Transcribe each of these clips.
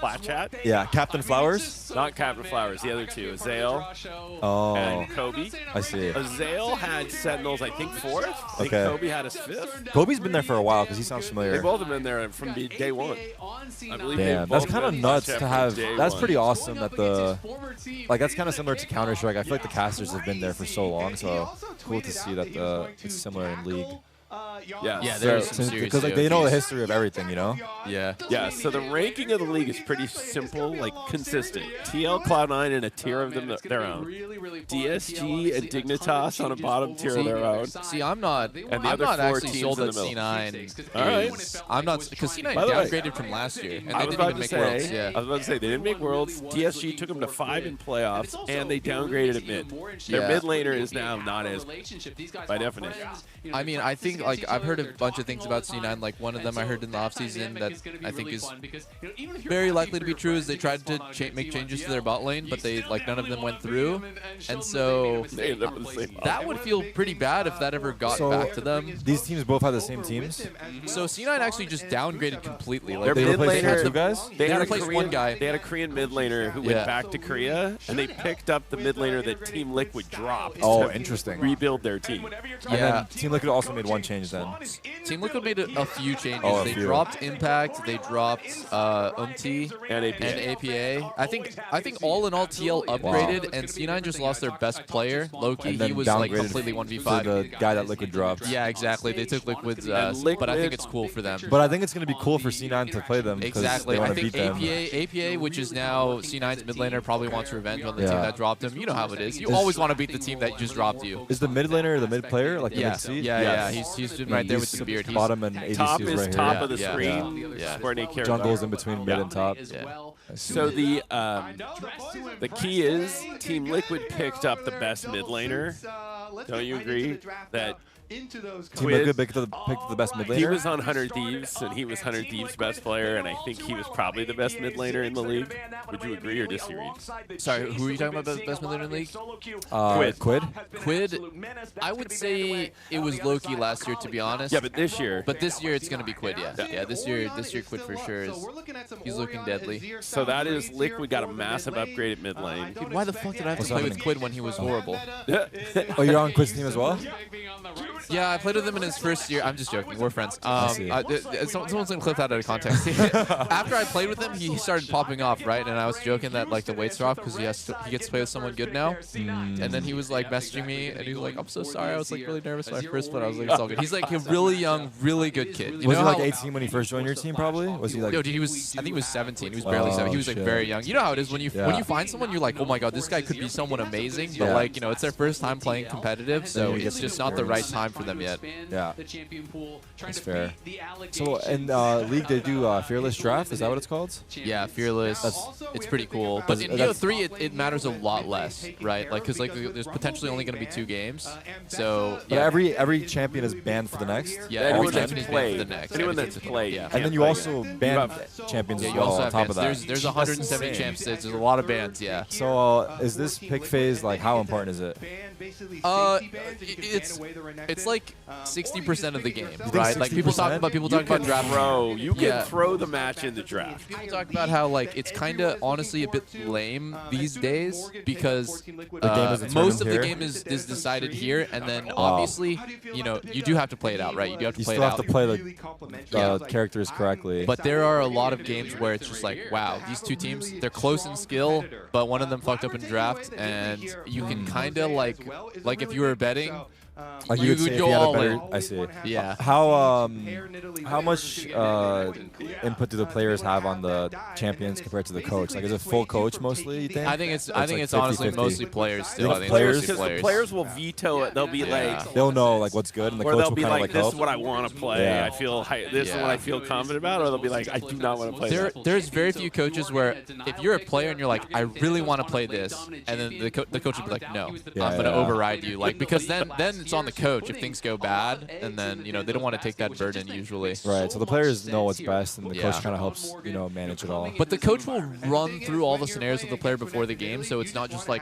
Flat Chat. Yeah, Captain Flowers. Not Captain Flowers, the other two, Azale and Kobe. I see. Azale had Sentinels, I think, 4th. I think Okay. Kobe had his 5th. Kobe's been there for a while because he sounds They familiar. both have been there from day 1. I believe Damn, that's kind of nuts to have. That's pretty awesome that that's kind of similar to Counter-Strike. I feel like the casters have been there for so long, so cool to see that it's similar in League. Yeah, there's some serious because like they know the history of everything, you know. Yeah. Yeah, so the ranking of the league is pretty simple, like consistent. TL, Cloud9 in a tier of their own. DSG and Dignitas on a bottom tier of their own. See, I'm not other 4 actually teams sold in that the middle. C9. All right. I'm not, because C9 By the way, downgraded from last year, and they I was didn't about even to make say, Worlds. Yeah. I was about to say, they didn't make Worlds. DSG took them to 5 in playoffs, and they downgraded at mid. Their mid laner is now not as, by definition. I mean, I think, like, I've heard a bunch of things about C9. Like, one of them I heard in the offseason that I think is very likely to be true is they tried to make changes to their bot lane, but none of them went through. And so that would feel pretty bad if that ever got back to them. These teams both have the same teams. So C9 actually just downgraded completely. Their Like, mid laner, two guys? They replaced one guy. They had a Korean mid laner who went back to Korea, and they picked up the mid laner that Team Liquid dropped. Oh, to interesting. Rebuild their team. And then Team Liquid also made one change then. Team Liquid made a few changes. Oh, They dropped Impact, they dropped And APA. and APA. I think all in all TL upgraded, and C9 just lost their best player, Loki. And then He was like downgraded completely to 1v5. the guy that Liquid dropped. Yeah, exactly. They took Liquid's, Liquid- but I think it's cool for them. But I think it's going to be cool for C9 to play them because Exactly. they I want to think beat them. APA, which is now C9's mid laner, probably wants revenge on the team that dropped him. You know how it is. You Is- always want to beat the team that just dropped you. Is the mid laner the mid player, like the Yeah, mid seat? yeah. He's been right there with the beard. He's Bottom and ADC Top is is right top here. of the Yeah. screen. Yeah. Coordinate care Jungle's about. in between mid and top. So the key is Team Liquid picked up the best mid laner. Don't you agree that Team Liquid picked the best mid laner. he was on 100 Thieves, and he was 100 Thieves' best player, and I think he was probably the best mid laner in the league. Would you agree or disagree? Sorry, who are you talking about? Best mid laner in the league? Quid. Quid. I would say it was Loki last year, to be honest. Yeah, but this year. But this year it's gonna be Quid. Yeah. This year Quid for sure is. He's looking deadly. So that is Liquid got a massive upgrade at mid lane. Dude, why the fuck did I have to play with Quid when he was horrible? Oh, you're on Quid's team as well? Yeah, I played with him in his first year. I'm just joking. We're friends. see. Someone's gonna clip that out of context. After I played with him, he started popping off, right? And I was joking that like the weights are off because he gets to play with someone good now. And then he was like messaging me, and he was like, "I'm so sorry. I was like really nervous when I first played." I was like, "It's all good." He's like a really young, really good kid. You Was know he like how- 18 when he first joined your team? Probably. Was he like? Yo, dude, I think he was 17. He was barely 7. He was like shit. very young. You know how it is when you find someone, you're like, oh my god, this guy could be someone amazing, but like, you know, it's their first time playing competitive, so it's just not the right time for them yet. Yeah, that's fair. So in League they do Fearless Draft. Is that what it's called? Yeah, Fearless. It's pretty cool. But in BO3, it matters a lot less, right? Like, because like there's potentially only going to be 2 games. So But every champion is banned for the next. yeah, Anyone every that's champion is banned played. for the next. Anyone that's played. Yeah. And then you also ban champions Yeah, as you well also on have top bans. of that. There's 170 champ states. There's a lot of bans. Yeah. So is this pick phase like how important is it? It's like 60% of the game, think right? Like people talk 60%? about draft. You can throw the match in the draft. People talk about how like it's kind of honestly a bit lame these days because game is determined most of the here? game is decided here, and then obviously you know you do have to play it out, right? You do have to You play still it have out. to play the characters correctly. But there are a lot of games where it's just like, wow, these two teams, they're close in skill, but one of them fucked up in draft, and you can kind of like if you were betting, like you would say would if go you had a all better, in. I see. Yeah. How much input do the players have on the champions compared to the coach? Like, is it full coach mostly? You think? I think it's like honestly 50-50? mostly players still. think I think players- it's mostly Because the players will veto it. They'll be like, They'll know like what's good, and the or coach they'll will be kind of like, like this help. is what I want to play. Yeah. I feel this is what I feel confident about. Or they'll be like, I do not want to play that. There's very few coaches where if you're a player and you're like, I really want to play this, and then the coach will be like, no, I'm going to override you. Like, because then it's on the coach if things go bad, and then, they don't want to take that burden usually. Right, so the players know what's best, and the coach kind of helps, manage it all. But the coach will run through all the scenarios with the player before the game, so it's not just like,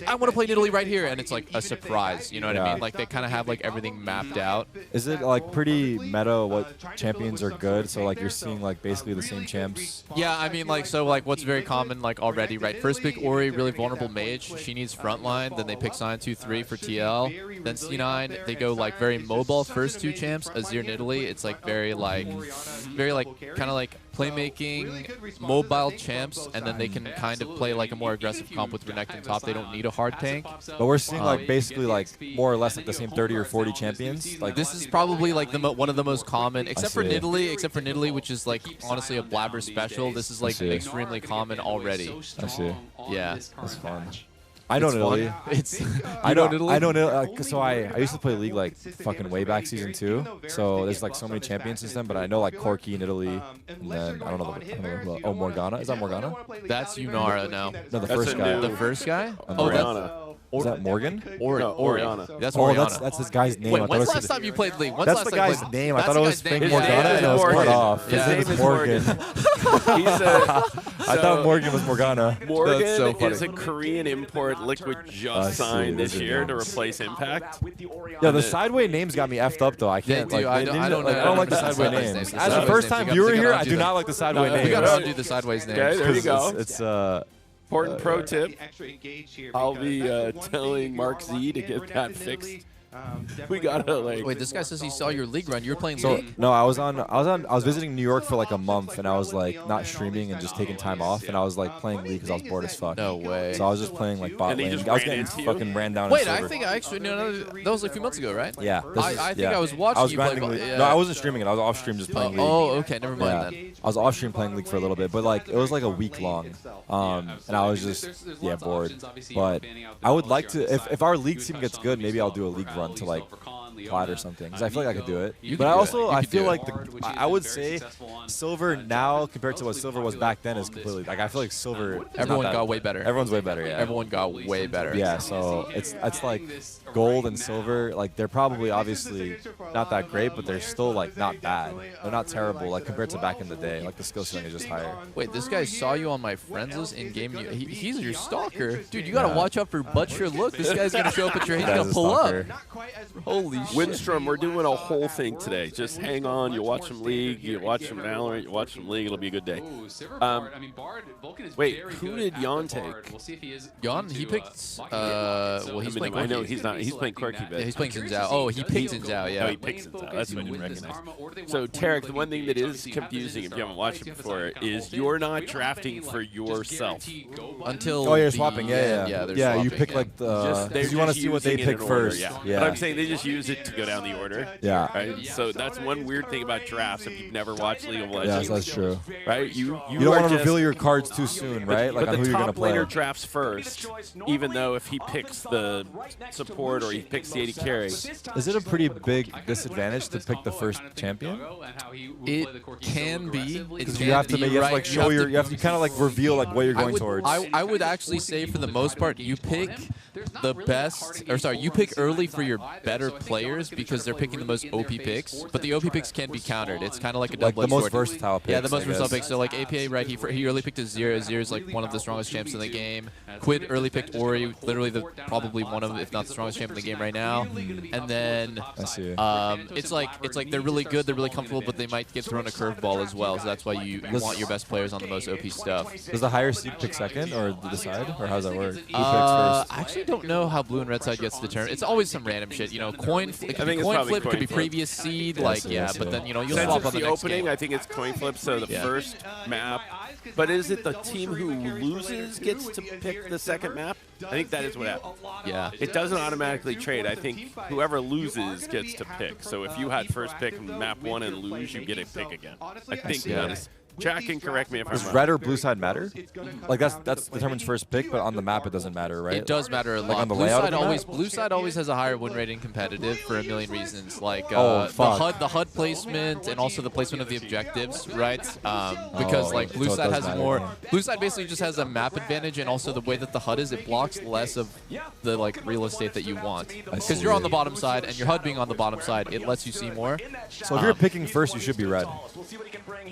I want to play Italy right here, and it's like a surprise, you know what I mean? Like, they kind of have like everything mapped out. Is it like pretty meta what champions are good? So like you're seeing like basically the same champs? Yeah, I mean, like, so like what's very common like already, right? First pick Ori, really vulnerable mage. She needs frontline. Then they pick Sign 2-3 for TL. Then C9, they go like very mobile first two champs. Azir and Italy, it's like very like kind of like playmaking mobile champs, and then they can kind of play like a more aggressive comp with Renekton top. They don't need a hard tank. But we're seeing like basically like more or less like the same 30 or 40 champions. Like this is probably like one of the most common, except for Nidalee, which is like honestly a Blabber special. This is like extremely common already. I see. Yeah, that's fun. I know Italy. I know Italy. I know so I used to play League like fucking way back season 2. So there's like so many champions since then. But I know like Corki and Italy, and then I don't know. Oh, Morgana. Is that Morgana? That's Yunara now. No, the first guy. The first guy? Morgana. Is that Morgan? Oriana. That's Oriana. That's this guy's name. Wait, when's the last time you played League? That's the guy's name. I thought it was fake Morgana, and I was cut off. His name is Morgan. I thought Morgan was Morgana. Morgan is a Korean import Liquid just signed this year to replace Impact. Yeah, the sideway names got me effed up though. I can't. I don't like the sideway names. As the first time viewer here, I do not like the sideway names. We gotta undo the sideways names. Okay, there you go. It's important pro tip. I'll be telling Mark Z to get that fixed. We gotta like. Wait, this guy says he saw your League run. You were playing League. No, I was visiting New York for like a month, and I was like not streaming and just taking time off, and I was like playing League because I was bored as fuck. No way. So I was just playing like bot lane. I was getting fucking ran down. Wait, I think I actually that was like a few months ago, right? Yeah. I think I was watching you play. No, I wasn't streaming it. I was off stream just playing League. Oh, okay, never mind then. I was off stream playing League for a little bit, but like it was like a week long, and I was just bored. But I would like to if our League team gets good, maybe I'll do a League run to like Plat or something, because I feel like I could do it. But I feel like I would say Silver now compared to what Silver was back then is completely like I feel like Silver. Everyone got way better. Everyone's way better. Yeah. Everyone got way better. Yeah. So it's like Gold and Silver, like they're probably obviously not that great, but they're still like not bad. They're not terrible like compared to back in the day. Like the skill ceiling is just higher. Wait, this guy saw you on my friends list in game. He's your stalker, dude. You gotta watch out for Butcher. Look, this guy's gonna show up at your. He's gonna pull up. Holy shit. Windstrom, we're doing a whole thing today. Just hang on. You watch some League, you watch some Valorant, you watch some League. It'll be a good day. Wait, who did Yon take? Yon, he picked. Well, he's playing. I know he's not. He's playing Quirky. Yeah, he's playing Xin Zhao. Oh, he picked Xin Zhao. Yeah. No, he picked Xin Zhao. That's what I didn't recognize. So Tarek, the one thing that is confusing if you haven't watched it before is you're not drafting for yourself until. Oh, you're swapping. Yeah. Yeah, you pick like the. Because you want to see what they pick first. Yeah. But I'm saying they just use it to go down the order. Yeah. Right. So that's one weird thing about drafts. If you've never watched League of Legends. Yes, that's true. Right. You don't want to reveal your cards too soon, right? Like on who you're gonna play. But the top laner drafts first, even though if he picks the support or he picks the 80 carry. Is it a pretty big disadvantage to pick the first champion? It can be. Because you have to like show you have to kind of like reveal like what you're going towards. I would actually say for the most part you pick the best, or sorry, you pick early for your better players because they're picking the most OP picks, but the OP picks can be countered. It's kind of like a double the most versatile picks. Yeah, the most versatile picks. So like APA, right, he early picked Azir. Azir is like one of the strongest champs in the game. Quid early picked Ori, literally probably one of, if not the strongest champ in the game right now. And then it's like they're really good, they're really comfortable, but they might get thrown a curveball as well. So that's why you want your best players on the most OP stuff. Does the higher seed pick second or decide, or how does that work? Who picks first? I actually don't know how blue and red side gets determined. It's always some random shit, you know. Coin flip could be previous seed, but then you'll swap on the next opening. game. I think it's coin flip, so the first map. But is it the team who loses gets to pick the second map? I think that is what happens. Yeah. It doesn't automatically trade. I think whoever loses gets to pick. So if you had first pick in map 1 and lose, you get a pick again. I think that is. Chat can correct me if I'm Does wrong. red or blue side matter? Like that's determines first pick, but on the map it doesn't matter, right? It does matter a lot. on the layout of the map? Blue side always has a higher win rate in competitive for a million reasons, like Oh, fuck. the HUD placement and also the placement of the objectives, right? Because like blue so it side does has matter, more. yeah. Blue side basically just has a map advantage, and also the way that the HUD is, it blocks less of the like real estate that you want. Because you're on the bottom side, and your HUD being on the bottom side, it lets you see more. So if you're picking first, you should be red,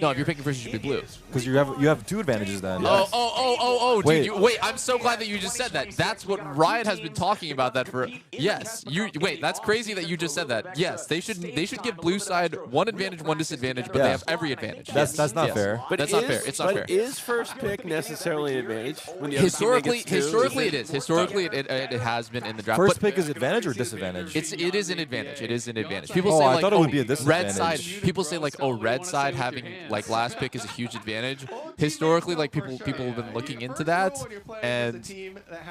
No, if you're picking first, you should be blue. because you have 2 advantages then. Dude, Wait. wait, I'm so glad that you just said that. That's what Riot has been talking about that for. Yes, wait, that's crazy that you just said that. Yes, they should give blue side 1 advantage, 1 disadvantage, but Yeah. they have every advantage. That's not fair. But That's not fair. It's not fair. Is first pick necessarily an advantage? When the other teammate gets 2? Historically it is. Historically it has been in the draft. First but pick is advantage or disadvantage? it is an advantage. It is an advantage. People Oh, say I like, thought it would be a red side. disadvantage. People say like, oh, red side having like last pick is a huge advantage. Historically, like people have been looking into that, and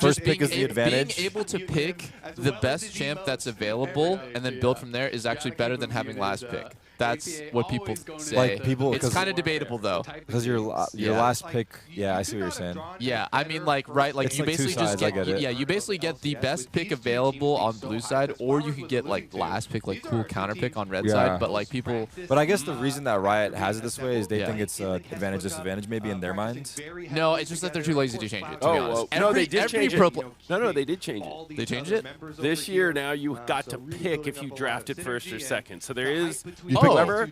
First just pick is the being advantage. Being able to pick the best champ that's available and then build from there is actually better than having last pick. That's what people say. Like, people- it's 'cause- kind of debatable though. Because your Yeah. last pick, yeah, I see what you're saying. Yeah, I mean, like, right, like It's you like two basically just sides, I get, get it. yeah, you basically get the best pick available on blue side, or you can get like last pick, like cool counter pick on red Yeah. side. But like people, But I guess the reason that Riot has it this way is they Yeah. think it's advantage disadvantage maybe in their minds. no, it's just that they're too lazy to change it. To Oh, be well, honest, no, they did every change pro it. pl- No, they did change it. They changed it. This year now you got to pick if you drafted first or second. So there is You Oh. pick whoever Oh, I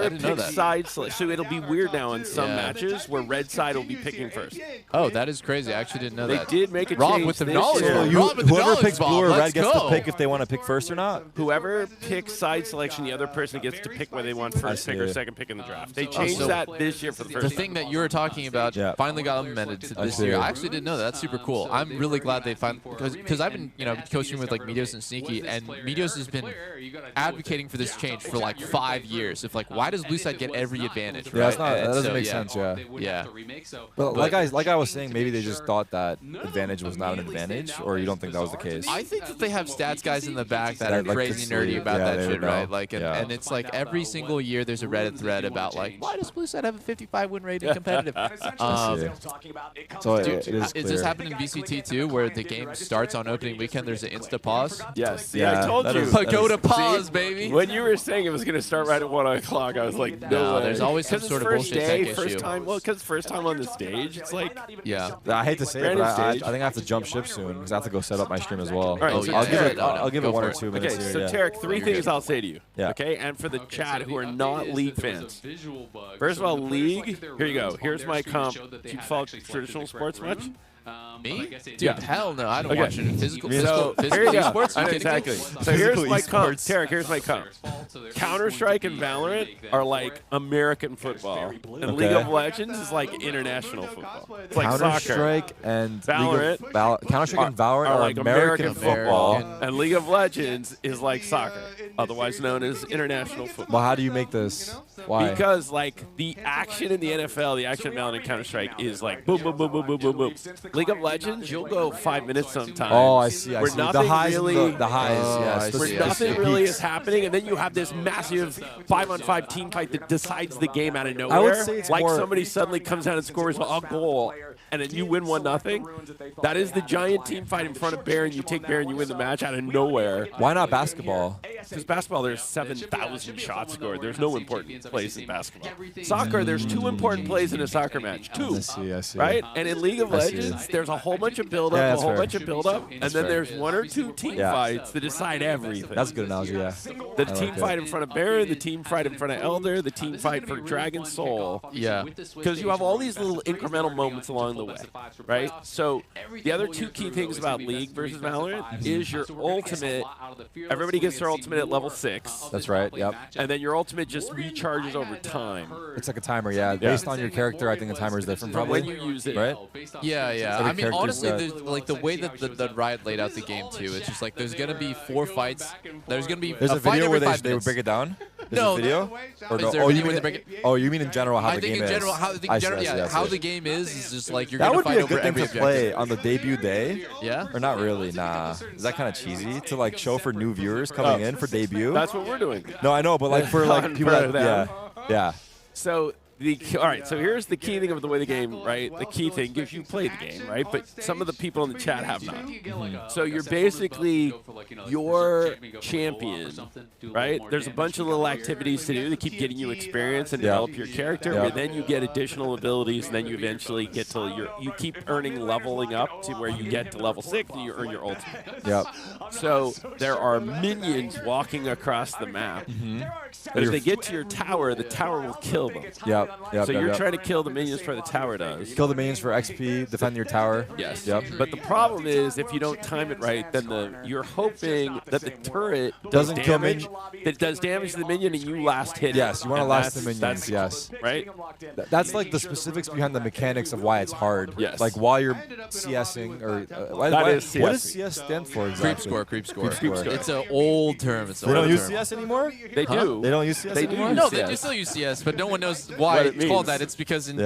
didn't know picks that. side select. So it'll be weird now in some Yeah. matches where red side will be picking first. Oh, that is crazy. I actually didn't know They that. did make a Rob change with the this knowledge. year. Rob You- with the whoever knowledge picks bomb. blue or red Let's gets go. to pick if they want to pick first or not. Whoever picks side selection, the other person gets to pick where they want first pick or see. second pick in the draft. They changed so that this year for the The first thing that you were talking about Yeah. finally got implemented to this see. year. I actually didn't know that. That's super cool. I'm really glad they because I've been coaching with like Meteos and Sneaky, and Meteos has been advocating for this change for like 5 years. If like, why does blue side get every advantage? Yeah, that's right? not, And that doesn't so, make yeah. sense. Yeah. Yeah. But like I was saying, maybe they just thought that advantage was not an advantage, or you don't think that was the case. I think that they have stats guys in the back that are That, like, crazy could see. nerdy about Yeah, that they shit, would know. right? Like, Yeah. and it's like every single year there's a Reddit thread about like, why does blue side have a 55 win rate in competitive? see. So Dude, it is is clear. this happened in VCT too, where the game starts on opening weekend? There's an insta pause. Yes. See, Yeah, I told that you. is- Go to See? pause, baby. When you were saying it was going to start right at 1 o'clock, I was like, no, No, way. there's always some 'Cause sort it's of first bullshit day, tech first issue. time. Well, because first time on the stage, it's like, Yeah. I hate to say it, Brandon but I stage. think I have to jump ship soon because I have to go set up my stream as well. All right, Oh, so yeah. I'll give it. No, no, I'll give it go 1 for or it. 2 minutes okay, here. so yeah. Tarek, 3 You're things good. I'll say to you. Yeah. Okay, and for the chat who are not League fans. First of all, League, here you go. Here's my comp. Do you follow traditional sports much? Me? Dude, Yeah. hell no. I don't Okay. watch it. Physical So, here you physical go. sports? I know, You kidding me? exactly. So Physical here's my comp. esports. Tarek, here's my comp. Counter-Strike and Valorant are like American football. And League of Legends is like international football. It's like Counter soccer. Strike and Valorant Counter Strike and Valorant are like American football. And League of Legends is like soccer, otherwise known as international football. Well, how do you make this? Why? Because like the action in the NFL, the action in Valorant and Counter-Strike is like boom, boom, boom, boom, boom, boom, boom. League of Legends, you'll go 5 minutes sometimes. Oh, I see. I where see. nothing The highs, really, the highs. Oh, yes. I the- where see, the nothing peaks. really is happening, and then you have this massive 5-on-5 team fight that decides the game out of nowhere. I would say it's like more- somebody suddenly comes out and scores a goal, and then you win 1-0. That is the giant team fight in front of Bear, and you take Bear and you win the match out of nowhere. Why not basketball? Because basketball, there's 7,000 shots scored. There's no important plays in basketball. Soccer, there's 2 important plays in a soccer match. 2. I see. Right? And in League of I see. Legends, there's a whole bunch of build-up, Yeah, a that's whole fair. bunch of build-up, and then fair. there's 1 or 2 team Yeah. fights that decide everything. That's a good analogy. Yeah. The I team like fight it. in front of Baron, the team fight in front of Elder, the team fight for Dragon Soul. Yeah. Because you have all these little incremental moments along the way, right? So the other 2 key things about League versus Valorant is your ultimate. Everybody gets their ultimate at level 6, That's right. Yep. and then your ultimate just recharges over time. It's like a timer. Yeah. Based on your character, I think the timer is different. From Probably. when you use it, Right? Yeah, yeah. Every I mean, character honestly, set. there's, like the way that the Riot laid out the game too, it's just like there's gonna be 4 fights. There's gonna be There's a fight video every where 5 they would minutes. break it down. There's No, a video. Or Is no? there a Oh, video you where mean? they break it? Oh, you mean in general how I the think game in is? general, how, I think I in see, general, I see, yeah, I see. how the game is just like you're That gonna would fight be a over good thing every to objective. play on the debut day. Yeah. Or not really, nah. Is that kind of cheesy to like show for new viewers coming in for debut? That's what we're doing. No, I know, but like for like On people that, for yeah, them. yeah. So All right, so here's the key thing of the way the game, right? The key thing gives you play the game, right? But some of the people in the chat have not. So you're basically your champion, right? There's a bunch of little activities to do to keep getting you experience and develop your character, but then you get additional abilities, and then you eventually get to you keep earning leveling up to where you get to level 6 and you earn your ultimate. Yep. So there are minions walking across the map. But if they get to your tower, the tower will kill them. Yep. So you're trying to kill the minions before the tower does. Kill the minions for XP, defend your tower. Yes. Yep. But the problem is, if you don't time it right, then you're hoping that the turret Doesn't kill damage. That it does damage to the minion, and you last hit. Yes, you want to last the minions. That's, Yes. Right. That's like the specifics behind the mechanics of why it's hard. Yes. Like while you're CSing or what does CS stand for exactly? Creep score. Creep score. It's an old term. It's an They don't old use term. CS anymore? They do. They don't use CS They do anymore? use No, CS. they still use CS, but no one knows why What it it's called means. that. It's because in Yeah.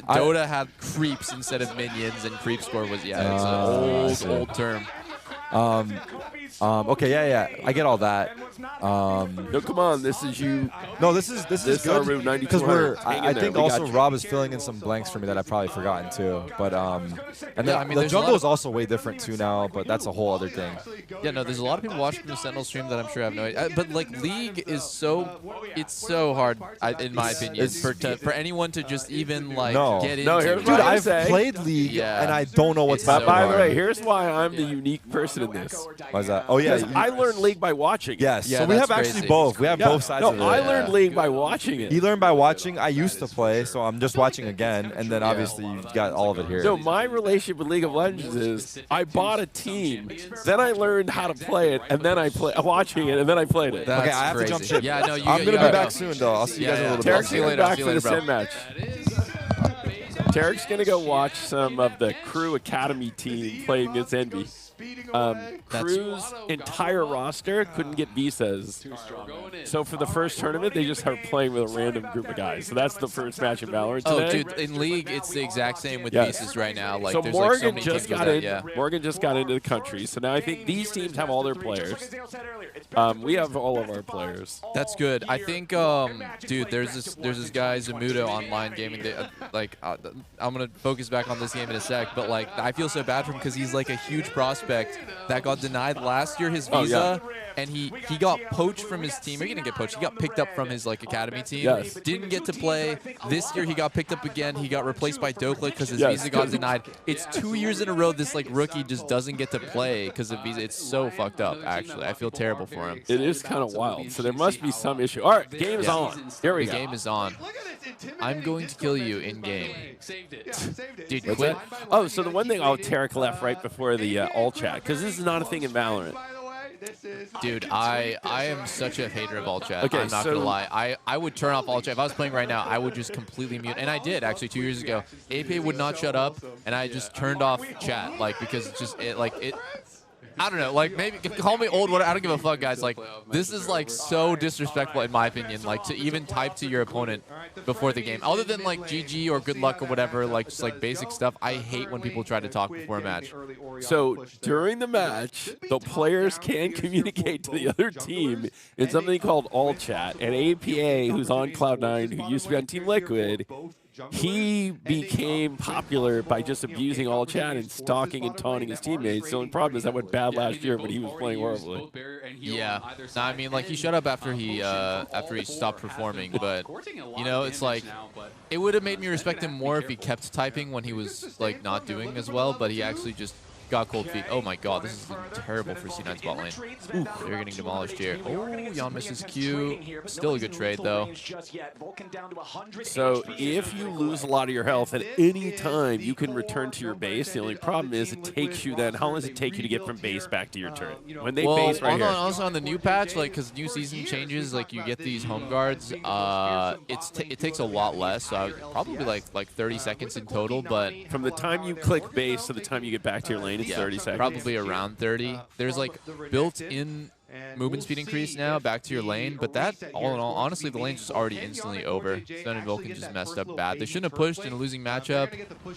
Dota had creeps instead of minions, and creep score was it's an old term. Okay, yeah. I get all that. No, come on. This is you. No, this is This good Room 9200. because we're. Hang in I there. think We got also you. Rob is filling in some blanks for me that I've probably forgotten too. But and then I mean, the there's a lot jungle of- is also way different too now. But that's a whole other thing. Yeah, no, there's a lot of people watching the Sentinel stream that I'm sure have no idea. But like League is it's so hard, in my opinion, for anyone to just even like get into. No, here's it. what Dude, I I've say. played League Yeah. and I don't know what's It's so happening. By the way, here's why I'm the unique person in this. Why is that? Oh yeah, Because I learned League by watching it. yes. Yeah, So we have that's actually crazy. both. We have both sides No, of it. I learned League by watching it. He learned by watching. I used to play, so I'm just watching again, and then obviously you've got all of it here. No, my relationship with League of Legends is I bought a team, then I learned how to play it, and then I watching it, and then I played it. That's Okay, I have to crazy. jump ship. Yeah, no, I'm gonna be gotta back go. soon, though. I'll see you guys in a little Tarek's bit. you gonna later, go back see for you the later, Sin bro. match. Tarek's gonna go watch some of the Crew Academy team playing against Envy. Crew's entire roster couldn't get visas. So for the first tournament, they just started playing with a random group of guys. So that's the first match in Valorant Oh, today. dude, in League, it's the exact same with Yes. visas right now. Like, So there's Morgan like so many just teams with got that, in. yeah. Morgan just got into the country. So now I think these teams have all their players. We have all of our players. That's good. I think, dude, there's this guy Zamudo online gaming. I'm gonna focus back on this game in a sec, but like I feel so bad for him because he's like a huge prospect that got denied last year his visa, and he got poached from his team. Or he didn't get poached. He got picked up from his like academy team. Yes. Didn't get to play this year. He got picked up again. He got replaced by Doublelift because his Yes. visa got denied. It's 2 years in a row this like rookie just doesn't get to play because of visa. It's so fucked up. Actually, I feel terrible for him. It is kind of wild. So there must be some issue. All right, game is on. Here we The go. game is on. I'm going to kill you in game. Dude, What's quit. that? Oh, so the one thing, Tarek left right before the all chat, because this is not a thing in Valorant. Dude, I am such a hater of all chat. Okay, I'm not so- gonna lie. I would turn off all chat. If I was playing right now, I would just completely mute. And I did actually 2 years ago. APA would not shut up, and I just turned off chat, like because it's just it. I don't know, like maybe call me old, whatever. I don't give a fuck, guys. Like this is like so disrespectful in my opinion. Like to even type to your opponent before the game, other than like GG or good luck or whatever, like just like basic stuff. I hate when people try to talk before a match. So during the match, the players can communicate to the other team in something called all chat. And APA, who's on Cloud9, who used to be on Team Liquid, he became popular by just abusing all chat and stalking and taunting his teammates. The only problem is that went bad last year, but he was playing horribly. Yeah, no, I mean like he shut up after he stopped performing, but you know it's like it would have made me respect him more if he kept typing when he was like not doing as well, but he actually just got cold feet. Oh my god, this is terrible for C9's bot lane. Ooh, they're getting demolished here. Oh, Jan misses Q. Still a good trade though. So if you lose a lot of your health at any time, you can return to your base. The only problem is it takes you then, how long does it take you to get from base back to your turret? When they base right here. Also on the new patch, like because new season changes, like you get these home guards. It takes a lot less, so probably like 30 seconds in total. But From the time you click base to the time you get back to your lane, it's 30 seconds. probably around 30. There's like built-in movement speed increase now back to your lane, but that, all in all, honestly, the lane's just already instantly over. Stun and Vulcan just messed up bad. They shouldn't have pushed in a losing matchup.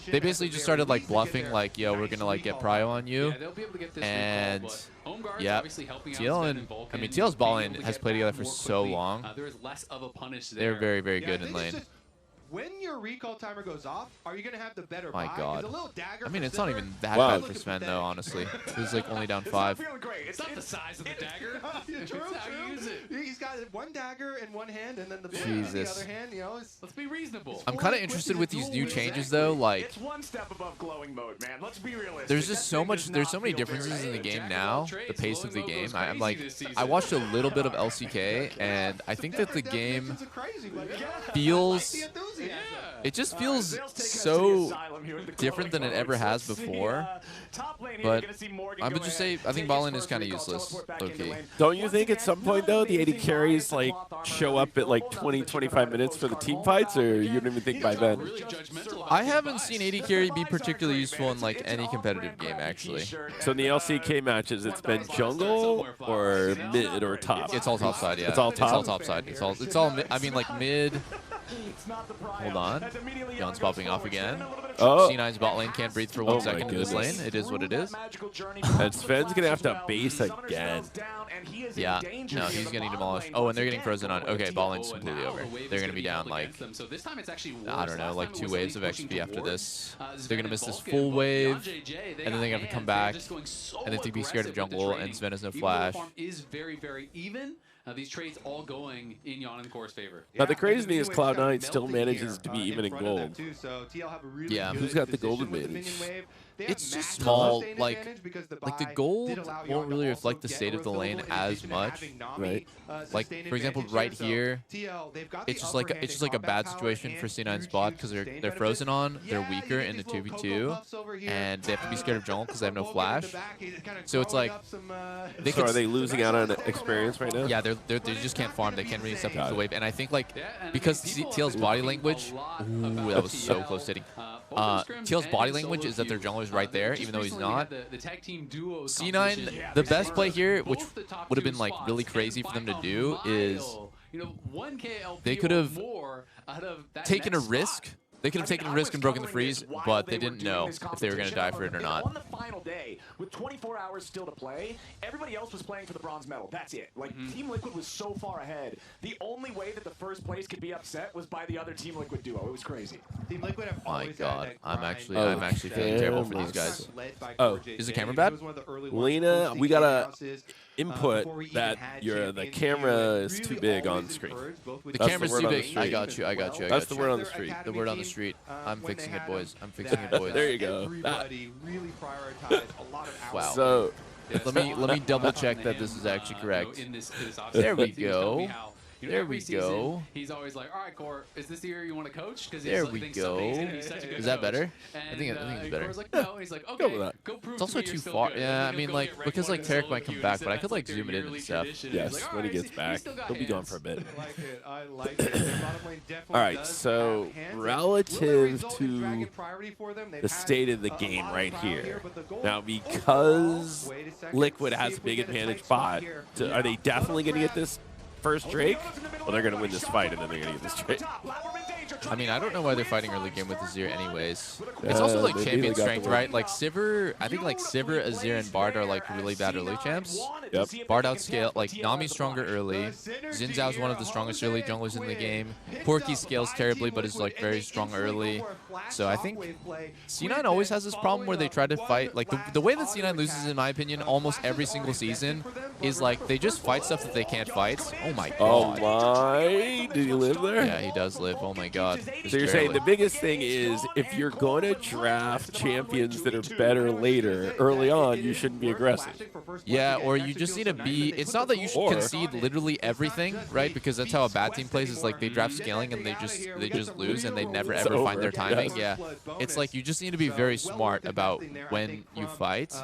They basically just started like bluffing, like, yo, we're gonna like get prio on you. And yeah, TL and I mean TL's ball lane has played together for so long. They're very, very good in lane. when your recall timer goes off, are you going to have the better My buy? God. A little dagger I mean, for it's not Zimmer, even that Wow. bad for Sven, though, honestly. It was like only down 5. Feeling great. It's not the size of the dagger. Yeah, true, It's how you use it. He's got one dagger in one hand, and then the blade Jesus. in the other hand. You know, Let's be reasonable. I'm kind of interested with these new changes, though. Like, It's one step above glowing mode, man. Let's be realistic. there's just so much. There's so many differences in the game now. The pace of the game. I'm like, I watched a little bit of LCK, and I think that the game feels. It just feels so different than it ever has before. But I would just say I think bot lane is kind of useless. Okay. Don't you think at some point, though, the AD carries, like, show up at, like, 20, 25 minutes for the team fights, or you don't even think by then? I haven't seen AD carry be particularly useful in like any competitive game, actually. So in the LCK matches, it's been jungle or mid or top? It's all top side, yeah. It's all top? It's all top side. It's all I mean, like mid. Hold on. Yon's popping off again. Oh. C9's bot lane can't breathe for Oh 1 my second in this lane. goodness. It is what it is. And Sven's going to have to base again. Yeah. No, he's getting demolished. Oh, and they're getting frozen on. Okay, bot lane's completely over. They're going to be down like, I don't know, like 2 waves of XP after this. They're going to miss this full wave, and then they're going to come back, and they have to be scared of jungle, and Sven has no flash. Is very, very even. These trades all going in Yon and Core's favor. Now, the crazy thing is Cloud9 still manages to be even in gold. Yeah. Who's got the gold advantage? It's just small, like the gold won't really reflect the state of the lane as much, right? Like for example, right here, it's just like a bad situation for C9's bot because they're frozen on, they're weaker in the 2v2, and they have to be scared of jungle because they have no flash. So it's like, So are they losing out on experience right now? Yeah, they just can't farm. They can't really step into the wave, and I think like because TL's body language, ooh, that was so close hitting. TL's body language is that their jungler's right there, even though he's not. C9, the best play here, which would have been like really crazy for them to do, is they could have taken a risk. They could have taken a risk and broken the freeze, but they didn't know if they were going to die for it or not. On the final day, with 24 hours still to play, everybody else was playing for the bronze medal. That's it. Like, Team Liquid was so far ahead. The only way that the first place could be upset was by the other Team Liquid duo. It was crazy. Team Liquid have My always God, had that I'm grind. actually feeling terrible for these guys. Oh, is the camera bad? Lena, we gotta input that the camera is too big on screen. The That's camera's the word too on the big. I street. got you. That's the word on the street. The word on the street. I'm fixing it, boys. I'm fixing it, boys. There you go. Everybody really prioritized a lot of hours. Wow. So Let me double check that this is actually correct. There we go. There we go. He's always like, all right, Core, is this the year you want to coach? Because There we go. Is that better? I think it's better. Core's like, no. He's like, Go okay, with that. go prove It's also to me you're too still far. good. Yeah, I You know, mean, go like, get right because, one like, and Tarek might come back, but I could, like, zoom it in and stuff. yes, when he gets back, he'll be gone for a bit. I like it. I like it. Their bottom lane definitely All right, does so have hands. relative Will it result in to dragon priority for them? They've the had state of the a game lot of right trial here. but the gold Now, overall, because wait a second, Liquid see has if a we big get a advantage tight spot bot, here. are they definitely going to get this first Drake? Well, they're going to win this fight, and then they're going to get this Drake. I mean, I don't know why they're fighting early game with Azir anyways. It's also like maybe champion they got strength, the right? Like Sivir, I think like Sivir, Azir, and Bard are like really bad early champs. Yep. Bard outscale, like Nami's stronger early. Xin Zhao's one of the strongest early junglers in the game. Porky scales terribly, but is like very strong early. So I think C9 always has this problem where they try to fight, like the way that C9 loses, in my opinion, almost every single season is like they just fight stuff that they can't fight. Oh my Oh god. my! Did he live there? Yeah, he does live. Oh my god. So you're saying the biggest thing is if you're going to draft champions that are better later, early on, you shouldn't be aggressive. Yeah, or you just need to be. It's not that you should Or- concede literally everything, right? Because that's how a bad team plays. Is like they draft scaling and they just lose and they never It's ever over. find their timing. Yes. Yeah, it's like you just need to be very smart about when you fight.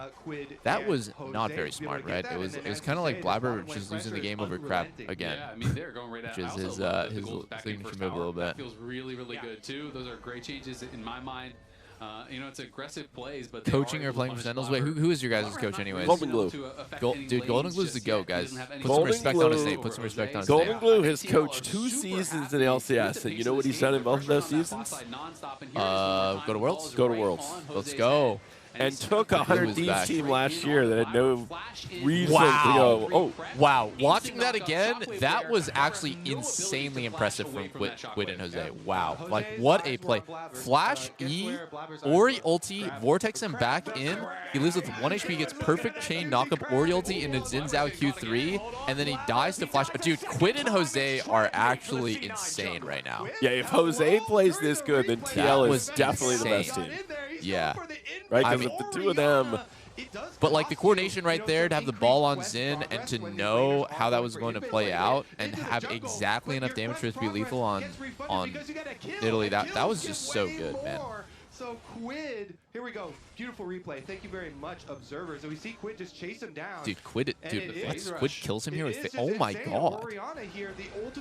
That was not very smart, right? It was kind of like Blabber just losing the game over crap again. Yeah, I mean, they're going right Which out. is I his, also love the his goals back in signature first move a hour. little bit. That feels really, really good too. Those are great changes in my mind. You know, it's aggressive plays, but they Coaching are or playing for able to Sentinels? Wait, punish who is your guys' coach anyways? Golden Glue. Dude, Golden Glue's the GOAT, guys. Put some Golden respect on his Glue- name. Put some respect on his Golden name. Glue has coached 2 seasons in LCS, and you know what he's done in both of those seasons? Go to Worlds? Go to Worlds. Let's go. and took a 100 Thieves back. team last year that had no reason Wow. to go, oh, Wow, watching that again, that was actually insanely impressive from Quid and Jose. Wow, like what a play. Flash E, Ori ulti, Vortex him back in. He lives with 1 HP, gets perfect chain knockup Ori ulti into Xin Zhao Q3, and then he dies to Flash. Dude, Quid and Jose are actually insane right now. yeah, if Jose plays this good, then TL is was definitely the best insane. team. Yeah. Right, I because mean- if the two of them, But like the coordination right there to have the ball on Xin and to know how that was going to play out and have exactly enough damage for it to be lethal on Italy, that was just so good, man. So Quid, here we go. Beautiful replay. Thank you very much, observers. And we see Quid just chase him down. Dude, Quid And Quid kills him here with oh my god.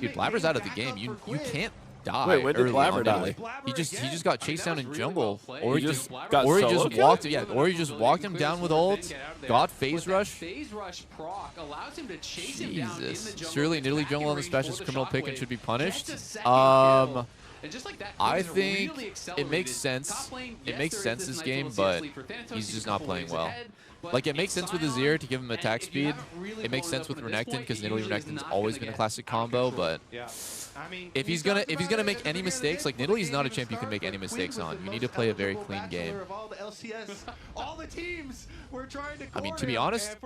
Dude, Blabber's out of the game. You can't die. Wait, when did early Blabber on die? Italy. He just got chased down in jungle. Ori just just got Ori solo just killed? walked Ori just walked him down with ult. Got phase rush. Phase rush proc allows him to chase him down in the Jesus. jungle. Surely an Italy Back jungle on in the range, specialist pull the criminal pick and shockwave, should be punished. gets a second kill. And just like that, I Quid think really it accelerated. makes sense. Top lane, It yes, makes there is sense this nice game, little but CS lead for Thanatos. he's just a not couple playing waves well. ahead, but Like, it makes sense with Azir to give him and attack if you speed. haven't really It makes followed sense up with to this Renekton point, because it Italy usually is Renekton's not always gonna been a get classic out of combo, control. but Yeah. I mean, if he's gonna make any mistakes, like Nidalee is not a champ you can make any mistakes on. You need to play a very clean game. I mean, to be honest,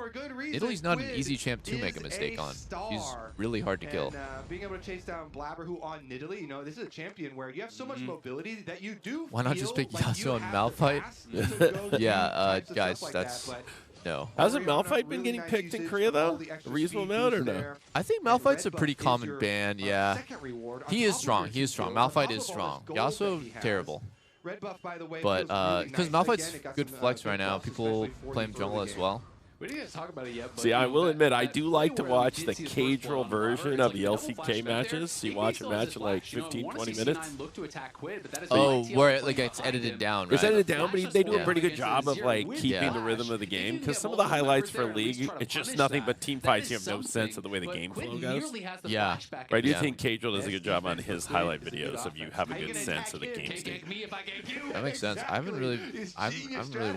Italy's not an easy champ to make a mistake on. He's really hard to kill. And being able to chase down Blabber, who on Nidalee, you know, this is a champion where you have so much mobility that you do. Why not just feel pick like you Yasuo and have the Malphite? pass to go Yeah, deep, guys, stuff like that's that, no. hasn't Orianna, Malphite been really getting nice picked in usage Korea, of all though? the A extra reasonable speed amount, or boost no? there. I think And Malphite's a red pretty buff is common your, ban, yeah. second reward on He top is of strong. your He is two strong. kills, on Malphite top is of all strong. this gold that Yasuo, he has. terrible. Red buff, by the way, But feels really because nice. Malphite's Again, it got good some, flex good right now, buffs, people especially play him for jungle the as game. well. We didn't talk about it yet, but See, I will admit, I do like to play where watch we the did see his first blow casual on Blabber, version it's of like the double LCK flash right there. matches. So you He watch a still has match his in like flash. You know, 15, I wanna 20 see minutes. C9 look to attack Quid, but that is Oh, why TL where is like playing it's edited behind him. down, It's right? edited down, but they do a Yeah. pretty good job of like keeping Yeah. the rhythm of the game. If you Because can some of get the multiple highlights numbers for there, at least League, try to it's just punish nothing that. but team That fights. is You have no something, sense of the way the but game Quid flow goes. nearly has the Yeah. flash back But I do Yeah. think Cajal does a good job on his highlight videos of you have a good sense of the game Can't state. gank me if I gank you. That makes sense. I haven't really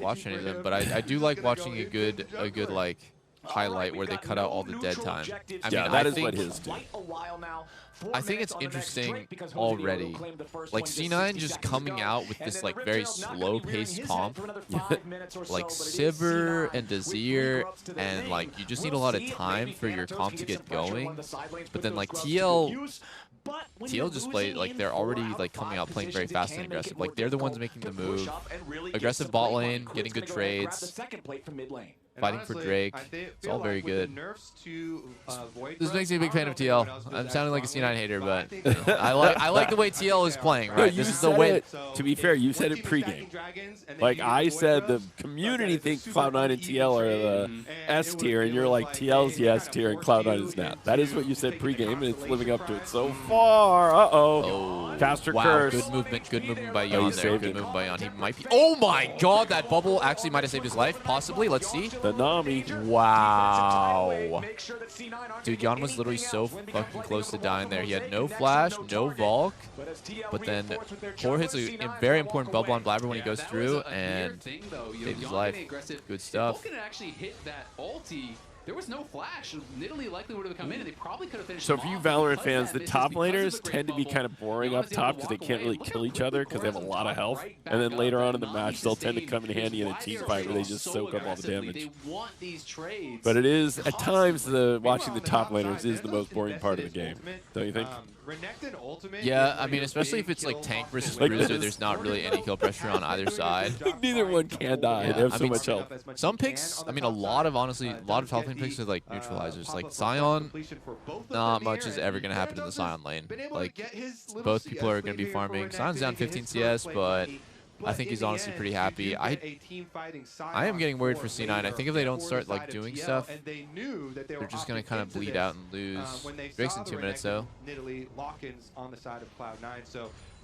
watched any of them, but I do like watching a good like highlight where they cut out all the dead time. I Yeah, mean, that I is think, what his do. I think it's interesting already. Like C9 just coming out with this like very slow-paced comp, like Sivir and Desir, and like you just need a lot of time for your comp to get going. But then like TL just play like they're already like coming out playing very fast and aggressive. Like they're the ones making the move. Aggressive bot lane, getting good trades. Fighting for Drake. It's all very good. This makes me a big fan of TL. I'm sounding like a C9 hater, but I like the way TL is playing, right? you This is the said way. it. To be fair, you said it pregame. Like I said, the community thinks Cloud9 and TL are the S tier, and you're like TL's the S tier and Cloud9 is not. That is what you said pregame, and it's living up to it so far. Oh, Caster wow, curse. good movement by Oh, Yon you there. saved Good it. movement by Yon. He might be. Oh my God, that bubble actually might have saved his life. Possibly. Let's see. The Nami. Wow. Dude, Yon was literally so fucking close to dying there. He had no flash, no Valk, but then Core hits a very important bubble on Blabber when he goes through and saves his life. Good stuff. If Vulcan had actually hit that ulti, there was no flash. Nidalee likely would have come in, and they probably could have finished. So him for you off Valorant because fans, of the that top misses, because laners of the great tend to be bubble. kind of boring Yon up is able top to because they walk can't away. really Look kill how each other because they have a quickly lot of Core health. has right And then back later up, on in the and match, Nami's they'll tend to sustained. come in handy in a Why team they're fight where they so just soak up all the aggressively. damage. They want these trades. But it is, at times, the watching the Meanwhile, top on the laners outside, is the most boring part of the game. Don't you think? Yeah, I mean, especially if it's like tank versus Like bruiser, this. there's not really any kill pressure on either side. Neither one can die. They have I so mean, much health. Some picks, I mean, a lot of top lane picks are like neutralizers. Like Sion, not much is ever going to happen in the Sion lane. Like, both people are going to be farming. Sion's down 15 CS, but I think he's honestly pretty happy. I am getting worried for C9. I think if they don't start like doing stuff, they're just going to kind of bleed out and lose. Drake's in 2 minutes, though.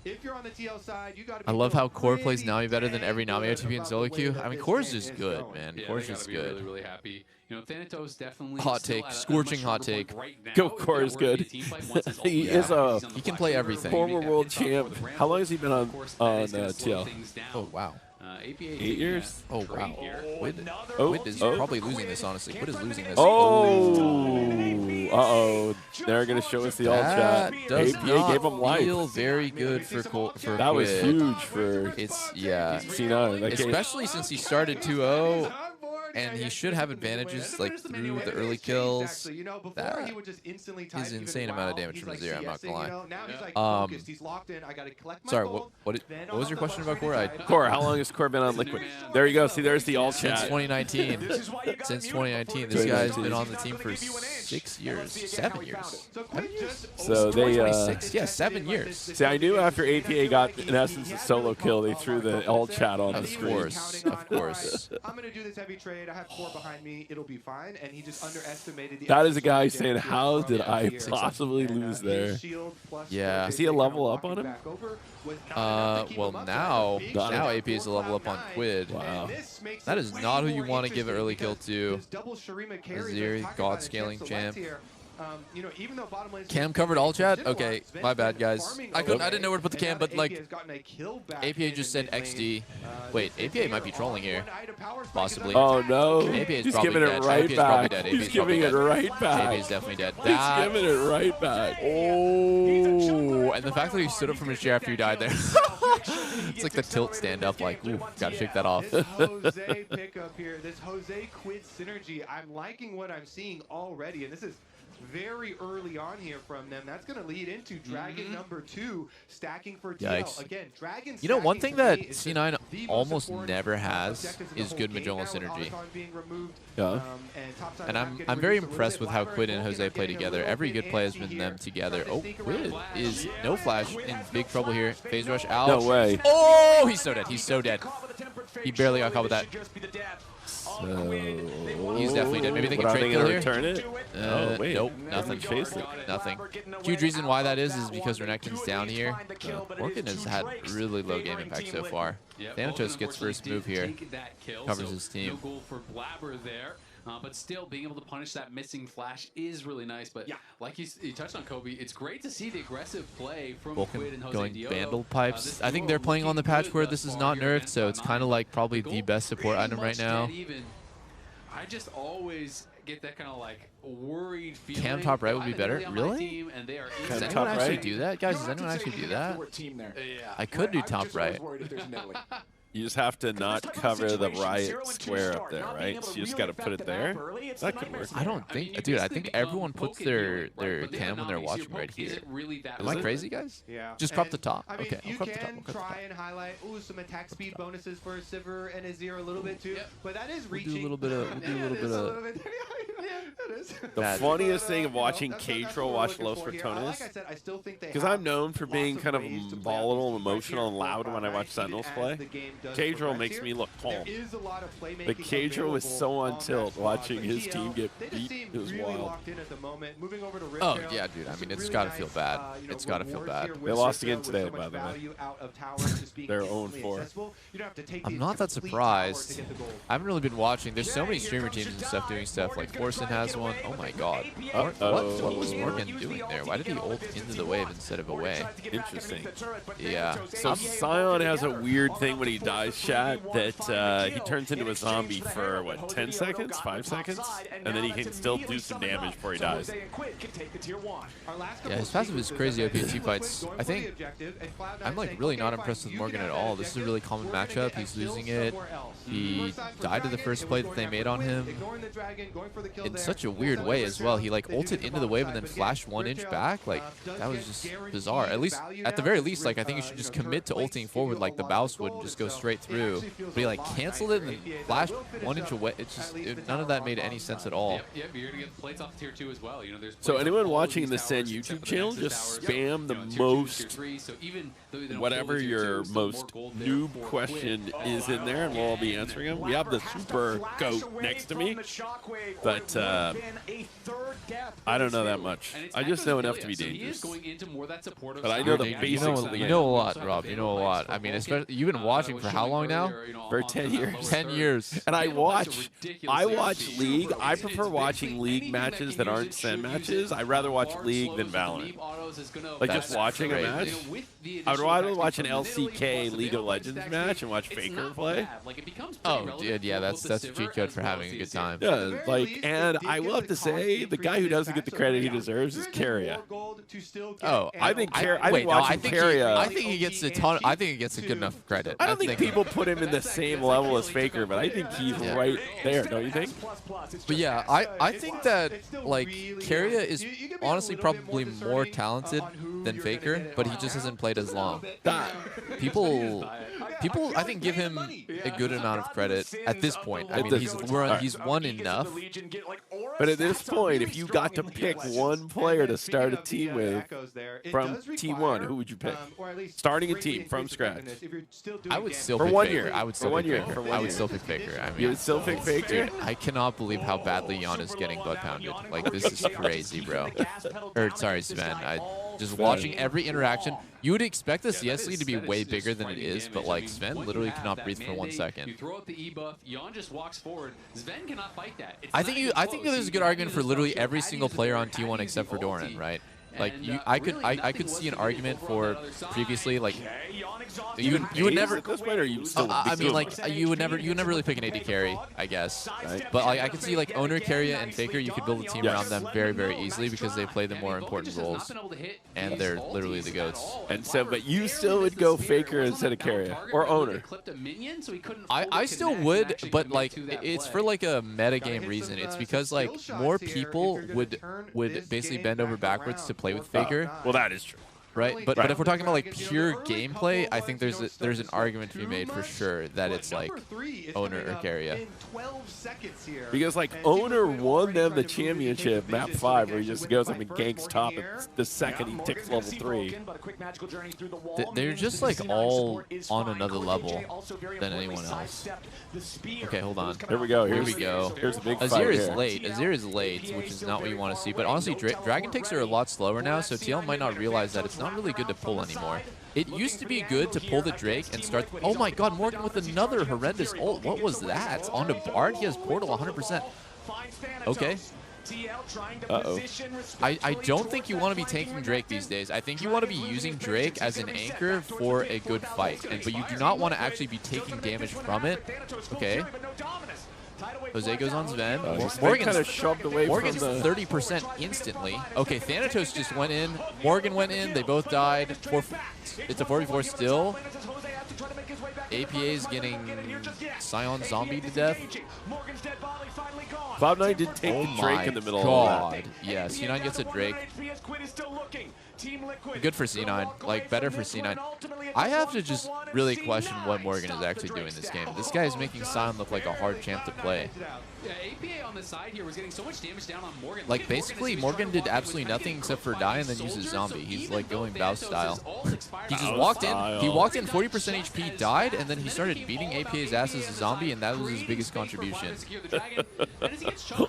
If you're on the TL side, you gotta I love how Core plays Nami better than every Nami OTP in solo queue. I mean, Core's just good, man. Yeah, Core's they just gotta be good. really, really happy. You know, Thanatos definitely Hot still take, at a scorching much hot stronger take. point right now. Go If Core there is were to be good. team fight once his He ult is back, a he's on the He can fly play through. everything. Former Maybe world heads up for champ. the ramp How long has he been on of course, that is gonna slow TL? things down. Oh, wow. APA 8 years? Oh, wow. Quid is Oh. probably losing this, honestly. Quid is losing this. Oh, uh-oh. They're going to show us the all chat. That does APA not gave him life. feel very good for That was Quid. huge for It's, yeah. C9. That game. Especially since he started 2-0. And he should have advantages like through the early kills. That is insane amount of damage from Azir, I'm not gonna lie. Sorry, what was your question about Core? Core, how long has Core been on Liquid? There you go. See, there's the all Since chat. 2019. Since 2019. This guy's been on the team for 6 years. 7 years. So they, 2026? Yeah, 7 years. see, I knew after APA got, in essence, a solo kill, they threw the all chat on the Of screen. course. Of course. I'm gonna do this heavy trade. I have Core behind me. It'll be fine. And he just underestimated the. That is a guy saying, how did I possibly lose there? Yeah. Is he a level up on him? Well, now AP is a level up on Quid. Wow. That is not who you want to give an early kill to. Azir, God scaling champ. Cam covered all chat? Okay, my bad, guys. I didn't know where to put the cam, but like, APA just said XD. Wait, APA might be trolling here. Possibly. Oh no! APA is He's probably giving it dead. right APA is probably back. dead. APA He's is probably giving it dead. right back. APA is definitely dead. He's giving it right back. Oh, and the fact that he stood up from his chair after he died there. It's like the tilt stand up, like, ooh, gotta shake that off. Jose pickup here. This Jose Quid synergy. I'm liking what I'm seeing already, and this is very early on here from them. That's going to lead into Dragon number 2 stacking for TL. Yikes. Again, Dragon. You know, one thing that C9 C9 almost never has is good Magellan synergy. Yeah. And I'm very impressed with how Quid and Jose play together. Every good play has been them together. Oh, Quid is no flash in big trouble here. Phase rush out. No way. Oh, he's so dead. He's so dead. He barely got caught with that. He's definitely dead. Maybe they can But are trade they kill gonna here. return it? Oh wait, Nope, nothing. Chase it. Nothing. Huge reason why that is because Renekton's down here. Morgan has had really low game impact so far. Thanatos gets first move here. Covers his team. No goal for Blabber there. But still, being able to punish that missing flash is really nice. But like you touched on, Kobe, it's great to see the aggressive play from Quid and Jose Going Diogo. Vandal Pipes. I think they're playing on the patch where this is not nerfed, so it's kind of like probably the best support item right now. I just always get that kind of like worried feeling. Cam top right would be better. Really? Does Cam anyone top actually right? do that? Guys, does anyone actually do that? Yeah. I could do top right. You just have to not cover the riot square up there, right? So you just got to put it there. That could work. I don't think, dude. I think everyone puts their cam when they're watching right here. Am I crazy, guys? Yeah. Just crop the top. I mean, Okay, I'll you crop the top. can I'll crop the try top. and highlight some attack speed bonuses for Sivir and Azir a little bit too, but that is We'll reaching. do a little bit of. We'll do a little bit of. The Bad. funniest thing of watching K-Troll watch Los Fortunas, because I'm known for being kind of volatile and emotional and loud when I watch Sentinels play, K-Troll makes me look calm. But K-Troll was so on tilt watching his team get beat. It was wild. Oh yeah, dude. I mean, it's gotta feel bad. It's gotta feel bad. They lost again today, by the way. They're 0-4. I'm not that surprised. I haven't really been watching. There's so many streamer teams and stuff doing stuff. Like Forsen has one. Oh my god. What was Morgan doing there? Why did he ult into the wave instead of away? Interesting. Yeah. So Sion has a weird thing when he dies, chat, that he turns into a zombie for, what, 10 seconds? 5 seconds? And then he can still do some damage before he dies. Yeah, his passive is crazy OP in teamfights. I think I'm like really not impressed with Morgan at all. This is a really common matchup. He's losing it. He died to the first play that they made on him in such a weird way as well. He like ulted into the wave and then flashed 1 inch back. Like that was just bizarre. At least, at the very least, like I think you should just commit to ulting forward like the Baus would and just go straight through. But he like canceled it and then flashed 1 inch away. It's just none of that made any sense at all. Yep, you're gonna get plates off tier 2 as well. You know, there's So anyone watching the Sen YouTube channel, just spam the most, whatever your most noob question is in there, and we'll all be answering them. We have the super goat next to me, but I don't know that much. I just know enough to be dangerous. But I know the basics of the game. You know a lot, Rob. You know a lot. I mean, especially you've been watching for how long now? For 10 years. 10 years. And I watch League. I prefer watching League matches that aren't Sen matches. I'd rather watch League than Valorant. Like That's just watching great. a match, I would would rather watch an LCK League of Legends match and watch Faker play. Oh, dude, yeah, that's a cheat code for having a good time. Yeah, like, and I will have to say, the guy who doesn't get the credit he deserves is Carrier. Oh, I think wait, no, watching Carrier. I think he gets a ton. I think he gets a good enough credit. I don't think people put him in the same level as Faker, but I think he's right there. Don't you think? But yeah, I think that like Carrier is honestly probably more talented than Faker, but he just hasn't played as long. People, I think give him a good amount of credit at this point. I mean, he's won enough. But at this point, if you got to pick one player to start a team with from Team 1, who would you pick? Starting a team from scratch. I would still for pick 1 Faker. year. I would still pick Faker. I would still pick Faker. I mean, You would still pick Faker? I cannot believe how badly Jan is getting butt pounded. Like, this is crazy, bro. Or, sorry, Sven. Just watching every interaction. You would expect the CS lead to be way bigger than it is, but like Sven literally cannot breathe for 1 second. You throw out the E buff, Jan just walks forward. Sven cannot fight that. I think there's a good argument for literally every single player on T1 except for Doran, right? Like I could see an argument for previously like you would never. At this point, or you still I mean, like you would never really pick an AD carry, I guess. Right? But like I could see like Owner, Carrier, and Faker. You could build a team around them very easily because they play the more important roles, and they're literally the goats. And so, but you still would go Faker instead of Carrier or Owner. I still would, but like it's for like a meta game reason. It's because like more people would basically bend over backwards to play with Faker. Well, that is true. Right, but if we're talking about like pure gameplay, I think there's an argument to be made for sure that it's like Owner or Carrier. Because like Owner won them the championship map 5, where he just goes up and ganks top the second he ticks level 3. They're just like all on another level than anyone else. Okay, hold on. Here we go. Here we go. Here's a big fight Azir is here. late. Azir is late, which is not what you want to see. But honestly, Dragon ticks are a lot slower now, so TL might not realize that it's not really good to pull anymore. It used to be good to pull the Drake and start. Oh my God, Morgan with another horrendous ult. What was that? Onto Bard? He has Portal 100%. Okay. Uh-oh. I don't think you want to be tanking Drake these days. I think you want to be using Drake as an anchor for a good fight, but you do not want to actually be taking damage from it. Okay. Jose goes on Sven. Morgan's kind of shoved away Morgan's from the 30% instantly. Okay, Thanatos just went in. Morgan went in. They both died. It's a 4v4 still. APA is getting Scion zombie to death. Cloud9 did take the Drake in the middle of that. Yeah, C9 gets a Drake. Good for C9. Like, better for C9. I have to just really question what Morgan is actually doing this game. This guy is making Scion look like a hard champ to play. Yeah, APA on the side here was getting so much damage down on Morgan. Like, basically, Morgan did absolutely nothing except for die and then use his zombie. He's, like, going Bow style. He just walked in. He walked in, 40% HP, died, and then he started beating APA's ass as a zombie, and that was his biggest contribution.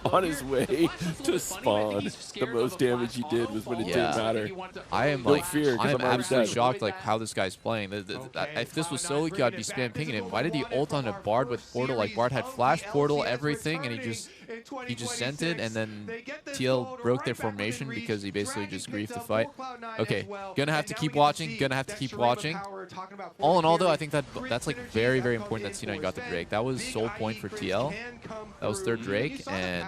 On his way to spawn, the most damage he did was when it didn't matter. I am, like, I'm absolutely shocked, like, how this guy's playing. If this was solo queue, I'd be spam pinging him. Why did he ult on a Bard with Portal? Like, Bard had Flash, Portal, everything, and he just sent it, and then TL broke their formation because he basically just griefed the fight. Okay, gonna have to keep watching. All in all, though, I think that's like very, very important that C9 got the Drake. That was sole point for TL. That was third Drake, and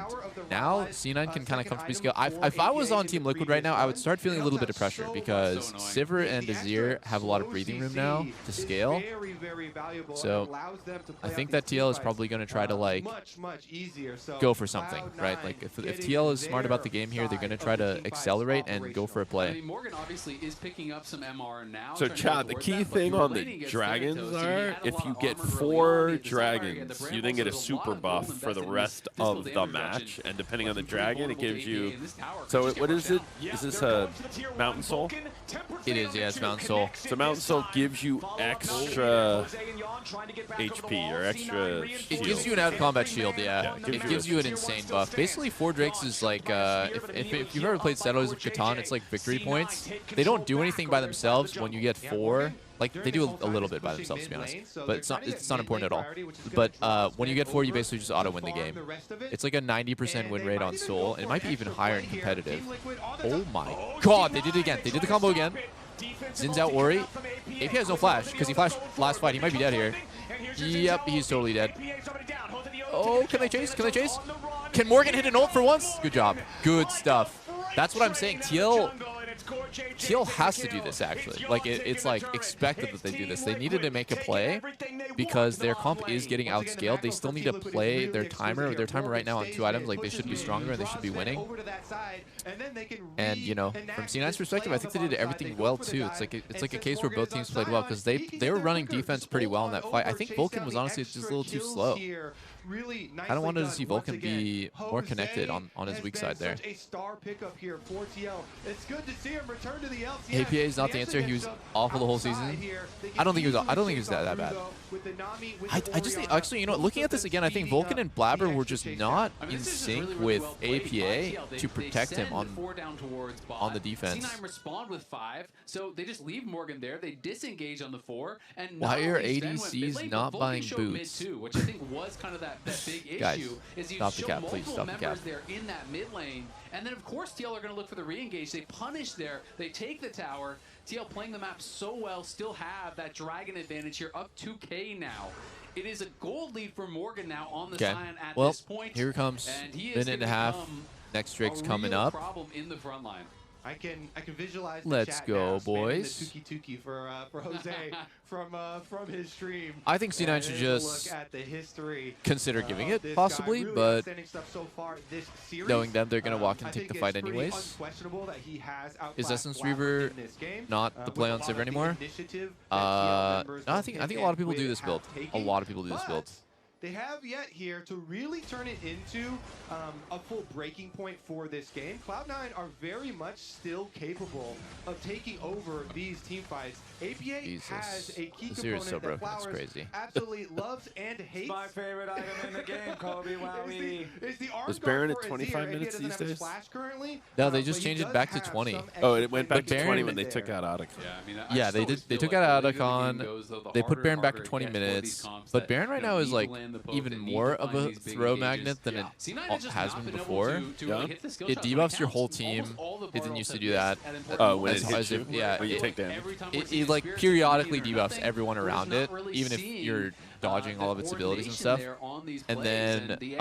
now C9 can kind of comfortably scale. If I was on Team Liquid right now, I would start feeling a little bit of pressure because Sivir and Azir have a lot of breathing room now to scale. So I think that TL is probably going to try to like go for something, right? Like if TL is smart about the game here, they're going to try to accelerate and go for a play. Morgan obviously is picking up some MR now. So Chad, the key thing on the dragons are if you get 4 dragons, you then get a super buff for the rest of the match, and depending on the dragon, it gives you. So what is it? Is this a Mountain Soul? It is, yeah, it's Mountain Soul. So Mountain Soul gives you extra HP or extra shield. It gives you an out-of-combat shield, yeah. It gives you an insane buff. Basically, 4 Drakes is like, if you've ever played Sentinels of Catan, it's like victory points. They don't do anything by themselves when you get 4. Like, they do a little bit by themselves, to be honest. But it's not important at all. But when you get 4, you basically just auto-win the game. It's like a 90% win rate on Soul. And it might be even higher in competitive. Oh my God, they did it again. They did the combo again. Zins out Ori. AP has no flash because he flashed last fight. He might be dead here. Yep, he's totally dead. Oh, can they chase? Can they chase? Can Morgan hit an ult for once? Good job. Good stuff. That's what I'm saying. TL has to do this, actually. Like, it's like expected that they do this. They needed to make a play because their comp is getting outscaled. They still need to play their timer. Their timer right now on 2 items, like, they should be stronger and they should be winning. And, you know, from C9's perspective, I think they did everything well, too. It's like a case where both teams played well because they were running defense pretty well in that fight. I think Vulcan was honestly just a little too slow. I don't want to see Vulcan be more connected on his weak side there. APA is not the answer. He was awful the whole season. I don't think he was that bad. I just think, actually, you know, looking at this again, I think Vulcan and Blabber were just not in sync with APA to protect him on the defense. C9 respond with 5, so they just leave Morgan there. They disengage on the 4, and why are ADCs not buying boots? Which I think was kind of that big issue. Guys, is you stop the show cap, please. multiple Stop the members cap. there in that mid lane, and then of course TL are going to look for the re-engage. They punish there. They take the tower. TL playing the map so well, still have that dragon advantage here, up 2K now. It is a gold lead for Morgan now on the Scion at this point. Here comes and he minute and a half. Next Drake's coming up. Problem in the front line. I can visualize. Let's go, boys. The tuki for Jose from his stream. I think C9 should just consider giving it, possibly, but knowing them, they're going to walk and take the fight anyways. Is Essence Reaver not the play on Sivir anymore? No, I think a lot of people do this build. A lot of people do this build. They have yet here to really turn it into a full breaking point for this game. Cloud9 are very much still capable of taking over these team fights. APA has a key component so broken, that Flowers it's crazy. absolutely loves and hates. My favorite item in the game, Kobe. Wowie. Was Baron at 25 minutes these days? No, they just changed it back to 20. Oh, it went back to Baron, 20 when they took out Otacon. Yeah, they did. They took out Otacon. They put Baron back to 20 minutes. But Baron right now is like even more of a throw magnet than it has been before. It debuffs your whole team. It didn't used to do that. When it hits you? Yeah, when you take damage. It like periodically debuffs everyone around it, even if you're dodging all of its abilities and stuff. And then they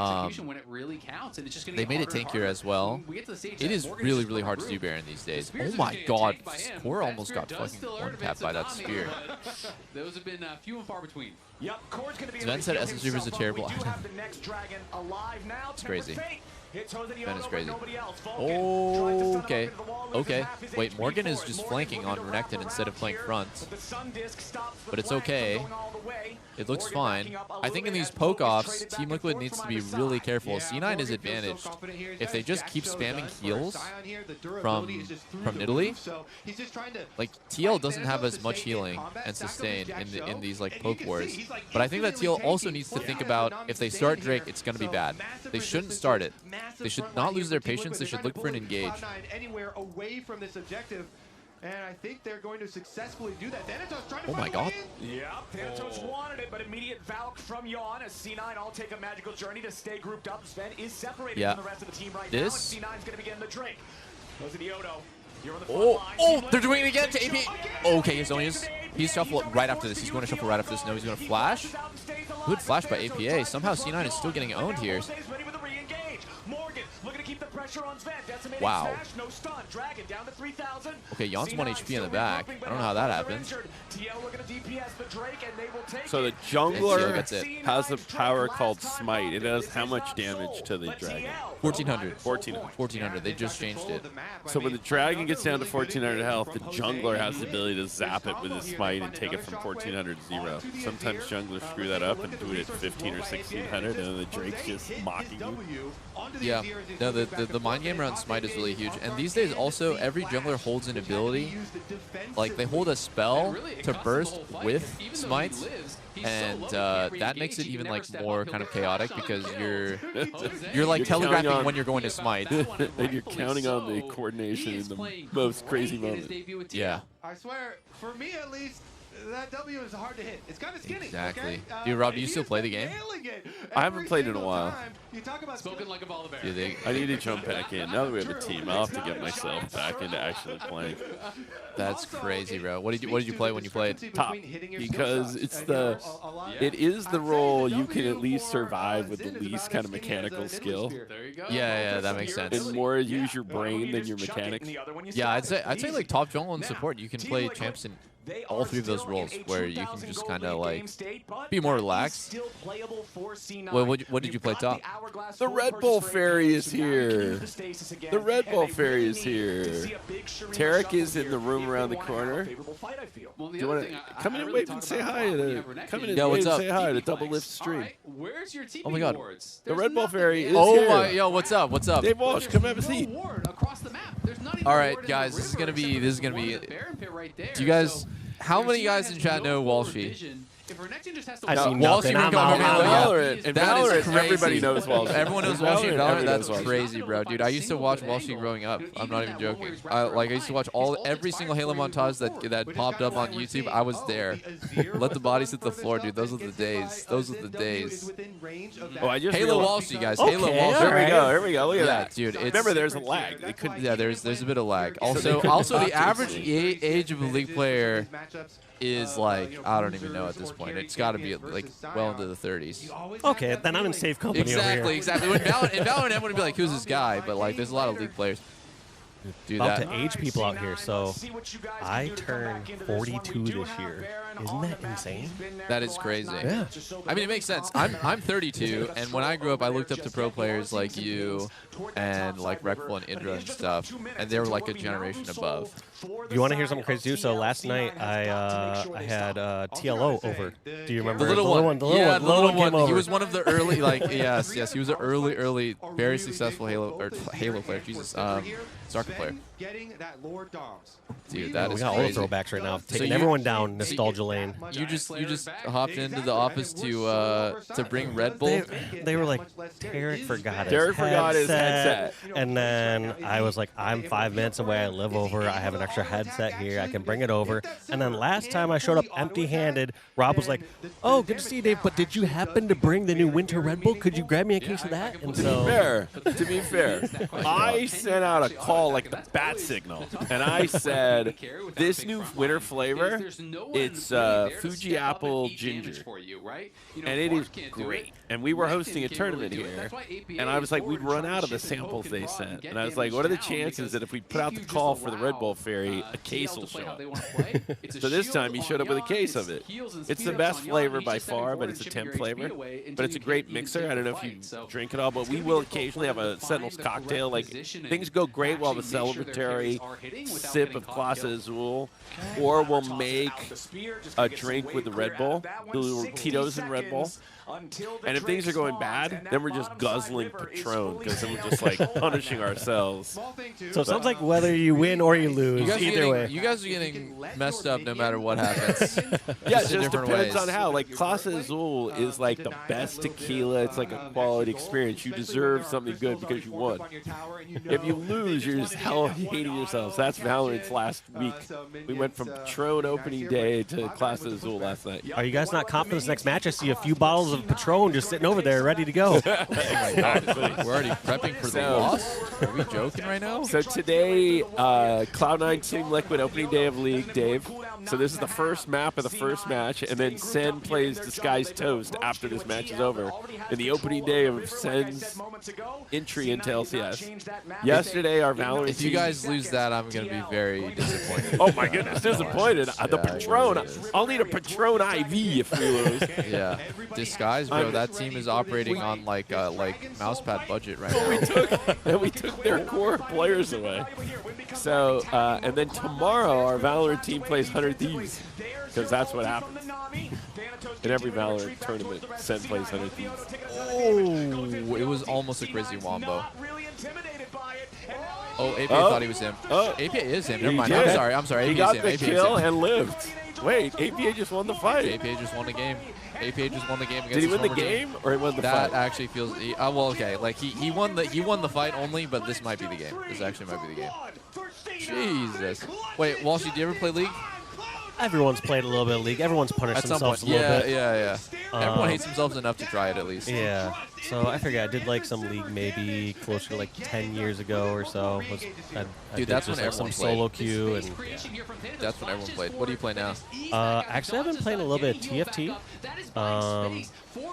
made it tankier as well. It is really, really hard to do Baron these days. Oh my god, Core almost got fucking one-tapped by that spear. Those have been few and far between. Sven said Essence Reaver is a terrible item. It's crazy. Sven is crazy. Oh, okay. Okay. Wait, Morgan is just flanking on Renekton instead of playing front. But it's okay. It looks fine. I think in these poke-offs, Team Liquid needs to be really careful. C9 is advantaged. If they just keep spamming heals from Nidalee, like, TL doesn't have as much healing and sustain in these, like, poke wars. But I think that TL also needs to think about, if they start Drake, it's going to be bad. They shouldn't start it. They should not lose their patience. They should look for an engage. Anywhere away from this objective. And I think they're going to successfully do that. Thanatos trying to oh my god. Yeah, Thanatos wanted it, but immediate Valk from Yawn as C9 all take a magical journey to stay grouped up. Sven is separated from the rest of the team right now. And C9's going to begin the Drake. Goes to the Odo. Oh, they're doing it again to AP. Okay, he's shuffle right after this. He's going to shuffle right after this. No, he's going to flash. Good flash by APA. Somehow C9 is still getting owned here. Wow. Okay, Yon's 1 HP in the back. I don't know how that happened. So the jungler has a power called Smite. It does how much damage to the dragon? 1,400. 1,400. They just changed it. So when the dragon gets down to 1,400 health, the jungler has the ability to zap it with his Smite and take it from 1,400 to 0. Sometimes junglers screw that up and do it at 1,500 or 1,600, and then the Drake's just mocking you. Yeah, no, the mind game around Smite is really huge. And these days also, every jungler holds an ability. Like, they hold a spell to burst with Smite. And that makes it even like more kind of chaotic because you're like telegraphing when you're going to Smite. And you're counting on the coordination in the most crazy moment. Yeah. I swear, for me at least, that W is hard to hit. It's kind of skinny. Exactly. Okay? Dude, Rob, do you still play the game? I haven't played in a while. You talk about Spoken like a ball of air. Dude, I need to jump back in. Now that we have a team, I'll have to get myself back into actually playing. that's crazy, bro. What did you play when you played? Top, because it is the role you can at least survive with the least kind of mechanical skill. There you go. Yeah, that makes sense. And more use your brain than your mechanics. Yeah, I'd say like top jungle and support, you can play champs in all three of those roles where you can just kind of like be more relaxed. What did you play top? The Red Bull Fairy is here. The Red Bull Fairy is here. Tarek is in the room around the corner. Well, Do you want to come in and wait and say hi to come in and Yo, what's up? say hi to Doublelift stream? Where's your team? Oh my God. The Red Bull Fairy is Oh here. my, yo, what's up? What's up? Dave Walsh, come have a seat. Across the map. There's not even All a right, ward in guys, the this is river gonna be except this is for gonna one be. in the Baron pit right there. Do you guys? So How many your guys team in has chat no know forward Walshy? vision. If Renekton just has to I see walk- nothing. Walshy I'm from out. Valorant. In That is Valorant, crazy. everybody knows Walshy. Everyone knows In Walshy and Valorant. everybody That's knows Walshy. crazy, bro, dude. I used to watch Walshy growing up. I'm not even joking. Like I used to watch every single Halo montage that popped up on YouTube. I was there. Let the bodies hit the floor, dude. Those are the days. Those are the days. Oh, I just Halo realized- Walshy, guys. Okay, Halo all Walshy. There we right. go. There we go. Look at Yeah, that. dude. It's, Remember, there's a lag. They couldn't. yeah, there's a bit of lag. they Also, couldn't the average constantly. age of a league player is like, I don't even know at this point. It's got to be like well into the 30s. Okay, then I'm in safe company over Exactly, here. exactly. When Valorant, in Valorant, everyone would be like, who's this guy? But like, there's a lot of league players. Do About that. to age people out here, so I turn 42 this year. Isn't that insane? That is crazy. Yeah. I mean, it makes sense. I'm 32, and when I grew up, I looked up to pro players like you and like Rekful and Indra and stuff, and they were like a generation above. You want to hear something crazy too? So last night I had TLO over. Do you remember The little one. The little Yeah, one. the little came one. He over. was one of the early, like, yes, he was an early, very successful Halo player. Jesus, soccer player. Dude, that We is got all the crazy. throwbacks right now, taking you- everyone down nostalgia lane. You just hopped into the office to bring Red Bull. They were like, Tarek forgot Derek forgot his headset. And then I was like, I'm 5 minutes away. I live over. I have an extra headset here. I can bring it over. And then last time I showed up empty-handed, Rob was like, oh, good to see you, Dave, but did you happen to bring the new Winter Red Bull? Could you grab me a case of that? And so, To be fair, I sent out a call like the bat signal, and I said, this new winter flavor, it's Fuji apple ginger, and it is great. And we were hosting a tournament here, and I was like, we'd run out of the samples they sent. And I was like, what are the chances that if we put out the call for the Red Bull Fairy, a case will show up? So this time he showed up with a case of it. It's the best flavor by far, but it's a temp flavor. But it's a great mixer. I don't know if you drink it all, but we will occasionally have a Sentinels cocktail. Like, things go great while the celebratory sip of Clase Azul, or we'll make a drink with the Red Bull, the little Tito's and Red Bull. And if things are going bad, then we're just guzzling Patron, because then we're just like punishing ourselves. so it sounds like whether you win or you lose, either way. You guys are getting messed up no matter what happens. Yeah, it in just different depends ways. on how. Like, Clase Azul is like the best tequila. It's like a quality experience. You deserve something good because you won. If you lose, you're just hell hating yourselves. That's Valorant's last week. We went from Patron opening day to Clase Azul last night. Are you guys not confident this next match? I see a few bottles of Patron just sitting over there ready to go. We're already prepping for the loss? Are we joking right now? So today, Cloud9 Team Liquid opening day of League, Dave. So this is the first map of the first match, and then Sen plays Disguised Toast after this match is over. In the opening day of Sen's entry into LCS. Yesterday, our Valorant If you team- guys lose that, I'm going to be very disappointed. Oh my goodness, disappointed. The Yeah, Patron. it really is. I'll need a Patron IV if we lose. Yeah. Disguise, bro. That team is operating on like mousepad budget right now. We took their core players away. So, and then tomorrow, our Valorant team plays 100 Thieves, because that's what happens. In every Valorant tournament, Sen plays 100 Thieves. Oh, it was almost a crazy wombo. Oh, APA thought he was him. Oh. APA is him. Never He mind. did. I'm sorry. I'm sorry. He APA got is the him. APA kill is him. and lived. Wait, APA just won the fight. APA just won the game. APA just won the game against Did he his win the former team. game or he won the That fight? actually feels. Well, okay. Like he won the fight only, but this might be the game. This actually might be the game. Jesus. Wait, Walshy, do you ever play League? Everyone's played a little bit of League. Everyone's punished At some point. themselves a little bit. Yeah. Everyone hates themselves enough to try it at least. Yeah. So I forget. I did like some league maybe closer to like 10 years ago or so. I Dude, did that's just when like some everyone solo queue and That's when everyone played. What do you play now? actually I've been playing a little bit of TFT.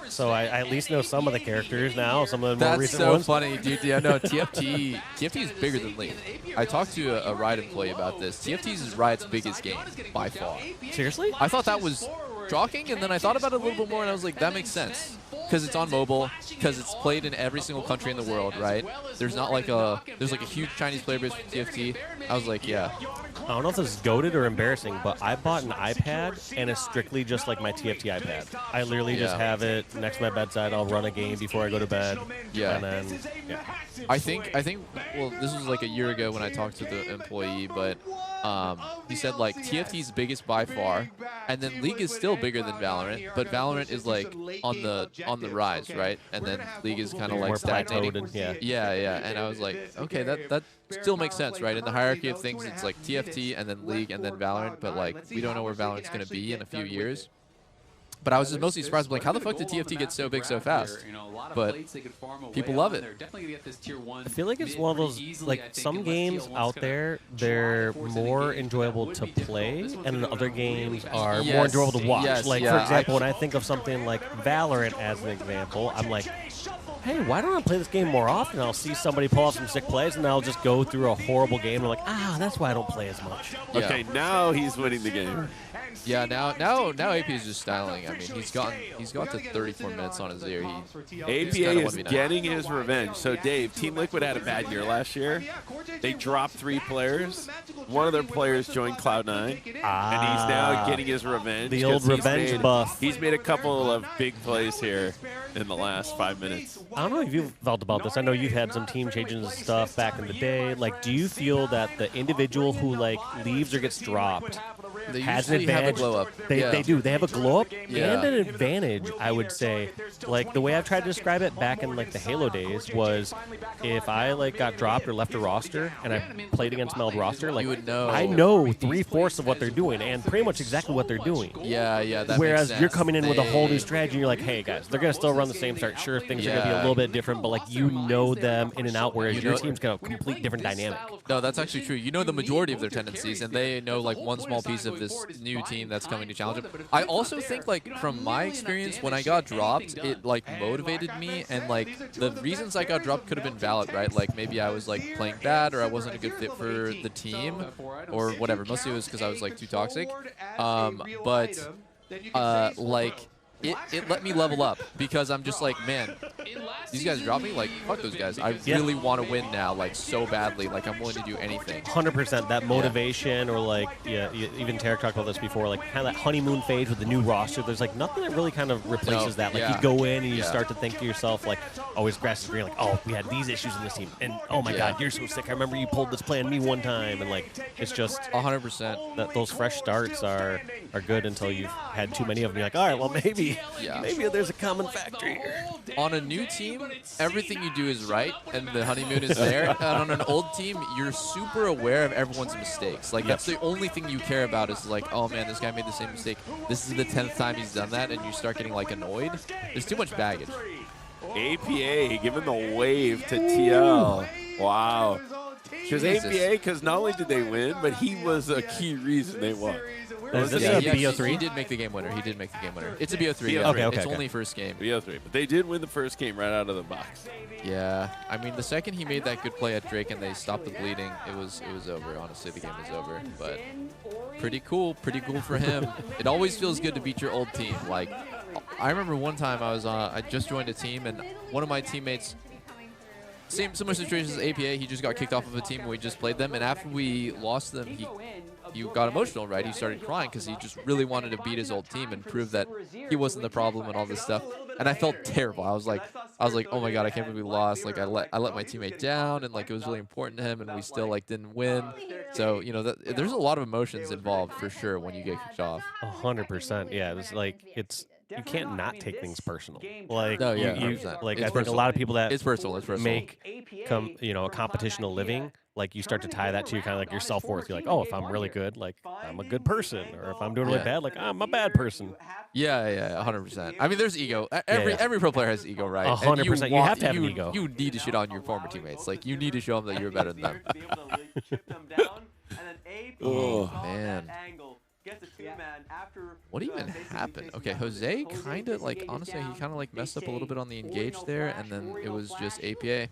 So I at least know some of the characters now. Some of the more That's recent so ones. funny, dude. Yeah, no, TFT is bigger than League. I talked to a Riot employee about this. TFT is Riot's biggest game by far. Seriously? I thought that was shocking, and then I thought about it a little bit more, and I was like, that makes sense. Because it's on mobile, because it's played in every single country in the world, right? There's not like there's like a huge Chinese player base for TFT. I was like, yeah. I don't know if this is goated or embarrassing, but I bought an iPad, and it's strictly just like my TFT iPad. I literally just have it next to my bedside. I'll run a game before I go to bed. Yeah. And then, yeah. I think, well, this was like a year ago when I talked to the employee, but he said like TFT's biggest by far, and then League is still bigger than Valorant, but Valorant is like on the rise, right? And then League is kind of like More stagnating. plateaued and, yeah. Yeah. And I was like, okay, that still makes sense, right? In the hierarchy of things, it's like TFT and then League and then Valorant, but like we don't know where Valorant's gonna be in a few years. But I was just mostly surprised, like, how the fuck did TFT get so big so fast? But people love it. I feel like it's one of those, like, some games out there, they're more enjoyable to play, and then other games are more enjoyable to watch. Yes, like, yeah, for example, when I think of something like Valorant as an example, I'm like, hey, why don't I play this game more often? I'll see somebody pull off some sick plays, and I'll just go through a horrible game, and I'm like, that's why I don't play as much. Yeah. Okay, now he's winning the game. Yeah, now AP is just styling. I mean, he's got to 34 minutes on his ear. APA is getting his revenge. So, Dave, Team Liquid had a bad year last year. They dropped 3 players. One of their players joined Cloud9, and he's now getting his revenge. The old revenge buff. He's made a couple of big plays here in the last 5 minutes. I don't know if you've felt about this. I know you've had some team changes and stuff back in the day. Like, do you feel that the individual who, like, leaves or gets dropped They has an usually have a advantage? glow up. They do. They have a glow up Yeah. and an advantage, I would say. Like, the way I've tried to describe it back in, like, the Halo days was if I, like, got dropped or left a roster and I played against my old roster, like, You would know. I know 3/4 of what they're doing and pretty much exactly what they're doing. Yeah, that Whereas makes you're sense. coming in with a whole new strategy, and you're like, hey, guys, they're going to still run the same start. Sure, things are going to be a little bit different, but, like, you know them in and out, whereas You your know- team's got a complete different dynamic. No, that's actually true. You know the majority of their tendencies, and they know like one small piece of this new team that's coming to challenge them. I also think like from my experience, when I got dropped, it like motivated me, and like the reasons I got dropped could have been valid, right? Like maybe I was like playing bad, or I wasn't a good fit for the team, or whatever. Mostly it was because I was like too toxic. Like. It let me level up because I'm just like, man, these guys drop me, like, fuck those guys. I really want to win now, like, so badly. Like, I'm willing to do anything. 100%. That motivation, or like, even Tarek talked about this before, like kind of that honeymoon phase with the new roster. There's like nothing that really kind of replaces that. Like, you go in and you start to think to yourself, like, always grass is green. Like, oh, we had these issues in this team, and oh my God, you're so sick. I remember you pulled this play on me one time, and like, it's just 100%. that those fresh starts are good until you've had too many of them. You're like, all right, well maybe there's a common factor here. On a new team, everything you do is right, and the honeymoon is there. And on an old team, you're super aware of everyone's mistakes. Like, that's the only thing you care about is like, oh man, this guy made the same mistake. This is the 10th time he's done that, and you start getting like annoyed. There's too much baggage. APA giving the wave to TL. Wow. Because APA, because not only did they win, but he was a key reason they won. Is this Yeah, a he BO3? did make the game winner. He did make the game winner. It's a BO3. BO3. Yeah. Okay, It's okay. only first game. BO3. But they did win the first game right out of the box. Yeah. I mean, the second he made that good play at Drake and they stopped the bleeding, it was over. Honestly, the game was over. But pretty cool for him. It always feels good to beat your old team. Like, I remember one time I just joined a team, and one of my teammates, similar situation as APA, he just got kicked off of a team and we just played them, and after we lost them, he got emotional, right? He started crying because he just really wanted to beat his old team and prove that he wasn't the problem and all this stuff. And I felt terrible. I was like, oh my God, I can't believe we lost. Like, I let my teammate down, and like it was really important to him, and we still like didn't win. So, you know, there's a lot of emotions involved for sure when you get kicked off. 100%. Yeah, it's like you can't not take things personal. Like, No, yeah, you 100%. like It's I think a personal. lot of people that It's personal. It's personal. make a competition a living, like you start to tie that to kind of like your self-worth. You're like, oh, if I'm really good, like I'm a good person, or if I'm doing really bad, like I'm a bad person. Yeah, 100%. I mean, there's ego. Every pro player has ego, right? 100%. You have to have an ego. You need to shit on your former teammates. Like, you need to show them that you're better than them. Oh, man. What even happened? Okay, Jose kind of, like, honestly, he kind of, like, messed up a little bit on the engage there, and then it was just APA.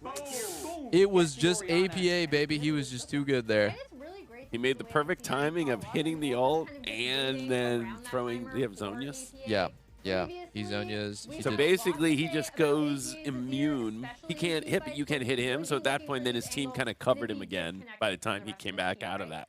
It was just APA, baby. He was just too good there. He made the perfect timing of hitting the ult and then throwing. Do you have Zonius? Yeah. He's Zonya's. So basically, he just goes immune. He can't hit, but you can't hit him. So at that point, then his team kind of covered him again by the time he came back out of that.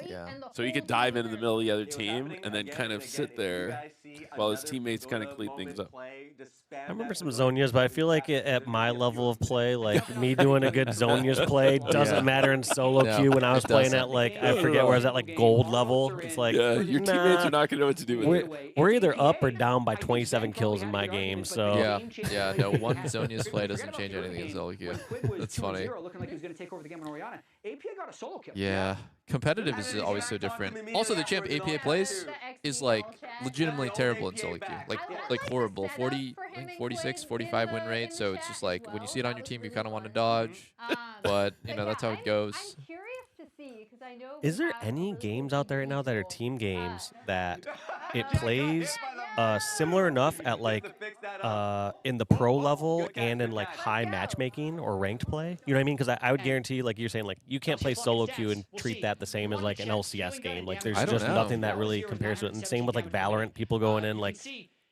Yeah. So he could dive into the middle of the other team and then kind of sit there while his teammates kind of clean things up. I remember some Zonias, but I feel like at my level of play, like me doing a good Zonias play doesn't matter in solo queue. When I was playing at like, I forget where I was at, like gold level. It's like, your teammates are not going to know what to do with it. We're either up or down by 27 kills in my game. So no, one Zonia's play doesn't change anything in solo queue. That's funny. Yeah. Competitive is always so different. Also, the champ APA plays is like legitimately terrible in solo queue. Like horrible. 46, 45 win rate. So it's just like when you see it on your team, you kind of want to dodge. But, you know, that's how it goes. Is there any games out there right now that are team games that it plays similar enough at like in the pro level and in like high matchmaking or ranked play? You know what I mean? Because I would guarantee, like you're saying, like you can't play solo queue and treat that the same as like an LCS game. Like there's just nothing that really compares to it. And same with like Valorant, people going in like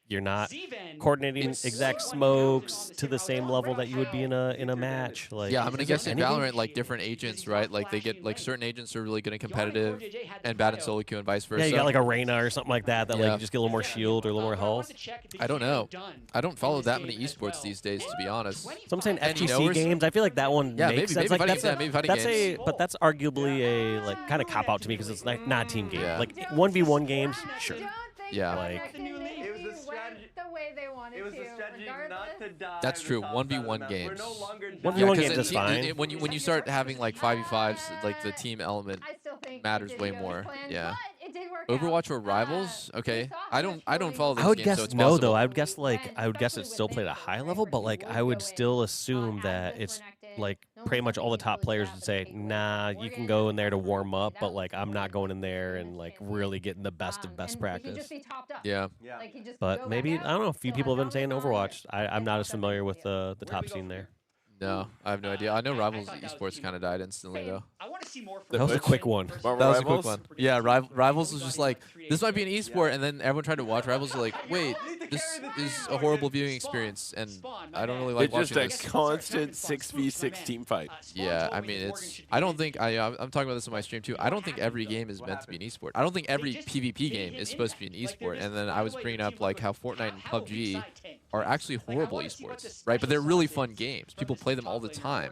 you're not coordinating exact smokes to the same level that you would be in a match. Like, yeah, I'm gonna guess in Valorant, like different agents, right? Like they get like certain agents are really good and competitive and bad in solo queue and vice versa. Yeah, you got like a Reyna or something like that like you just get a little more shield or a little more health. I don't know. I don't follow that many esports these days, to be honest. So I'm saying FGC games. I feel like that one makes sense. Maybe that's arguably a like kind of cop out to me because it's like not a team game. Like 1v1 games, sure. Yeah, like. That's true. 1v1 games. 1v1 games is fine. When you start having like 5v5s, like the team element matters way more. Yeah. Overwatch or Rivals? Okay. I don't follow those games, so it's possible. though. I would guess it's still played at a high level, but like I would still assume that it's like pretty much all the top players would say, nah, you can go in there to warm up, but like I'm not going in there and like really getting the best of best practice. Yeah. But maybe, I don't know, a few people have been saying Overwatch. I'm not as familiar with the top scene there. No, I have no idea. I know Rivals esports kind of died instantly, though. That was a quick one. That was a quick one. Yeah, Rivals was just like, this might be an esport, and then everyone tried to watch Rivals like, wait, this is a horrible viewing experience, and I don't really like watching this. It's just a constant 6v6 team fight. Yeah, I mean, I don't think, I'm talking about this in my stream too, I don't think every game is meant to be an esport. I don't think every PvP game is supposed to be an esport, and then I was bringing up like how Fortnite and PUBG are actually horrible esports, right? But they're really fun games. People play them all the time.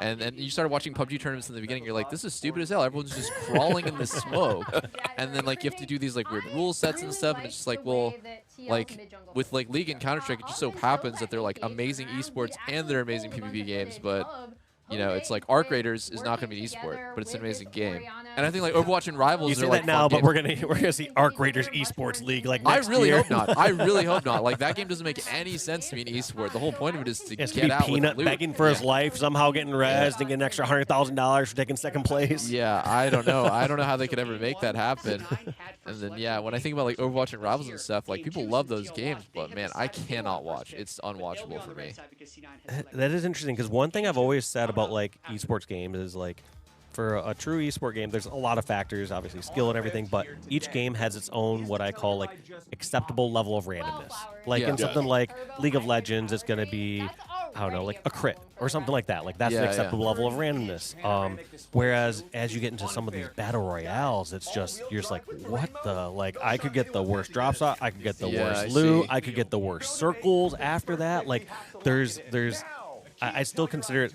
And then you started watching PUBG tournaments in the beginning, you're like, this is stupid as hell. Everyone's just crawling in the smoke. And then like you have to do these like weird rule sets and stuff, and it's just like, well, like with like League and Counter-Strike, it just so happens that they're like amazing esports and they're amazing PvP games, but you know, it's like Arc Raiders is not going to be an esport, but it's an amazing game. And I think like Overwatch and Rivals you say are like that now, but games. we're gonna see Arc Raiders esports league like next I really year. hope not. I really hope not. Like that game doesn't make any sense to me in esport. The whole point of it is to get out Peanut with loot. begging for his life, somehow getting rezzed and getting an extra $100,000 for taking second place. Yeah, I don't know. I don't know how they could ever make that happen. And then yeah, when I think about like Overwatch and Rivals and stuff, like people love those games, but man, I cannot watch. It's unwatchable for me. That is interesting because one thing I've always said about like esports games is like, for a true esport game, there's a lot of factors, obviously skill and everything, but each game has its own what I call like acceptable level of randomness. Like in something like League of Legends, it's going to be, I don't know, like a crit or something like that. Like that's an acceptable level of randomness. Whereas as you get into some of these battle royales, it's just, you're just like, what the, like I could get the worst drops off, I could get the worst loot, I could get the worst circles after that. Like there's I still consider it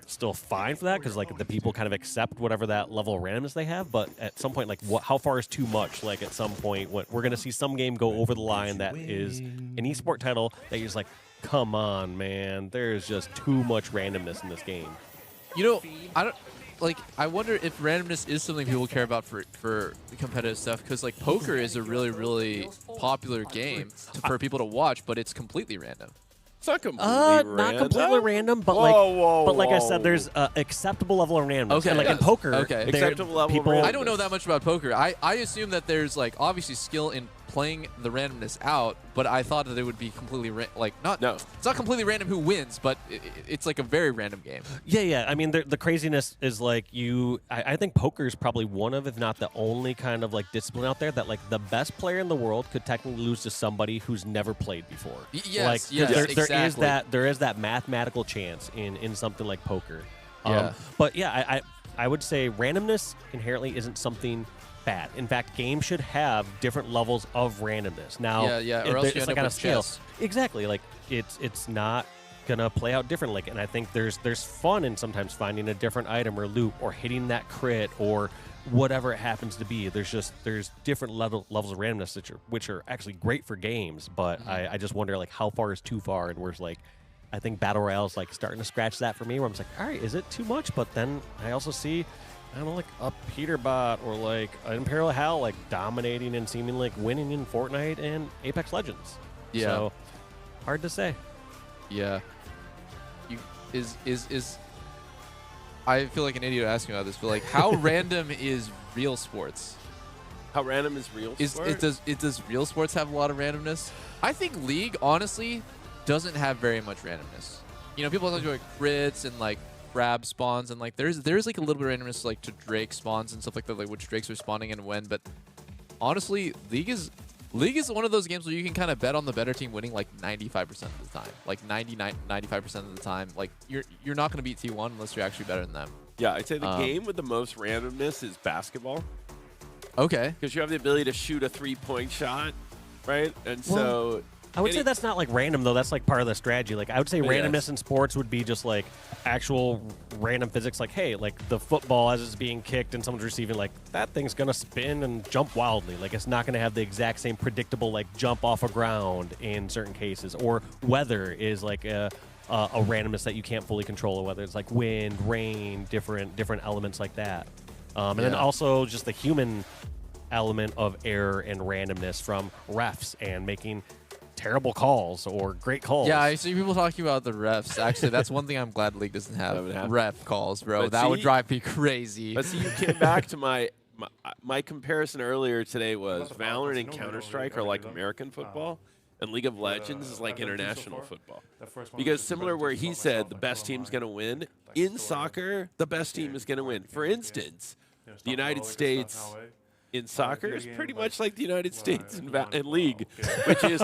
still fine for that because like the people kind of accept whatever that level of randomness they have. But at some point, like how far is too much? Like at some point, we're going to see some game go over the line that is an esport title that you're just like, come on, man, there's just too much randomness in this game. You know, I wonder if randomness is something people care about for competitive stuff, because like poker is a really popular game for people to watch, but it's completely random. It's not completely random. Not completely random, but like I said, there's acceptable level of randomness. Okay. And like in poker, Acceptable level of people. randomness. I don't know that much about poker. I assume that there's like obviously skill in playing the randomness out, but I thought that it would be completely it's not completely random who wins, but it's like a very random game. Yeah. I mean, the craziness is like I think poker is probably one of, if not the only kind of like discipline out there that like the best player in the world could technically lose to somebody who's never played before. Yes, exactly. There is that mathematical chance in something like poker. Yeah. But yeah, I would say randomness inherently isn't something bad. In fact, games should have different levels of randomness. Now, or else you end like up on a with scale. chess. Exactly. Like it's not gonna play out differently. And I think there's fun in sometimes finding a different item or loop or hitting that crit or whatever it happens to be. There's different levels of randomness which are actually great for games. But I just wonder like how far is too far, and where's like I think Battle Royale is like starting to scratch that for me, where I'm just like, all right, is it too much? But then I also see, I don't know, like a Peterbot or like an Imperial Hal like dominating and seemingly like winning in Fortnite and Apex Legends. Yeah. So hard to say. Yeah. I feel like an idiot asking about this, but like how random is real sports? How random is real sports? Does real sports have a lot of randomness? I think League honestly doesn't have very much randomness. You know, people talk about crits and like grab spawns, and like there's like a little bit of randomness like to Drake spawns and stuff like that, like which Drakes are spawning and when. But honestly, League is one of those games where you can kind of bet on the better team winning like 95% of the time, like 95% of the time. Like you're not going to beat T1 unless you're actually better than them. Yeah, I'd say the game with the most randomness is basketball. Okay. Because you have the ability to shoot a 3-point shot, right? And so I would say that's not like random though. That's like part of the strategy. Like I would say randomness in sports would be just like actual random physics. Like hey, like the football as it's being kicked and someone's receiving, like that thing's gonna spin and jump wildly. Like it's not gonna have the exact same predictable like jump off a ground in certain cases. Or weather is like a randomness that you can't fully control. Whether it's like wind, rain, different elements like that. And then also just the human element of error and randomness from refs and making terrible calls or great calls. Yeah, I see people talking about the refs. Actually, that's one thing I'm glad League doesn't have. Ref calls, bro. That would drive me crazy. But see, you came back to my comparison earlier today was Valorant and Counter-Strike are like American football, and League of Legends is like international football. Because similar where he said the best team's going to win, in soccer, the best team is going to win. For instance, the United States in soccer is pretty much like the United States in League, which is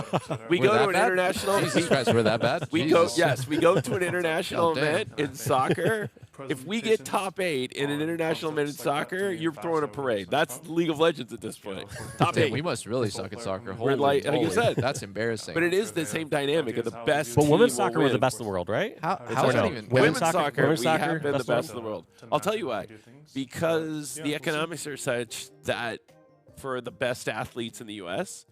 we go to an international. Jesus Christ, we're that bad? We go to an international event in soccer. If we get top 8 in an international event in soccer, you're throwing a parade. That's League of Legends at this point. Top 8. We must really suck at soccer. We're like you said, that's embarrassing. But it is the same dynamic of the best. But team women's will soccer was win. the best in the world, right? How is that even Women's soccer, women's we soccer, have been the best in in the world. I'll tell you why. Because the economics are such that for the best athletes in the U.S.,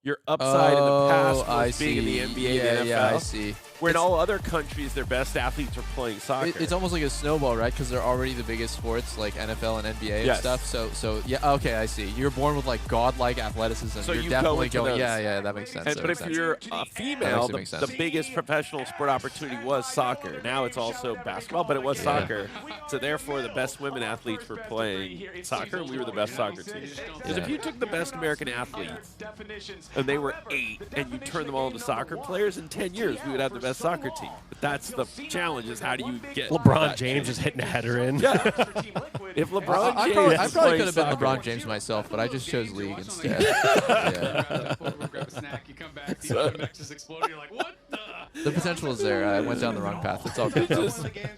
your upside in the past was being in the NBA, the NFL. Yeah, I see. Where in all other countries, their best athletes are playing soccer. It's almost like a snowball, right? Because they're already the biggest sports, like NFL and NBA and stuff. So yeah, okay, I see. You're born with like godlike athleticism. So you're you definitely go into those. Yeah, that makes sense. But if you're a female, the biggest professional sport opportunity was soccer. Now it's also basketball, but it was soccer. So therefore, the best women athletes were playing soccer, and we were the best soccer team. Because if you took the best American athletes, and they were 8, and you turned them all into soccer players, in 10 years, we would have the best soccer team. But that's the challenge, is how do you get LeBron James just hitting a header in. Yeah. If LeBron I James probably could have been soccer, LeBron James myself, but I just chose League instead. Grab a snack, you come back, the next just exploded. You're like, what the? The potential is there. I went down the wrong path. It's all good though.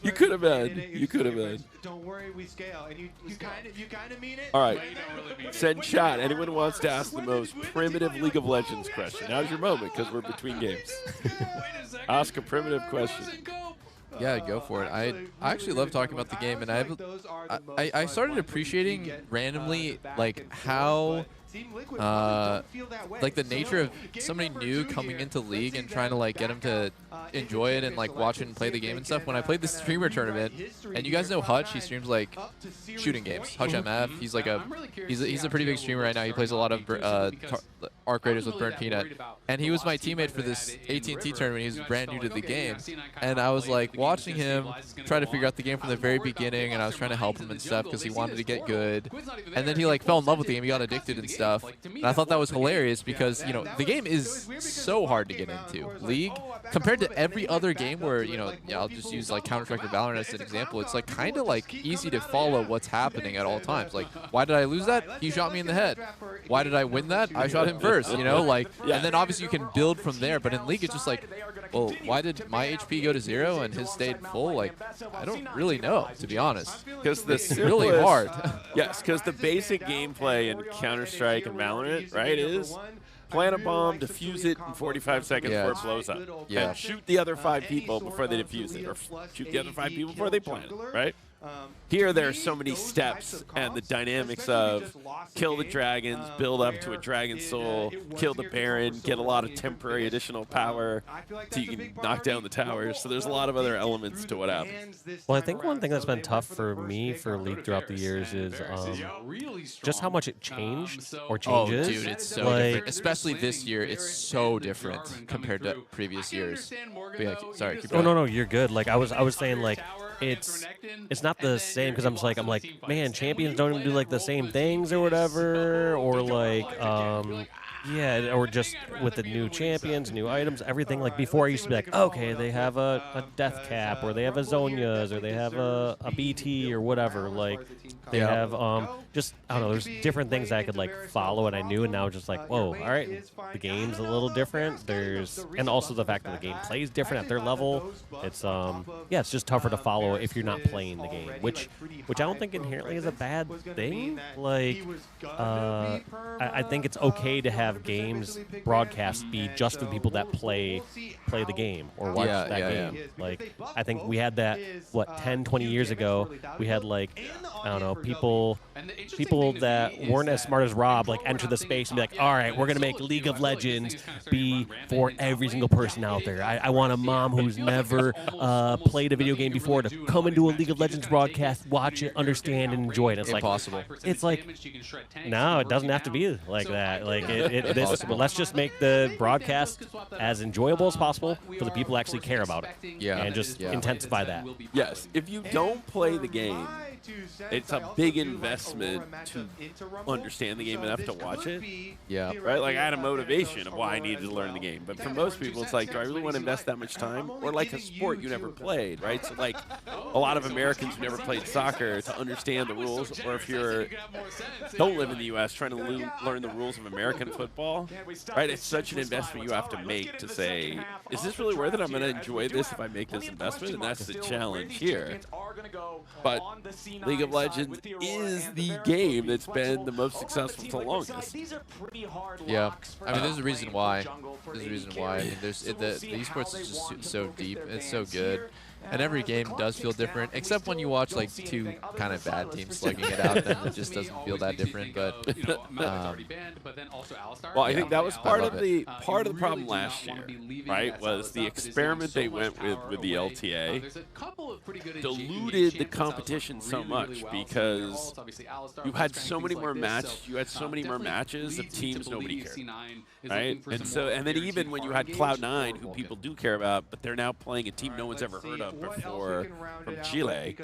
You could have been. You could have been. Don't worry, we scale, and you kind of mean it. All right. You don't really mean it. Send chat. Anyone wants to ask the most primitive League of Legends question? Now's your moment because we're between games. Wait a second. Ask a primitive question. Doesn't go. Yeah, go for it. I actually love talking about the game, and I started appreciating randomly like how like the nature of somebody new coming into League and trying to like get them to enjoy it and like watch it and play the game and stuff. When I played the streamer tournament, and you guys know Hutch, he streams like shooting games. Hutch MF, he's like he's a pretty big streamer right now. He plays a lot of Arc Raiders with Burnt Peanut, and he was my teammate for this AT&T tournament. He was brand new to the game, and I was like watching him try to figure out the game from the very beginning, and I was trying to help him and stuff because he wanted to get good, and then he like fell in love with the game. He got addicted and stuff. And I thought that was hilarious because, you know, the game is so hard to get into. League, compared to every other game where, you know, I'll just use like Counter-Strike or Valorant as an example, it's like kind of like easy to follow what's happening at all times. Like, why did I lose that? He shot me in the head. Why did I win that? I shot him first, you know, like, and then obviously you can build from there. But in League, it's just like, well, why did my HP go to 0 and his stayed full? Like, I don't really know, to be honest. Because it's really hard. Yes, because the basic gameplay in Counter-Strike and Valorant, right, is plant a bomb, defuse it in 45 seconds before it blows up. Yeah. And shoot the other 5 people before they defuse it, or shoot the other 5 people before they plant it, right? Here, there are so many steps and the dynamics of kill the dragons, build up to a dragon soul, kill the Baron, get a lot of temporary additional power so you can knock down the towers. So there's a lot of other elements to what happens. Well, I think one thing that's been tough for me for League throughout the years is just how much it changed or changes. Oh, dude, it's so different. Especially this year, it's so different compared to previous years. But yeah, sorry, keep going. No, you're good. Like I was saying, like it's not the same because I'm like, man, champions don't even do like the same things or whatever, or like yeah, or just with the new champions, new items, everything. Like before, I used to be like, okay, they have a death cap, or they have a Zonias, or they have a BT or whatever. Like they have just I don't know. There's different things I could like follow, and I knew, and now just like, whoa, all right, the game's a little different. And also the fact that the game plays different at their level. It's yeah, it's just tougher to follow if you're not playing the game, which I don't think inherently is a bad thing. Like I think it's okay to have games broadcast be just for the people that play the game or watch that game. Like I think we had that 10, 20 years ago. We had like I don't know, people that weren't as smart as Rob like enter the space and be like, all right, we're gonna make League of Legends be for every single person out there. I want a mom who's never played a video game before to come into a League of Legends broadcast, watch it, understand, and enjoy it. It's impossible. Like it's like no, it doesn't have to be like that. Like let's just make the broadcast as enjoyable as possible for the people who actually care about it. Yeah, and just intensify that. Yes, if you don't play the game, it's a big investment to understand the game enough to watch it. Yeah. Right? Like, I had a motivation of why I needed to learn the game. But for most people, it's like, do I really want to invest that much time? Or like a sport you never played, right? So, like, a lot of Americans who never played soccer to understand the rules, or if you don't live in the U.S., trying to learn the rules of American football, right? It's such an investment you have to make to say, is this really worth it? I'm going to enjoy this if I make this investment? And that's the challenge here. But League of Legends is the game that's been the most successful for the longest. Yeah, I mean, there's a reason why. There's a reason why. I mean, the esports is just so deep. It's so good. And every game does feel different, except when you watch like 2 kind of bad teams slugging it out, then it just doesn't feel that different. But well, I think that was part of the problem last year, right? Was the experiment they went with the LTA diluted the competition so much because you had so many more matches of teams nobody cared, right? And then even when you had Cloud9, who people do care about, but they're now playing a team no one's ever heard of before from Chile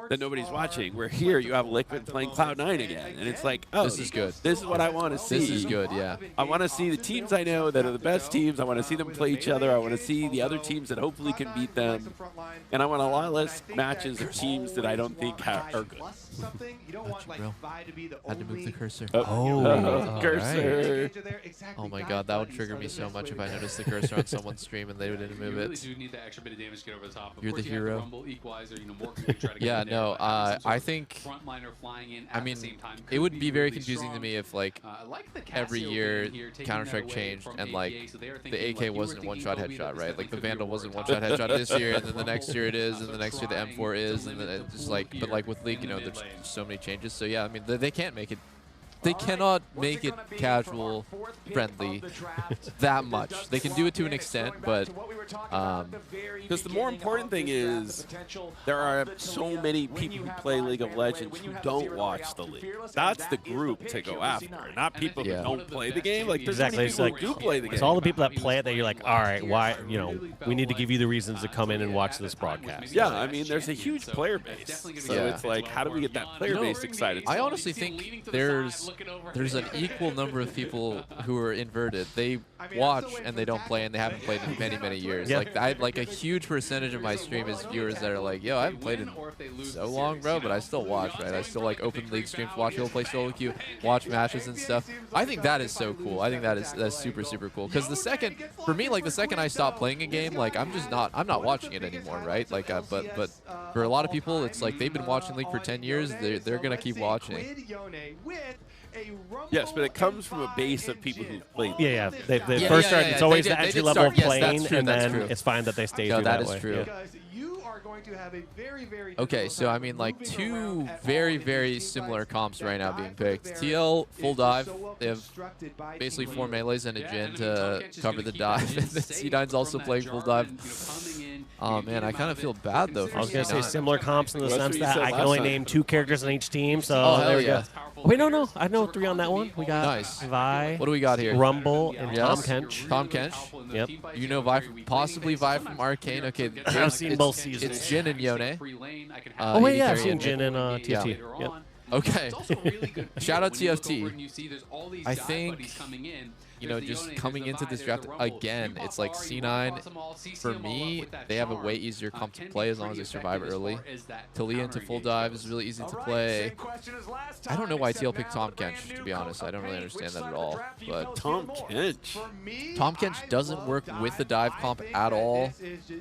that nobody's watching. Where here you have Liquid playing Cloud9 again, and it's like, oh, this is good. This is what I want to see. This is good, yeah. I want to see the teams I know that are the best teams. I want to see them play each other. I want to see the other teams that hopefully can beat them. And I want a lot less matches of teams that I don't think are good. Had to move the cursor. Cursor. Right. Oh my god, that would trigger me so much if I noticed the cursor on someone's stream and they didn't move it. You really do need that extra bit of damage to get over the top of You're the hero. Rumble equalizer, you know, Morgan can try to Yeah, get in there, no, but having some I sort of think. frontliner flying in I at mean, the same time it would could be very really confusing to strong. me if like I like the every Casio year ban here, taking Counter-Strike that away changed from and APA, like so they are the thinking, AK like, you were wasn't thinking, one-shot Kobe, that headshot, this right? Like the definitely could be a Vandal war wasn't time. one-shot headshot this year, and then the Rumble next year it is, and the so next year the trying M4 to is, and then limit it's the just pool like, but here like with League, in you the know, mid there's lane. so many changes. So yeah, I mean, they can't make it. They cannot make it casual friendly that much. They can do it to an extent, but because the more important thing is there are so many people who play League of Legends who don't watch the league. That's the group to go after, not people who don't play the game. Like there's Exactly. many It's people like who do play the it's game. all the people that play it that you're like, all right, why? You know, we need to give you the reasons to come in and watch this broadcast. Yeah, I mean, there's a huge player base. So Yeah. it's like, how do we get that player base excited? I honestly think there's an equal number of people who are inverted. They watch and they don't play, and they haven't played in many, many years. Yeah. Like a huge percentage of my stream is viewers that are like, yo, I haven't played in so long, bro, but I still watch, right? I still like open league streams, watch people play solo queue, watch matches and stuff. I think that is so cool. I think that's super, super cool. Because the second, for me, like the second I stop playing a game, like I'm not watching it anymore, right? Like, but for a lot of people, it's like they've been watching League for 10 years. They're gonna keep watching. Yes, but it comes from a base of people who played. Yeah. They Yeah, first yeah, start. yeah, It's they always did- the they entry did level start- of yes, playing, that's true, and that's then true. it's fine that they stay No, through that that is way. true. Yeah. Because you are going to have a very, very Okay, so I mean, like two very, very similar comps right now being picked. TL full dive. They have basically 4 melees and a Jhin to cover the dive. And then C9's also playing full dive. Oh man, I kind of feel bad though for I was gonna say C9. similar comps in the That's sense what you that said I can last only time. name 2 characters on each team. So Oh, hell there we yeah. go. Wait, no, I know 3 on that one. We got Nice. Vi, What do we got here? Rumble, and Tom Yes. Kench. Tom Kench. Yep. You know Vi, possibly Vi from Arcane. Okay, I've seen it's- both seasons. It's Jhin and Yone. Oh wait, yeah, I've AD seen carry. Jhin and TFT. Yep. Okay. Shout out TFT. I I think, you know, just coming into this draft again, it's like C9, for me, they have a way easier comp to play as long as they survive early. Talia into full dive is really easy to play. I don't know why TL picked Tom Kench, to be honest. I don't really understand that at all. But Tom Kench. Tom Kench doesn't work with the dive comp at all,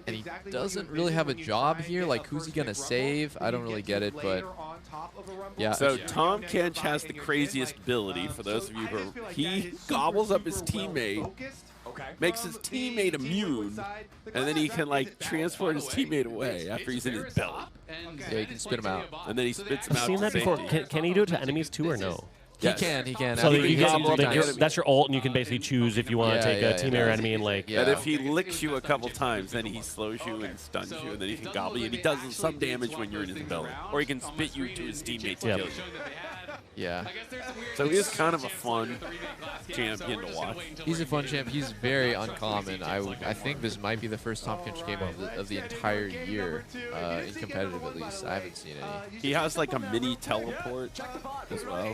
and he doesn't really have a job here. Like, who's he going to save? I don't really get it, but yeah. So Tom Kench has the craziest ability, for those of you who are, he gobbles up his teammate, makes his teammate immune, and then he can like transport his teammate away after he's in his belly. Yeah, you can spit him out. And then he spits him I've out seen to that before. safety. Can he do it to enemies too or no? Yes. He can. So I think you he hits can, him 3 times. that's your ult, and you can basically choose if you want to Yeah, take yeah, a teammate or yeah. enemy and like. Yeah. And if he licks you a couple times, then he slows you and stuns you, and then he can gobble you, and he does some damage when you're in his belly. Or he can spit you to his teammate to Yep. kill you. Yeah. So he is kind of a fun champion to watch. He's a fun champ. He's very uncommon. I think this might be the first Tom Kench game of the entire year, in competitive at least. I haven't seen any. He has like a mini teleport as well.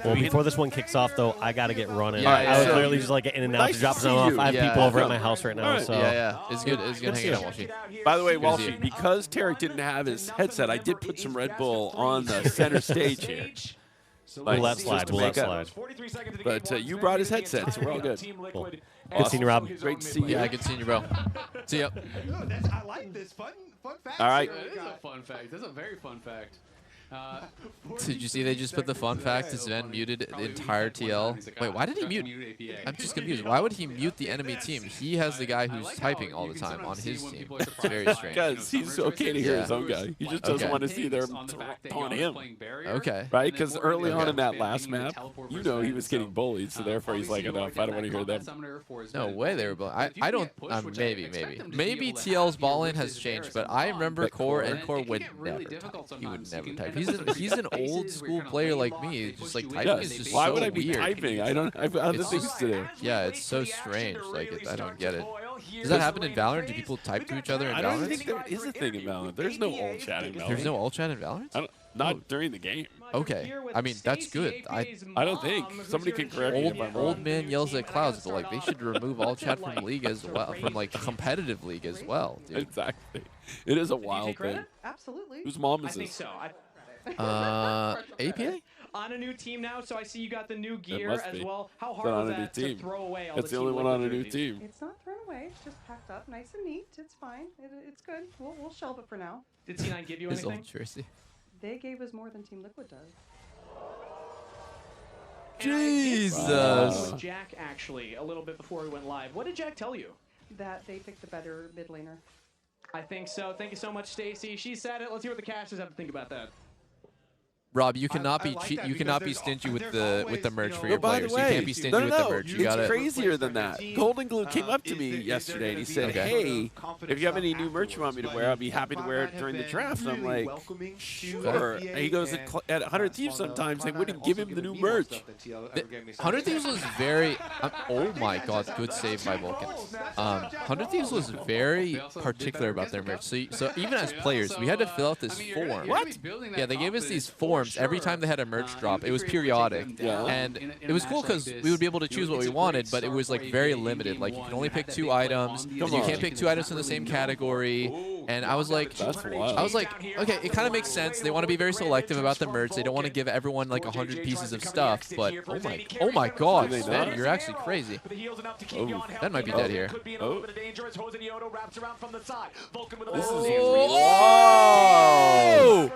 Well, before this one kicks off, though, I gotta get running. Yeah, I was yeah. literally just like getting in and out Nice to drop to some see off. you. I have Yeah. people over at my house right now, Alright. so Yeah. It's good. It's good Good to hanging see out, you. Walshy. By the way, Good to see Walshy, because Tarek didn't have his headset, I did put some Red Bull on the center stage here. Like, we'll let just slide. to We'll let make up. slide. But you brought his headset, so we're all good. Cool. Good seeing you, Rob. Great to see you. Yeah, good seeing you, bro. See ya. I like this fun fact. All right. That is a fun fact. That's a very fun fact. Did you see they just put the fun fact? Sven muted the entire TL. Wait, why did he mute? I'm just confused. Why would he mute the enemy team? He has the guy who's typing all the time on his team. It's very strange. Because he's okay to hear his Yeah. own guy. He just doesn't Okay. want to see them on him. Okay. Right? Because early on Okay. in that last map, you know he was getting bullied, so therefore he's like, enough, I don't want to hear them. No way they were. I don't. Maybe TL's ball lane has changed, but I remember Core and Core would never type. He would never type. He's an old school player like me. Just like typing is just Why so would I be weird. typing? I've other It's things just- to do. Yeah, it's so strange. Like I don't get it. Does that happen in Valorant? Do people type to each other in I don't Valorant? think there is a thing in Valorant. There's no ult chat in Valorant. There's no ult chat in Valorant? Not during the game. Okay. I mean, that's good. I don't think. Somebody can correct me if I'm wrong. Old man yells at clouds, but like they should remove all chat from league as well, from like the competitive league as well, dude. Exactly. It is a wild thing. Absolutely. Whose mom I is think this? so. APA? on a new team now, so I see you got the new gear must as be. well. How It's hard not was on a new that to team. throw away all That's the the only Team one on a Liquid new jerseys? team. It's not thrown away. It's just packed up nice and neat. It's fine. It's good. We'll shelve it for now. Did C9 give you His anything? old jersey. They gave us more than Team Liquid does. And I did Jesus. speak with Jack actually a little bit before we went live. What did Jack tell you? That they picked the better mid laner. I think so. Thank you so much, Stacy. She said it. Let's hear what the casters have to think about that. Rob, you cannot be like cheat. that You because cannot be there's stingy al- with there's the always, merch you for know- your But by players. the way, You can't be stingy with the merch. You it's gotta. crazier than that. Golden Glue came up to me is there yesterday and he gonna said, be Okay. "Hey, confidence if you have any stuff new merch you want me to wear, I'll be happy to wear it during the draft." And I'm like, "Sure." And he goes at 100 Thieves sometimes they wouldn't give him the new merch. 100 Thieves was very. Oh my God! Good save by Vulcan. 100 Thieves was very particular about their merch. So even as players, we had to fill out this form. What? Yeah, they gave us these forms every time they had a merch drop. It was periodic, Yeah. and it was cool because we would be able to choose what we wanted, but it was like very limited. Like you can only pick 2 items. And you on. can't pick 2 items in the same category. And I was like, That's wild. okay, it kind of makes sense. They want to be very selective about the merch. They don't want to give everyone like 100 pieces of stuff. But oh my God, Do they Sven, not? you're actually crazy. That might be dead here. Oh. This is Oh!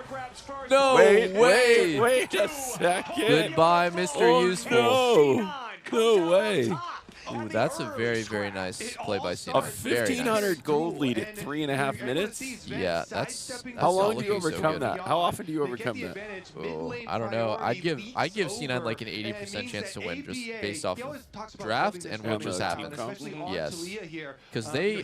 No Wait, way! wait a second. Goodbye, Mr. Oh, Useful. no. No way. Ooh, that's a very, very nice play by A C9. Very 1,500 nice. gold lead at 3.5 minutes? Yeah, that's How long not do you looking so overcome good. that? How often do you overcome that? Oh, I don't know. I'd give C9 like an 80% chance to win just based off of draft and what just happened. Yes. Because I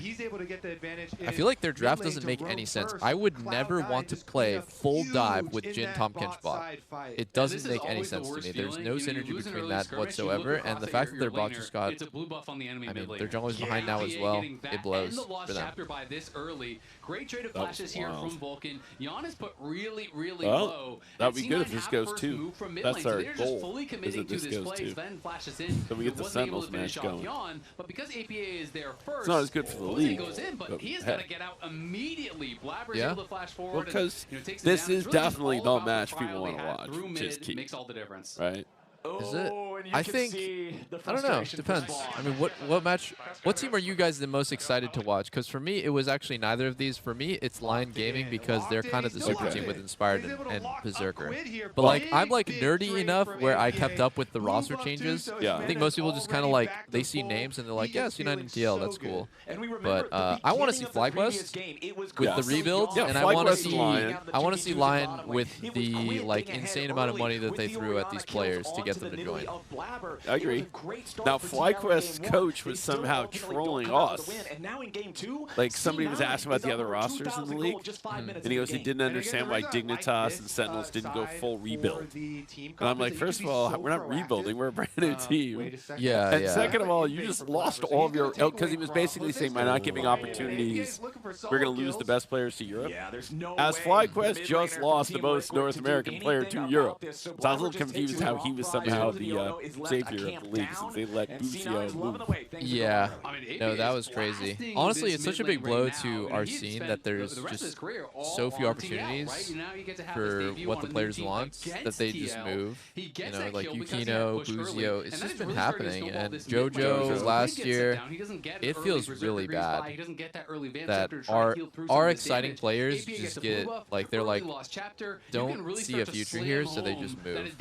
feel like their draft doesn't make any sense. I would never want to play full dive with Jin Tom Kench bot. It doesn't make any sense to me. There's no synergy between that whatsoever, and the fact that their bot just got. I mean, their jungler's behind now as well. It blows for them. By this early. Great trade of That was flashes here wild. from Vulcan. Giannis put really Well, low. that'd be good if this goes too. That's our They're goal, just fully is committing that to this this goes play. too. Sven flashes in. So we get the Wasn't able Sentinels to finish match off going. Yan, but because APA is there first, It's not as good for the Jose league, goes in, but but he is heck. going to get out immediately. Blabber's Yeah. able to flash forward. Well, because and, takes this it down. is It's really just definitely all the about match trial people they want to had watch, through which mid. is key. Makes all the difference. Right? Is it? I think. I don't know. Depends. I mean, what team are you guys the most excited to watch? Because for me, it was actually neither of these. For me, it's Lion Gaming because they're kind of the super team with Inspired and Berserker. But like, I'm like nerdy enough where I kept up with the roster changes. Yeah. I think most people just kind of like they see names and they're like, yeah, C9 and TL, that's cool. But I want to see FlyQuest with the rebuilds, Yeah, and I want to FlyQuest and see Lion. Lion with the like insane amount of money that they threw at these players to get them to join. I agree. Now, FlyQuest's coach was somehow trolling us. Like, somebody was asking about the other rosters in the league, and he goes, he didn't understand why Dignitas and Sentinels didn't go full rebuild. And I'm like, first of all, we're not rebuilding, we're a brand new team. Yeah, And yeah. second of all, you just lost all of your, because he was basically saying by not giving opportunities, we're going to lose the best players to Europe. As FlyQuest just lost the most North American player to Europe. So I was a little confused how he was somehow the savior of the league since they let Busio move. Yeah, no, that was crazy. Honestly, it's such a big blow to our scene that there's just so few opportunities for what the players want that they just move. You know, like Yukino, Busio, it's just been happening. And JoJo last year, it feels really bad that our exciting players just get, like, they're like, don't see a future here, so they just move.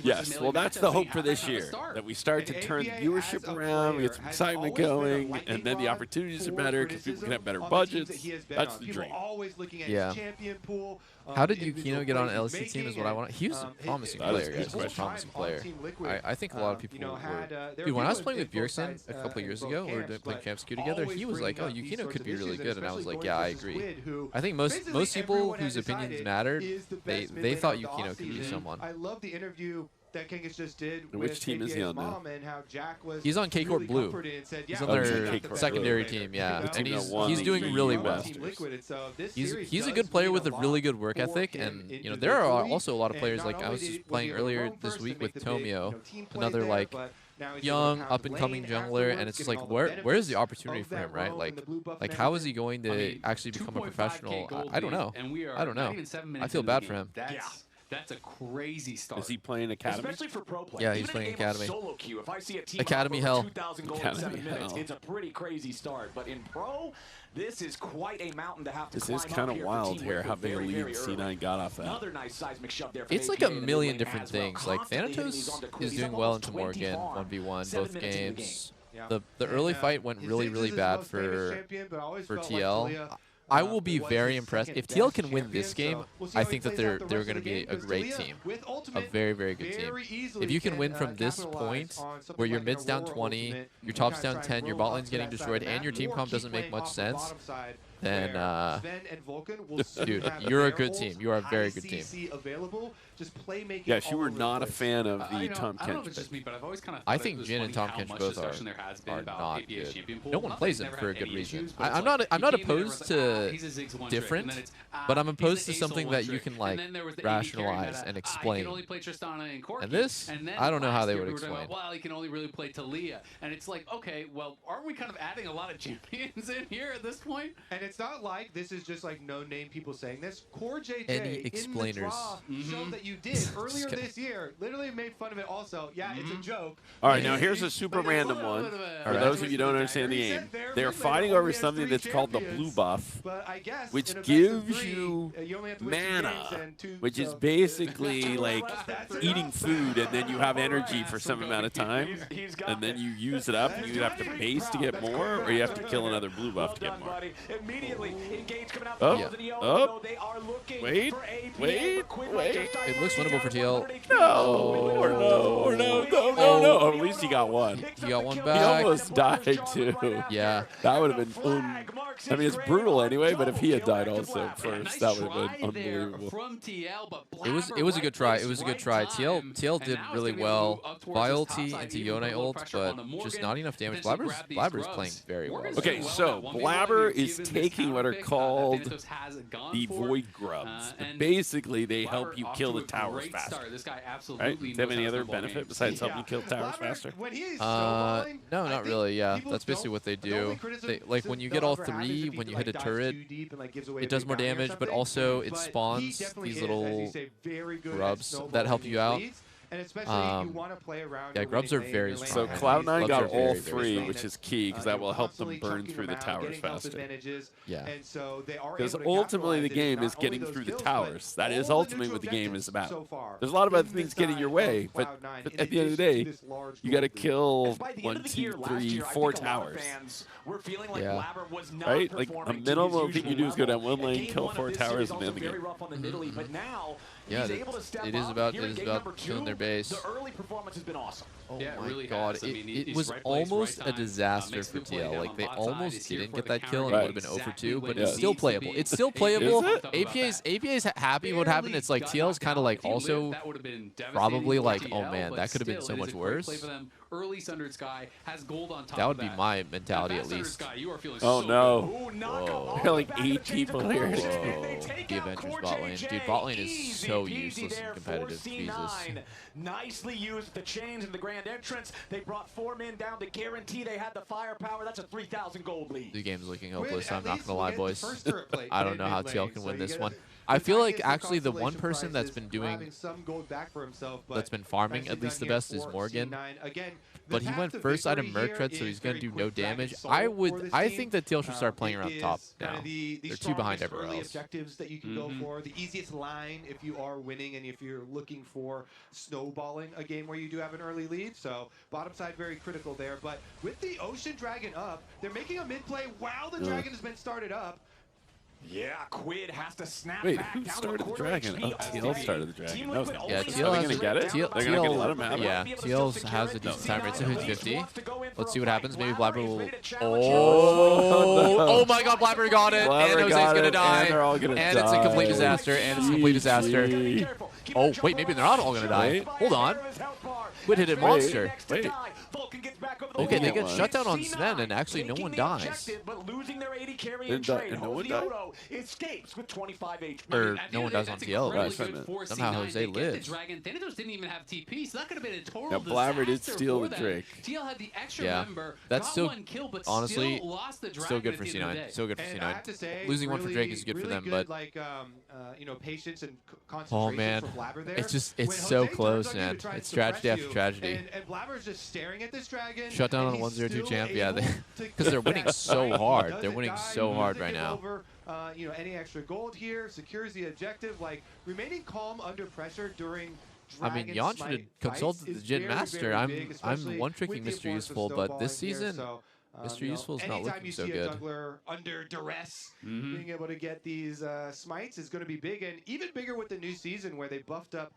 Yes, well, that's the hope for this year, that we start to turn the viewership around, we get some excitement going, and then the opportunities are better because people can have better budgets. That's the dream. Yeah. How did Yukino get on an LEC team is what I want. He was a promising That is player, a guys. good He was a promising player. I think a lot of people were. Dude, when I was playing with Bjergsen a couple of years ago, we were playing Champs Q together, he was like, oh, Yukino could be really good. And I was like, yeah, I agree. I think most people whose opinions mattered, they thought Yukino could be someone. I love the interview that Kangas just did. And which team is he on now? He's on K-Corp Blue. He's on their secondary team, yeah. And he's doing really well. He's a good player with a really good work ethic, and you know there are also a lot of players like I was just playing earlier this week with Tomio, another like young up-and-coming jungler, and it's just like where is the opportunity for him, right? Like how is he going to actually become a professional? I don't know. I don't know. I feel bad for him. That's a crazy start. Is he playing Academy? Especially for pro play. Yeah, he's Even playing in a game of Academy. Solo queue, if I see a team Academy over hell. 2,000 gold in Academy 7 minutes, hell. it's a pretty crazy start. But in pro, this is quite a mountain to have to This climb is kind up of for wild Team here, Liquid how big a very, lead very early. C9 got off that. Another nice seismic shove there from It's like APA a in the million lane different as well. things. Like Constantly hitting these Thanatos onto Quiz. is He's doing up well in almost 20 Temorgan, farm. 1v1, 7 both minutes into the game. games. Yeah. The early fight went really, really bad for TL. I will be very impressed. If TL can win this game, I think that they're going to be a great team. A very, very good team. If you can win from this point, where your mid's down 20, your top's down 10, your bot lane's getting destroyed, and your team comp doesn't make much sense, then, dude, you're a good team. You are a very good team. Yes, you were not a fan of the I Tom don't know if it's Kench just me, but I've always kind of I think Jin and Tom Kench both are not good. No one plays them for a good reason. I'm not opposed to different, but I'm opposed to something that you can like rationalize and explain. And this, I don't know how they would explain. Well, he can only really play Talia, and it's like, okay, well, aren't we kind of adding a lot of champions in here at this point? And it's not like this is just like no-name people saying this. Core JJ Any in explainers. the draw show that you did earlier this year literally made fun of it also. Yeah, it's a joke. All right, now here's a super random one. For those of you who don't understand the game, they're fighting over something that's called the blue buff, which gives you mana, which is basically like eating food, and then you have energy for some amount of time, and then you use it up, and you have to base to get more, or you have to kill another blue buff to get more. Oh, wait. It looks winnable for TL. No. At least he got one. He got one He back. almost died too. Yeah. That would have been. I mean, it's brutal anyway. But if he had died also first, that would have been unbelievable. It was a good try. It was a good try. TL did really well. By ulti into Yone ult, but just not enough damage. Blabber's playing very well. Okay, so Blabber is taking what are called the Void Grubs. Basically, they help you kill the towers faster. Right? Do they have any other benefit besides helping you kill towers faster? No, not really. Yeah, that's basically what they do. Like when you get all three, when you hit a turret, it does more damage, but also it spawns these little grubs that help you out. And especially you want to play around. Yeah, grubs are very So strong. Cloud9 got all very three, which is key because that will help them burn through the towers faster. Yeah. Because ultimately the game is getting through the towers. That is ultimately what the game is about. There's a lot of other things getting your way, but at the end of the day, you got to kill 1, 2, 3, 4 towers. Yeah. Right? Like a minimum thing you do is go down one lane, kill 4 towers, and end the game. Yeah, it is about killing their base. The early performance has been awesome. Oh Yeah, it my really god, has. I mean, it he's was right place, almost right a time. disaster Makes for the play TL. down Like on they bot side. almost He's here didn't for get the that kill, and counter it would have been exactly 0 for 2, but when it's he still needs to playable. be. It's still playable. Is it? APA's happy what happened. It's like TL's kind of like also probably like, oh man, that could have been so much worse. Early Sundered Sky has gold on top. That would be my mentality at least. Oh no. Whoa. There are like 8 people here. Whoa. The Avengers bot lane. Dude, bot lane is so useless and competitive. Jesus. Nicely used the chains in the grand entrance. They brought 4 men down to guarantee they had the firepower. That's a 3,000 gold lead. The game's looking hopeless. I'm not gonna lie, boys. I don't know how TL can win this one. I feel like actually the one person that's been doing, that's been farming at least the best is Morgan. But he went first out of Merc Tread, so he's going to do no damage. I think that TL should start playing around top now. They're 2 behind everywhere else. Objectives that you can go for, the easiest line if you are winning and if you're looking for snowballing a game where you do have an early lead. So bottom side very critical there. But with the Ocean Dragon up, they're making a mid play while the Dragon has been started up. Yeah, Quid has to snap Wait, back who down started to the quarter dragon? HP. Oh, TL started the dragon. That was Yeah, interesting. TL Are they has going to get it? They're going to let him have it? Yeah, TL has a decent time rate, so 50. Let's see what happens. Maybe Blabber will. Oh my god, Blabber got it. Blabber and Jose's got going to it, die. and they're all gonna and it's a complete die. disaster. And it's a complete disaster. Oh, wait, maybe they're not all going to die. Wait. Hold on. Quid hit it monster. Wait. Okay, they get What? shut down on Sven, and actually no one dies. But losing their 80 carry And and trade. no one died? Escapes with 25 HP. Or no one dies on TL. Right, Right. Somehow Jose lives. Thanatos didn't even have TP, so that could have been a total Yeah, Blabber did disaster steal for the them. Drake. TL had the extra Yeah, member, that's got still- 1 kill, but honestly, still lost the dragon Still good at for the end of the C9. day. Still good for And I have to C9. say, Losing one for really, Drake is good for really them, but like, you know, patience and Oh, concentration man. from Blabber there. It's so close, man. It's tragedy after tragedy. And Blabber's just staring at this dragon. Shut down on a 1-0-2 champ, yeah, because they're winning so hard. They're winning so hard right now. You know, any extra gold here secures the objective. Like remaining calm under pressure during. I mean, Jan should have consulted the Jin Master. I'm one-tricking Mr. Useful, but this season, Mr. Useful is not looking so good. Anytime you see a jungler under duress, being able to get these smites is going to be big, and even bigger with the new season where they buffed up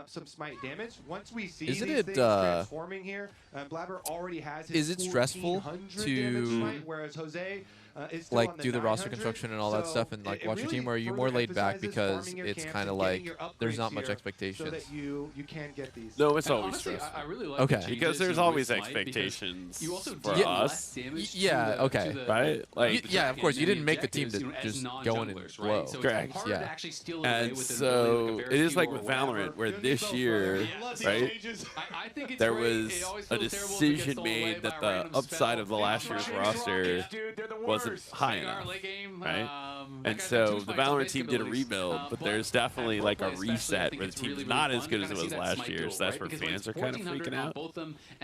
some smite damage. Once we see these things transforming here, Blabber already has his is it stressful to smite, whereas Jose is still like on the do the roster 900, construction and all that stuff and like watch your team, or are you more laid back because it's kind of like there's not much expectations? So that you can get these. No, it's always Honestly, stressful. I really like Okay. Because there's always expectations for us. Yeah, okay. Right? Like, yeah, of course. You didn't make the team to just go in and blow. Correct. Yeah. And so it is like with Valorant, where this year, right, there was a decision made that the upside of the last year's roster wasn't high enough, right? And so the Valorant team did a rebuild, but there's definitely like a reset where the team's not as good as it was last year, so that's where fans are kind of freaking out.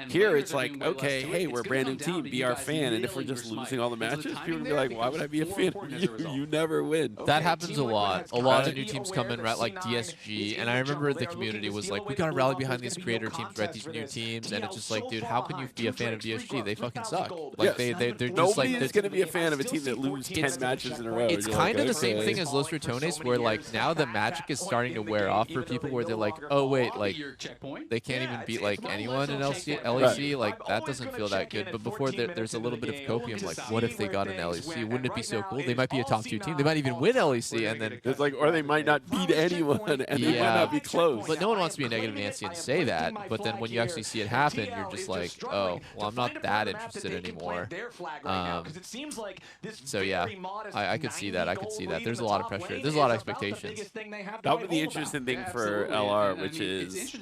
Here it's like, okay, hey, we're a brand new team, be our fan, and if we're just losing all the matches, people will be like, why would I be a fan of you? You never win. That happens a lot. A lot of new teams come in, right, like DSG, and I remember the community was like, we gotta rally behind these creator teams, right, these new teams, and it's just like, dude, how can you be a fan of DSG? They fucking suck. Like, they're just like... Nobody is going to be a fan of a team that loses 10 matches in a row. It's kind of the same thing as Los Ratones, where like now the magic is starting to wear off for people, where they're like, oh wait, like they can't even beat like anyone in LEC. Like that doesn't feel that good. But before there's a little bit of copium, like what if they got an LEC? Wouldn't it be so cool? They might be a top 2 team. They might even win LEC, and then it's like, or they might not beat anyone, and they might not be close. But no one wants to be a negative Nancy and say that. But then when you actually see it happen, you're just like, oh, well, I'm not that interested anymore. So yeah, I could see that. I could see that. There's a lot of pressure. There's a lot of expectations. That would be the interesting thing for LR, which is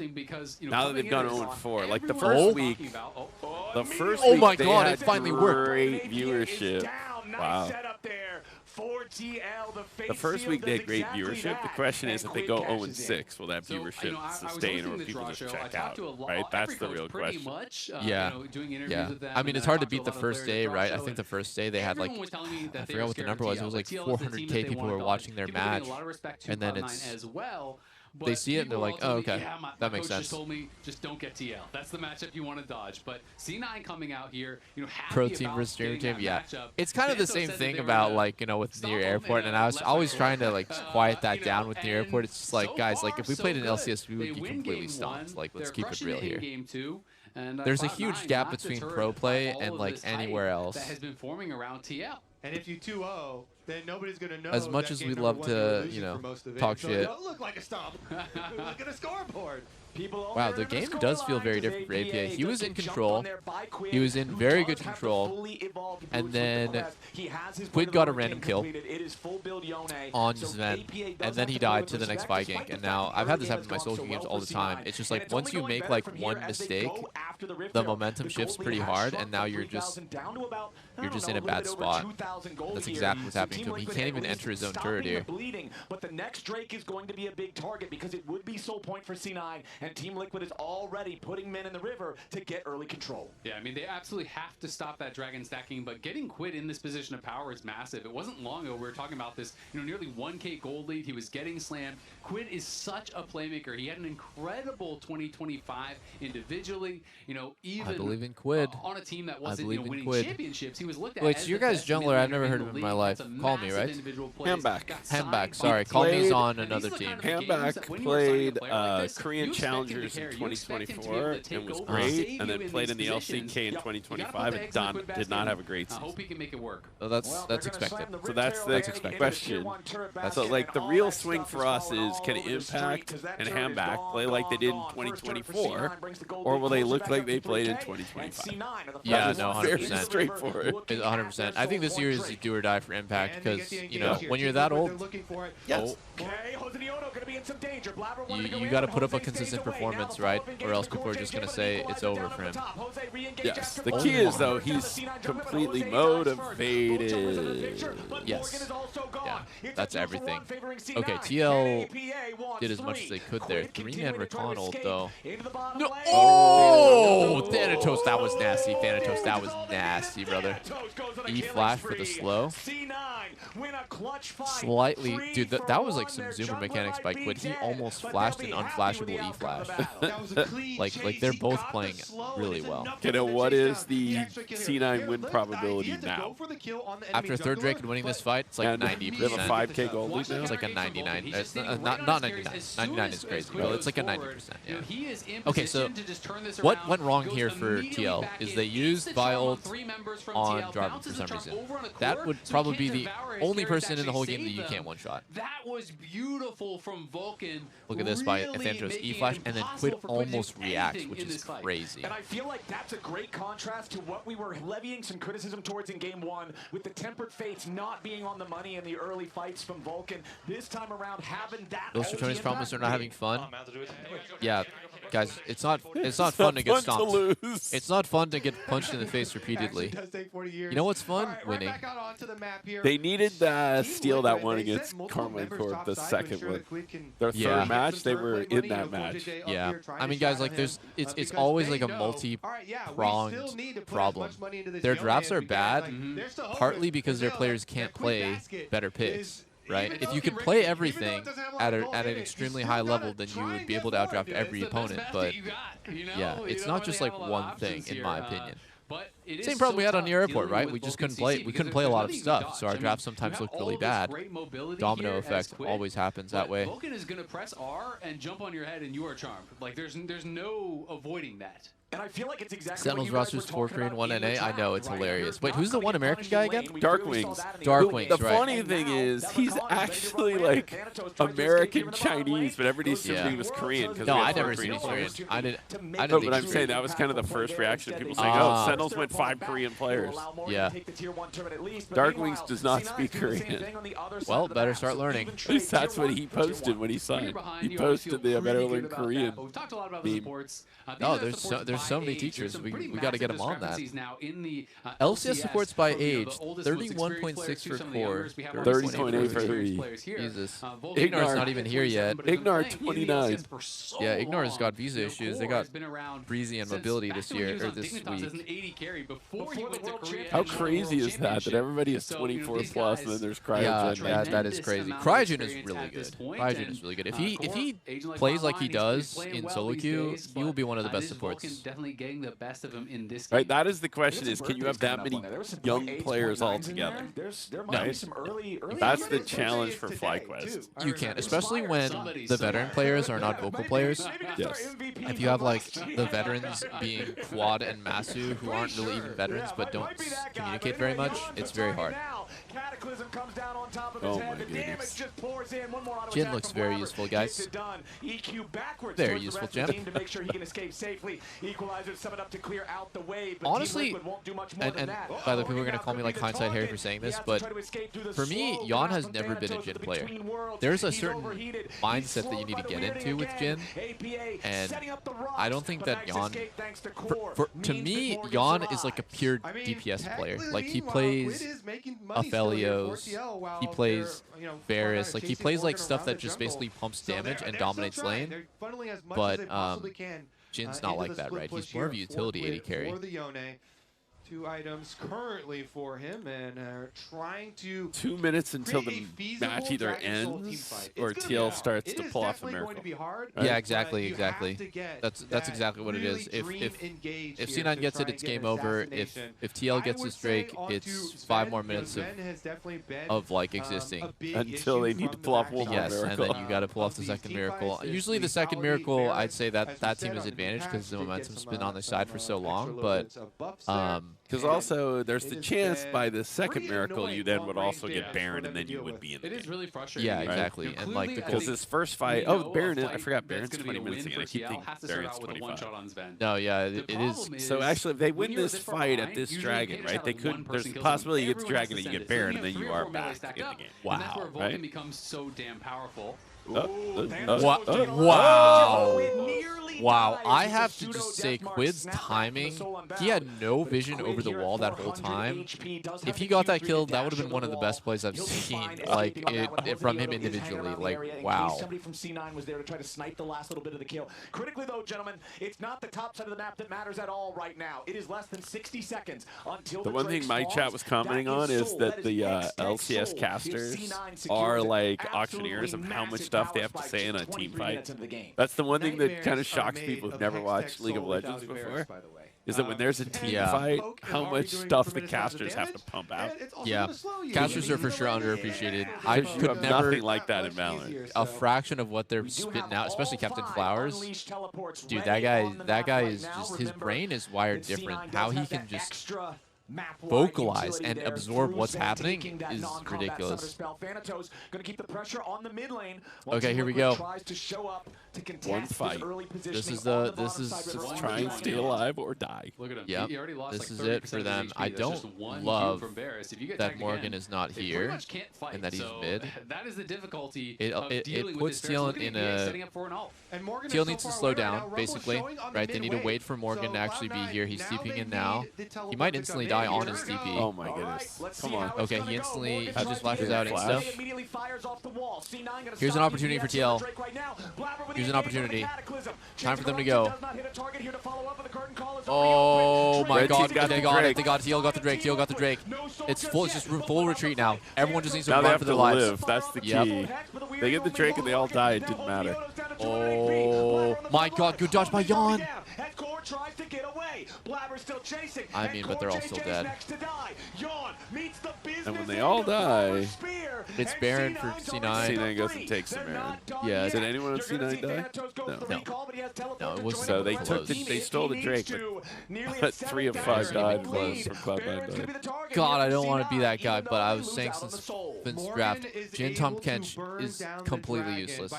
now that they've gone 0-4, like the first week, oh my God, it finally worked. Great viewership. Wow. The first week they had great viewership. The question is, if they go 0-6, will that viewership sustain, or will people just check out? Right? That's the real question. Yeah. Yeah. I mean, it's hard to beat the first day, right? I think the first day they had like, I forgot what the number was. It was like 400K people were watching their match, and then it's... They see it and they're like, oh, okay, that makes sense. Told me just don't get TL. That's the matchup you want to dodge. But C9 coming out here, you know, pro team versus streamer team, yeah. It's kind of the same thing about like, you know, with near airport, and I was always trying to like quiet that down with near airport. It's just like, guys, like if we played in LCS, we would get completely stomped. Like, let's keep it real here. There's a huge gap between pro play and like anywhere else. That has been forming around TL. And if you 2-0, then nobody's going to know. As much as we'd love to, you know, talk shit. Don't look like a stomp. Look at a scoreboard. Wow, the game does feel very different for APA. He was in control. He was in very good control. And then Quid got a random kill on Sven. And then he died to the next buy gank. And now, I've had this happen in my social games all the time. It's just like, once you make like one mistake, the momentum shifts pretty hard. And now you're just in a bad spot. That's exactly what's happening to him. He can't even enter his own turret here. But the next Drake is going to be a big target, because it would be soul point for C9. And Team Liquid is already putting men in the river to get early control. Yeah, I mean, they absolutely have to stop that dragon stacking, but getting Quid in this position of power is massive. It wasn't long ago we were talking about this, you know, nearly 1K gold lead. He was getting slammed. Quid is such a playmaker. He had an incredible 2025 individually, you know, even I believe in Quid. On a team that wasn't, you know, winning championships. He was looked at. Wait, so your guys jungler, I've never heard of him in my life. Call me, right? Handback, sorry. Call me's on another team. Handback played Korean Challengers in 2024 and was great, and then played in the LCK in 2025 and did not have a great season. I hope he can make it work. Oh, that's expected. So that's the question. So like the real swing for us is, can Impact and Handback play like they did in 2024, or will they look like they played in 2025? Yeah, no, 100%. Very straightforward. 100%. I think this year is do or die for Impact, because, you know, when you're that old, you got to put up a consistent performance, right? Or else people are just going to say it's over for him. Yes. The key is, though, he's completely motivated. Yes. Yeah. That's everything. Okay, TL did as much as they could there. 3-man Recon though. No. Oh, Thanatos, that was nasty. Thanatos, that was nasty, brother. E-flash for the slow. Slightly, dude, that was like some zoomer mechanics by Quid. He almost flashed an unflashable E-flash. like they're both playing really well. You know, what is the C9 win probability now? After third Drake and winning this fight, it's like 90%. They have a 5K goal lead now? It's like a 99. It's not 99. 99 is crazy, bro. It's like a 90%, yeah. Okay, so what went wrong here for TL is they used Vi ult on Jarvan for some reason. That would probably be the only person in the whole game that you can't one-shot. That was beautiful from Vulcan. Look at this by Thanatos E-flash, and then Quid almost reacts, which is crazy. And I feel like that's a great contrast to what we were levying some criticism towards in Game 1, with the Tempered Fates not being on the money in the early fights from Vulcan. This time around, having that. Those Tony's problems are not having fun. Yeah, guys, it's not fun to get stomped. It's not fun to get punched in the face repeatedly. You know what's fun? Winning. They needed to steal that one against Carmine Corp, the second one. Their third match, they were in that match. Yeah, I mean, guys, like it's always like a multi-pronged problem. Their drafts are bad, partly because their players can't play better picks. Right? If you could play everything at an extremely high level, then you would be able to outdraft every opponent. But yeah, it's not just like one thing, in my opinion. Same problem we had on Near Airport, right? We just couldn't play. We couldn't play a lot of stuff, so our drafts sometimes looked really bad. Domino effect always happens that way. Vulcan is going to press R and jump on your head, and you are charmed. Like there's no avoiding that. And I feel like it's exactly Sentinels rosters 4 Korean, 1 NA. I know, it's hilarious. Wait, who's the one American guy again? Darkwings. Darkwings, The right. funny thing is, he's actually like American Chinese, but everybody assumed he was Korean. No, I never seen he's Korean. I didn't No, but I'm saying that was kind of the first reaction. People saying, "Oh, Sentinels went 5 Korean players." Yeah. Darkwings does not speak Korean. Well, better start learning. At least that's what he posted when he signed. He posted the better learn Korean meme. Oh, there's so many teachers. We got to get them on that. LCS supports by age, 31.6 for core, 30.8 for Hui. Jesus. Ignor's not even here yet. Ignore 29. Yeah, Ignor's got visa issues. They got Breezy and mobility this year, or this week. How crazy is that everybody is 24 plus and then there's Cryogen? Yeah, that is crazy. Cryogen is really good. Cryogen is really good. If he plays like he does in solo queue, he will be one of the best supports. Definitely getting the best of him in this game. Right, that is the question: is can you have that many young players all together? No, that's the challenge for FlyQuest. You can't, especially when the veteran players are not vocal players. Yes. If you have like the veterans being Quad and Masu, who aren't really even veterans but don't communicate very much, it's very hard. Oh my goodness. Jin looks very useful, guys. Very useful, Jin. Honestly, and by the way, people are going to call me like hindsight Harry for saying this, but for me, Yon has never been a Jin player. There's a certain mindset that you need to get into with Jin, and I don't think that Yon, to me, Yon is like a pure DPS player. Like he plays Aphelios, he plays Varus, like he plays like stuff that just basically pumps damage and dominates lane, but Jin's not like that, right? He's more of a utility AD carry. 2 items currently for him, and trying to 2 minutes until the match either ends or TL starts to pull off a miracle. Right? Yeah, exactly. That's exactly what it is. If C9 gets it, it's game over. If TL gets his Drake, it's 5 more minutes of like existing until they need to pull off one more miracle. And then you got to pull off the second miracle. Usually the second miracle, I'd say that team is advantage because the momentum's been on their side for so long, but because also there's the chance by the second miracle you then would also get Baron and then you would be in the game. It is really frustrating. Yeah, exactly. Right? And like because this first fight, Baron, I forgot Baron's 20 minutes again. I keep thinking Baron's 25. No, yeah, it is. So actually, if they win this fight at this Dragon, right? They could. There's a possibility you get the Dragon and you get Baron and then you are back in the game. Wow, right? Becomes so damn powerful. Wow. Wow, I have to just say Quid's timing, he had no vision over the wall that whole time. If he got that kill, that would have been one of the best plays I've seen, like, from him individually. Like, wow. Somebody from C9 was there to try to snipe the last little bit of the kill. Critically, though, gentlemen, it's not the top side of the map that matters at all right now. It is less than 60 seconds until the one thing my chat was commenting on is that the LCS casters are like auctioneers of how much stuff they have to say in a team fight. That's the one thing that kind of shocks people who've never watched League of Legends before, is that when there's a team fight, how much stuff the casters have to pump out. Yeah, casters are for sure underappreciated. I could have never nothing like that in Valorant. A fraction of what they're spitting out, especially Captain Flowers. Dude, that guy is just, his brain is wired different. How he can just vocalize and absorb what's happening is ridiculous. Okay, here we go. One fight. This is just try and stay alive or die. Look at him. Yep. He already lost This like is 30% it for them. HP. I That's just don't one love from Varus. If you get that tagged Morgan again, is not they here pretty much can't fight, and that he's so mid. That is the difficulty It of dealing with puts this Varus. Teal Look at in EA a setting up for an ult. Teal needs to slow down, basically, right? They need to wait for Morgan to actually be here. He's TPing in now. He might instantly die on his TP. Oh my goodness. Come on. Okay, he instantly just flashes out and Flash. stuff. Here's an opportunity for TL. Here's an opportunity. Time for them to go. Oh my god, they got it. They got TL got the Drake. TL got the Drake. It's full. It's just full retreat now. Everyone just needs to Now they run have for to their lives. live. That's the key. Yep. They get the Drake and they all die. It didn't matter. Oh my god, good dodge by Yon. I mean, but they're all still dead. And when they all die, It's Baron for C9. C9 goes and takes the Baron. Yeah. Did anyone on C9 die? No, it was So they close. they stole the Drake, but 3 of 5 died close from Cloud9 died. God, I don't want to be that guy, but I was saying since draft, Jin Tom Kench is completely useless.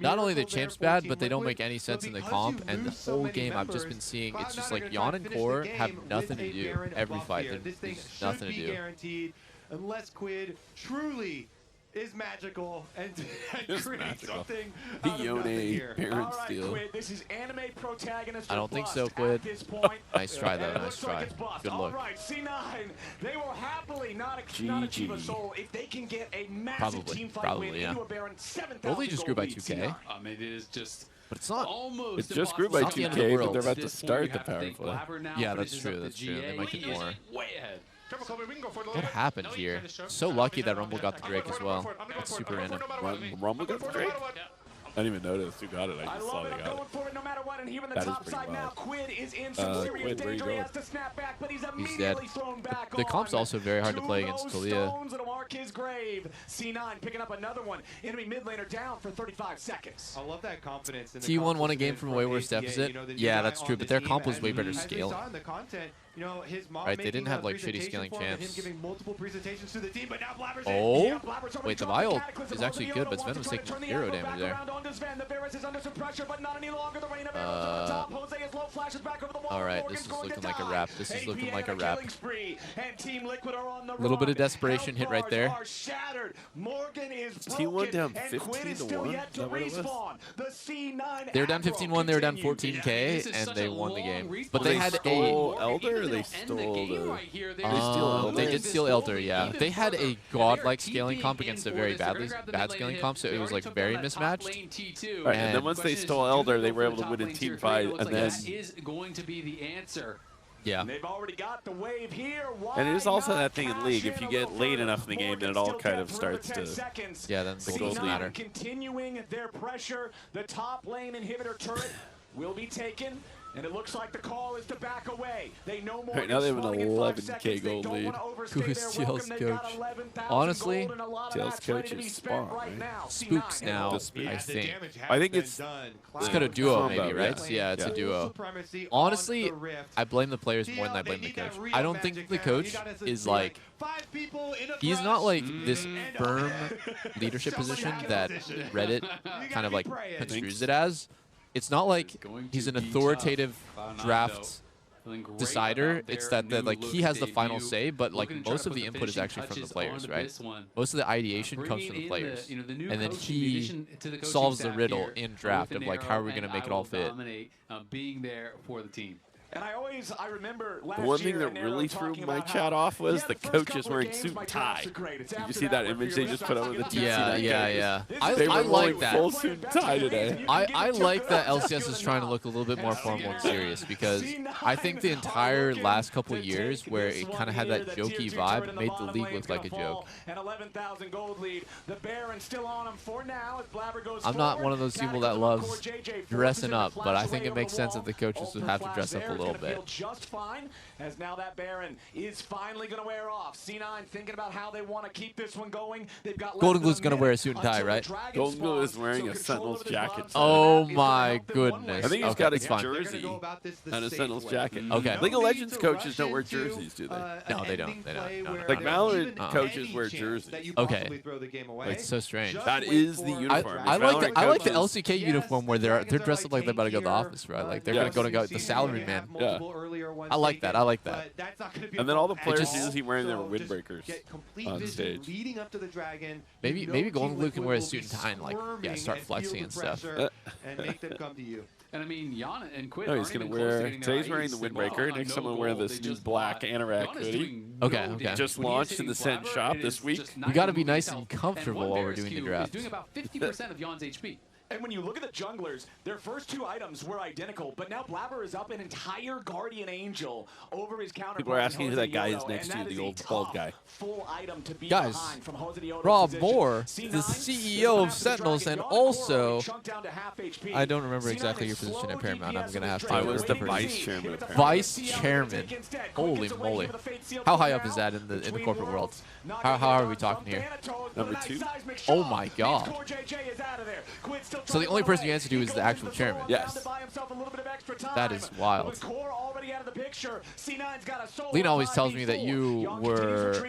Not only the champ's bad, but they don't make any sense in the comp, and the whole game I've just been seeing, it's just like Yon and Core have nothing to do every fight. There's nothing to do. Unless Quid truly is magical and creates something The out of Yone nothing here. Baron steal. This is anime protagonist. I don't think so, Quid. Nice try, though. Nice try. Good look. Alright, C9, they will happily not achieve a soul if they can get a massive team fight win into a Baron 7,000 Only just grew by gold 2K. lead. It is just But it's not. almost It just grew by Not the end of the 2K, but world. they're about to This point, start you the have to think powerful. Blabber now Yeah, that's finishes true. up That's the true. They GA. might get He is more. way ahead. What happened here? So lucky that Rumble got the Drake as well. That's super random. Rumble got the Drake? I didn't even notice who got it. I I just saw love they it. I'm got going it. for it no matter what. And here in the That is top pretty side now, wild. Quid is in some serious Quid, where you danger. He going? has to snap back, but he's dead. immediately thrown back The comp's on. also very hard to play Two against of those Talia. stones that'll mark his grave. C9 picking up another one. Enemy mid laner down for 35 seconds. I love that confidence. In the T1 won a comp game from a way worse ATA, deficit. you know, the new Yeah, guy that's on true, the but their team, comp was and way better as we scale. saw in the content, you know, his mom Right, they making didn't have, a like, shitty presentation scaling for him, and champs. him giving multiple presentations to the team, but now Blabber's Oh, in. Blabber's already wait, the dropped Vial Cataclysm is on actually the good, but Yoda, Sven was wants to taking turn the 0 arrow damage back there. around onto Sven. The Varus is under some pressure, but not any longer. The Reign of Arrows on the top. Jose is low, flashes back over the wall. Alright, Morgan's this is going to looking like a die. wrap. This is looking 8 like a PM wrap. killing spree, and Team Liquid are on the Little bit of run. desperation hit right Health there. bars are shattered. Morgan is T1 broken, down and Quid is 15 to still 1? yet Is to that what it was? respawn. The C9 They were down aggro 15-1, they were down continues. 14K, This is and such they a won the long game. respawn. But they They had stole a... Elder, or Even they if they'll end the stole game the... right here, They steal Elder? They did steal Elder, yeah. Even They had a further. godlike They're scaling TPing comp against a in very for this. They're gonna grab the bad mid lane scaling hit. comp, so They it was already like took very down that top mismatched. lane T2. Right, and And- then once they Question is, stole do Elder, go they for were the able to top win a lane team tier fight, three? It looks and like then... that is going to be the answer. Yeah. They've already got the wave here. And it is Why also not that thing in cash League, in if you a get little late further? enough in the game, then it Morgan's all still kind dead of for another starts 10 to... seconds. Yeah, then the goals C9 matter. continuing their pressure. The top lane inhibitor turret will be taken. And it looks like the call is to back away. They know more. Right now they have an in 5 11K seconds. They gold don't lead. wanna overstay Who is their Teal's welcome. They've got coach? 11,000 Honestly, gold and a lot of Teal's that's ready coach to be is spent Spawn, right right? now. Spooks C9 now, The I think. I think it's... It's got a duo, Combo, maybe, right? Yeah, it's a duo. Honestly, I blame the players more than I blame the coach. I don't think the coach is like... He's not like this firm leadership position that Reddit kind of like construes it as. It's not like he's an authoritative draft decider. It's that like he has the final say, but like most of the input is actually from the players, right? Most of the ideation comes from the players, and then he solves the riddle in draft of like how are we going to make it all fit. Being there for the team. And I remember last The one thing year, that really threw my chat off was the coaches wearing suit and tie. Did you see that image they just put over the TC? Yeah. They were I like wearing that. full suit and tie today. I like that LCS is trying to look a little bit more formal and serious, because I think the entire last couple of years where it kind of had that jokey vibe made the league look like a joke. I'm not one of those people that loves dressing up, but I think it makes sense that the coaches would have to dress up a little bit. Just fine, as now that Baron is finally going to wear off. C9 thinking about how they want to keep this one going. They've got Golden Glue's going to wear a suit and tie, right? Golden Glue is wearing a Sentinels jacket. Oh my goodness. I think he's okay, got a it's fine. jersey and a Sentinels jacket. Okay. League of Legends coaches don't wear jerseys, do they? No, they don't. They don't. No. Like Valorant coaches wear jerseys. Okay. It's so strange. That is the uniform. I like the LCK uniform where they're dressed up like they're about to go to the office, right? Like they're going to go the salary man. Yeah. I like that. I like that. And then all the players usually wearing their windbreakers on stage. Maybe Golden Glue can wear a suit and tie and like start flexing and stuff. And make them come to you. And I mean, Yana and Quid. No, he's going to wear. Today's wearing the windbreaker. Next, someone wearing this new black anorak hoodie. Okay. Just launched in the Sent shop this week. We got to be nice and comfortable while we're doing the draft. Doing about 50% of Yon's HP. And when you look at the junglers, their first two items were identical, but now Blabber is up an entire Guardian Angel over his counterpart. People are asking who that guy is next to, the old bald guy. Full item to be guys, Rob Moore, the CEO of Sentinels, and also, I don't remember exactly your position at Paramount. I'm going to have to. I was the vice chairman. Vice chairman. Holy moly! How high up is that in the corporate world? How are we talking here? Number 2. Oh my God! So the only person you answer to is the actual chairman. Yes. That is wild. Lena always tells me that you were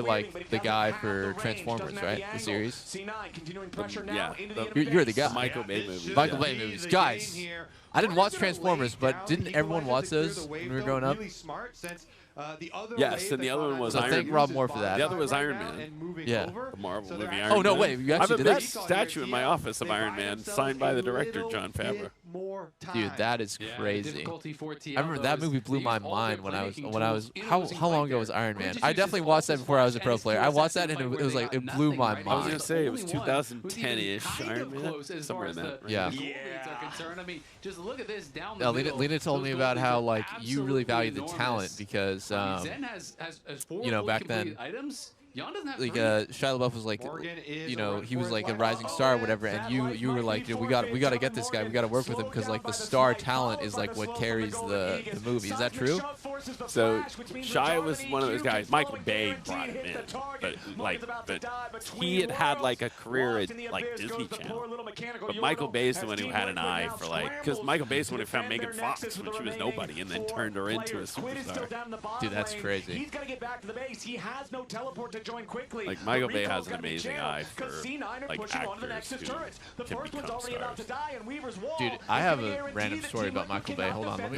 like the guy for Transformers, right? The series. Yeah. You're the guy. Michael Bay movies. Michael Bay movies, guys. I didn't watch Transformers, but didn't everyone watch those when we were growing up? Yes, and the other one was so Iron thank Man. Rob Moore for that. The other was Iron Man. Yeah. The Marvel movie Iron Man. Oh, no way. You actually did I have a that? big statue in my office of Iron Man signed by the director, Jon Favreau. Dude, that is crazy. I remember that movie blew my mind when I was how long ago was Iron Man? I definitely watched that before I was a pro player. I watched that and it was like it blew my mind. I was gonna say it was 2010-ish Iron Man, somewhere in that. Yeah. I mean, just look at this down the middle. Lena told me about how like you really value the talent because you know back then. Like Shia LaBeouf was like, you know, he was like a rising star or whatever, and you were like, we got to get this guy, we got to work with him because like the star talent is like what carries the movie. Is that true? So Shia was one of those guys. Michael Bay brought him in, but he had like a career at like Disney Channel. But Michael Bay's the one who had an eye for like, because Michael Bay's the one who found Megan Fox when she was nobody and then turned her into a superstar. Dude, that's crazy. He's got to get back to the base. He has no teleport to join quickly. Like Michael Bay has an amazing eye for like actors who can become stars. Dude, I have a random story about Michael Bay. Hold on, let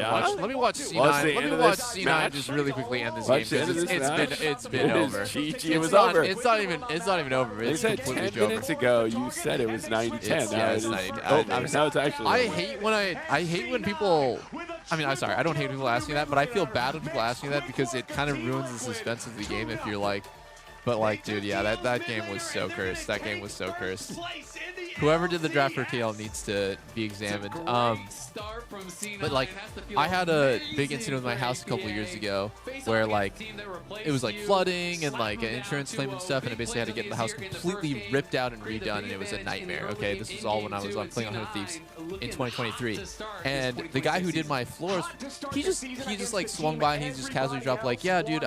me watch C9. Let me watch C9 just really quickly end this game because it's been over. It was over. It's not even over. It's completely over. 10 minutes ago you said it was 90-10. Yeah, it's 90. Now it's actually. I hate when people. I mean, I'm sorry. I don't hate people asking that, but I feel bad when people asking that because it kind of ruins the suspense of the game if you're like. But like, dude, yeah, that game was so cursed. That game was so cursed. Whoever did the draft for TL needs to be examined. But like, I had a big incident with my house a couple years ago where like it was like flooding and like an insurance claim and stuff, and I basically had to get the house completely ripped out and redone, and it was a nightmare. Okay, this was all when I was playing on Hood of Thieves in 2023, and the guy who did my floors, he just like swung by and he just casually dropped like, yeah, dude,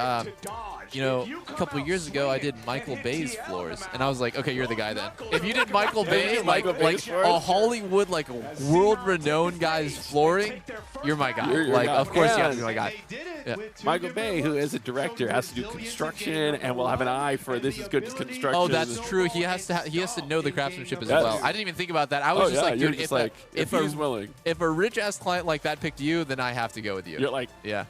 you know, a couple years ago I did Michael Bay's floors, and I was like, okay, you're the guy then. If you did Michael Bay, like a Hollywood, like world-renowned guy's flooring, you're my guy. You're like, guy. of course, you Yeah. have to be my guy. Yeah. Michael Bay, who is a director, has to do construction and will have an eye for this is good construction. Oh, that's true. He has to know the craftsmanship as Yes. well. I didn't even think about that. I was just like, you're dude, just if he's willing. if a rich-ass client like that picked you, then I have to go with you. You're like, yeah.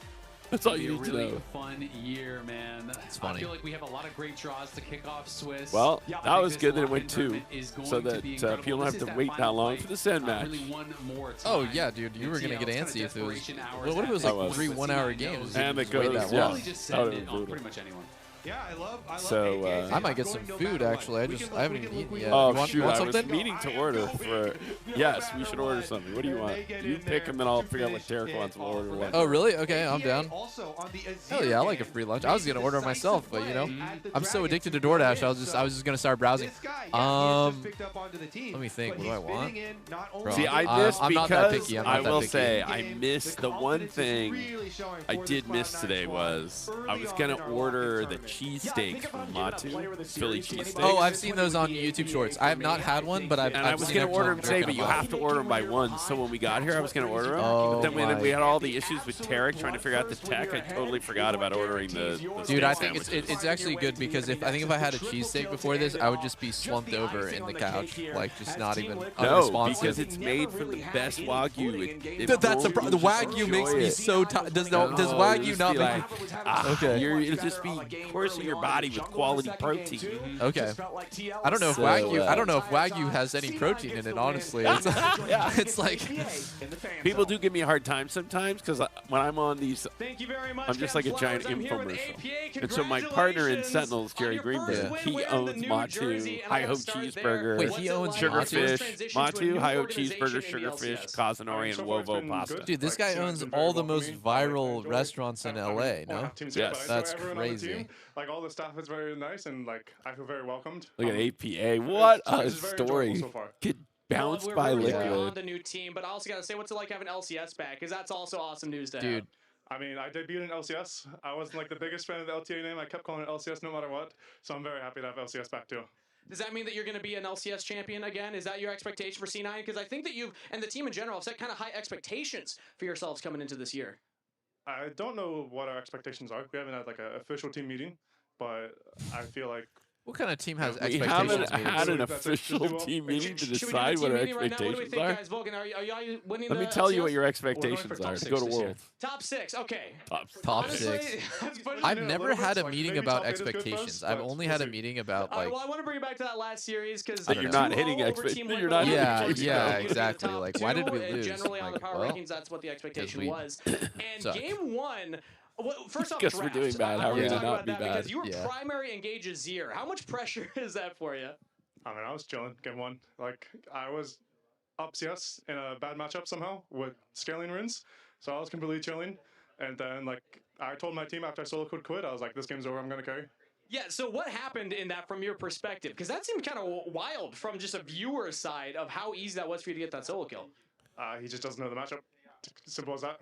that's all It'll you be need a to really know. fun year, man. It's funny. I feel like we have a lot of great draws to kick off Swiss. Well, I that think was this good that it lock-in went 2, tournament is going so to that be incredible. people don't This have is to wait that final long fight. for the send match. Really one more Oh, time. yeah, dude. You were going to get TL's antsy if it was... desperation hours Well, what if it was like happened. 3 one-hour games? And it Just wait goes, that yeah. long. Really just That send would've it been on brutal. pretty much anyone. Yeah, I love So, AKs. I might get Going some no food, matter what. actually. I We just can I haven't look, even we eaten can yet. Oh, you want, shoot, you want I was something? meaning to order for... Yes, we should order something. What do you want? You pick them, then I'll figure out what Derek wants and we'll order what. Oh, really? Okay, I'm down. Also on the Hell yeah, I like a free lunch. I was going to order it myself, but, you know, I'm so addicted to DoorDash, I was just going to start browsing. Let me think. What do I want? Bro, See, I missed I'm not that because picky. I'm I not that will picky. say I missed the one thing I did miss today was I was gonna order the cheesesteaks from Matu, Philly cheesesteaks. Oh, I've seen those on YouTube Shorts. I have not had one, but I've And I I've was seen gonna everyone order them today, jerking but you them have to order them by one. So when we got here, I was gonna order them. Oh But then when my. we had all the issues with Tarek trying to figure out the tech, I totally forgot about ordering the Dude, steak I think sandwiches. it's actually good because if I had a cheesesteak before this, I would just be slumped over in the couch, like just not even No, unresponsive. because it's made from the best Wagyu. That's the the Wagyu makes me so tired. Does Wagyu not make? Okay. It'll just be coursing your body with quality protein. Okay. I don't know if So, Wagyu. I don't know if Wagyu has any protein in it. Honestly, it's like People do give me a hard time sometimes because when I'm on these, Thank you very much. I'm just like a giant infomercial. And so my partner in Sentinels, Jerry Greenberg, he owns Matu, High Hope Cheeseburger, Wait, he owns Sugarfish, Matu, High Hope Cheeseburger, Sugarfish, Kazanori, and Wovo Pasta. dude, this guy owns all the most viral restaurants in LA. No, Yes. that's crazy. Like all the staff is very nice and like I feel very welcomed. Look at APA. What a It's very enjoyable story. so far. Get bounced We're by really on Liquid. the new team, but I also gotta say, what's it like having LCS back? Because that's also awesome news to Dude, have. I mean, I debuted in LCS. I wasn't like the biggest fan of the LTA name. I kept calling it LCS no matter what. So I'm very happy to have LCS back too. Does that mean that you're going to be an LCS champion again? Is that your expectation for C9? Because I think that you've, and the team in general, have set kind of high expectations for yourselves coming into this year. I don't know what our expectations are. We haven't had like an official team meeting, but I feel like what kind of team has We expectations? haven't meetings? had an That's official just do team well. meeting to Should we do a decide team what our meeting right now? What do we expectations think, are. guys? Vulcan, are you winning Let the me tell you LCS? what your We're expectations going for are top to go to 6 this year. World. Top 6, okay. Top Honestly, 6. that's pretty I've Yeah, a never little had bit, a like, meeting maybe about top 8 is good for us, expectations. I've but only we'll had a see. meeting about like. Well, I want to bring you back to that last series because I don't You're know. not hitting expectations. You're not hitting Yeah, expectations. yeah, exactly. Like, why did we lose? Generally on the Like, power well, rankings, that's what the expectation we was. And suck. game 1. Well, first off, Guess we're draft. doing bad. I How are wanna we talk gonna not about be that bad? because you were Yeah. primary engaged Azir. How much pressure is that for you? I mean, I was chilling game 1. Like I was up CS in a bad matchup somehow with scaling runes, so I was completely chilling. And then like I told my team after I solo quit, I was like, this game's over. I'm gonna carry. Yeah, so what happened in that from your perspective? Because that seemed kind of wild from just a viewer's side of how easy that was for you to get that solo kill. He just doesn't know the matchup. Simple as that.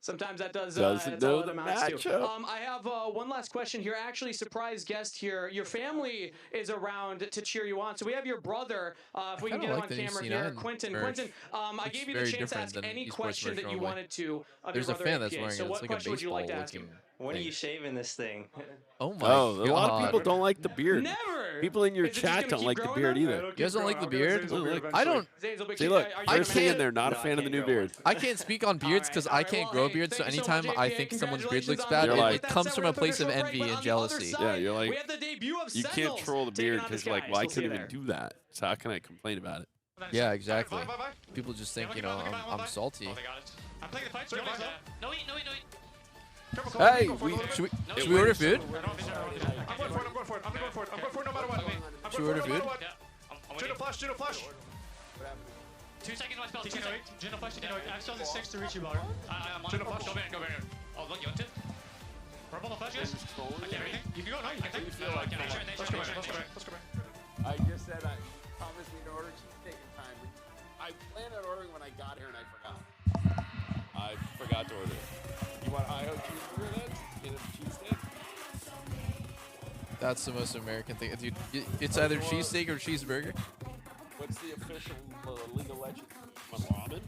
Sometimes that does. Doesn't that's know all it the amounts to. matchup. I have one last question here. Actually, surprise guest here. Your family is around to cheer you on. So we have your brother. If we can kinda get him like on the new camera C9 here, Quentin. merch, Quentin, I which gave is you the very chance to different ask than any esports question that merch you normally. wanted to. Of There's your a brother fan that's APA. wearing So it. what It's like a question would you like to baseball ask him? looking. When are you thing. shaving this thing? Oh my Oh, a lot of God. people don't like the beard. Never. People in your Is it just chat gonna don't keep like the growing beard now? either. It'll keep You guys don't growing. like the I'll get beard? Zazel beard Look, eventually. I don't. Zazel, but See, you- look, are you first gonna thing in make there, it? not a No, I fan of the can't new grow beard. I can't speak on beards because I can't grow beards. So thank you so anytime much, I APA. think someone's beard Congratulations looks on bad, You're that. like- it With that comes said, from we're a place of gonna take envy break, and but on the other jealousy. side, Yeah, you're like, we have the debut of you can't Sentinels troll the taking beard on this because you're like, guy. why So see you couldn't even there. do that? So how can I complain about it? Yeah, exactly. People just think, you know, I'm salty. I'm playing the fight. No, wait. Hey, Should we order food? I'm going for it. I'm going for it no matter what. Should we order food? Juno flash. 2 seconds, my spell. 2 seconds. Juno flash, I'm still on the 6 to reach you, brother. I'm on Juno it. flash. Go back. Oh, look, you want to? Purple the flash, guys? Okay, everything. You can go, no, you can take. No, I can make sure. Let's go back. I just said I promised me to order cheesesteak in time. I planned on ordering when I got here and I forgot. I forgot to order it. You want high-ho cheeseburger then? Get a cheesesteak? That's the most American thing. Dude, it's either cheesesteak or cheeseburger. What's the official League of Legends? Ramen?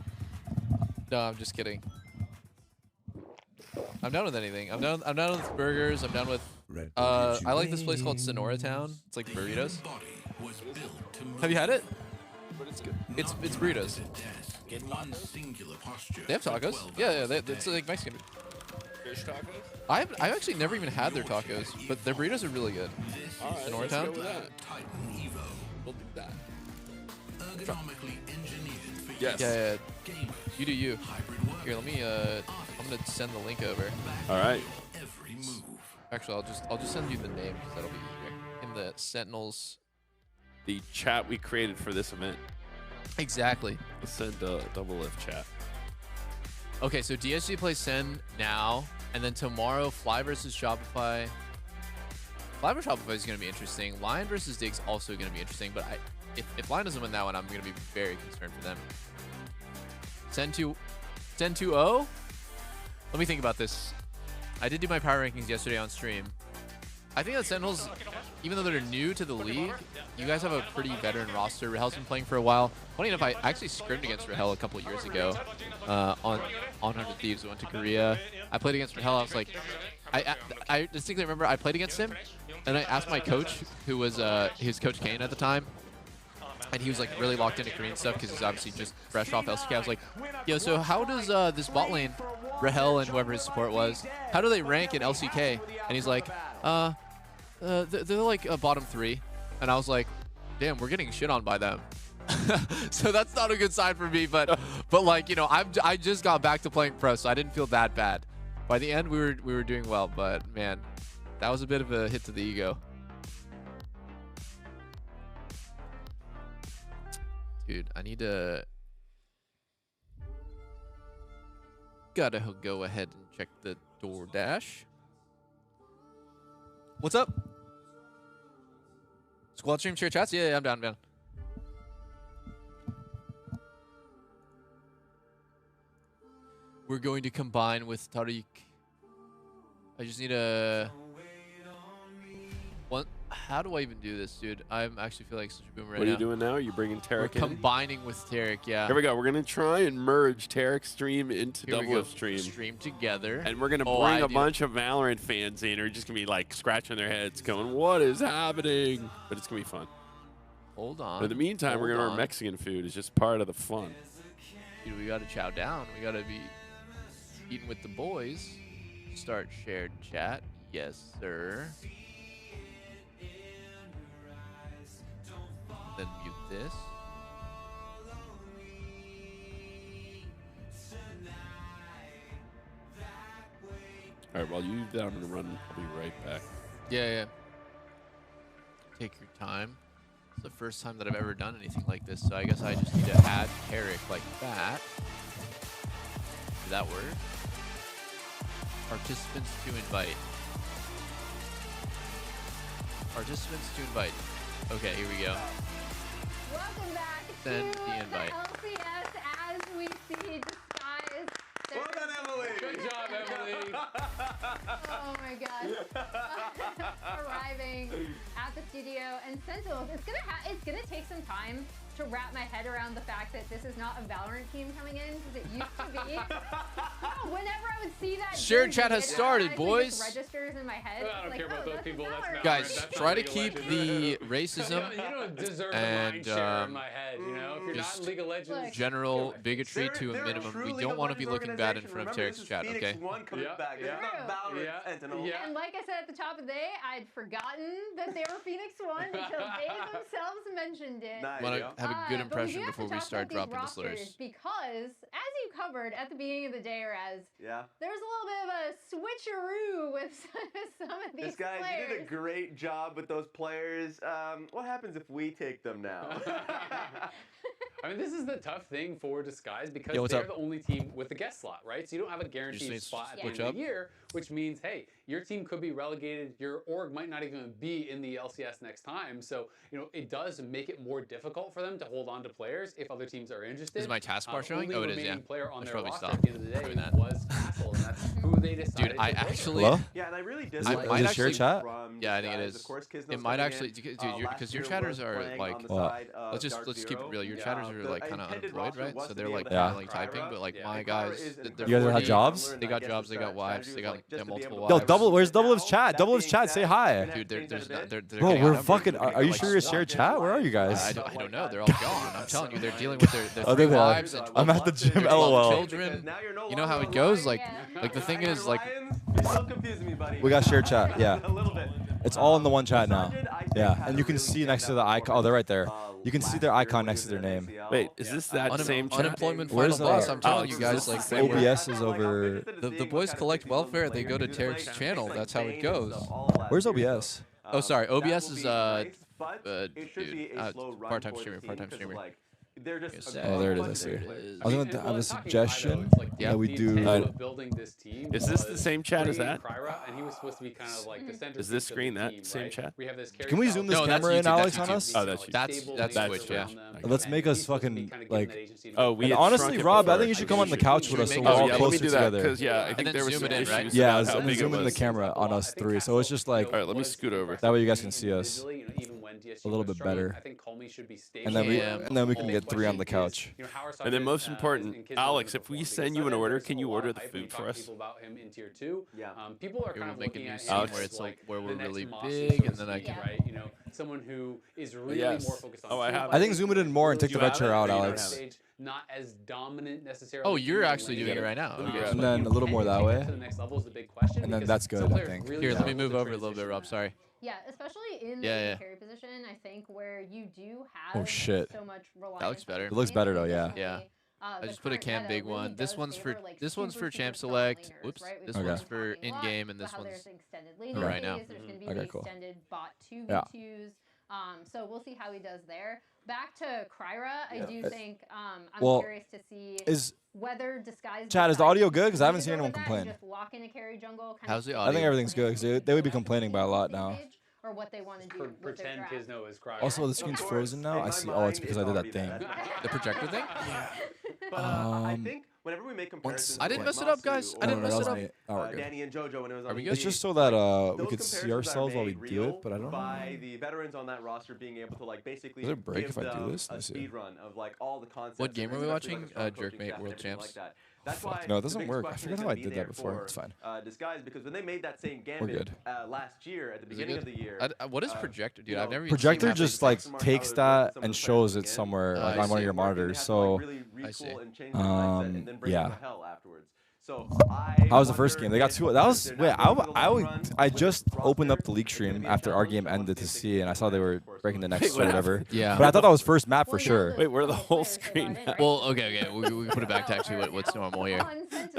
No, I'm just kidding. I'm down with anything. I'm down with burgers. I'm down with. I like this place called Sonora Town. It's like burritos. Have you had it? But it's good. It's burritos. They have tacos. Yeah, it's like Mexican. Fish tacos? I've actually never even had their tacos, but their burritos are really good. All right, Sonora let's Town? go with that. We'll do that. Yes. Yeah. You do you. Here, let me. I'm gonna send the link over. All right. Actually, I'll just send you the name because that'll be easier. In the Sentinels. The chat we created for this event. Exactly. Let's send a Doublelift chat. Okay, so DSG plays Sen now, and then tomorrow Fly versus Shopify. Fly versus Shopify is going to be interesting. Lion versus Diggs also going to be interesting, but if Lion doesn't win that one, I'm going to be very concerned for them. Sen 2-0? Let me think about this. I did do my power rankings yesterday on stream. I think that Sentinels, even though they're new to the league, you guys have a pretty veteran roster. Rahel's been playing for a while. Funny enough, I actually scrimed against Rahel a couple years ago on 100 Thieves. I went to Korea. I played against Rahel. I was like, I distinctly remember I played against him, and I asked my coach, who was his Coach Kane at the time, and he was like really locked into Korean stuff because he's obviously just fresh off LCK. I was like, yo, so how does this bot lane, Rahel and whoever his support was, how do they rank in LCK? And he's like, they're like a bottom 3. And I was like, damn, we're getting shit on by them. So that's not a good sign for me, but like, you know, I just got back to playing pro, so I didn't feel that bad. By the end, we were doing well, but man, that was a bit of a hit to the ego. Dude, I need to... Gotta go ahead and check the DoorDash. What's up? Squad stream share chats? Yeah, I'm down. We're going to combine with Tariq. I just need a... What? How do I even do this, dude? I actually feel like such a boomer right now. What are you doing now? Are you bringing Tarek in? We're combining with Tarek, yeah. Here we go. We're going to try and merge Tarek's stream into Doublelift stream. Stream together. And we're going to bring a bunch of Valorant fans in who are just going to be like scratching their heads going, what is happening? But it's going to be fun. Hold on. But in the meantime, we're going to order Mexican food. It's just part of the fun. Dude, we got to chow down. We got to be eating with the boys. Start shared chat. Yes, sir. Then mute this. All right, while you do that, I'm going to run. I'll be right back. Yeah. Take your time. It's the first time that I've ever done anything like this, so I guess I just need to add Tarek like that. Did that work? Participants to invite. Participants to invite. Okay, here we go. Welcome back Send to the invite. LCS as we see disguise. Well done, Emily. Good job, Emily. Oh my gosh. Arriving at the studio and Sentinels. It's gonna take some time to wrap my head around the fact that this is not a Valorant team coming in because it used to be. Whenever I would see that, Shared chat has started, boys. Registers in my head. I don't care about those people. That's not Guys, try to keep the racism You don't deserve and the mind share in my head, you know? If you're not in League of Legends, general bigotry to a minimum. We don't want to be looking bad in front of Tarek's chat, okay? And like I said at the top of the day, I'd forgotten that they were Phoenix 1 until they themselves mentioned it. Want to have a good impression before we start dropping the slurs. Because, as you covered at the beginning of the day, Raz, yeah, there's a little bit of a switcheroo with some of these players. You did a great job with those players. What happens if we take them now? I mean, this is the tough thing for Disguise because Yo, what's they're up? the only team with the guest slot, right? So you don't have a guaranteed spot at the end of the year, which means, hey, your team could be relegated. Your org might not even be in the LCS next time. So, you know, it does make it more difficult for them to hold on to players if other teams are interested. Is my taskbar showing? Oh, it is, yeah. Player on I should their probably roster stop at the end of the day doing that. was Castle, and that's who they decided. Dude, I to actually. Hello? Yeah, and I really Is dislike it, is it share chat? Yeah, I think it is. It might actually, dude, because your chatters are like, let's just keep it real. Your chatters are like kind of unemployed, right? So they're like kind of like typing, but like my guys, You guys have jobs? They got jobs. They got wives. They got multiple Yo, wives. where's Doublelift's chat? Doublelift's chat, say hi. Dude, they're Bro, we're fucking. Are you sure you're share chat? Where are you guys? I don't know. They're all gone. I'm telling you, they're dealing with their Oh, three there they are. wives and 12, I'm at the gym, 12 LOL. children. You know how it goes. Like the thing is, like We got share chat, yeah. It's all in the one chat now. Yeah, and you can see next to the icon. Oh, they're right there. You can see their icon next to their name. Wait, is this that same chat? Unemployment final Where's boss. I'm telling you Alex, guys, like OBS is over. the boys collect welfare. They go to Tarek's channel. That's how it goes. Where's OBS? Oh, sorry. OBS is dude, part-time streamer. Part-time streamer. Oh, there it is. I see. I was going to have a suggestion. Yeah, we do. Building this team. Is this the same chat as that? And he was supposed to be kind of like the center. Is this screen that same chat? We have this Can we zoom this camera in, Alex, on us? Oh, that's That's Twitch, yeah. Let's make us fucking like. Oh, we And had honestly, shrunk it Rob, I before. think you should come on the couch with us so we're Oh, all yeah, let me closer do that together. because I And think then there was zoom some it in, right? issues Yeah, about how and then big it zoom in the was. camera on us three. So it's just like All right, let me scoot over. that way you guys can see us a little bit better. I think Colmy should be And then we can get three on the couch. And then most important, Alex, if we send you an order, can you order the food for us? Yeah. People are Maybe kind we'll of make a looking new at scene Alex where it's like where we're the next really Moss, big, so and to then I speak, can. right? You know, someone who is really Yes. more focused on. Oh, I have I think zoom it in more and take the red chair out, Alex. Not as dominant necessarily. Oh, you're actually doing it right now. Okay. And then a little more that way. To the next level is the big question. And then because that's good, some I players think. really Here, let me struggle move to over a little bit, transition. Rob. Sorry. Yeah, especially in Yeah, the carry position, I think where you do have Oh, shit. so much reliance. That looks better. It looks better though, yeah. Yeah. I I just put a cam big one. This one's for champ select. Whoops. This Okay. one's for in game, and this one's right now. There's going to be Okay, the cool. extended bot 2v2s. Yeah. So we'll see how he does there. Back to Kryra, I do think I'm Well, curious to see Is whether Disguise. Chat, is the audio good? Because I haven't decides seen anyone to go with complain. that and just lock in a carry jungle, kind How's of the I think audio? everything's good because they would be complaining by a lot now. or what they want to do. with their Pretend draft. Kizno is crying. Also, the screen's frozen now. I see. Oh, it's because I did that thing. The projector thing? But I think whenever we make comparisons, I didn't mess it up, guys. I didn't No, mess that it was up. me. Oh, we're good. Danny and JoJo when it was on Are we the good? It's league, just so that we those could see comparisons are ourselves while we made do real it, but I don't know. by the veterans on that roster being able to like basically Is there a break give if I do them this? Let a me see. speed run of like all the concepts. What game and are we especially, watching? like, a strong coaching Jerkmate staff and World everything Champs. like that. That's Fuck, why no, it the doesn't biggest work. I question forgot is how I gonna did be that there before. for, It's fine. Disguise, because when they made that same gambit good. last year at the Is it beginning good? of the year. What is projector, dude? you I've know, never even Projector seen just that. like takes that and shows it somewhere like I on one of see. your monitors. So I see. yeah. Hell afterwards. So How was the first game? They got two. That was wait. I just opened up the league stream after our game ended to see, and I saw they were breaking the next or whatever. Yeah. But I thought that was first map for sure. Wait, we're the whole screen now. Well, okay. We can put it back to actually what's normal here.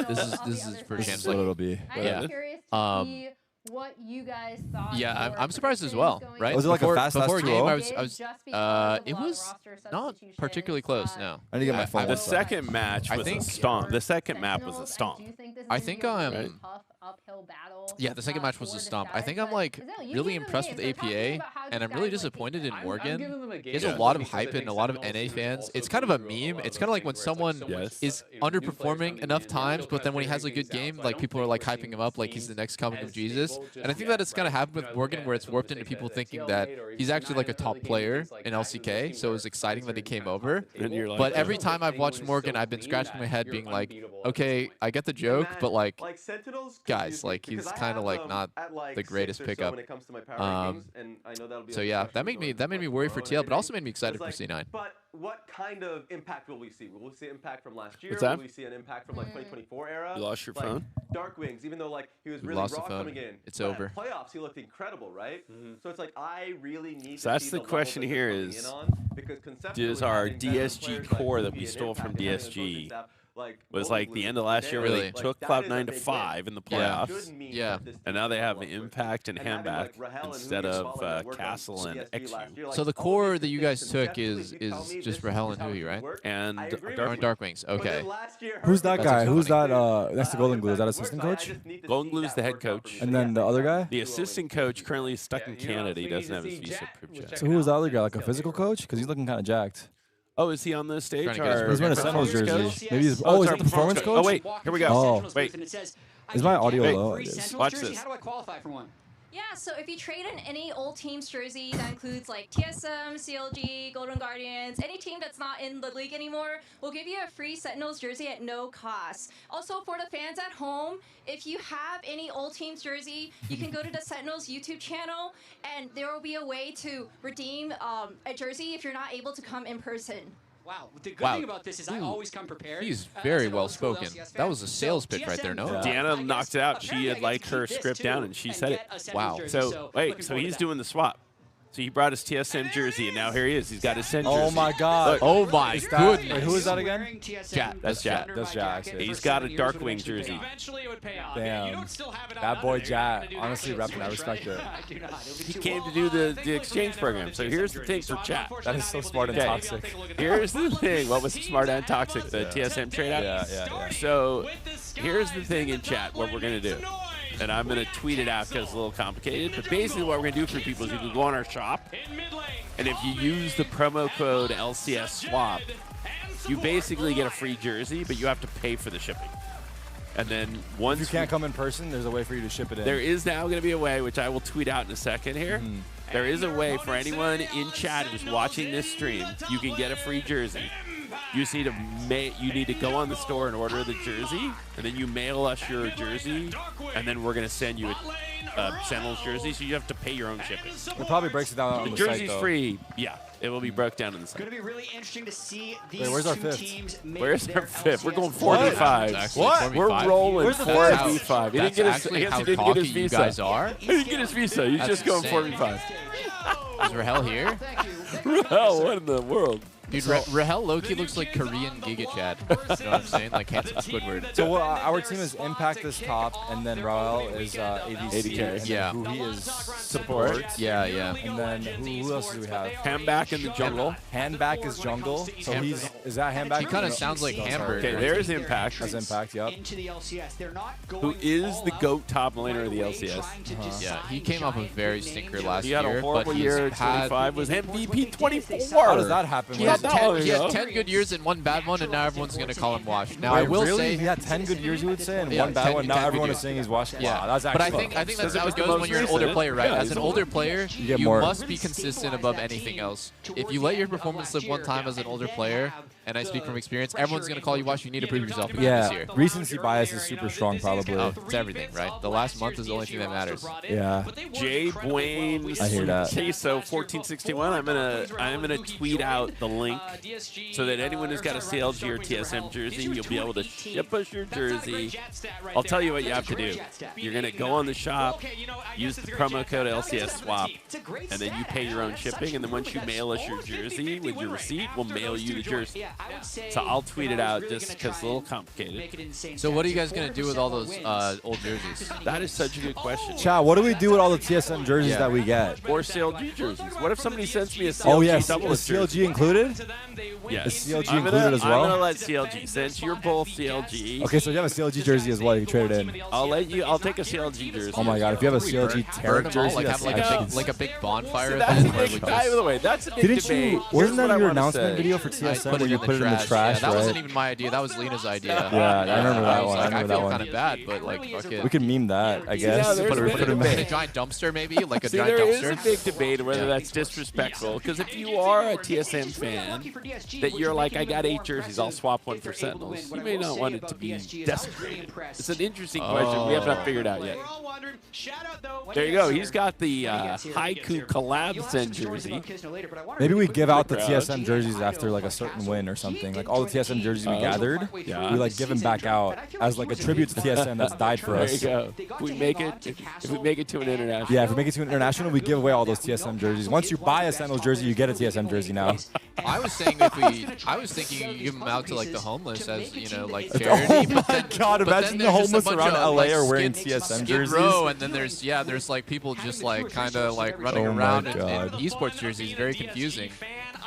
This is for This champs. is what Like, it'll be. I'm Yeah. curious to see what you guys thought. yeah, your I'm surprised as predictions well. going Right? Was it like a before, fast before last game? 2-0? I was. Just because of a It lot of was roster not substitutions, particularly close. No. I need to get my phone. The on side. second match I was a think- stomp. The second map was a stomp. I think I'm. tough uphill battle. Yeah, the second match was a stomp. I think I'm like really impressed with APA, and I'm really disappointed in Morgan. He has a lot of hype and a lot of NA fans. It's kind of a meme. It's kind of like when someone is underperforming enough times, but then when he has a good game, like people are like hyping him up like he's the next coming of Jesus. And I think that it's kind of happened with Morgan, where it's warped into people thinking that he's actually like a top player in LCK. So it was exciting that he came over. And you're like, But every time I've watched Morgan, I've been scratching my head, being like, okay, I get the joke, but like, guys, like he's kind of like not the greatest pickup. So yeah, that made me worry for TL, but also made me excited for C9. But what kind of impact will we see? Will we see impact from last year? What's that? Will we see an impact from like 2024 era? You lost your like, phone? Dark Wings, even though like he was We really lost raw the phone. coming in. It's but over. At playoffs, he looked incredible, right? So it's like I really need. So to that's see the level question that they're here coming is, in on, because conceptually does our having veteran DSG players like core that Ruby we and stole from Impact and having a coaching DSG staff was like the end of last year where Really? they took Cloud9 to 5 in the playoffs. Yeah. And now they have Impact and Handback instead of Castle and XU. So the core that you guys took is just Rahel and Hui, right? And Dark Wings. Okay. Who's that That's guy? Who's exciting. that? Next to Golden Glue. Is that assistant coach? Golden Glue is the head coach. And then the other guy? The assistant coach currently is stuck in Canada. He doesn't have his visa approved yet. So who was the other guy? Like a physical coach? Because he's looking kind of jacked. Oh, is he on the stage? Trying to get his Or He's wearing a performance Sentinels coach? jersey. Maybe he's, Oh, is it's that our the performance coach? Oh, wait. Here we go. Oh. Wait. Is my audio Wait. low? Watch this. How do I qualify for one? Yeah, so if you trade in any old team's jersey, that includes like TSM, CLG, Golden Guardians, any team that's not in the league anymore, we'll give you a free Sentinels jersey at no cost. Also, for the fans at home, if you have any old team's jersey, you can go to the Sentinels YouTube channel, and there will be a way to redeem a jersey if you're not able to come in person. Wow. The good thing about this is I always come prepared. He's as very an well old school spoken. LCS That fan. was a sales pitch right there, no? Deanna knocked it out. She had like her script down, and she said it. Wow. So wait, so he's doing the swap. So he brought his TSM jersey, and now here he is. He's got his Sen jersey. Oh my God. Look, Oh my Wait, goodness. who is that again? Jack. That's Jack. That's Jack. He's got a Darkwing jersey. Eventually it would pay off. Damn. You don't still have it That on boy under. You're not Jack, gonna do honestly that. repping. I respect it. He came to do the exchange program. So here's the thing for chat. That is so smart and Okay. toxic. Here's the thing. What was smart and toxic? The TSM trade out? Yeah. So here's the thing in chat, what we're going to do. And I'm going to tweet it out because it's a little complicated. But basically what we're going to do for people is you can go on our shop. And if you use the promo code LCS swap, you basically get a free jersey, but you have to pay for the shipping. And then once If you can't come in person, there's a way for you to ship it in. there is now going to be a way, which I will tweet out in a second here. There is a way for anyone in chat who's watching this stream, you can get a free jersey. You just need to go on the store and order the jersey, and then you mail us your jersey, and then we're going to send you a Sentinels jersey, so you have to pay your own shipping. It probably breaks it down on The the jersey's site, though. free. Yeah, it will be broke down in the It's site. going to be really interesting to see these where's our two fifth? teams make Where's their our fifth? We're going LCS 4v5. What? We're rolling Where's the 4v5. He didn't That's get his, actually I guess how he didn't get cocky his you visa. guys are. He didn't get his visa. He's That's just going insane. 4v5. Is Rahel here? Hell, what in the world? Dude, Rahel Loki looks like Korean Giga Chad. You know what I'm saying? Like handsome Squidward. So our team is Impact is top, and then Raul is ADC. AD. And Yeah. then Hui is Support. Yeah, yeah. And then who else do we have? Handback in the jungle. Handback is jungle. So is that Handback? He kind of No. sounds like No, sorry. Hamburger. Okay, there's Impact. That's Impact, yep. into the LCS. They're not Who going is all the out GOAT top laner of the right away, LCS. trying to just Yeah, he sign came off a giant very big stinker names. last He had a year, horrible but he's year. had 25 was MVP 24. How does that happen? He Wait, had 10 good years and one bad one, and now everyone's going to call him washed. Now, I will really? say... He had 10 good years, you would say, and Yeah, one bad 10 one. Now 10 good everyone is years. saying he's washed. Yeah, Wow, that's but I actually think that's Because how it it was the goes when most you're an older recent. player, right? Yeah, As he's an older player, get you more. must be consistent above anything else. If you let your performance slip one time as an older player, and I speak from experience, everyone's going to call you washed. You need to prove yourself again this year. Yeah, recency bias is super strong, probably. It's everything, right? The last month is the only thing that matters. Yeah. Jay Bwayne I hear that. Queso 1461. I'm gonna tweet out the link so that anyone who's got a CLG or TSM jersey, you'll be able to ship us your jersey. I'll tell you what you have to do. You're gonna go on the shop, use the promo code LCS swap, and then you pay your own shipping. And then once you mail us your jersey with your receipt, we'll mail you the jersey. So I'll tweet it out just because it's a little complicated. So what are you guys going to do with all those old jerseys? That is such a good question. Chat, what do we do with all the TSM jerseys that we get? Or CLG jerseys. What if somebody sends me a CLG Oh, yes. double Is CLG included? Yes. Is CLG I'm included as well? I'm gonna let CLG, since you're both CLG. Okay, so you have a CLG jersey as well. You can trade it in. I'll take a CLG jersey. Oh my god, if you have a CLG Burn Terran them all, jersey, like that's have like a big bonfire That's event a where big, we by just... the way, that's a big Didn't debate. you? Wasn't Here's what that I your wanna announcement say. video for I TSM put where it you in put it in the trash, Yeah, that wasn't right? even my idea. That was Lena's idea. Yeah, I remember that I was one. like, I I remember feel that kind one. of bad, but like, fuck it. We could meme that, I guess. Yeah, there's Put a it bit in of in a debate. giant dumpster, maybe? Like a See, giant there is a dumpster? big debate whether that's disrespectful. Because if you are a TSM fan, that you're like, I got 8 jerseys, I'll swap one for Sentinels. You may not want it to be desecrated. It's an interesting question. We have not figured out yet. There you go. He's got the Haiku collab Sen jersey. Maybe we give out the crowd. TSM jerseys after like a certain win or something. Like all the TSM jerseys we gathered, Yeah. we like give them back out as like a tribute to TSM that's died for There you us. go. If we make it to an international. Yeah, if we make it to an international, we give away all those TSM jerseys. Once you buy a Sentinels jersey, you get a TSM jersey now. I was saying I was thinking you give them out to like the homeless as like charity. Oh my God! Imagine the homeless around LA are wearing TSM jerseys. And then there's like people just like kind of like running around in esports jerseys. Very confusing.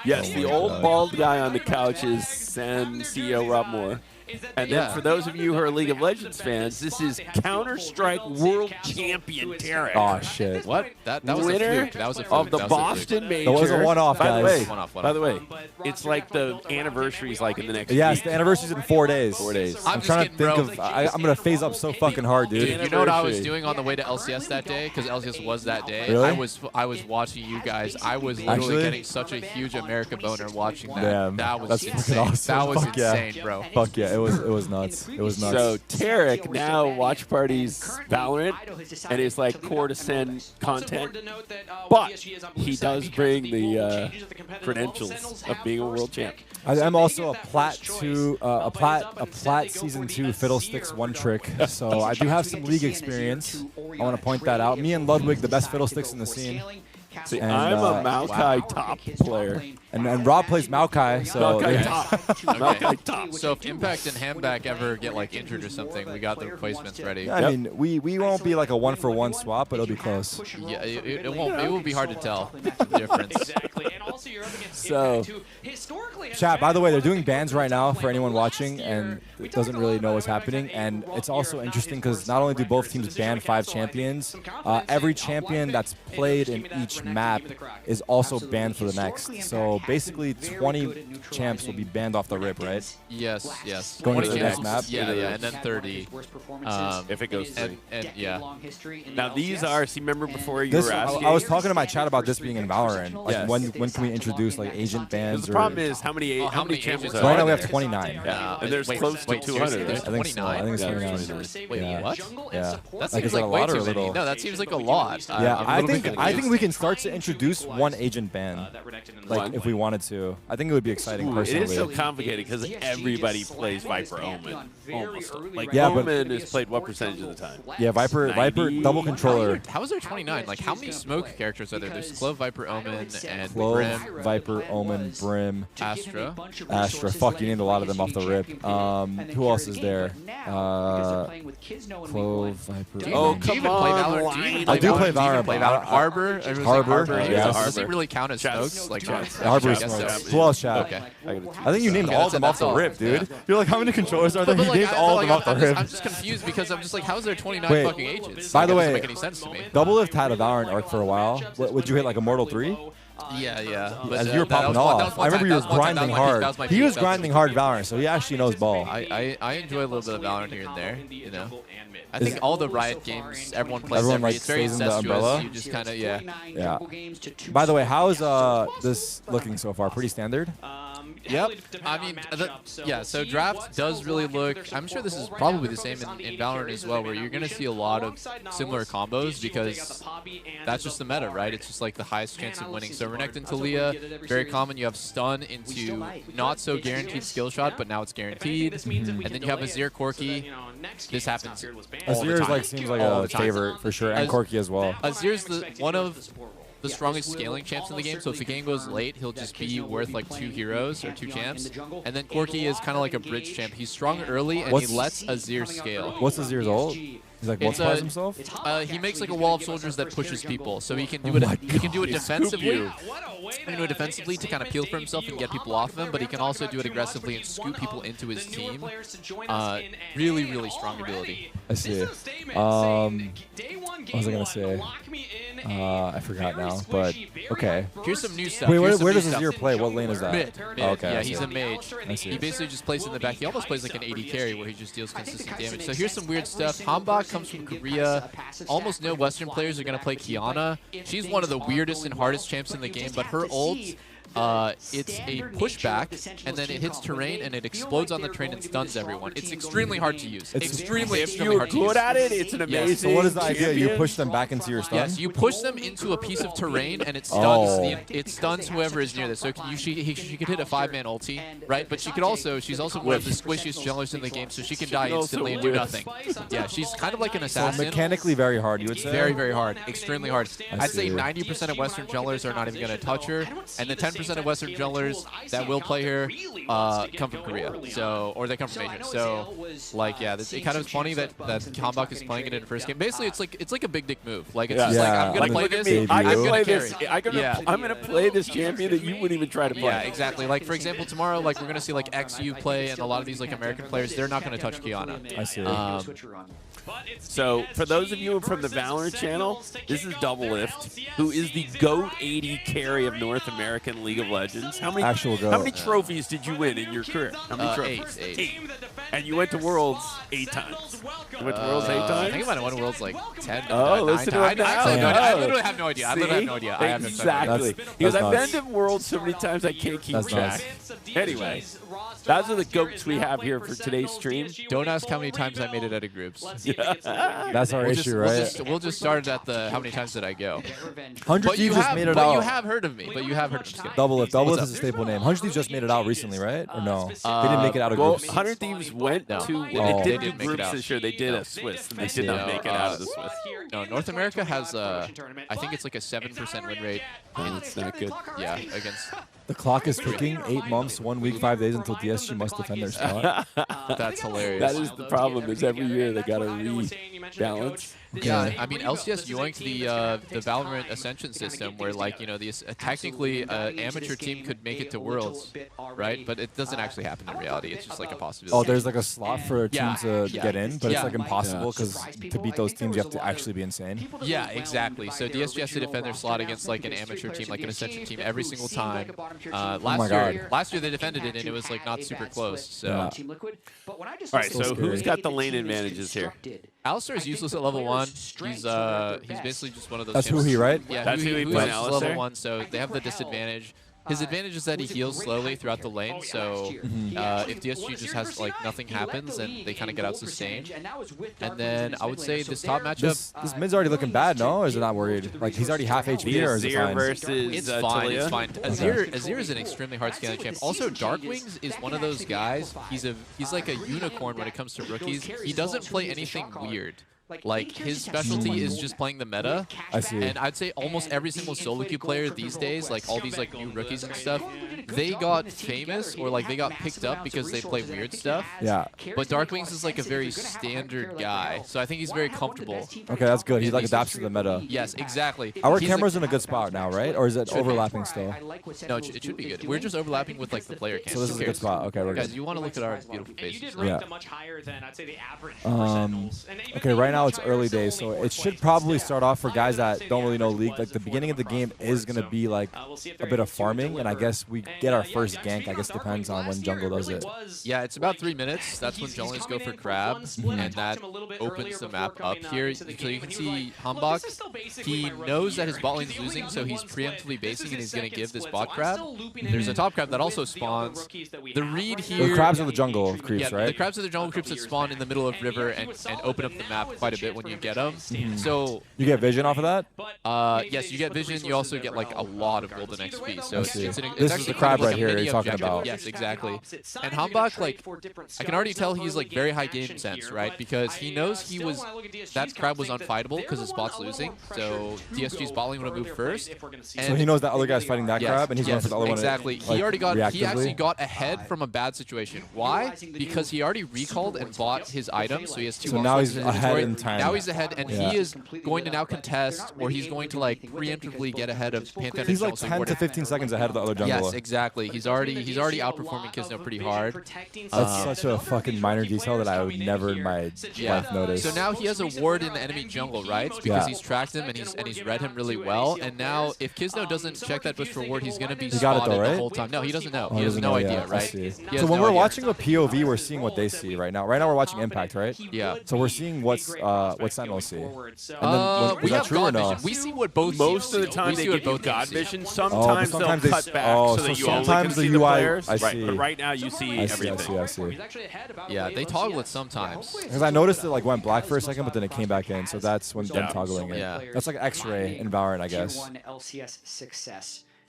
Yes, the old bald guy on the couch is Sen CEO Rob Moore. And then for those of you who are League of Legends fans, this is Counter-Strike World Champion Tarek. Oh shit! What? That was winner a fluke. That was a fluke. of the Boston Major. That was a one-off, guys. By the way, it's like the anniversary's like in the next Yes, week. the anniversary's in 4 days. 4 days. I'm trying to think of. I'm gonna phase up so fucking hard, dude. You know what I was doing on the way to LCS that day? Because LCS was that day. Really? I was watching you guys. I was literally getting such a huge America boner watching that. Damn, that was that's insane. awesome. That was Fuck insane, yeah. bro. Fuck yeah, it was nuts. It was nuts. So Tarek now watch parties Valorant, and it's like core to send content, but he does bring the credentials of being a world champ. I'm also a plat season 2 fiddlesticks one trick. So I do have some league experience. I want to point that out. Me and Ludwig, the best fiddlesticks in the scene. See, and, I'm a Maokai top player. And Rob plays Maokai, so Maokai top. Maokai top. So if Impact and Handback ever get like injured or something, we got the replacements ready. Yeah, I mean, we won't be like a 1-for-1 swap, but it'll be close. Yeah, it won't. It will be hard to tell the difference. So, chat. By the way, they're doing bans right now for anyone watching and doesn't really know what's happening. And it's also interesting because not only do both teams ban 5 champions, every champion that's played in each map is also banned for the next. So basically 20 champs will be banned off the rip, right? Yes, yes. Going to the next map? Yeah, and then 30. If it goes 30. And yeah. Now these are, see, remember before you were asking? I was talking to my chat about this being in Valorant. Like when can we introduce like agent bans? The problem is how many champions are right now there? we have 29. Yeah, and there's close to 200. There's 29. I think it's 29. Wait, what? Yeah. That Like, seems is that like a way lot or too a many. little? No, that seems like a lot. Yeah, I'm a little bit I think confused. we can start to introduce one agent ban, like if we wanted to. I think it would be exciting It personally. is so complicated because everybody plays Viper Omen. Almost. Like Yeah, but- Omen is played what percentage of the time? Yeah, Viper 90? double controller. How is there 29? Like, how many smoke characters are there? There's Clove, Viper, Omen, and Clove, Brim, Viper, Omen, Brim, Astra. Fuck, you named a lot of them off the rip. Who else is there? Clove, Viper. Oh, Do you come even play on, Valorant? Lion. I do play Do you even Valorant. play but Valorant? Harbor? Everyone's like Harbor, Harbor. yes. Does it really count as smokes? Like, Harbor I guess smokes. so. Who else, chat? Okay. I think you named Okay, all of them off that's the all. rip, dude. Yeah. You're like, how many controllers are there? But You like, named I all feel of them off the like rip. I'm just confused because I'm just like, how is there 29 Wait, fucking agents? by Like, the that way, doesn't make any sense to me. Doublelift had a Valorant arc for a while. Would you hit like Immortal 3? Yeah. But As you were popping off. I remember you were grinding hard. He was grinding hard Valorant, so he actually knows ball. I enjoy a little bit of Valorant here and there, you know. I think all the Riot games, everyone plays Everyone, every, like, it's very stays in the incestuous. umbrella? You just kind of, yeah. Yeah. By the way, how's this looking so far? Pretty standard? Yep. I mean, yeah, so draft does really look, I'm sure this is probably the same in Valorant as well, where you're going to see a lot of similar combos because that's just the meta, right? It's just like the highest chance of winning. So Renekton and Talia, very common. You have stun into not so guaranteed skill shot, but now it's guaranteed. And then you have Azir, Corki. This happens all the Azir time. seems like All a the time. favorite for sure, and Corki as well. Azir's one of the strongest scaling champs in the game, so if the game goes late, he'll just be worth like 2 heroes or 2 champs. And then Corki is kind of like a bridge champ. He's strong early, and he lets Azir scale. What's Azir's ult? He's like multiplies himself? He makes like a wall of soldiers that pushes people, so he can do it. He can do it defensively. He can do it defensively to kind of peel for himself and get people off of him, but he can also do it aggressively and scoop people into his team. Really strong ability. I see. What was I gonna say? I forgot now, but okay. Here's some new stuff. Wait, Here's some where new does stuff. Azir play? What lane is that? Mid. Oh, okay. I Yeah, see. he's a mage. I see. He basically just plays in the back. He almost plays like an AD carry where he just deals consistent damage. So here's some weird stuff. Hanbok comes from Korea. Almost no Western players are going to play Kiana. She's one of the weirdest and hardest champs in the game, but her ult, it's a pushback, and then it hits terrain, and it explodes on the train and stuns everyone. It's extremely hard to use. Extremely hard to use. If you're good at it, it's an amazing. So what is the idea? You push them back into your stun? Yes, you push them into a piece of terrain, and it stuns it stuns whoever is near this. So she could hit a 5-man ulti, right? But she's also one of the squishiest junglers in the game, so she can die instantly and do nothing. Yeah, she's kind of like an So assassin. mechanically very hard, you would say? Very hard. Extremely hard. I I'd say see. 90% of Western junglers are not even going to touch her, and the 10% 90% of Western junglers that will play here come from Korea, so or they come from Asia. So, like, yeah, it kind of is funny that Hanbok is playing it in the first game. Basically, it's like a big dick move. Like, it's just like I'm gonna play this. I'm gonna play this champion that you wouldn't even try to play. Yeah, exactly. Like, for example, tomorrow, like, we're gonna see like XU play, and a lot of these like American players, they're not gonna touch Kiana. I see. So, for those of you from the Valorant channel, this is Doublelift, who is the GOAT 80 carry of North American League of Legends. How many GOAT. How many trophies did you win in your career? How many trophies? 8. And you went to Worlds 8 times. You went to Worlds 8 times? I think I might have won Worlds like 10. Oh, listen to him now. I literally have no idea. I literally have no idea. I have no idea. Exactly. Because I've been to Worlds so many times I can't keep track. Anyway, those are the GOATs we have here for today's stream. Don't ask how many times I made it out of groups. That's our issue, right? We'll just start at the how many times did I go. 100 Thieves just made it out. But you have heard of me. Doublelift is a staple name. 100 Thieves just made it out recently, right? Or no? They didn't make it out of groups. 100 Thieves went to. They did do groups this year. They did a Swiss, and they did not make it out of the Swiss. No, North America has I think it's like a 7% win rate. It's not good. Yeah, against. The clock is ticking. 8 months, 1 week, 5 days until DSG must defend their spot. That's hilarious. That is the problem. Is every year they gotta rebalance. Yeah, I mean LCS yoinked the Valorant Ascension system, where like technically an amateur team could make it to Worlds, right? But it doesn't actually happen in reality. It's just like a possibility. Oh, there's like a slot for a team to get in, but it's like impossible because to beat those teams you have to actually be insane. Yeah, exactly. So DSG has to defend their slot against like an amateur team, like an Ascension team, every single time. Last year they defended it and it was like not super close. So. All right, so who's got the lane advantages here? Alistar is useless at level 1. He's basically just one of those. That's who he, right? Yeah, that's who he plays level 1. So they have the disadvantage. His advantage is that he heals slowly throughout the lane, so if DSG just has like nothing happens, then they kind of get out sustained. And then I would say this top matchup, this mid's already looking bad, no? Or is it not worried? Like he's already half HP, or is it fine? Versus, it's fine. It's fine. Azir is an extremely hard scaling champ. Also, Darkwings is one of those guys. He's like a unicorn when it comes to rookies. He doesn't play anything weird. Like, his specialty is just playing the meta. I see. And I'd say almost every single solo queue player these days, like all these like new rookies and stuff, they got famous or like they got picked up because they play weird stuff. Yeah. But Darkwings is like a very standard guy, so I think he's very comfortable. Okay, that's good. He like adapts to the meta. Yes, exactly. Our camera's in a good spot now, right? Or is it overlapping still? No, it should be good. We're just overlapping with like the player cam. So this is a good spot. Okay, we're good. Guys, you want to look at our beautiful faces. Yeah. Okay, right now it's early days, so it should probably start off for guys that don't really know League. Like the beginning of the game is going to be like a bit of farming, and I guess we get our first gank. I guess depends on when jungle does it. Yeah, it's about 3 minutes. That's when junglers go for crab, and that opens the map up here. So you can see Hanbok, he knows that his bot lane is losing, so he's preemptively basing, and he's going to give this bot crab. There's a top crab that also spawns. The read here... The crabs are the jungle creeps, right? The crabs are the jungle creeps that spawn in the middle of river and open up the map quite a bit when you get them. So you get vision off of that? Yes, you get vision. You also get like a lot of golden XP. So it's this is the crab right here you're talking about. Yes, exactly. And Hanbok, like, I can already tell he's like very high game sense, right? Because he knows that crab was unfightable because his bot's losing. So DSG's bot lane would have moved first. So he knows that other guy's fighting that crab, and he's going for the other one. Exactly. He actually got ahead from a bad situation. Why? Because he already recalled and bought his items, so he has 2 So now he's ahead in time. Now he's ahead, and he is going to now contest, or he's going to like preemptively get ahead of Pantheon. He's like 10 to 15 seconds ahead of the other jungler. Yes, exactly. He's already outperforming Kisno pretty hard. That's such a fucking minor detail that I would never in my life notice. So now he has a ward in the enemy jungle, right? Because he's tracked him and he's read him really well. And now if Kisno doesn't check that bush for ward, he's gonna be spotted the whole time. No, he doesn't know. He has no idea, right? So when we're watching a POV, we're seeing what they see right now. Right now we're watching Impact, right? Yeah. So we're seeing what Sentinels see. We have God vision. We see what both most of the time they give both God vision. Sometimes they'll cut back so that you only can see the players. I see. But right now you see everything. I see. Yeah, they toggle it sometimes. Because I noticed it like went black for a second, but then it came back in. So that's when them toggling it. Yeah. That's like X-ray in Valorant, I guess.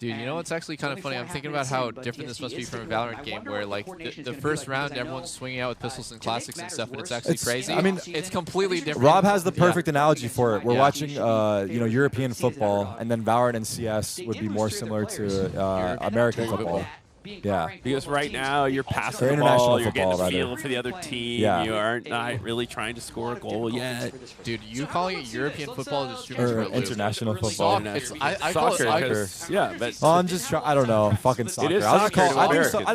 Dude, you know what's actually kind of funny? I'm thinking about how different this must be from a Valorant game where, like, the first round, everyone's swinging out with pistols and classics and stuff, and it's actually crazy. I mean, it's completely different. Rob has the perfect analogy for it. We're watching, you know, European football, and then Valorant and CS would be more similar to American football. Yeah. Because right now you're passing the international ball, you're getting football, a feel rather. for the other team. Yeah. You aren't not really trying to score a goal yet. Dude, you calling it European football is just Or international football. I call it soccer. Yeah, but well, I'm just I don't know, fucking soccer. It is I soccer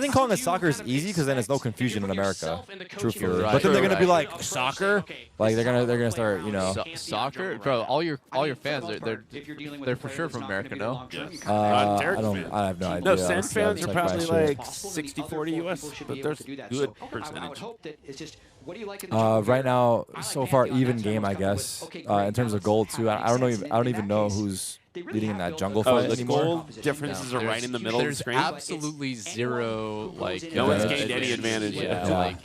think calling it soccer is easy because then it's no confusion in America. Truthfully, Right. but then they're gonna be like soccer, like they're gonna start, you know. Soccer, bro. All your fans, they're for sure from America, no? I have no idea. No, Sen honestly. fans are I'll check probably my shit. like 60-40 US, but there's good percentage. Right now, so far even game, I guess. In terms of gold too, I don't even know who's leading in that jungle fight the anymore. gold differences are right in the middle of the There's screen. absolutely zero, like, no one's gained any advantage yet. Like,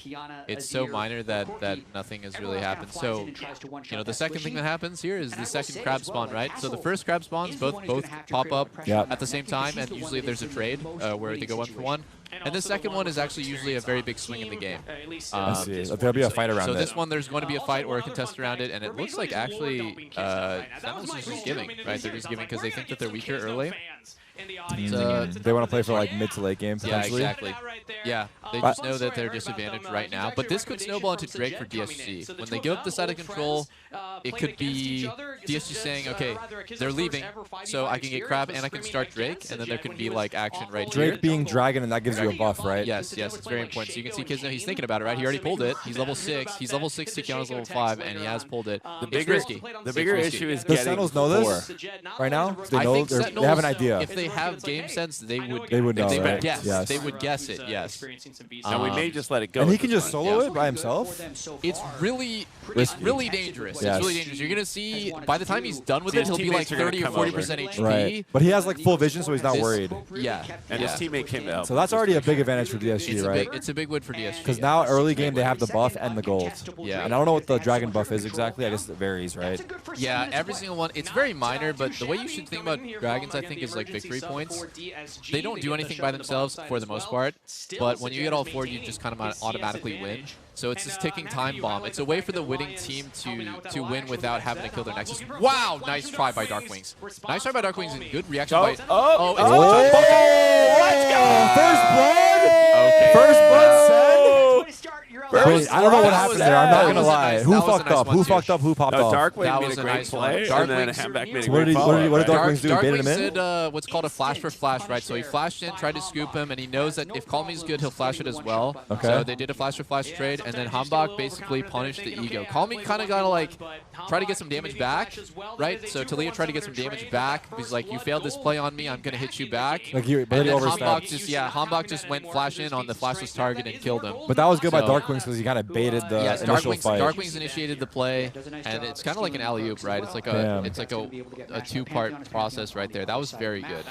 it's so minor that nothing has really happened. So, you know, the second thing that happens here is the second crab spawn, right? So the first crab spawns both pop up at the same time, and usually there's a trade where they go 1-for-1. And the second one is actually usually a very big swing in the game. I see. There'll be a fight around it. So this one, there's going to be a fight or a contest around it, and it looks like actually Sentinels is just giving, right? They're just giving because they think that they're weaker early. They want to play for like mid to late game potentially. Yeah, exactly. Yeah, they just know that they're disadvantaged right now. But this could snowball into Drake for DSG. When they give up the side of control, it could be DSG saying, okay, they're leaving, so I can get Crab and I can start Drake, and then there could be like action right here. Drake being Dragon, and that gives you a buff, right? Yes, it's very important. So you can see Kizno, he's thinking about it, right? He already pulled it. He's level 6. He's level 6, Tikiana's level 5, and he has pulled it. The bigger issue is Does getting Sentinels know this right now? They know. They have an idea. If they have game sense, they would know, they would right? guess. Yes. They would guess it, yes. Now we may just let it go. And he can just solo it by himself? It's really dangerous. Yes. It's really dangerous. You're going to see, by the time he's done with it, he'll be like 30 or 40% HP. Right. But he has like full vision, so he's not worried. Yeah. And his teammate came out. So that's already a big advantage for DSG, right? It's a big win for DSG. Because now early game they have the buff and the gold. Yeah. And I don't know what the Dragon buff is exactly. I guess it varies, right? Yeah, every single one. It's very minor, but the way you should think about Dragons, I think, is like victory points. They don't do anything by themselves for the most part, but when you get all 4, you just kind of automatically win. So it's this ticking time bomb. It's a way for the winning team to win without having to kill their Nexus. Wow, nice try by Darkwings. Nice try by Darkwings and good reaction by... Let's go! First blood? Okay. First blood said? Wait, I don't know what happened there. I'm not going to lie. Who fucked up? Who fucked up? Who popped off? Darkwing made a great play, and then Handback made a What great did follow. Darkwings do? Baited him Darkwings in? did what's called a flash for flash, right? So he flashed in, tried to scoop him, and he knows that if Call Me's good, he'll flash it as well. Okay. So they did a flash for flash trade, and then Hambach basically punished the ego. Call Me kind of got to like try to get some damage back, right? So Talia tried to get some damage back. He's like, you failed this play on me, I'm going to hit you back. Like he, but and he then overstepped. Hambach just went flash in on the flashless target and killed him. But that was good by So- Darkwings because he kind of baited the initial fight. Darkwings initiated the play, and it's kind of like an alley-oop, right? It's like a two-part process right there. That was very good.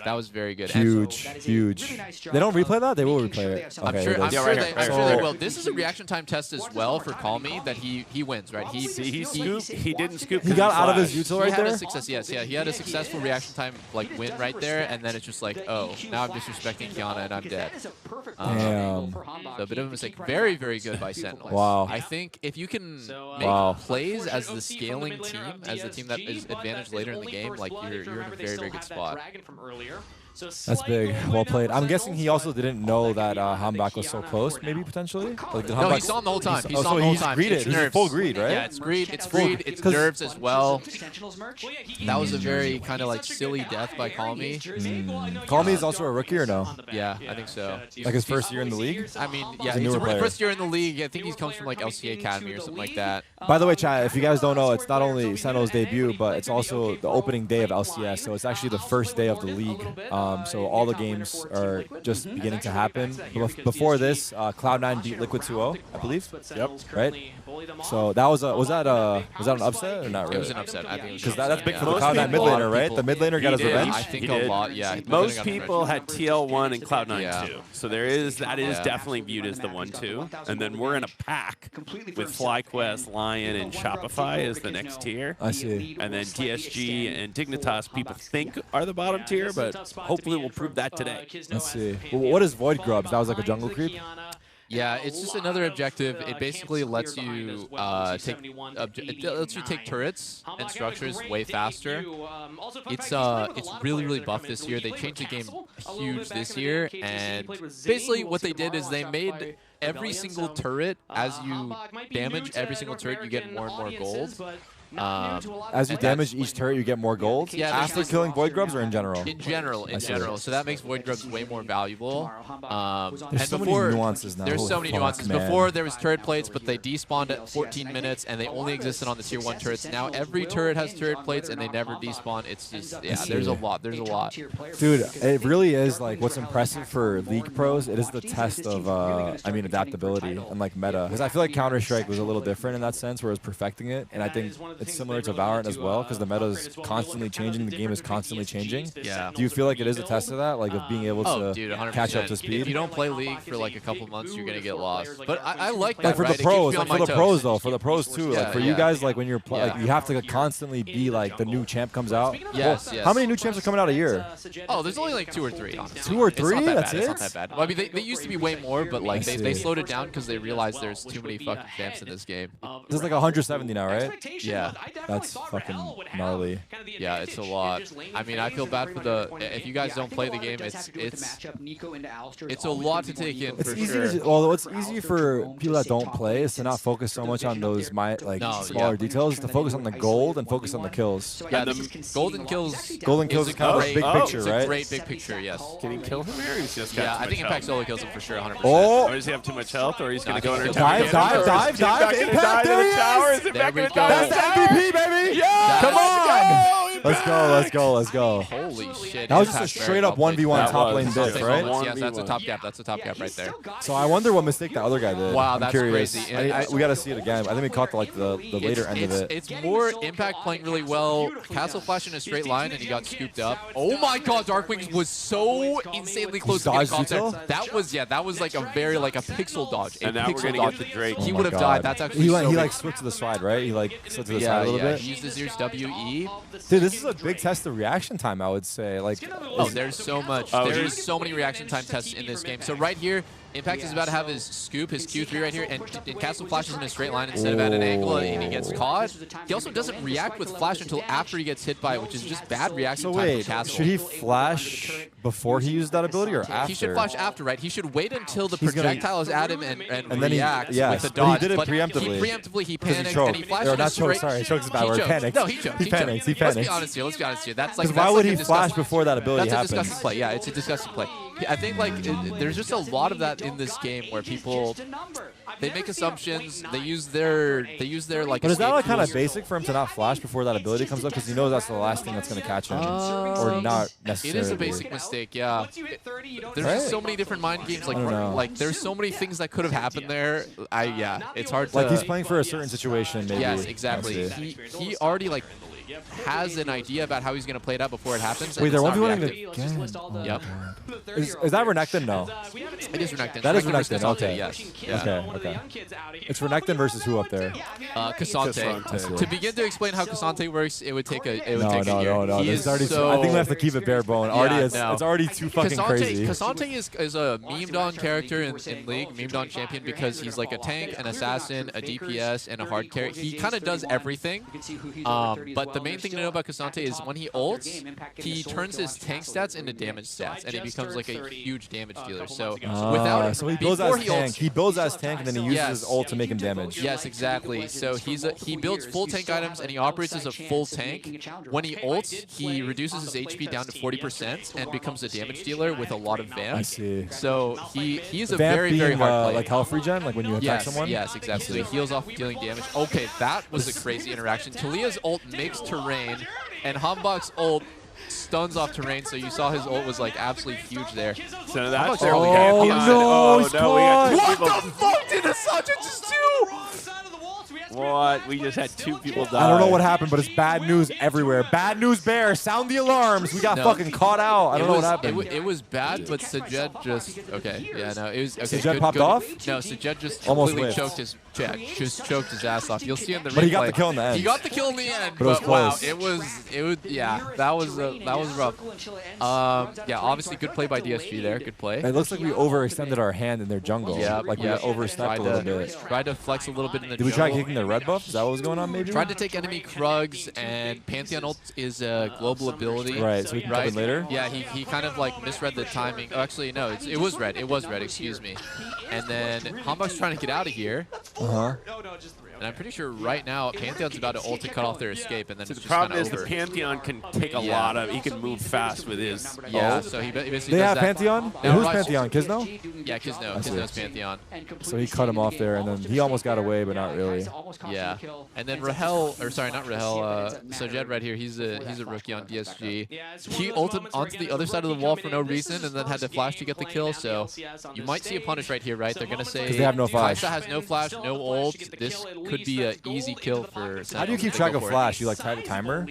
That was very good. Huge. They don't replay that? They will replay it. I'm Okay, sure there they will. This is a reaction time test as well for Call Me that he wins, right? He scooped. He didn't scoop. He got out of his util right He had there? a success, yes, yeah. He had a successful reaction time like win right there, and then it's just like, oh, now I'm disrespecting Kiana and I'm dead. Damn. So a bit of a mistake. Very, very good by Sentinels. Wow. I think if you can make plays as the scaling team, as the team that is advantaged later in the game, like you're in a very, very good spot. That's big. Well played. I'm guessing he also didn't know that Hambach was so close, maybe potentially? Like, did No, he Hambach- saw him the whole time. He Oh, saw so him the whole he's time. greeded. It's He's nerves. full greed, right? Yeah, it's greed. It's greed. It's nerves as well. That was a very kind of like silly death by Call Me. Call Me is also a rookie or no? Yeah, I think so. Like his first year in the league? I mean, yeah, He's a he's newer player. first year in the league. I think he comes from like LCA Academy or something like that. By the way, chat, if you guys don't know, it's not only Sentinel's debut, but it's also the opening day of LCS. So it's actually the first day of the league. So all the games are just beginning to happen. Before this, Cloud9 beat Liquid 2-0, I believe. Yep. Right. So that was that an upset or not really? It was an upset. I think it was because that's big for the Most Cloud9 mid people- laner, right? The mid laner got his revenge. I think a lot. Yeah. Most people had TL1 and Cloud9 2. So that is Yeah. definitely viewed as the 1-2. And then we're in a pack with FlyQuest, Lion, and Shopify as the next tier. I see. And then DSG and Dignitas people think are the bottom tier, but hopefully we'll prove that today. Let's see. Well, what is Void Grubs? That was like a jungle creep? Yeah, it's just another objective. It basically lets you take turrets and structures way faster. It's really buff this year. They changed the game huge this year, and basically what they did is they made every single turret, as you damage every single turret, you get more and more gold. As you damage each turret, you get more gold? Yeah, after killing Void Grubs or in general? In general. So that makes Void Grubs way more valuable. There's so many nuances now. There's so many nuances. Man. Before, there was turret plates, but they despawned at 14 minutes, and they only existed on the Tier 1 turrets. Now every turret has turret plates, and they never despawn. It's just, yeah, there's a lot. There's a lot. Dude, it really is, like, what's impressive for League pros, it is the test of, adaptability and, like, meta. Because I feel like Counter-Strike was a little different in that sense, where it was perfecting it, and I think it's similar to Valorant as well, because the meta is constantly changing, the game is constantly changing. Yeah. Do you feel like it is a test of that, like of being able to dude, catch up to speed? If you don't play League for like a couple months, you're gonna get lost. But I like that. Like for right? the pros, It keeps me like on for my the toes. pros though, for the pros too. Yeah, like for you guys, like when you're like you have to constantly be like the new champ comes out. Yes, yes. How many new champs are coming out a year? Oh, there's only like 2 or 3. Honestly. 2 or 3? That's It's it? not that bad. Well, I mean, they used to be way more, but like they slowed it down because they realized there's too many fucking champs in this game. There's like 170 now, right? Yeah. That's fucking gnarly. Yeah, it's a lot. I mean, I feel bad for the if you guys don't play the game. It's a lot to take in. It's for easy sure. to, well, what's easy for people that don't play is to not focus so much on those smaller details, to focus on the gold and focus on the kills. Yeah, the golden kills. Golden kills is kind of a big picture, It's right? a great big picture, yes. Can he kill him here? He's just got Yeah, too I think much Impact health. solo kills him for sure, 100%. Oh! Or does he have too much health, or he's going to go under Dive, dive, Impact, there he is! There we go. That's the MVP, baby! Yeah! Come on! Let's go. Holy shit. That was just a Impact very straight up well played. 1v1 top lane diff, Yes, right? that's a top gap. That's a top gap right there. So I wonder what mistake the other guy did. Wow, I'm that's curious. crazy. We got to see it again. I think we caught the later end of it. It's more Impact playing really well. Castle Flash in a straight line, and he got scooped up. Oh my God, Darkwings was so insanely close to getting caught there. That was like a very a pixel dodge. And now we're going to get the Drake. He would have died. That's actually he so like switched to the side, right? He like switched to the side a little bit. He used the Zeus WE. Dude, this is a big test of reaction time, I would say. Like, there's so much. There's so many reaction time tests in this game. So right here, Impact is about to have his scoop, his Q3 right here, and Castle Flash is in a straight line instead of at an angle, and he gets caught. He also doesn't react with Flash until after he gets hit by it, which is just bad reaction so time wait, for Castle. should he flash before he used that ability or after? He should flash after, right? He should wait until the projectile is at him and then react with the but dodge. he did it preemptively. He panicked and he flashed or in not a straight. choked, sorry, choked is a bad word. Panicked. No, he choked. He panicked. Let's be honest here. That's like. Because why would he flash before that ability happens? happens? That's a disgusting play. Yeah, it's a disgusting play. I think there's just a lot of that in this game where people they make assumptions. They use their like. But is that like kind of basic for him to not flash before that ability comes up because he knows that's the last thing that's going to catch him, or not necessarily? It is a basic mistake. Yeah. There's just so many different mind games. Like there's so many things that could have happened there. It's hard to. Like he's playing for a certain situation, maybe. Yes, exactly. He already has an idea about how he's going to play it out before it happens. Wait, they're 1v1ing again. Yep. Is that Renekton? No. It is Renekton. That is Renekton. Okay. Yes. Okay. It's Renekton versus who up there? Cassante. To begin to explain how Cassante works, it would take a year. No. This is already I think we have to keep it bare bone. It's already too fucking crazy. Cassante is a memed-on character in League, memed-on champion, because he's like a tank, an assassin, a DPS, and a hard carry. He kind of does everything. But the main thing to know about Cassante is when he ults, he turns his tank stats into damage stats, and he becomes like a huge damage dealer. So so he builds as tank. He builds as tank, and then he uses his ult to make him damage. Yes, exactly. So he builds full tank items, and he operates as a full tank. When he ults, he reduces his HP down to 40% and becomes a damage dealer with a lot of vamp. I see. So he's a vamp very being, hard player. like health regen, like when you attack someone. Yes, exactly. So he heals off dealing damage. Okay, that was a crazy interaction. Talia's ult makes terrain, and Hambach's ult stuns off terrain, so you saw his ult was like absolutely huge there. So that's no, we got what the fuck did Assange just do? What? We just had 2 people die. I don't know what happened, but it's bad news everywhere. Bad news bear. Sound the alarms. We got fucking caught out. I don't know what happened. It was bad, but Sajed just okay. Yeah, no, it was okay. Sajed popped off? No, Sajed just Almost completely whiffed. choked his ass off. You'll see in the replay. But he got the kill in the end. He got the kill in the end. But it was wow, close. it was yeah, that was rough. Yeah, obviously good play by DSG there. Good play. It looks like we overextended our hand in their jungle. Yeah, like we overstepped a little bit. Tried to flex a little bit in the Did we jungle. try kicking their red buff? Is that what was going on maybe? Tried to take enemy Krugs, and Pantheon ult is a global ability. Right, so we can come in later? Yeah, he kind of like misread the timing. Oh, actually, no, it was red. It was red, excuse me. And then Hambak's trying to get out of here. Uh-huh. And I'm pretty sure right now Pantheon's about to ult to cut off their escape, and then So it's the just kind problem of is over. the Pantheon can take a lot of. He can move fast with his. Yeah, ult. so he basically They does have that. Pantheon? No, Who's right. Pantheon? Kisno? Yeah, Kisno. I see. Kisno's Pantheon. So he cut him off there, and then he almost got away, but not really. Yeah, and then Rahel, or sorry, not Rahel. Sajed right here. He's a rookie on DSG. He ulted onto the other side of the wall for no reason, and then had to flash to get the kill. So you might see a punish right here, right? They're gonna say 'Cause they have no flash. Kai'Sa has no flash, no ult. This could be an easy kill for. How do you keep track of flash? You like type a timer?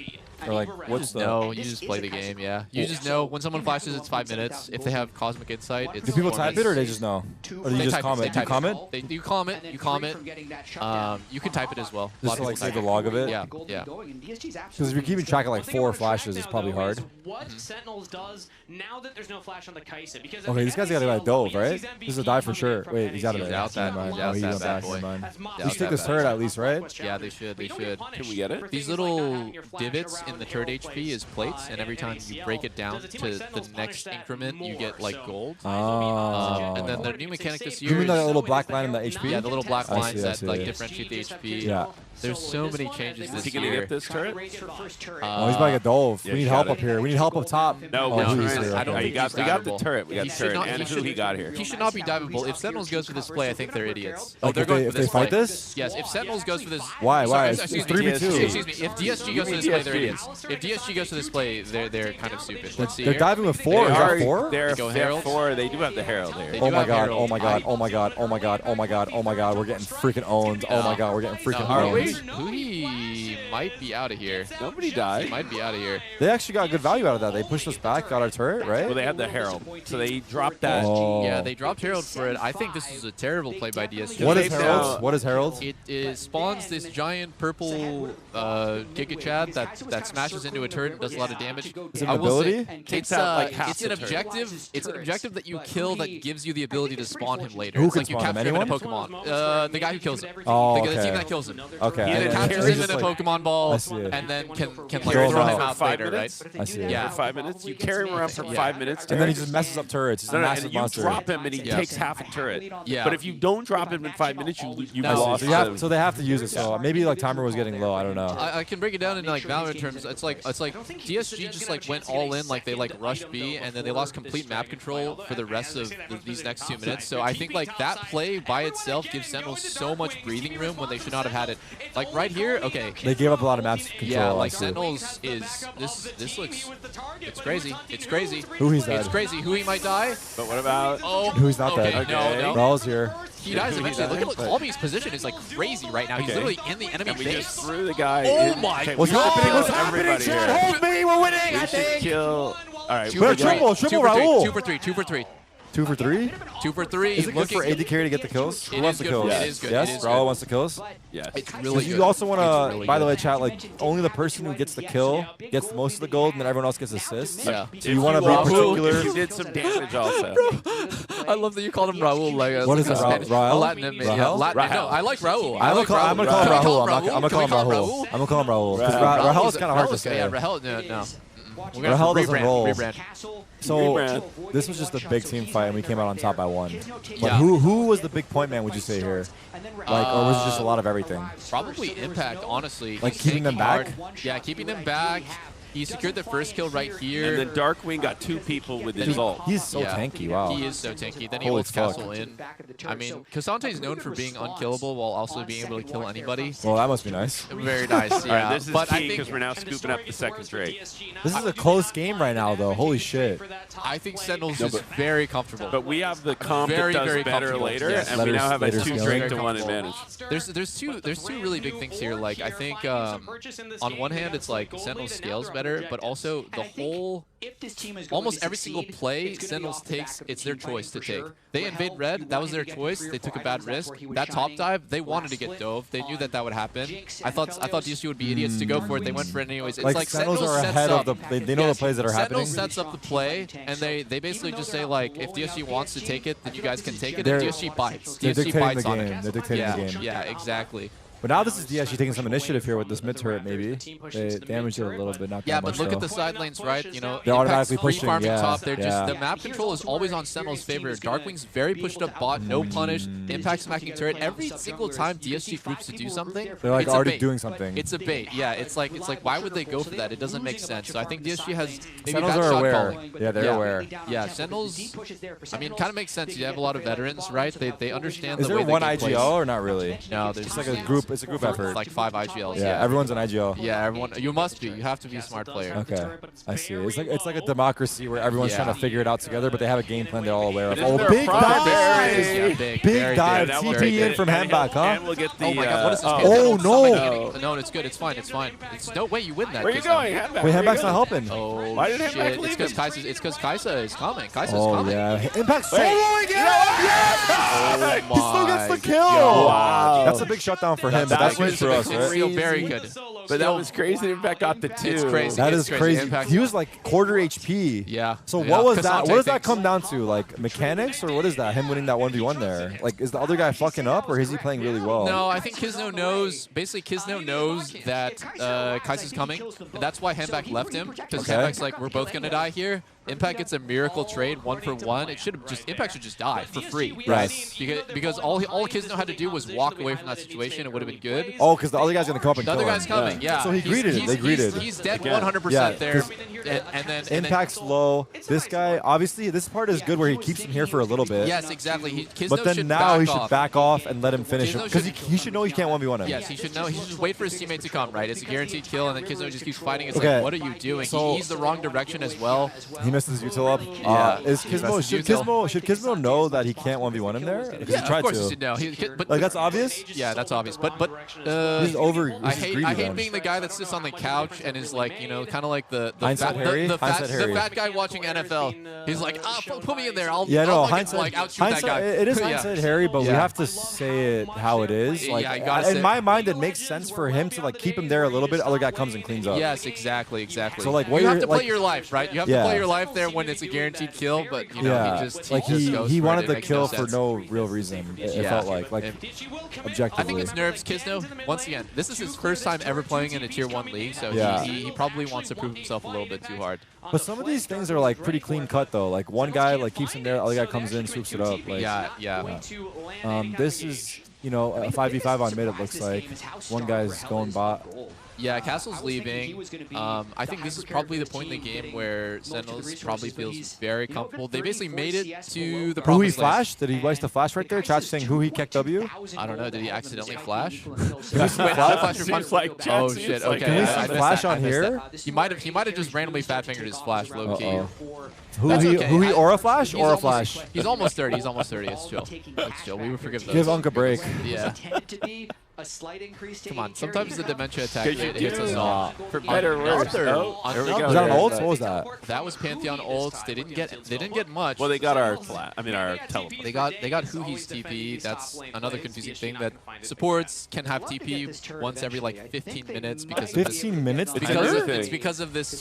Or like, what's the... No, you just play the game, yeah. You just know when someone flashes, it's 5 minutes. If they have Cosmic Insight, it's Do people 4 type minutes. it, or they just know? Or do you They just type it, comment? they Do you type it. comment? You comment, you comment. You can type it as well. Just to like save the log of it? Yeah, yeah. Because if you're keeping track of like 4 flashes, it's probably hard. What Sentinels does now that there's no flash on the Kai'Sa. Because Okay, this guy's got to like dove, right? This is a dive for sure. Wait, he's out of He's it. out that- Never mind. he's out Oh, he that went bad back. boy. Never mind. Yeah, We should take this turret at least, right? Yeah, they should. They should. Can we get it? These little divots in the turret HP is plates, and every time you break it down to the next increment, you get like gold. Oh. And then the new mechanic this You year mean is that little black line in the HP? Yeah, the little black I lines see, I that see. like differentiate the HP. Yeah. There's so many changes this Is he gonna year. get this turret? Oh, he's about to get dove. Yeah, we he need got help it. up here. We need help up top. No, Oh, we're he's trying here. to- I don't Okay. think we got the diveable. turret. We got He the should turret. not- And he who should- he got here. He should not be diveable. If Sentinels goes for this play, I think they're idiots. Like, they're if going they- for if they this fight play. this? Yes, if Sentinels goes for this. Why? Sorry, Why? excuse It's me, 3v2. Excuse me. If DSG goes for this play, they're DSG. idiots. If DSG goes for this play, they're kind of stupid. Let's see They're here. diving with 4. Is that 4? They're Go they're Herald. 4. They do have the Herald here. They Oh do my have god, Herald. oh my god, oh my god, oh my god, oh my god, oh my god, we're getting freaking owned. Oh my god, we're getting freaking Are we? owned. He might be out of here. Nobody He died. might be out of here. They actually got good value out of that. They pushed us back, got our turret, right? Well, they had the Herald, so they dropped that. Oh. Yeah, they dropped Herald for it. I think this is a terrible play by DSG. What is They Herald? now- What is Herald? It spawns this giant purple Giga Chad that smashes into a turret and does a lot of damage. Is it I an will say ability? Takes It's out, like, half it's the an turret. objective. It's an objective that you kill that gives you the ability to spawn him later. Who It's can like you spawn him? capture him in a Anyone? Pokemon. The guy who kills him. Oh, The team okay. that kills him. Okay. He either and captures he's him in just a like- Pokemon ball I see it. and then can like Throw throw him him out. out 5 later, minutes? right? I see it. Yeah. For 5 minutes. You carry him around for 5 minutes. And then he just messes up turrets. He's a No, massive and you monster. drop him and he Yeah. takes half a turret. Yeah. But if you don't drop him in 5 minutes, you No. lost. So, so they have to use it. So maybe like timer was getting low. I don't know. I can break it down in like Valorant terms. It's like DSG just like went all in, like they like rushed B and then they lost complete map control for the rest of these next 2 minutes. So I think like that play by itself gives Sentinels so much breathing room when they should not have had it. Like right here, okay. They gave up a lot of map control. Yeah, I like see. Sentinels is this looks it's crazy. It's crazy. Who he's dead. It's crazy. Who he might die. But what about? Oh, Who's not okay, dead? No, no. Raul's here. He dies eventually. Look at Colby's position is like crazy right now. He's Okay. literally in the enemy And we base. just threw the guy. Oh in. my Okay, What's we should happening? kill What's happening? everybody Chat, here. hold me. We're winning. We I should think. kill. All right. Two We're for three. triple, Two triple for three. Raul. 2 for 3. 2 for 3. 2 for 3. 2 for 3. Is it good for AD carry to get the kills? Who It wants is the good. kills? It is good. Yes, It is Raul good. wants the kills. Yes. It's really You good. also want It's to, really by the good. way, chat, like only the person who gets the kill gets most of the gold, and then everyone else gets assists. Yeah. So you want to be Raul, particular. You did some damage also. I love that you called him Raul. Like a, What like is a it, Spanish, Raul? a Latin name. Yeah, Rahel? Latin. No, I like Raul. I'm gonna call him Raul. I'm gonna call him Raul. I'm gonna call him Raul. Because Rahel. Rahel is kind of hard to Rahul's- say. Yeah, Rahel. No. We're gonna Rahel have to doesn't roll. rebrand. So Rebrand. this was just a big team fight, and we came out on top by 1. But Yeah. who was the big point man? Would you say here? Like, or was it just a lot of everything? Probably Impact, honestly. Like He's keeping them tanking back? hard. Yeah, keeping them back. He secured the first kill right here. And then Darkwing got 2 people with his ult. He's so tanky, wow. He is so tanky. Then he Holy ults Castle in. I mean, Cassandre is known for being unkillable while also being able to kill anybody. Well, that must be nice. Very nice, yeah. All right, this is but key because we're now scooping up the second Drake. This is a close game right now, though. Holy shit. I think Sentinels is very comfortable. But we have the comp very, that does very better later, yes. and we now have a Later 2 scaling. Drake to 1 advantage. There's two really big things here. Like I think on one hand it's like Sentinels scales better, but also the whole almost every single play Sentinels takes, it's their choice to take. They invade red, that was their choice. They took a bad risk. That top dive, they wanted to get dove. They knew that that would happen. I thought DSG would be idiots to go for it. They went for it anyways. It's like Sentinels are sets ahead up. of the. They know the plays that are happening. Sentinels sets up the play, and they basically just say like, if DSG wants to take it, then you guys can take it. And DSG bites. They're DSG dictating bites the on game. it. They're dictating the game. Yeah, exactly. But now this is DSG taking some initiative here with this mid turret, maybe. They damaged it a little bit, not that Yeah, much. but look though. at the side lanes, right? You know, They're automatically Impact's pushing, farming yeah, top. They're just yeah. the map control is always on Sentinel's favor. Darkwing's very pushed up bot, no punish, Impact smacking turret. Every single time DSG groups to do something, They're like it's a already bait. doing something. It's a bait. Yeah, it's like why would they go for that? It doesn't make sense. So I think DSG has maybe Sentinels bad are shot aware. calling. Yeah, they're aware. Yeah, Sentinels. I mean, kind of makes sense. You have a lot of veterans, right? They understand Is the there way the one game IGL plays. or not really? No, there's It's like a group. It's a group effort. Like 5 IGLs. Yeah, everyone's an IGL. Yeah, everyone. You must be. You have to be a smart player. Okay, I see. It's like a democracy where everyone's trying to figure it out together, but they have a game plan they're all aware of. Isn't Oh, there big a dive! prize? Yeah, Big very dive. That big. was TP good. in from And handback, huh? And we'll get the, Oh my god, what is this? Oh, no. No, it's good. It's fine. It's fine. It's no way you win that. Where you going, Handback? Wait, Where you handback's not going? helping. Oh Why did Handback shit! leave It's because Kaisa is coming. Kaisa's Oh coming. yeah, Impact's Wait. soloing again. Yes! Oh He still gets the my kill. God. Wow. That's a big shutdown for him. But That that's huge was for us, right? Real, very good. But that was crazy. Impact got the 2. It's crazy. That It's is crazy. Impact. He was like quarter HP. Yeah. So Yeah. what was that? Cassandre What does that thinks- come down to? Like mechanics, or what is that? Him winning that 1v1 there? Like, is the other guy fucking up, or is he playing really well? No, I think Kizno knows. Basically, Kizno knows that Kaisa's coming, and that's why Handback left him. Because Okay. Handback's like, we're both gonna die here. Impact gets a miracle trade 1-for-1. It should have just Impact should just die for free. Right. Because all Kizno had to do was walk away from that situation. It would have been good. Oh, because the other guy's gonna come up and The other kill guy's him. coming. Yeah. So he greeted it. They greeted. He's dead Again. 100% Yeah, there. 'cause And then Impact's low. This guy, obviously, this part is good where he keeps him here for a little bit. Yes, exactly. Kizno But then should now back he should off. back off and let him finish him Kizno because should- he should know he can't 1v1 him. Yes, he should know. He should just wait for his teammate to come, right? It's a guaranteed kill, and then Kizno just keeps fighting. It's Okay. like, what are you doing? So- He's the wrong direction as well. He missed his util up. Yeah. Is He Kizmo, missed should his util. Kizmo know that he can't 1v1 him there? Because Yeah, he tried of course to. he should know. But Like, that's obvious? Yeah, that's obvious. But He's over. I He's hate greedy then. being the guy that sits on the couch and is like, you know, kind of like the Hindsight Harry? the Hindsight Harry. fat guy watching NFL. He's like, put me in there. I'll Yeah, no, I'll hindsight. like outshoot that guy. It is Yeah. hindsight, Harry, but we Yeah. have to say it how it is. Like, Yeah, you gotta in say- my mind, it makes sense for him to like keep him there a little bit. Other guy comes and cleans up. Yes, exactly. So like, what you have you're- to play like- your life, right? You have Yeah. to play your life there when it's a guaranteed kill. But you know, Yeah, he just like just goes he for wanted it. It the makes kill no for sense. no real reason. It felt like objectively. I think it's nerves. Kizno, once again, this is his first time ever playing in a Tier 1 league, so Yeah. he probably wants to prove himself a little bit too hard. But some of these things are like pretty clean cut though. Like one guy like keeps him there, other guy comes in, swoops it up. Like, Yeah. This is, you know, a 5v5 on mid. It looks like one guy's going bot. Yeah, Castle's leaving. I think this is probably the point in the game where Sentinels probably feels very comfortable. They basically made it to the Who he promised land. flashed? Did he waste the flash right there? Chat's saying who he kicked W? I don't know. Did he accidentally flash? Can we see the flash? Seems like Chat Oh seems shit! like Okay, Can we see I the missed flash that, on I missed here? that. He might have just randomly fat fingered his flash low key. Who That's he okay. who he aura flash? He's Aura almost- flash. He's almost 30. He's almost 30. It's chill. It's chill. We would forgive those. Give Unc a break. Yeah. A slight increase to Come on. Sometimes the dementia attack Could you hits us do all. For better or worse? Oh, there we go. Was that an There's ult? that. What was that? That was Pantheon ults. They didn't get much. Well, they got our our teleport. They got Huhi's TP. That's another confusing thing that supports can have TP once every like 15 minutes because of this. 15 minutes? It's because of this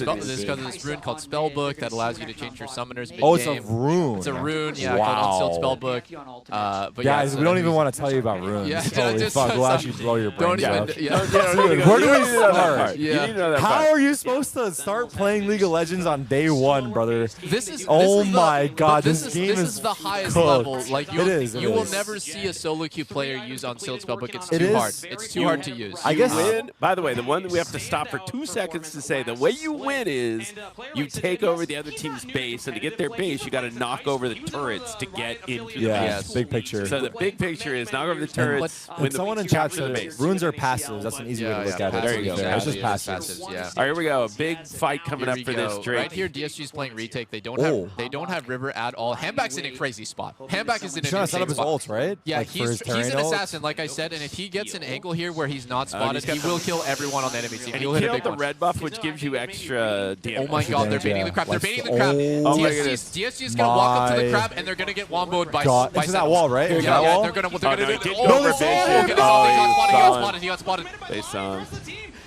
rune called Spellbook that allows you to change your summoners mid-game. Oh, it's a rune. It's a rune, yeah, Wow. called Unsealed Spellbook. But Guys, yeah, we don't even want to tell you about runes. Yeah, Holy just fuck. We'll stop you blow your Don't brains even. out. Yeah. Dude, where do we start? Yeah. How are you supposed to start playing League of Legends on day one, brother? This is. Oh this is my the, God, this this game is the highest cooked. level. Like you, It is. you will never see a solo queue player use on Silk Spellbook. It's It too is. hard. It's too hard to use. I guess. Win. By the way, the one that we have to stop for 2 seconds to say, the way you win is you take over the other team's base, and to get their base, you got to knock over the turrets to get into the Yeah, base. big picture. So the big picture is knock over the turrets. And someone in chat said runes are passives. That's an easy way to look at it. There you go. It's just passives. Yeah. All right, here we go. A big fight coming up for this Drake. Right here, DSG's playing retake. They don't have River at all. Handback's in a crazy spot. Handback is in He's an trying to insane set up his spot. ults, right? Yeah, Like for he's his an terrain ult? assassin, like I said, and if he gets an angle here where he's not spotted, he will kill everyone on the enemy team. And He'll he hit a killed big the one. red buff, which gives you extra damage. Oh my God, they're baiting the crab. They're baiting the crab. Oh my goodness. DSG's gonna walk up to the crab, and they're gonna get womboed by God, by into that Sentinels. wall, right? Into that Yeah, wall? they're gonna no, do he it. did Oh, go no, for they vision. got spotted. He got spotted. They saw him.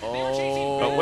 Oh. But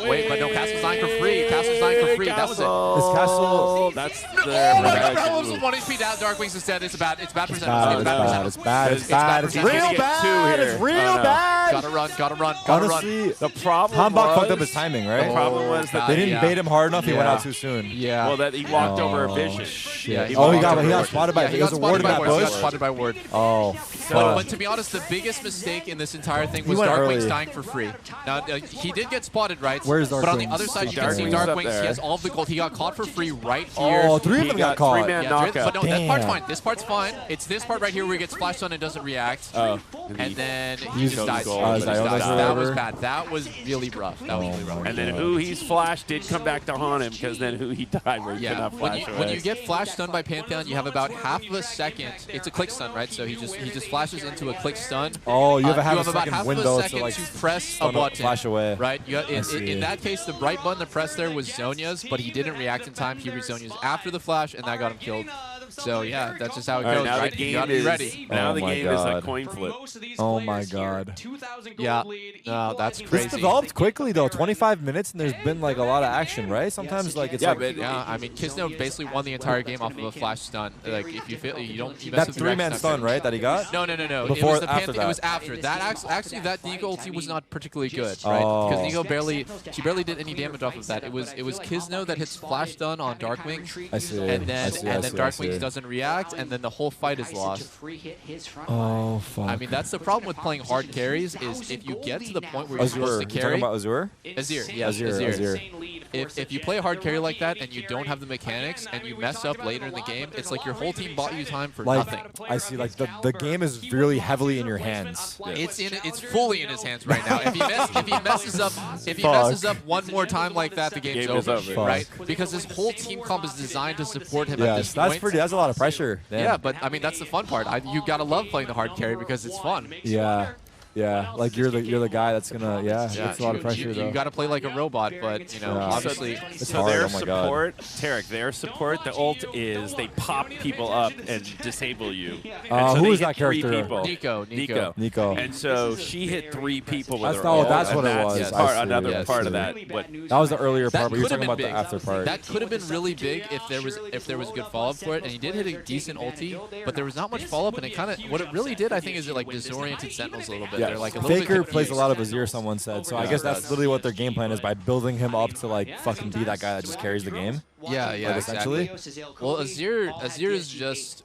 wait, but no, Castle's dying for free. Castle's dying for free. That was it. This Castle. That's Oh their my God, Relev's with 1 HP down. Darkwings is dead. It's bad. It's bad for Sentinels. It's bad. It's bad. It's He's real gonna get bad. two here. It's real Oh, no. bad. Gotta run. Honestly, the problem Hanbok fucked up was- his timing, right? The problem was that They didn't bait him hard enough. He went out too soon. Yeah. well, that he walked over a vision. Yeah, He got spotted by. He was awarded that He got bush. spotted by ward. Oh. But to be honest, the biggest mistake in this entire thing was went Darkwings early. dying for free. Now, he did get spotted, right? Where's But on the Darkwings? other side, you can see Darkwings up Darkwings. there. He has all of the gold. He got caught for free right here. Oh, three of them got caught. Three-man Yeah, knockout. but no, that part's Damn. fine. This part's fine. It's this part right here where he gets flashed on and doesn't react. Oh. And then he He's just dies. gold. He just Ziona's dies. or That was whatever. bad. That was really rough. That was really rough. And then who he's flashed did come back to haunt him, because then who he died where he could Yeah, not flash when away. you get flash stunned by Pantheon, you have about half of a second. It's a click stun, right? So he just flashes into a click stun. Oh, you have a you half have a about second half window of a second to like to press a stun button. flash away. Right? see. In that case, the right button to press there was Zonya's, but he didn't react in time. He reacted Zonya's after the flash, and that got him killed. So yeah, that's just how it All right, goes. now Right? the game You gotta is be ready. now Oh the my game is a God. coin flip. Oh my God. Yeah. No, that's This crazy. developed quickly though. 25 minutes and there's been like a lot of action, right? Sometimes like it's Yeah, like but Yeah, I mean, Kisno basically won the entire game off of a flash stun. Like, if you feel you don't, you mess that with the reaction three-man after. stun, right? That he got. No. Before- it was the after It was that. after that. Actually, that Nico ulti was not particularly good, right? Oh. Because Nico barely did any damage off of that. It was Kisno that hits flash stun on Darkwing, I see. and then I see, Darkwing doesn't react, and then the whole fight is lost. Oh fuck. I mean, that's the problem with playing hard carries is if you get to the point where you're Azure. supposed You to talking carry. about Azure? Azir, yes, Azir. If you play a hard carry like that and you don't have the mechanics and you mess up later in the game, it's like your whole team bought you time for Like nothing. I see. Like the game is really heavily in your hands. It's fully in his hands right now. If he messes up one more time like that, the game's Game is over, over. right? Because his whole team comp is designed to support him at Yes, this that's point. pretty. That's a lot of pressure. Damn. Yeah, but I mean that's the fun part. You gotta love playing the hard carry because it's fun. Yeah. Yeah, like you're the guy that's gonna it's a lot of pressure though. You gotta play like a robot, but you know, Yeah. obviously. It's So hard. their Oh my God. support, Tarek, their support, the ult is they pop people up and disable you. And so who they is hit that 3 character? people. Nico. And so she hit 3 people with That's her not- ult, that's and what it was. that's I part, see. another Yes, part see. of that. What That was the earlier part, That but you're could have talking been about the big. after part. That could have been really big if there was good follow up for it, and he did hit a decent ulti, but there was not much follow up, and it kind of what it really did, I think, is it like disoriented Sentinels a little bit. They're like a little Faker bit plays a confused. lot of Azir, someone said. So I guess that's literally what their game plan is by building him up to like fucking be that guy that just carries the game. Yeah, Like, essentially. Well, Azir is just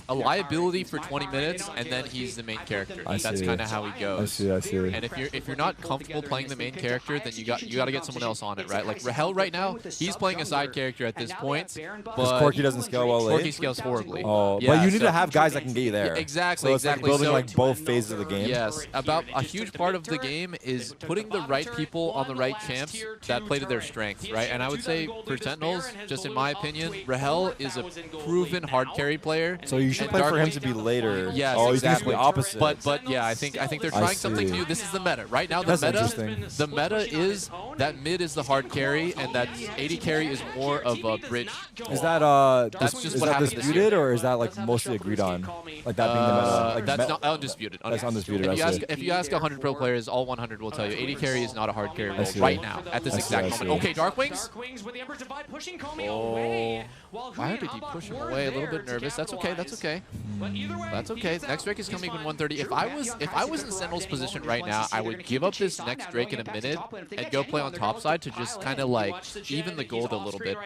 a liability for 20 minutes, and then he's the main character. I That's see. kind of how he goes. I see. And if you're not comfortable playing the main character, then you got to get someone else on it, right? Like Rahel right now, he's playing a side character at this point, Because but Corki doesn't scale well late. Corki scales horribly. Oh, Yeah, but you need so- to have guys that can get you there. Yeah, exactly, So it's exactly. like building So- like both phases of the game. Yes, about a huge part of the game is putting the right people on the right champs that play to their strengths, right? And I would say for Sentinels, just in my opinion, Rahel is a proven hard carry player. So you should and play for him Darkwing- to be later. Yes, oh, he's exactly. the opposite. But yeah, I think they're I trying something see. new. This is the meta right now. That's interesting. The meta is that mid is the hard carry, and that 80 carry is more of a bridge. Is that That's just is what that happened this disputed year. or is that like mostly agreed on? Like that being the meta. Like That's not undisputed. That's undisputed. If you I ask see. if you ask 100 pro players, all 100 will tell you 80 carry is not a hard carry role see. right now at this I see, exact I moment. see. Okay, Darkwings. Oh, why did he push him away? A little bit nervous. That's okay. That's okay. That's okay. Next Drake is coming in 130. If I was in Sentinel's position right now, I would give up this next Drake in a minute and go play on top side to just kind of like even the gold a little bit.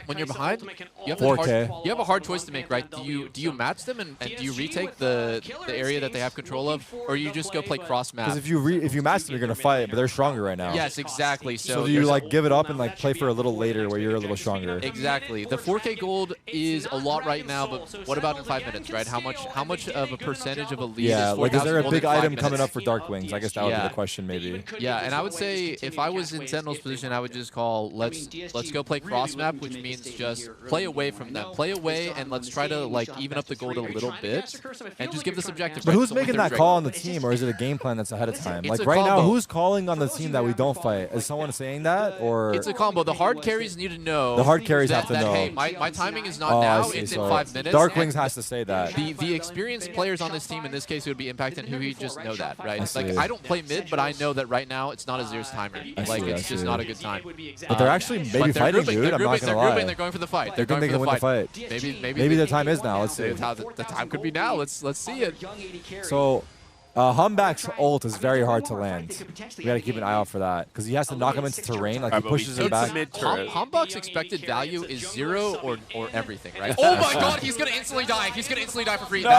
When you're behind, you have a hard choice to make, right? Do you match them and do you retake the area that they have control of, or you just go play cross map? Because if you match them, you're gonna fight, but they're stronger right now. Yes, exactly. So do you like give it up and like play for a little later where you're a little stronger? Exactly. The 4K gold is a lot right now, but what about in 5 minutes, right? How much of a percentage of a lead Yeah, is 4,000 like is there a gold big in 5 item minutes? coming up for Dark Wings? I guess that would be the question, maybe. Yeah, and I would say if I was in Sentinel's position, I would just call let's go play cross map, which means just play away from them, play away, and let's try to like even up the gold a little bit, and just give this objective. But who's making that call on the team, or is it a game plan that's ahead of time? Like right now, who's calling on the team that we don't fight? Is someone saying that, or it's a combo? The hard carries need to know. The hard carries have to know. Hey, my timing is not now. It's in 5 minutes. Dark Wings has to say that. The experienced players on this team, in this case, it would be Impact and Huhi, just know that, right? Like I don't play mid, but I know that right now it's not a Zero's timer. Like it's just not a good time. But they're actually maybe fighting, dude. I'm not gonna lie. They're going for the fight. They're going to win the fight. Maybe the time is now. Let's see. The time could be now. Let's see it. So. Humback's ult is very hard to land. We gotta keep an eye out for that because he has to knock him into terrain. Like he pushes him back. Humback's expected value is 0 or everything, right? Oh my God, he's gonna instantly die. He's gonna instantly die for free. No!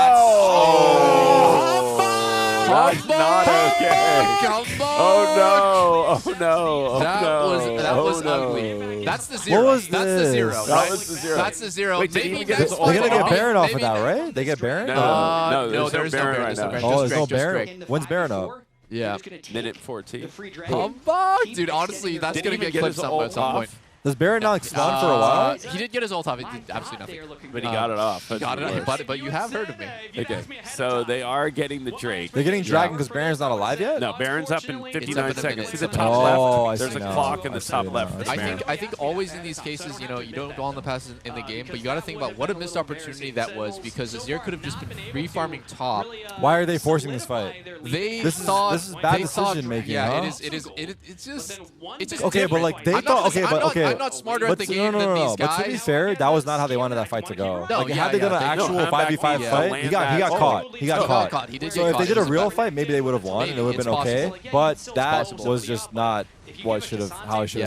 That's not okay. Oh no! Oh no! That was ugly. That's the 0. What was That's the 0. That right? was the 0. That's the 0. Wait, maybe They're gonna get Baron off of that, right? They get Baron? No, there's no Baron right now. Oh, there's no Baron. When's Baron up? Yeah. Minute 14. Humbug, dude. Honestly, that's gonna get clipped at some point. Does Baron not spawn for a while? He did get his ult off. It did absolutely nothing. But he got it off. He got it off. But you have heard of me. Okay, so they are getting the Drake. They're getting Dragon because Baron's not alive yet? No, Baron's up in 59 seconds. See the Oh, top left? I There's see a now. clock in the top left. for Baron. I think always in these cases, you know, you don't go on the passes in the game, but you got to think about what a missed opportunity that was because Azir could have just been free-farming top. Why are they forcing this fight? This is bad decision making. Yeah, huh? It's just okay, but like they thought. I'm not smarter at the game than these guys. But to be fair, that was not how they wanted that fight to go. No, like, had they done an actual 5v5 fight, he got caught. He got caught. So if they did a real fight, maybe they would have won and it would have been okay. But that was just not how it should have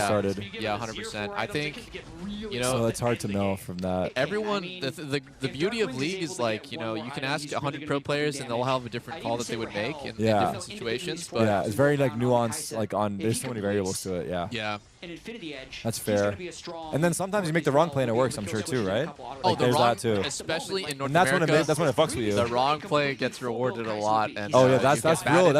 started. Yeah, 100%. I think, you know, so it's hard to know from that. Everyone, the beauty of League is like, you know, you can ask 100 pro players and they'll have a different call that they would make in different situations. But yeah, it's very like nuanced. Like there's so many variables to it. Yeah. Yeah. That's fair. And then sometimes you make the wrong play and it works. I'm sure too, right? Like there's that too. Especially in North and that's America. That's when it fucks with you. The wrong play gets rewarded a lot. And oh yeah, that's real.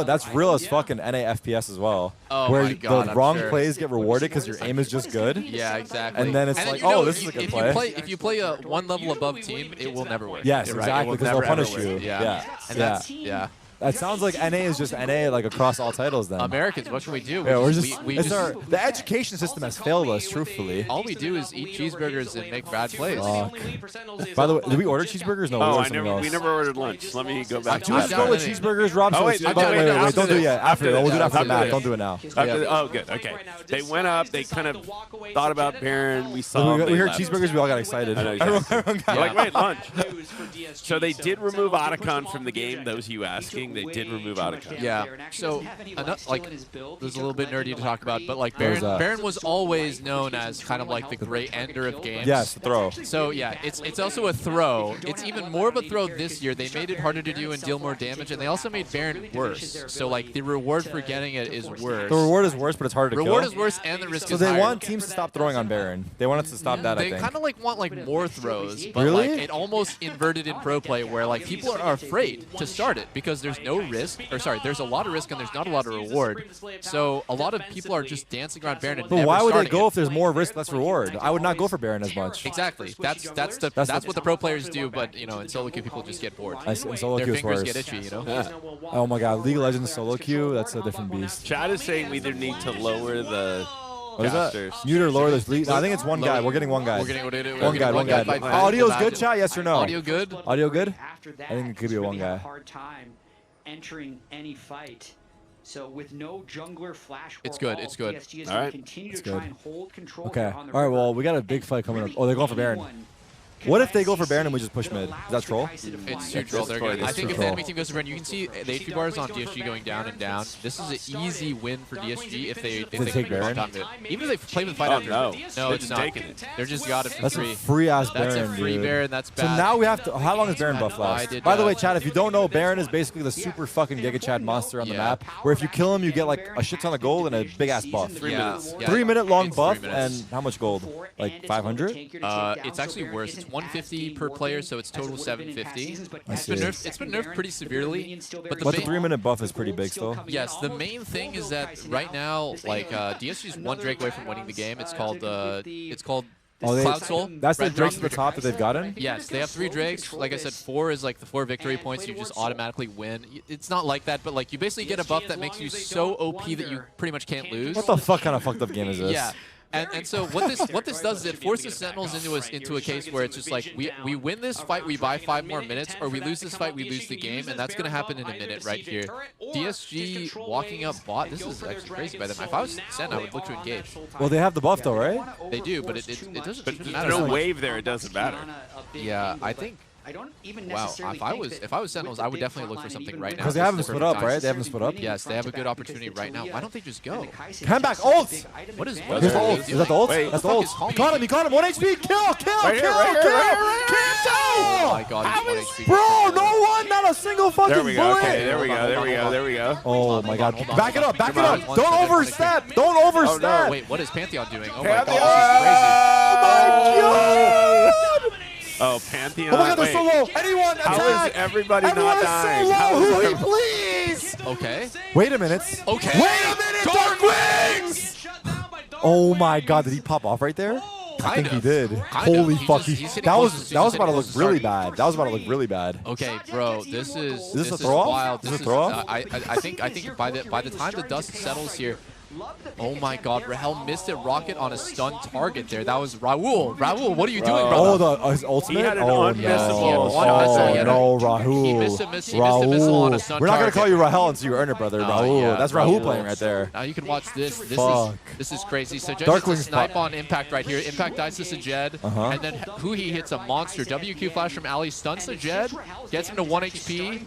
That's real as fucking NA FPS as well. Oh where my God, the wrong plays get rewarded because your aim is just good. Yeah, exactly. And then it's like, oh, this is a good play. If you play a one level above team, it will never work. Yes, exactly, because they'll punish you. Yeah. That sounds like NA is just NA like across all titles then. Americans, what can we do? Yeah, the education system has failed us, truthfully. All we do is eat cheeseburgers and make bad plays. By the way, did we order cheeseburgers? No, we never ordered lunch. Let me go back to that. Let's go with cheeseburgers, Rob. Oh, wait, don't do it yet. After, we'll do it after the map. Don't do it now. Oh, good. Okay. They went up. They kind of thought about Baron. We saw. We heard cheeseburgers. We all got excited. Everyone got like, wait, lunch. So they did remove Otacon from the game. Those of you asking, they did remove Otacon. Yeah. So, like, there's a little bit nerdy to talk about, but like Baron was always known as kind of like the great ender of games. Yes, the throw. So yeah, it's also a throw. It's even more of a throw this year. They made it harder to do and deal more damage, and they also made Baron worse. So like the reward for getting it is worse. The reward is worse, but it's harder to kill. Reward is worse, and the risk is higher. So they want teams to stop throwing on Baron. They want us to stop that. I think they kind of like want like more throws, but like it almost inverted in pro play where like people are afraid to start it because there's no risk. Or sorry, there's a lot of risk and there's not a lot of reward. So a lot of people are just dancing around Baron and but why would they go if there's more risk, less reward? I would not go for Baron as much. Exactly. That's what the pro players do. But you know, in solo queue, people just get bored. In solo Their queue fingers is get itchy. You know. Yeah. Oh my God, League of Legends solo queue. That's a different beast. Chad is saying we either need to lower the. What is that? Mute or lower this lead? No, I think it's one guy. We're getting one guy. One guy. Audio's good, chat? Yes or no? Audio good? Audio good? After that, I think it could be a one guy. Hard time entering any fight. So with no jungler flash, it's good. It's good. PSG is going to continue to try and hold control. Okay. All right. Well, we got a big fight coming up. Oh, they're going for Baron. What if they go for Baron and we just push mid? Is that troll? It's too troll. I think if the enemy team goes for Baron, you can see the HP bars on DSG going down and down. This is an easy win for DSG if they take Baron. Even if they play with fight after. No, it's not. They're just got it for free. That's a free ass Baron. That's a free Baron. That's bad. So now we have to. How long does Baron buff last? By the way, Chad, if you don't know, Baron is basically the super fucking Giga Chad monster on the map, where if you kill him, you get like a shit ton of gold and a big ass buff. 3 minutes. 3-minute long buff and how much gold? Like 500? It's actually worse. It's 150 per player, so it's total 750. It's been nerfed pretty severely. But the 3-minute buff is pretty big still. Yes, the main thing is that right now, like DSG is 1 Drake away from winning the game. It's called Cloud Soul. That's the Drakes at the top that they've gotten? Yes, they have 3 Drakes. Like I said, 4 is like the 4 victory points. You just automatically win. It's not like that, but like you basically get a buff that makes you so OP that you pretty much can't lose. What the fuck kind of fucked up game is this? Yeah. And so what this does is it forces Sentinels into a case where it's just like we win this fight, we buy 5 more minutes, or we lose this fight, we lose the game, and that's gonna happen in a minute right here. DSG walking up bot, this is actually crazy by them. If I was Sen, I would look to engage. Well, they have the buff though, right? They do, but it doesn't matter. There's no wave there, it doesn't matter. Yeah, I think. Wow, if I was Sentinels, I would definitely look for something right now. Because they haven't split up, right? They haven't split up. Yes, they have a good opportunity right now. Why don't they just go? Come back, ult! What is the ult? Is that the ult? That's the ult. He caught him. 1 HP. Kill. Oh my god, he's 1 HP. Bro, no one, not a single fucking bullet. There we go. bullet. Okay, there we go. Oh my god. Back it up. Don't overstep. Don't overstep. Oh, no. Wait, what is Pantheon doing? Oh my god, this is crazy. Oh my god. Oh, Pantheon. Oh my god, they're so low. Anyone attack. How is everybody not dying? How is so low. Please. Okay. Wait a minute. Okay. Wait a minute. Dark Wings. Oh my god, did he pop off right there? I think he did. Holy fuck. That was about to look really bad. Okay, bro, this is a throw off? wild. Is this a throw off? I think by the time the dust settles here. Oh my god, Rahel missed it. Rocket on a stun target there. That was Raul. Raul, what are you doing, brother? Oh, his ultimate? He had an unmissable. Rahul. He missed a missile on a stun target. We're not going to call you Rahel until you earn it, brother. Raul. Yeah, that's Rahul playing right there. Now you can watch this. This is crazy. So just a snipe on Impact right here. Impact dies to Sajed. And then Huhi hits a monster. WQ flash from Ali stuns Sajed. Gets him to 1 HP.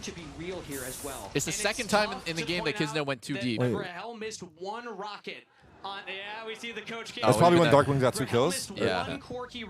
It's the second time in the game that Kizno went too deep. Rahel missed 1 rocket. Yeah, we see the coach. That's probably when Darkwing got 2 kills. Yeah.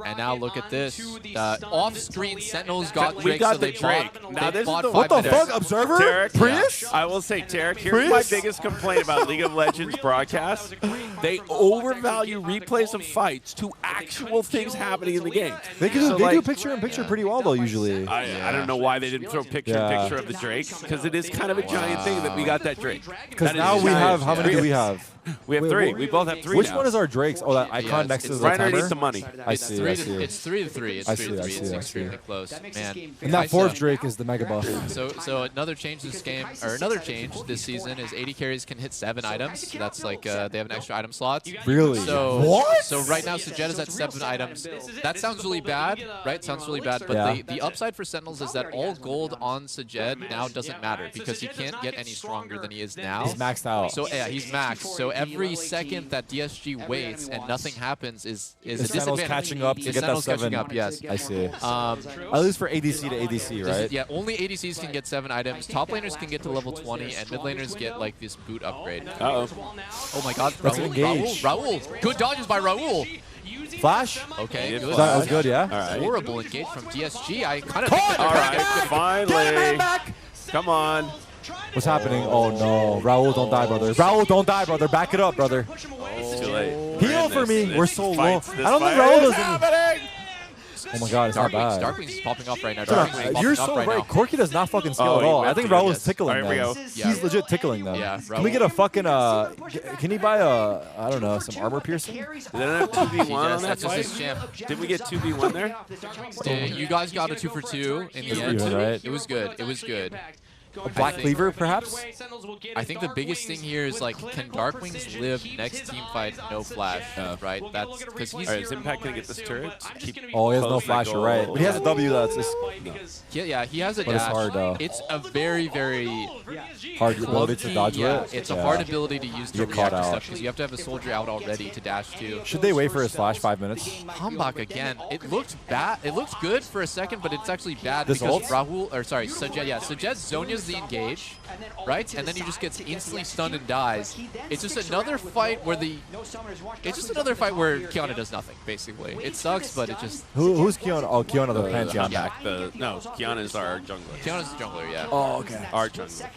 And now look at this. Off-screen Sentinels got Drake. We got the Drake. Now this is what the fuck? Observer? Tarek, Prius? I will say, Tarek, here's my biggest complaint about League of Legends broadcasts. They overvalue replays of fights to actual things happening in the game. They do picture-in-picture pretty well, though, usually. I don't know why they didn't throw picture-in-picture of the Drake, because it is kind of a giant thing that we got that Drake. Because now we have, how many do we have? We have 3. We both have 3 Which now. one is our Drakes? Oh, that icon next to the right timer? underneath the money. I see. It's 3 to 3. It's 3 to 3. It's extremely close. Man. And that 4th Drake is the mega buff. So another change this game, or another change this season is 80 carries can hit 7 items. That's like they have an extra item slot. Really? So what? So right now Sajed is at 7 items. That sounds really bad, right? Sounds really bad. But the upside for Sentinels is that all gold on Sajed now doesn't matter because he can't get any stronger than he is now. He's maxed out. So yeah, he's maxed. So every second that DSG waits and nothing happens is a disadvantage. Catching up to get that 7. Yes, I see. At least for ADC to ADC, right? Yeah, only ADCs can get 7 items. Top laners can get to level 20, and mid laners get like this boot upgrade. Uh-oh. Oh my god, Raul. Good dodges by Raul. Flash? Okay, good. That was good, yeah? All right. Horrible engage from DSG. I kind of think all right, finally. Back. Come on. What's happening? Oh no. Raul, don't die, brother. Raul, don't die, brother. Back it up, brother. It's too late. Heal for me. We're so low. I don't think Raul does any. Oh my god, it's not bad. Darkwings is popping off right now. You're so right. Corki does not fucking scale at all. I think Raul is tickling them. Here we go. He's legit tickling them. Yeah, can we get a fucking, can he buy a, I don't know, some armor piercing? Did they have 2v1 on that fight? Did we get 2v1 there? You guys got a 2 for 2 in the end. Right? It was good. It was good. A Black Cleaver, perhaps? I think the biggest thing here is like, can Darkwings live next team fight no flash? Right? That's because he's. Is Impact gonna get this turret? Oh, he has no flash, you're right. But he has a W that's just. Yeah, he has a but dash. It's hard though. It's a very hard ability to dodge with. It's a hard ability to use to get caught react to out. stuff because you have to have a soldier out already to dash to. Should they wait for his flash 5 minutes? Hambak again. It looked bad. It looked good for a second, but it's actually bad This because ult? Rahul, or sorry, Sajed, Zonia's the engage, right? And then he just gets instantly stunned and dies. It's just another fight where Kiana does nothing, basically. It sucks, but it just. Who's Kiana? Oh, Kiana the Pantheon. No, Kiana's our jungler. Kiana's the jungler, yeah. Oh, okay. Our jungler.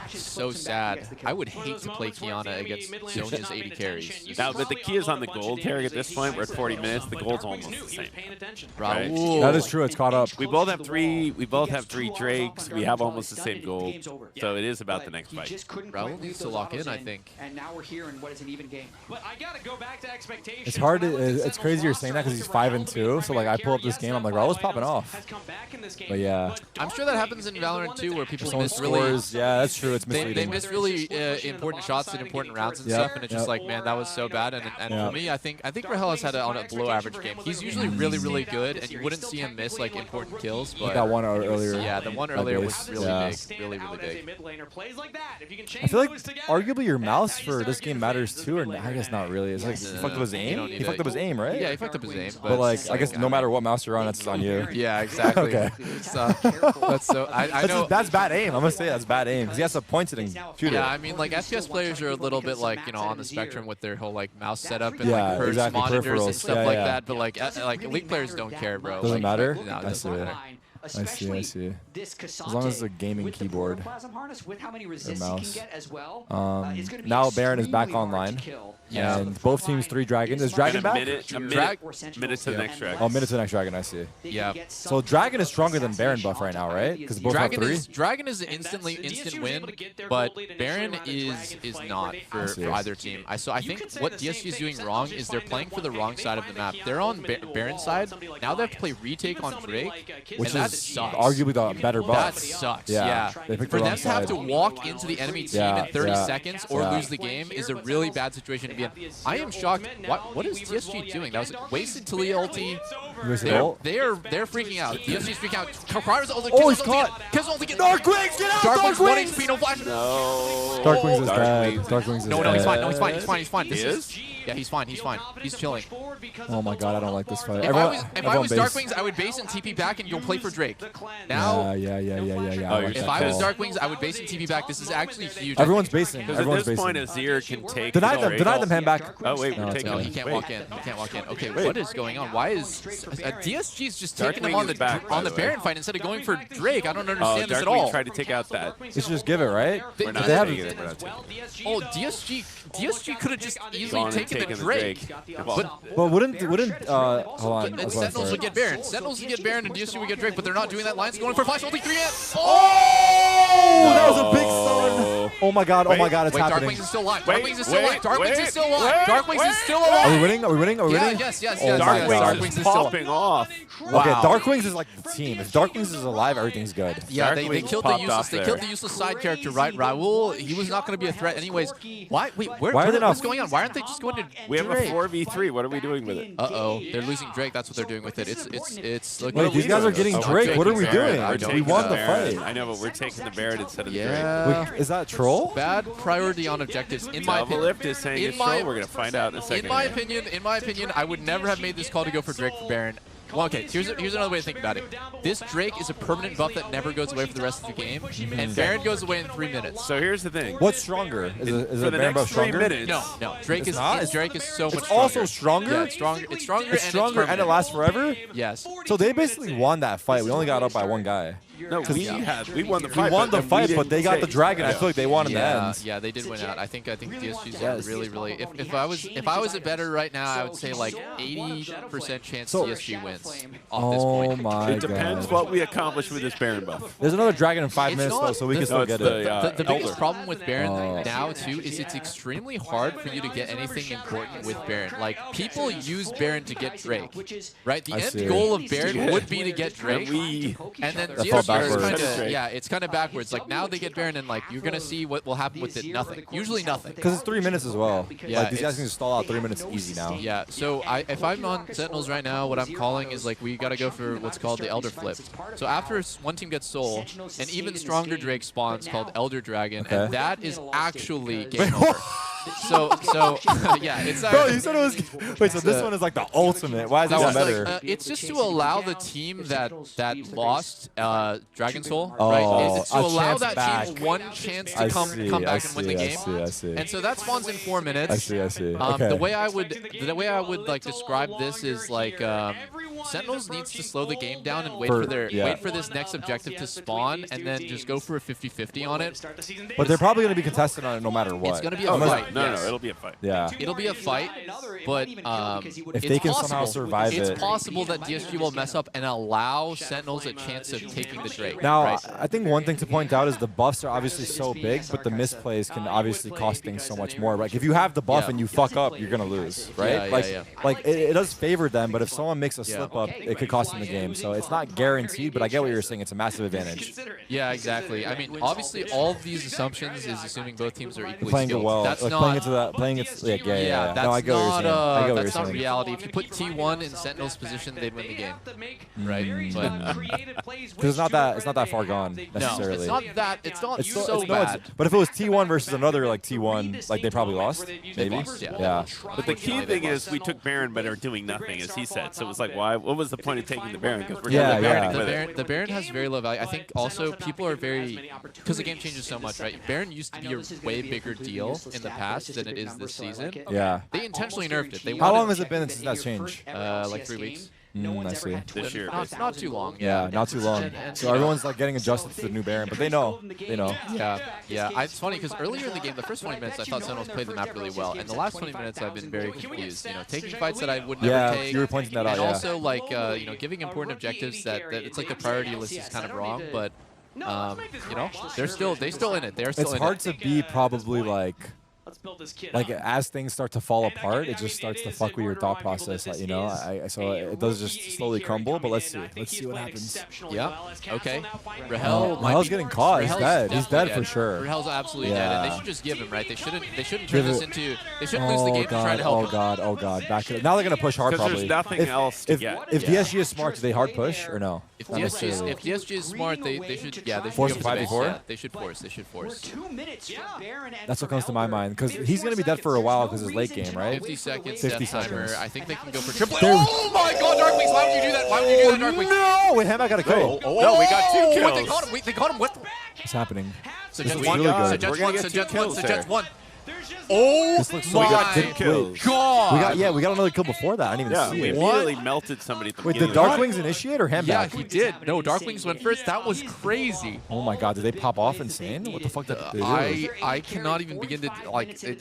So sad. I would hate to play Kiana against Zonia's 80 carries. Now, but the key is on the gold carry at this point. We're at 40 minutes. The gold's almost the same. Right? That is true. It's caught up. We both have three. We both have 3 Drakes. We have almost the same gold. So it is about the next fight. Raul needs to lock in, I think. And now we're here in what is an even game. But I gotta go back to expectations. It's hard. It's crazy you're saying that because he's 5-2. So like I pull up this game, I'm like, Raul's popping off. But yeah. I'm sure that happens in Valorant too, where people Someone miss really. scores. Yeah, that's true. It's They miss really important shots in important rounds and stuff, and it's just like, man, that was so bad. And for me, I think Rahel has had on a below average game. He's usually really good, and you wouldn't see him miss like important kills. But that one earlier. Yeah, the one earlier was really big, really big. I feel like arguably your mouse for this game matters too, or I guess not really. It's like he fucked up his aim. He fucked up his aim, right? Yeah, he fucked up his aim. But like, I guess no matter what mouse you're on, that's on you. Yeah, exactly. Okay. That's so. I know that's bad aim. I'm gonna say that's bad aim because he has to point it and shoot it. Yeah, I mean, like FPS players are a little bit like on the spectrum with their whole like mouse setup and Yeah, like purge exactly, monitors peripherals. and stuff Yeah, like yeah. that. But like elite players don't care, bro. Doesn't Like, matter? No, it I doesn't see. matter. I see. As long as it's a gaming keyboard or mouse. Now Baron is back online. Yeah. And both teams 3 dragons. Is Dragon back? minute to the next dragon. Oh, minute to the next dragon, I see. Yeah. So Dragon is stronger than Baron buff right now, right? Because both have 3? Dragon is an instant win, but Baron is not for either team. I think what DSG is doing wrong is they're playing for the wrong side of the map. They're on Baron's side. Now they have to play retake on Drake, Which and is sucks. arguably the better buff. That sucks. Yeah. They picked the For wrong them to have side. to walk into the enemy team in 30 seconds or lose the game is a really bad situation to be in. I am shocked. What is TSG doing? That was wasted Talia ulti. They're freaking out. TSG's freaking out. Kara's ulti. Oh, he's caught. Darkwings, get out! Darkwings, 1 HP, no flash. No. Darkwings is dead. Darkwings is dead. No, he's fine. No, he's fine. He is? Yeah, he's fine. He's chilling. Oh my god, I don't like this fight. If I was Darkwings, I would base and TP back and go play for Drake. Now, Yeah. if I was Darkwings, I would base and TP back. This is actually huge. Everyone's basing. Because at this point, Azir can take. Deny them hand back. Oh wait, No, we're it's taking. No, okay. he can't walk in. He can't walk in. Okay, what is going on? Why is DSG's just taking him Darkwing on is back, by the the way. Baron fight instead of going for Drake? I don't Oh, understand this at all. Darkwing tried to take out that. They should just give it, right? We're not They have taking it. We're not taking it. Oh, DSG could have just easily Gone and taken the Drake. But wouldn't hold on. And that's why I Sentinels would get Baron. Sentinels would get Baron and DSG would get Drake, but they're not doing that. Line's going for flash ulti 3 hit. Oh, that was a big stun. Oh my god, it's Wait, happening. Darkwings is still alive. Wait, Darkwings is still alive. wait, Darkwings wait, is still alive. wait, Darkwings is still Are we alive. winning? Are we winning? Yeah, winning? yes. Oh my god. Darkwings is is still popping off. Wow. Okay, Darkwings is like the team. If Darkwings is alive, everything's good. Yeah, they Darkwings killed the popped useless. off They there. killed the useless side character, right? Raul, he was not going to be a threat anyways. Why? Wait, Why are they not- what's going on? Why aren't they just going to We have a Drake? 4v3. What are we doing with it? Uh-oh, they're losing Drake. That's what they're doing with it. It's looking. Wait, these guys are getting Oh, we're Drake. What are taking we Baron. doing? We're We taking won the Baron. fight. I know, but we're taking the Baron instead of the Drake. Yeah. Wait, is that troll? Bad priority on objectives, in my opinion. Doublelift is saying In it's my- troll. We're gonna find out in a second. In my opinion, I would never have made this call to go for Drake for Baron. Well, okay, here's another way to think about it. This Drake is a permanent buff that never goes away for the rest of the game, and Baron goes away in 3 minutes. So here's the thing. What's stronger? Is For it the Baron next buff 3 stronger? minutes. No. Drake is not? Drake is so much It's stronger. also stronger? Yeah, it's stronger. It's stronger. It's stronger and it permanent. lasts forever? Yes. So they basically won that fight. We only got up by one guy. No, we won the fight. We won the fight, but they got the dragon. I Yeah. feel like they won in the end. Yeah, they did win out. I think DSG's really. If I was a bettor right now, I would say like 80% chance DSG wins off this point. Oh my It depends god. what we accomplish with this Baron buff. There's another dragon in 5 It's minutes not- though, so we can the- still no, get it's it. The biggest Elder. problem with Baron now too is it's extremely hard for you to get anything important with Baron. Like people use Baron to get Drake, right? The I end see. goal of Baron would be to get Drake, And we and then That felt backwards. Yeah, it's kind of backwards. Like now they get Baron, and like you're gonna see what will happen with it. Nothing. Usually nothing. Because it's 3 minutes as well. Yeah, like these guys can just stall out 3 minutes easy now. Yeah. So if I'm on Sentinels right now, what I'm calling is like we gotta go for what's called the Elder Flip. So after one team gets Soul, an even stronger Drake spawns called Elder Dragon, and that is actually game over. So yeah, it's bro, you said it was. Wait, so this one is like the ultimate. Why is that one better? It's just to allow the team that lost Dragon Soul, Oh, right? It's to a allow chance that back. team one chance to come back and win the game. I see. And so that spawns in 4 minutes. I see. Okay. The way I would like describe this is like Sentinels needs to slow the game down and wait for this next objective to spawn, and then just go for a 50-50 on it. But they're probably going to be contested on it no matter what. It's going to be a fight. No, it'll be a fight. Yeah. It'll be a fight, but if they can somehow survive it's possible that DSG will mess up and allow Sentinels a chance of taking the Drake. Now, right? I think one thing to point out is the buffs are obviously so big, but the misplays can obviously cost things so much more. Like if you have the buff and you fuck up, you're gonna lose, right? Like it does favor them, but if someone makes a slip up, it could cost them the game. So it's not guaranteed, but I get what you're saying. It's a massive advantage. Yeah, exactly. I mean, obviously, all of these assumptions is assuming both teams are equally Playing it skilled. well, That's like not playing it. Yeah. That's No, I get what you're saying. I get what that's you're not saying. reality. If you put T1 in Sentinel's position, they'd win the game, right? Because it's not that far gone necessarily. No, it's not so bad. But if it was T1 versus another like T1, like they probably lost. Maybe. Yeah. But the key thing is we took Baron, but are doing nothing, as he said. So it was like, why? What was the point of taking the Baron? Because we're The Baron has very low value. I think also people are very, because the game changes so much, right? Baron used to be a way bigger deal in the past than it is this season. Yeah. They intentionally nerfed it. How long has it been since that change? Like 3 weeks. I see. This year. Not too long. Yeah, not too long. So everyone's like getting adjusted to the new Baron, but they know. Yeah. It's funny because earlier in the game, the first 20 minutes, I thought Sentinels played the map really well, and the last 20 minutes, I've been very confused. You know, taking fights that I would never take. You were pointing that out. And also like giving important objectives that it's like the priority list is kind of wrong, but you know, they still in it. They're still in it. It's hard to be probably like. Like as things start to fall apart, it just starts to fuck with your thought process. You know, so it does just slowly crumble. But let's see what happens. Yeah. Okay. Rahel's getting caught. He's dead. He's dead for sure. Rahel's absolutely dead, and they should just give him, right. They shouldn't turn this into. They shouldn't lose the game to try to help him. Oh god. Back it up. Now they're gonna push hard probably. There's nothing else to get. If DSG is smart, do they hard push or no? If DSG is smart, they should force a 5v4. Yeah, they should force. 2 minutes for Baron and That's what comes to my mind because he's gonna be dead for a while because it's late game, right? 50 seconds. 50 timer. seconds. I think they can go for triple. Oh my God, Darkwings! Why would you do that? Why would you do that, Darkwings? No! Wait, Hammer got a kill. No, we got 2 kills. They caught him. What? What's happening? Suggest looks one. really good. Suggest one. Oh this looks so my good. God! We got another kill before that. I didn't even see we it. immediately melted somebody at the Wait, did Darkwings initiate or Ham Yeah, back? he did. No, Darkwings went first. That was crazy. Oh my God, did they pop off insane? What the fuck did they do? I cannot even begin to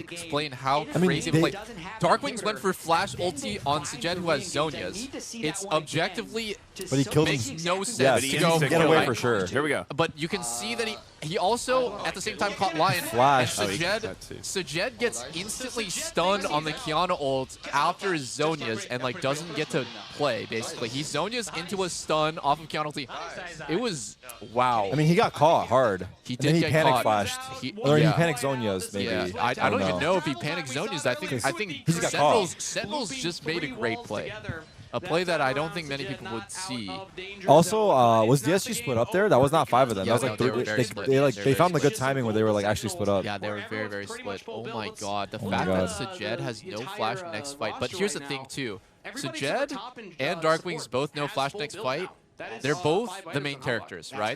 explain how crazy it played. Darkwings went for flash ulti on Sajed, who has Zonias. It's objectively but he killed makes him. no sense to go get away for sure. Here we go. But you can see that he also at the same time caught Lion. Flash. And Sajed gets instantly stunned on the Kiana ult after his Zonias and like doesn't get to play basically. He Zonias into a stun off of Kiana ulti. It was wow. I mean, he got caught hard. He did. He panic flashed. He panicked Zonias maybe. Yeah, I don't even know if he panicked Zonias. I think he's got caught. Sentinels just made a great play. A play that I don't think many people would see. Also, was DSG split up there? That was not 5 of them. Yeah, that was like they found the good timing where they were like actually split up. Yeah, they were very split. Oh my God, the fact that Sajed has no flash next fight. But here's the thing too, Sajed and Darkwings both know flash next fight. They're both the main characters, right?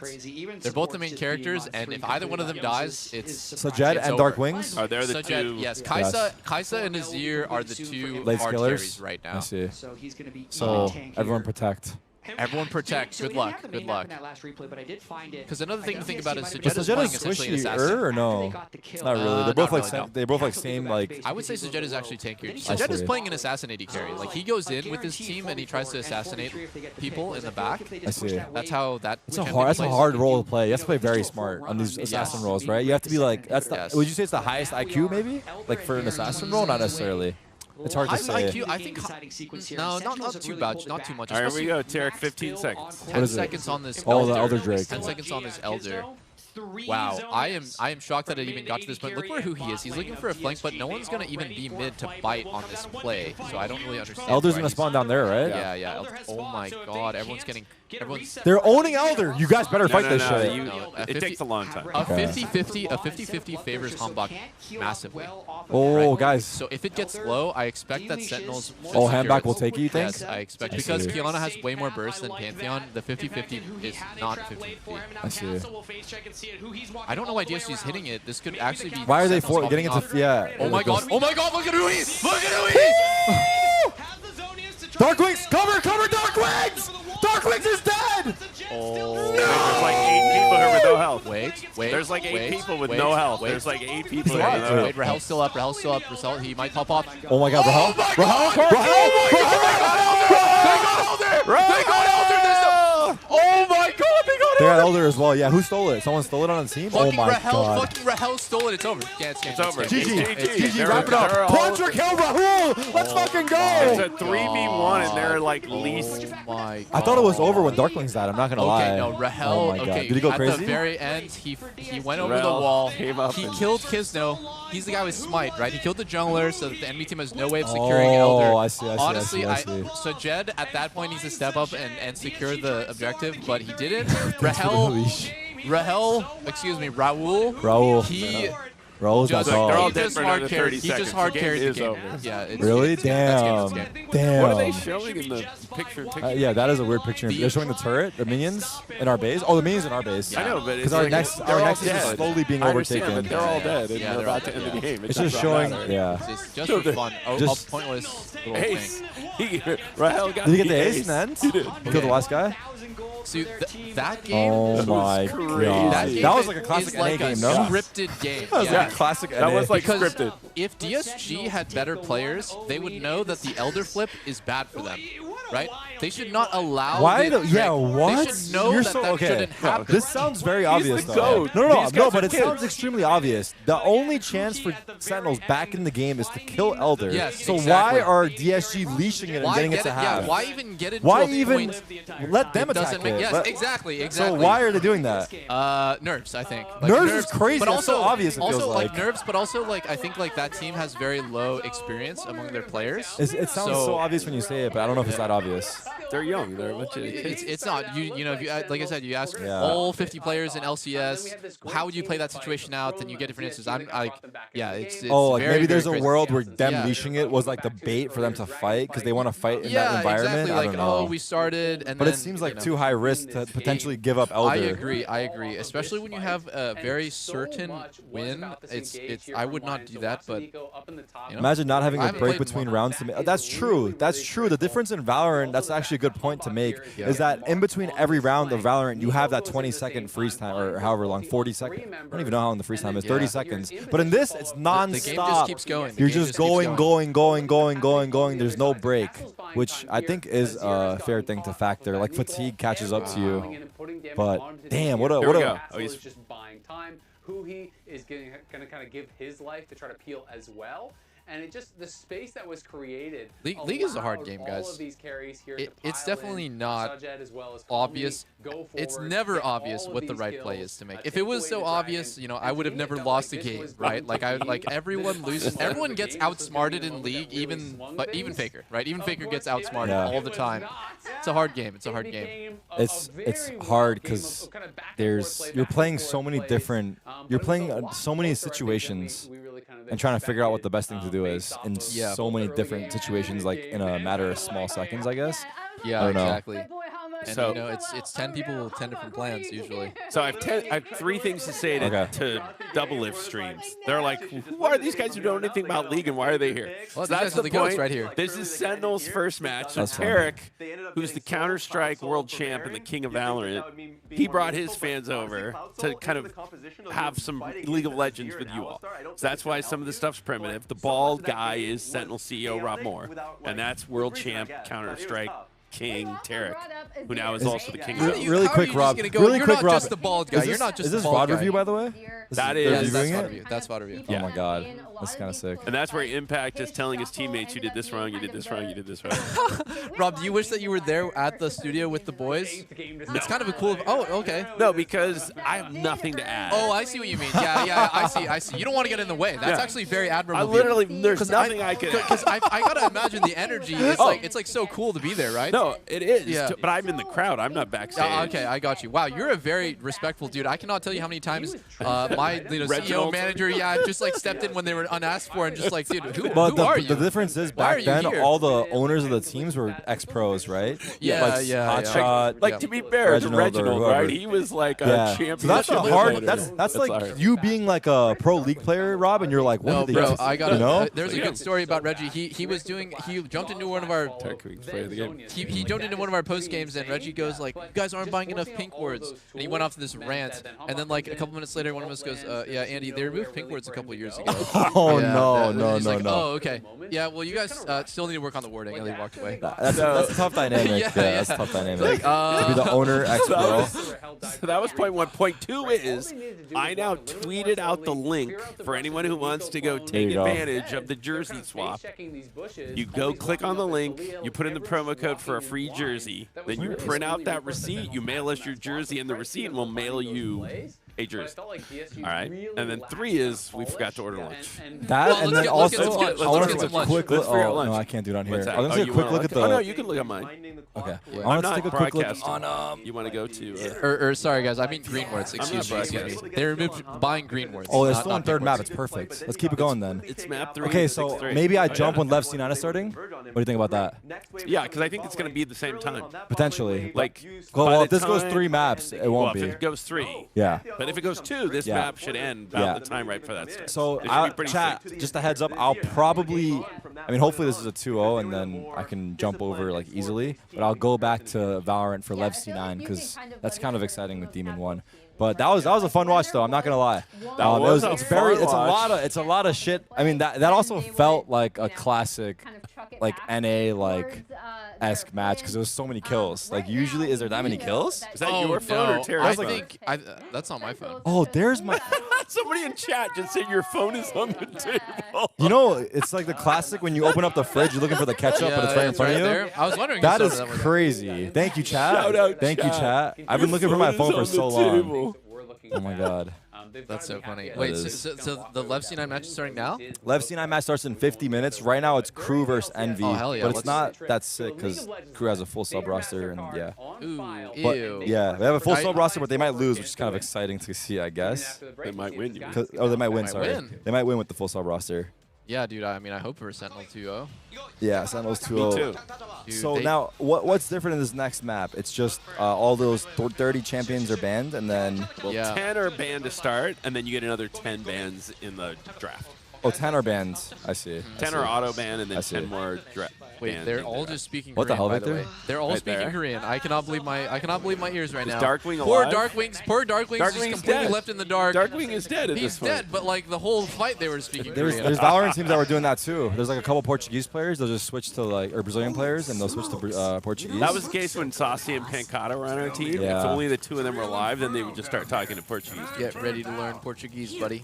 They're both the main characters, and if either one of them dies, it's Sajed and Darkwings. Are there the two? Yes, Kaisa and Azir are the 2 late hard skillers carries right now. I see. So he's going to be So everyone protect. Everyone protect. Good luck. Good luck. Because another thing to think about is Sajed is playing essentially an assassin. Or no? Not really. They're both like they're both like same like. I would say Sajed is actually tankier. Sajed is playing an assassin AD carry. Like he goes in with his team and he tries to assassinate people in the back. I see. That's how that. That's a hard role to play. You have to play very smart on these assassin roles, right? You have to be like would you say it's the highest IQ maybe? Like for an assassin role, not necessarily. It's hard to High say. IQ, I think. No, not too much. Not too much. All right, here we go. Tarek, 15 seconds. 10 seconds on this. Oh, the Elder Drake. 10 seconds on this Elder. Wow, I am shocked that it even got to this point. Look where who he is. He's looking for a flank, but no one's gonna even be mid to bite on this play. So I don't really understand. Elder's why gonna spawn down there, right? Yeah. Oh my God, everyone's getting. They're owning Elder. You guys better fight this shit. It takes a long time. A 50-50 favors Hambach massively. Oh, guys. So if it gets low, I expect that Sentinels. Oh, Hambach will take it, you think? Yes, I expect because Kiana has way more burst than Pantheon. The 50-50 is not 50-50. I see. I don't know why DSG is hitting it. This could actually be. Why are they getting into? Yeah. Oh my God! Oh my God! Look at who he is! Look at who he is! Dark Wings, cover, Dark Wings! Dark Wings is dead! Oh. There's like 8 people here with no health. Wait. There's like 8 people with no health. There's like 8 people here with no Wait, health. Rahel's still up. Rahel, he might pop off. Oh my God, Rahel! They got Elder! Oh my God, they got They got Elder as well. Yeah, who stole it? Someone stole it on the team? Oh my God. Fucking Rahel stole it. It's over. Yeah, it's over. GG, wrap it up. Quadra kill Rahul! Let's fucking go! It's a 3v1 and they're like least. Oh my God. I thought it was over when Darklings died. I'm not gonna lie. Okay, no, Rahel. Oh my God. Okay, Did he go crazy? At the very end, he went over the wall. He killed Kisno. He's the guy with Smite, right? He killed the jungler, so that the enemy team has no way of securing Elder. I see. Honestly, so Jed at that point needs to step up and secure the objective, but he didn't. Raul. Raul's that dog. He just hard carried the game. Yeah, really? Damn. Damn. What are they showing in the picture? Yeah, that is a weird picture. They're showing the turret, the minions in our base. Oh, the minions in our base. I know, but because our next is slowly being overtaken. But they're all dead. And they're about to end the game. It's just showing. Yeah. Just for fun. Just pointless little thing. Rahel got. Did he get the ace in the end? He did. He killed the last guy. So that game. Oh my God. That was like a classic NA game, no? Scripted game. That was like a classic NA. That was like scripted. If DSG had better players, they would know that the Elder flip is bad for them, right? They should not allow. Why? What? They should know You're that so, that okay. shouldn't happen. This sounds very obvious, the though. goat. No, but it sounds extremely obvious. The only chance for Sentinels back in the game is to kill Elder. Yes, so exactly. why are DSG leashing it and getting it to have? Yeah, why even get it? Why to a even point let them attack it? Yes, exactly. So why are they doing that? Nerves, I think. Nerves is crazy. But That's so obvious. It feels also like nerves, but also like I think like that team has very low experience among their players. It sounds so obvious when you say it, but I don't know if it's that obvious. They're young. They're legit. It's not. You know, if you like I said, you ask all 50 players in LCS, how would you play that situation out? Then you get different answers. I'm like, yeah, it's like very, maybe there's a crazy. world where them leashing it was like the bait for them to fight because they want to fight in that environment. Exactly. I don't like, know. oh, we started, and but then, it seems like too high risk to potentially give up Elder. I agree. Especially when you have a very certain win. It's. I would not do that, but imagine not having a break between rounds. That's true. That's true. The difference in Valorant, that's actually a good point to make, is that in between every round of Valorant, you have that 20-second freeze time, or however long, 40 seconds. I don't even know how long the freeze time is. 30 seconds. But in this, it's non-stop. The game just keeps going. You're just going. There's no break, which I think is a fair thing to factor. Like fatigue catches up to you. But damn, what a Oh, he's just buying time. Who he is going to kind of give his life to try to peel as well. And it just, the space that was created. League is a hard game, guys. All of these carries here it's definitely not obvious. It's never obvious what the right play is to make. If it was so obvious, you know, I would have never lost the game, right? Like everyone loses. Everyone gets outsmarted in League, even Faker, right? Even Faker gets outsmarted all the time. It's a hard game. It's a hard game. It's hard because you're playing so many different, you're playing so many situations and trying to figure out what the best thing to do is in so many different situations, like in a matter of small seconds, I guess. Yeah, exactly. And so, you know, it's 10 people with 10 different plans usually. So I have 3 things to say to Doublelift streams. They're like, who are these guys who don't know anything about League and why are they here? Well, so that's the point right here. This is Sentinel's first match. So Tarek, who's the Counter-Strike world champ and the king of Valorant, he brought his fans over to kind of have some League of Legends with you all. So that's why some of the stuff's primitive. The bald guy is Sentinel CEO Rob Moore, and that's world champ Counter-Strike King Tarek, who now is also the king. Really quick, Rob. Really Really You're quick, not Rob. just the bald guy. You're not just Is the this bald VOD guy. review, by the way? That Yeah, is. that's reviewing VOD it? review. That's VOD review. Oh my God, that's kind of sick. And that's where Impact is telling his teammates, you did this wrong, you did this wrong, you did this wrong. Rob, do you wish that you were there at the studio with the boys? It's kind of a cool. Oh, okay. No, because I have nothing to add. Oh, I see what you mean. Yeah, I see. You don't want to get in the way. That's Yeah. actually very admirable. I literally, there's nothing I can add. Because I gotta imagine the energy. It's like so cool to be there, right? No, it is. Yeah. But I'm in the crowd. I'm not backstage. Okay, I got you. Wow, you're a very respectful dude. I cannot tell you how many times my CEO Reginald. manager, just like stepped in when they were unasked for and just like, dude, who But are you? the difference is Why are back you then, here? all the owners of the teams were ex-pros, right? Yeah, like yeah. Hotshot, Like, to be fair, Reginald, whoever. right? He was like a champion. So that's a hard. That's like hard. you being like a pro league player, Rob, and you're like, what No, did they bro, just, I got you know? There's a good story about Reggie. He jumped into one of our he jumped into one of our post games and Reggie goes like, you guys aren't buying enough pink words, and he went off this rant, and then like a couple minutes later, one of us goes, yeah, Andy, they removed pink words a couple of years ago. Oh Yeah, no. he's like, oh, okay. Yeah, well, you guys still need to work on the wording, and they walked away. That's a tough dynamic. Yeah, That's a tough dynamic. Like, to be the owner, ex-pro. So that was point one. Point two is I now tweeted out the link for anyone who wants to go take advantage of the jersey swap. You go click on the link, you put in the promo code for a free jersey, then you print out that receipt, you mail us your jersey and the receipt, and we'll mail you a jersey. All right. And then 3 is we forgot to order lunch. That and then also I want get to some lunch. quick Let's look. figure out Oh, lunch. no, I can't do it on here. What's I that? was gonna take a quick look at the. Oh no, you can look at mine. Okay. Yeah. I want I'm to take a not quick look broadcasting. on. You want to go to? Or sorry guys, I mean green words. Excuse me. They removed buying green words. Oh, they're not- still on not third pink map. words. It's perfect. Let's keep it going then. It's map 3. Okay, so maybe I jump when Left C9 is starting. What do you think about that? Yeah, because I think it's going to be at the same time. Potentially. Like, Well, by if the this goes time- 3 maps, it won't Well, be. if it goes 3. Yeah. But if it goes 2, this map should end about the time right for that start. So, It should be pretty chat, sick. just a heads up, I'll probably, I mean, hopefully this is a 2-0 and then I can jump over like easily, but I'll go back to Valorant for Lev C9 because that's kind of exciting with Demon 1. But that was a fun watch though. I'm not gonna lie. It's a lot of shit. I mean that also felt like a classic, like NA esque match because there was so many kills. Like usually, is there that many kills? Is that your phone or Terry's phone? That's not my phone. Oh, there's my. Somebody in chat just said your phone is on the table. You know, it's like the classic when you open up the fridge, you're looking for the ketchup, but it's right in front of you. There. I was wondering. That is crazy. Thank you, chat. Shout out, Thank you, chat. I've been looking for my phone for so long. Oh my god. That's so funny. Wait, so the Lev C9 match is starting now? Lev C9 match starts in 50 minutes. Right now it's Crew versus Envy. Oh, hell yeah. But it's not that sick because Crew has a full sub roster and yeah. Ooh, But ew. yeah, they have a full sub roster, but they might lose, which is kind of exciting to see, I guess. They might win. You. Oh, they might win. Might Sorry, win. they might win with the full sub roster. Yeah, dude. I mean, I hope for Sentinel 2-0. Yeah, Sentinels 2-0. Me too. Dude, So now, what's different in this next map? It's just all those 30 champions are banned, and then 10 are banned to start, and then you get another 10 bans in the draft. 10 are banned. I see. 10 are auto banned, and then I see. 10 more draft. Wait, they're all just speaking What the Korean, hell, by the Victor? way. They're all Right speaking there. Korean. I cannot believe my ears right Is now. Darkwing Poor alive? Poor Darkwing's just Darkwing's completely dead. left in the dark. Darkwing is dead at He's this point. dead, but like the whole fight they were speaking There's Korean. Valorant teams that were doing that too. There's like a couple Portuguese players. They'll just switch to or Brazilian players, and they'll switch to Portuguese. That was the case when Saucy and Pancata were on our team. Yeah. If only the 2 of them were alive, then they would just start talking to Portuguese. Get ready to learn Portuguese, buddy.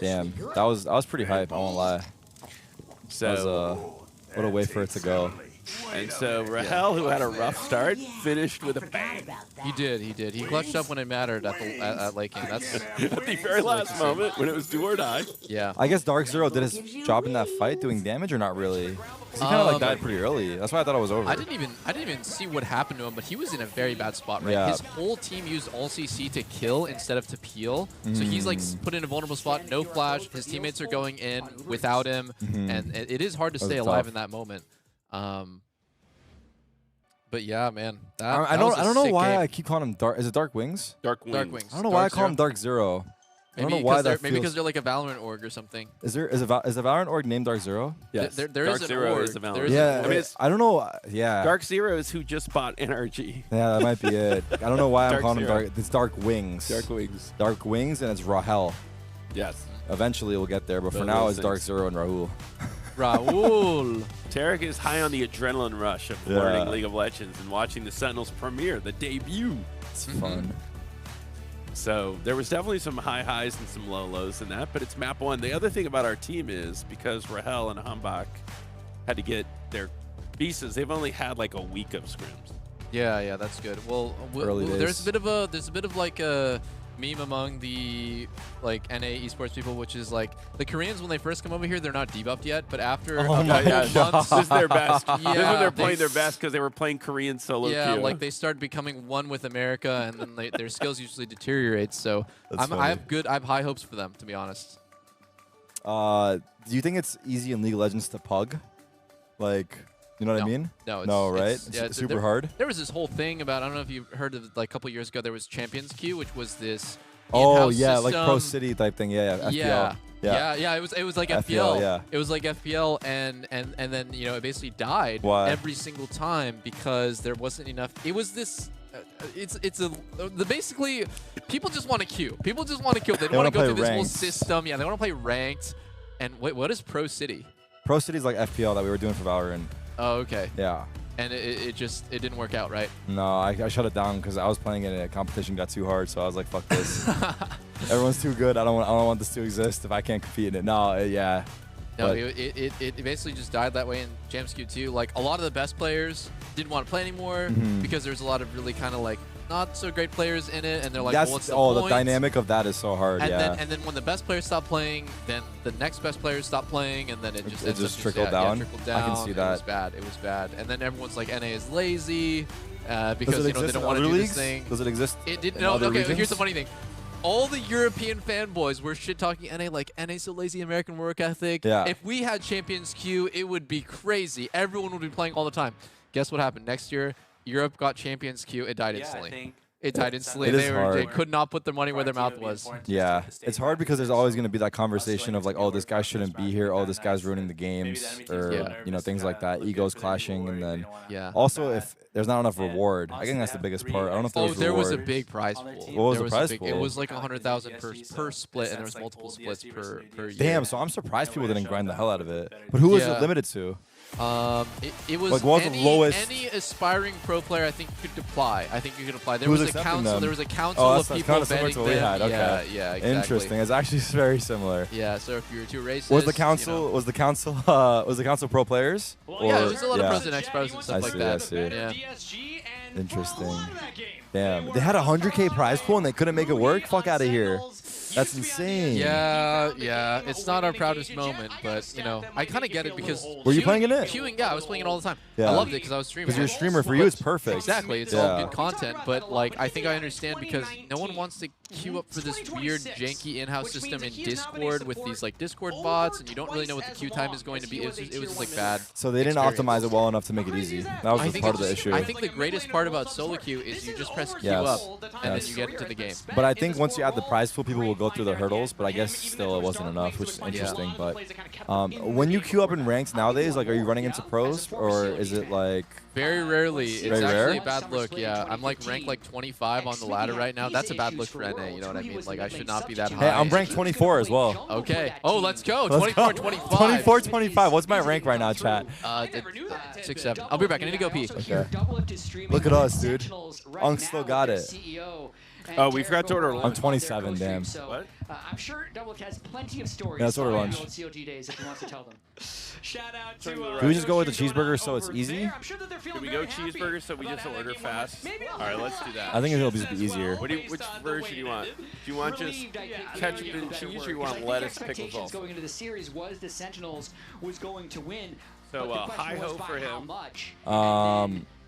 Damn, that was pretty hype. I won't lie. So, What a way for it to go. and so Rahel, who had a rough start, finished with a bang. He did. He clutched up when it mattered at Lake King. That's At the very last moment, when it was do or die. yeah. I guess Dark Zero did his job in that fight, doing damage or not really? 'Cause he kind of like died pretty early. That's why I thought it was over. I didn't even see what happened to him, but he was in a very bad spot, right? Yeah. His whole team used all CC to kill instead of to peel. So he's like put in a vulnerable spot, no flash. His teammates are going in without him, and it is hard to stay alive tough. in that moment. But yeah, man. I don't know why I keep calling him Dark. Is it Dark Wings? Dark Wings. Dark Wings. I don't know why I call him Dark Zero. I don't know why that maybe because feels. they're like a Valorant org or something. Is the Valorant org named Dark Zero? Yes. There Dark is an Zero org. is a Valorant. There is an Yeah, org. I mean, it's I don't know. Yeah. Dark Zero is who just bought NRG. Yeah, that might be it. I don't know why I'm Dark calling him Zero. Dark. It's Dark Wings. Dark Wings. Dark Wings, and it's Rahel. Yes. Eventually we'll get there, but for But now those it's Dark things. Zero and Rahul. Raul. Tarek is high on the adrenaline rush of learning League of Legends and watching the Sentinels premiere, the debut. It's fun. So there was definitely some high highs and some low lows in that, but it's map 1. The other thing about our team is because Rahel and Hambach had to get their pieces, they've only had like a week of scrims. Yeah, that's good. Well, there's a bit of like a meme among the like NA esports people, which is like the Koreans when they first come over here, they're not debuffed yet, but after months, this is their best. This is when they're playing their best because they were playing Korean solo queue. Like they start becoming one with America, and then their skills usually deteriorate. So I have high hopes for them, to be honest. Do you think it's easy in League of Legends to pug? Like, you know what I mean? No, right? It's super hard. There was this whole thing about, I don't know if you heard of, like a couple years ago, there was Champions Queue, which was this oh yeah, system. like Pro City type thing. FPL. Yeah. It was like FPL. Yeah. It was like FPL, and then it basically died every single time because there wasn't enough. It was this. Basically people just want to queue. People just want to queue. They don't want to go through this whole system. Yeah, they want to play ranked. And wait, what is Pro City? Pro City is like FPL that we were doing for Valorant. Oh, okay. Yeah. And it didn't work out, right? No, I shut it down because I was playing it and the competition got too hard. So I was like, fuck this. Everyone's too good. I don't want this to exist if I can't compete in it. No, yeah. No, it basically just died that way in Champs Queue too. Like a lot of the best players didn't want to play anymore because there's a lot of really kind of like not so great players in it, and they're like, well, what's the point? The dynamic of that is so hard. And then when the best players stop playing, then the next best players stop playing, and then it just trickled down. Trickled down. I can see that. It was bad. And then everyone's like, NA is lazy because they don't want to do this thing. Does it exist? It didn't. No. Okay. Here's the funny thing. All the European fanboys were shit talking NA like NA's so lazy, American work ethic. Yeah. If we had Champions Queue, it would be crazy. Everyone would be playing all the time. Guess what happened? Next year, Europe got Champions Queue. It died instantly. It died instantly. They could not put their money where their mouth was. Yeah, it's hard because there's always going to be that conversation of like, oh, this guy shouldn't be here. Oh, this guy's ruining the games, or things like that. Egos clashing, and then also if there's not enough reward, I think that's the biggest part. I don't know if there was a big prize pool. What was the prize pool? It was like 100,000 per split, and there was multiple splits per year. Damn, so I'm surprised people didn't grind the hell out of it. But who was it limited to? It was like, what was the lowest? Any aspiring pro player, I think could apply. There was a council. There was a council of people kind of similar to what we had. Okay. Yeah, exactly. Interesting. It's actually very similar. Yeah. So if you were too racist, was the council pro players? Yeah, there was a lot of pros and ex-pros and stuff like that. I see. Yeah. Interesting. Damn, they had a 100K prize pool and they couldn't make it work. Fuck out of here. That's insane. Yeah. It's not our proudest moment, but I kind of get it because were you playing in it? Queuing, I was playing it all the time. Yeah. I loved it because I was streaming. Because you're a streamer, for you it's perfect. Exactly, it's all good content. But like, I think I understand because no one wants to queue up for this weird janky in-house system in Discord with these like Discord bots, and you don't really know what the queue time is going to be. It was just like bad. So they didn't optimize it well enough to make it easy. That was just part of the issue. I think the greatest part about solo queue is you just press queue up and then you get into the game. But I think once you add the prize pool, people will go through the hurdles. But I guess still it wasn't enough, which is interesting. But when you queue up in ranked nowadays, like, are you running into pros, or is it like very rarely? It's very actually rare? a bad look. Yeah, I'm like ranked like 25 on the ladder right now. That's a bad look for NA. You know what I mean? Like, I should not be that high. Hey, I'm ranked 24 as well. Okay. Oh, let's go. 24, 25. 24, 25. What's my rank right now, chat? 6, 7. I'll be back. I need to go pee. Okay. Look at us, dude. Unk still got it. Oh, we forgot to order lunch. I'm 27, damn. What? I'm sure Doublelift has plenty of stories. Yeah, let's order lunch. COG days if he wants to tell them. Shout out to. Can we just go with the cheeburger so it's easy? Can we go cheeseburger so we just order fast? All right, let's do that. I think it'll just be easier. Which version do you want? Do you want just ketchup and cheese, or you want lettuce, pickles, also? Going into the series was the Sentinels was going to win. So high hope for him.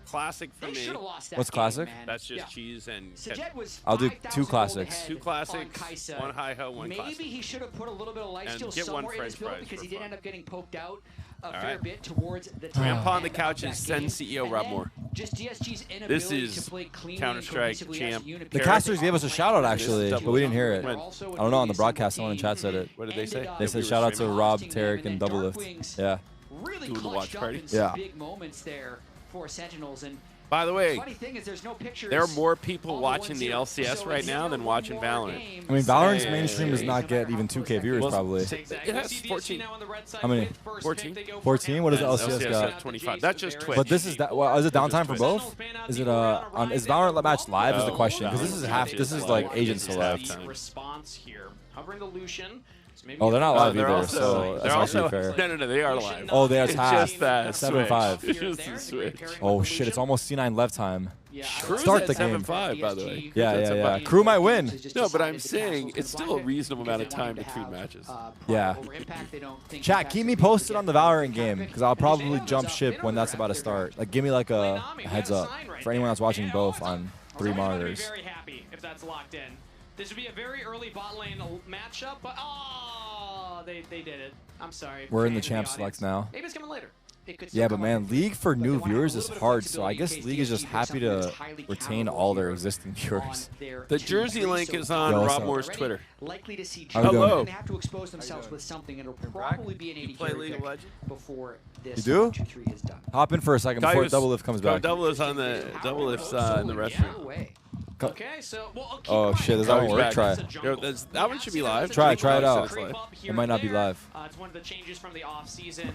Classic for me. What's classic? That's just cheese and ketchup. I'll do 2 classics. 2 classics, 1 high ho, 1 classic. Maybe he should have put a little bit of lifesteal get 1 somewhere in his French build fries because he did end up getting poked out a All fair right. bit towards the tail Grandpa on the end couch of is that Sen game. CEO Rob Moore. Just DSG's inability This is to play cleanly and Counter-Strike cohesively champ. as a unit. The casters gave us a shout out actually, but we didn't hear it. When? I don't know, on the broadcast, someone in chat said it. What did they say? They said shout out to Rob, Tarek, and Doublelift. Yeah. Really Doing the watch clutched up party? in some Yeah. big moments there for Sentinels, and By the way, Funny thing is, there's no pictures. there are more people watching the LCS right now than watching Valorant. I mean, Valorant's mainstream does not get even 2K viewers, probably. It has 14. How many? 14. 14? What does the LCS got? 25. That's just Twitch. But this is that. Well, is it downtime for both? Is it is Valorant match live? Is the question? Because this is half. This is like agent select. Response here, hovering the Lucian. Oh, they're not live they're either, also, so they're that's also, fair. No, they are live. Oh, they are It's half. just that 7-5. It's just the switch. Oh shit! It's almost C9 left time. Crew's Start at the game. 7-5, by the way. Yeah. Crew might win. No, but I'm saying it's still a reasonable amount of time between matches. Yeah. Chat, keep me posted on the Valorant game, because I'll probably jump ship when that's about to start. Like, give me like a heads up for anyone that's watching both on 3 monitors. Very happy if that's locked in. This would be a very early bot lane matchup, but they did it. I'm sorry. We're in the champ selects now. Maybe it's coming later. Yeah, but man, League for new viewers is hard, so I guess League is just happy to retain all their existing viewers. The jersey link is on Rob Moore's Twitter. Likely to see Hello. They have to expose themselves with something. It'll probably be an 80 play League of Legends before You this do? 1, 2, 3 is done. Hop in for a second before Doublelift comes back. Doublelift's on the Doublelift's in the restroom. Okay, so Oh shit, does that one work? Try. Yo, that one should be live. Try it out. It might not be live. It's one of the changes from the off-season.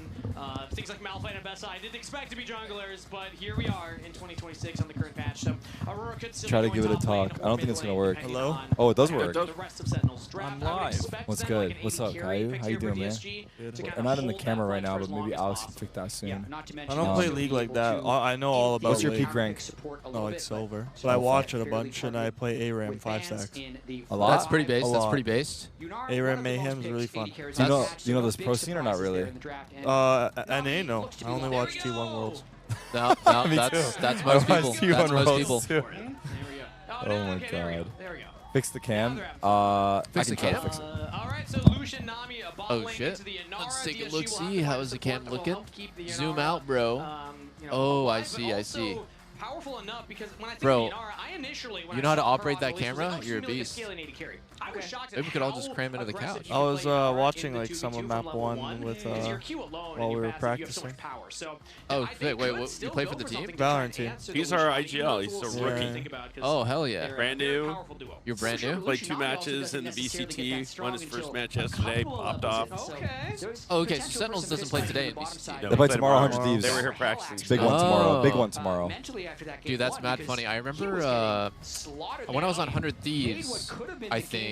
Things like Malphite and Bessa, I didn't expect to be junglers, but here we are in 2026 on the current patch. So Aurora could still Try to be give it a going top talk. lane I don't or think mid it's gonna lane, work. hanging Hello? on Oh, it does work. the rest of Sentinels draft. I'm I would live. expect What's them like good? an What's 80 up, carry Caillou? pick How you here for doing, man? BSG to kind I'm of not in the hold that camera right line now, for but as long maybe as Alex can possible. pick that soon. I don't play League like that. I know all about What's your League. peak rank? Oh, like silver. But I watch it a bunch and I play ARAM 5 stacks. A lot? That's pretty based. A That's lot. pretty based. ARAM Mayhem is really fun. Do you know this pro scene or not really? NA, no. I only watch T1 Worlds. No, Me that's too. most I people. watch T1 That's most Worlds people. too. Oh my god. Fix the cam. I can try to fix it. Alright, so Lucian, Nami, a bot Oh lane shit. into the Inara. Let's take a DSG look. will See have how to is the support cam that will looking? help keep the Zoom Inara, out, bro. Oh, I alive, see. but I see. also powerful enough because when I think Bro, of the Inara, I initially when you I know how to saw her operate on that release, camera? was like, You're a she knew the beast. scaling 80 carry. I was shocked at Maybe we could all how just cram into the aggressive couch. she I was played Inara watching in the like 2v2 some of from map level 1 with because your Q alone while and we your were passive, you have so practicing. much power. So Oh, wait, you play for the team? Valorant team. He's our IGL. He's a rookie. Oh, hell yeah. Brand new. You're brand new? Played 2 matches in the VCT. Won his first match yesterday. Popped off. Oh, okay, so Sentinels doesn't play today in VCT. They play tomorrow, 100 Thieves. They were here practicing. It's a big one tomorrow. Big one tomorrow. Dude, that's mad funny. I remember when I was on 100 Thieves, I think,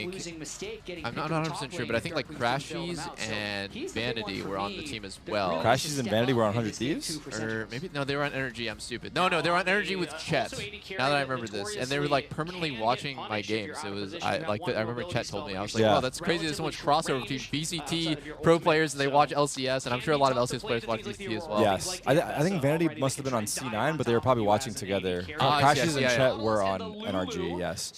I'm not 100% sure, but I think like Crashies and Vanity were on the team as well. Crashies and Vanity were on 100 Thieves? Or maybe, no, they were on Energy. I'm stupid. No, they were on Energy with Chet. Now that I remember this. And they were like permanently watching my games. It was, I remember Chet told me. I was like, wow, that's crazy. There's so much crossover between VCT pro players and they watch LCS. And I'm sure a lot of LCS players watch VCT as well. Yes. I think Vanity must have been on C9, but they were probably watching together. Crashies and Chet were on NRG, yes.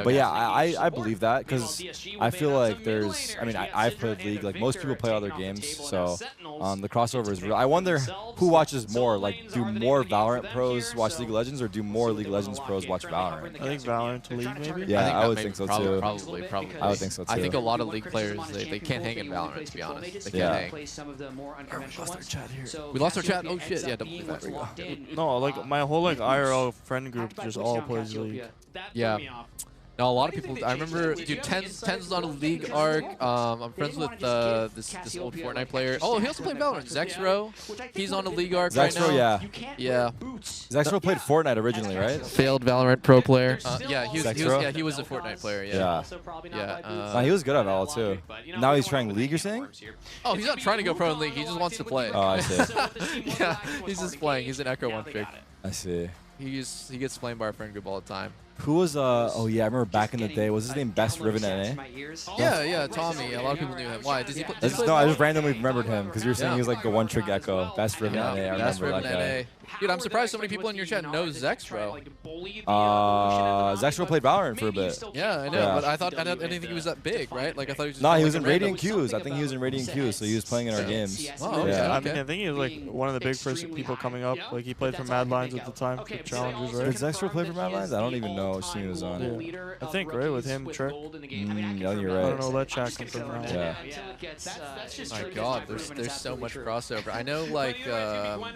But yeah, I believe that because I feel like there's, I mean, I've played League. Like most people play other games, so the crossover is real. I wonder who watches more. Like, do more Valorant pros watch League of Legends, or do more League of Legends pros watch Valorant? I think Valorant to League, maybe? Yeah, I would think so too. Probably. I would think so too. I think a lot of League players, they can't hang in Valorant, to be honest. They can't hang. We lost our chat. Oh shit, yeah, Doublelift. No, like my whole like IRL friend group just all plays League. Yeah. No, a lot of people. I remember, dude. Ten's on a League arc. I'm friends with this old Fortnite player. Oh, he also played Valorant. Zexro. He's on a League arc right now. Zexro, yeah. Yeah. Zexro played Fortnite originally, right? Failed Valorant pro player. Yeah, he was a Fortnite player. Yeah. Yeah. He was good at Val too. Now he's trying League, you're saying? Oh, he's not trying to go pro in League. He just wants to play. Oh, I see. Yeah, he's just playing. He's an Echo 1 pick. I see. He gets flamed by our friend group all the time. Who was oh yeah, I remember back in the day. Was his name Best Ribbon NA? Yeah, Tommy. A lot of people knew him. Why? Does he play? No, I just randomly remembered him because you were saying he was like the one-trick Echo. Best Ribbon NA. I remember that guy. Dude, I'm surprised so many people in your chat know Zexro. Zexro played Valorant for a bit. Yeah, I know, but I didn't think he was that big, right? Like I thought he was just he was in Radiant Qs. I think he was in Radiant Qs, so he was playing in our games. Oh, okay. I mean, I think he was like one of the big first people coming up. Like he played for Mad Lions at the time for challenges, right? Did Zexro play for Mad Lions? I don't even know. know which team he was on. Yeah. I think, right, with him, Trick. Yeah, you're right. I don't know, let chat come from now. Yeah. My God, there's so much crossover. I know, like,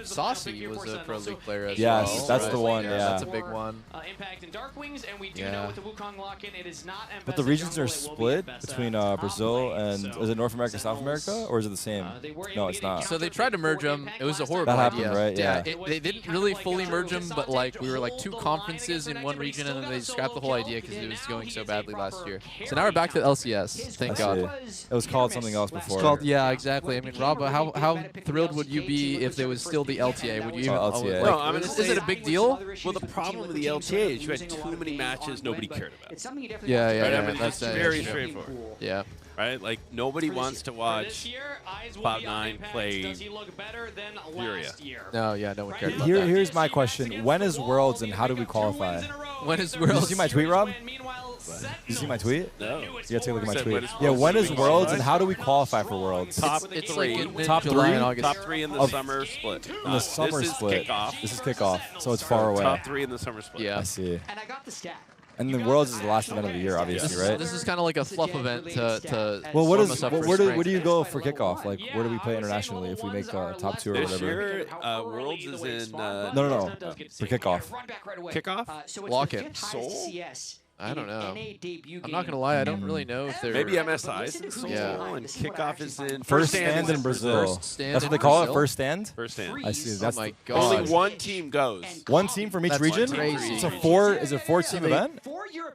Saucy was a Pro League player as well. Yes, that's the one, yeah. That's a big one. Impact and Darkwings, and we do know with the Wukong lock-in, it is not But the regions are split between Brazil and, is it North America, South America, or is it the same? No, it's not. So they tried to merge them. It was a horrible That happened, idea. right? Yeah. They didn't really fully merge them, but like we were like 2 conferences in one region, and then they scrapped the whole idea because it was going so badly last year. So now we're back to LCS. Thank God. It was called something else before. It's called, yeah, exactly. I mean, Rob, how thrilled would you be if there was still the LTA? Would you even? LTA. Like, No, I mean, is it a big deal? Well, the problem with the LTA is you had too many matches nobody cared about. Yeah, Right? I mean, that's it's very straightforward. Yeah. Right? Like, nobody wants to watch Cloud9 play Furia. No, yeah, no one cared about Here's my question. When is Worlds and how do we qualify? When is Did Worlds? you see my tweet, Rob? Did you see my tweet? No. You gotta take a look at my Said tweet. when is Yeah, Worlds? when is Worlds and how do we qualify for Worlds? Top It's three. like in Top July three? and August. Top 3 in the summer split. In the summer this split. Is kickoff. This is kickoff, so it's far away. Top 3 in the summer split. Yeah. I see. And I got the stat. And then Worlds is the last event of the year, obviously, right? This is kind of like a fluff event to Well, warm us up for where spring. do you go for kickoff? Like, where do we play internationally if we make top 2 or This whatever? year, Worlds is in... No. For kickoff. Kickoff? Lock-in. Seoul? I don't know. I'm not gonna lie, I don't really know if they're Maybe MSI is in Seoul, Yeah. and kickoff is in... First stand in Brazil. First stand That's in what they call it, Brazil? first stand? First stand. I see. Oh That's my the- God. Only one team goes. One team from each That's region? crazy. It's a 4 is it 4-team event?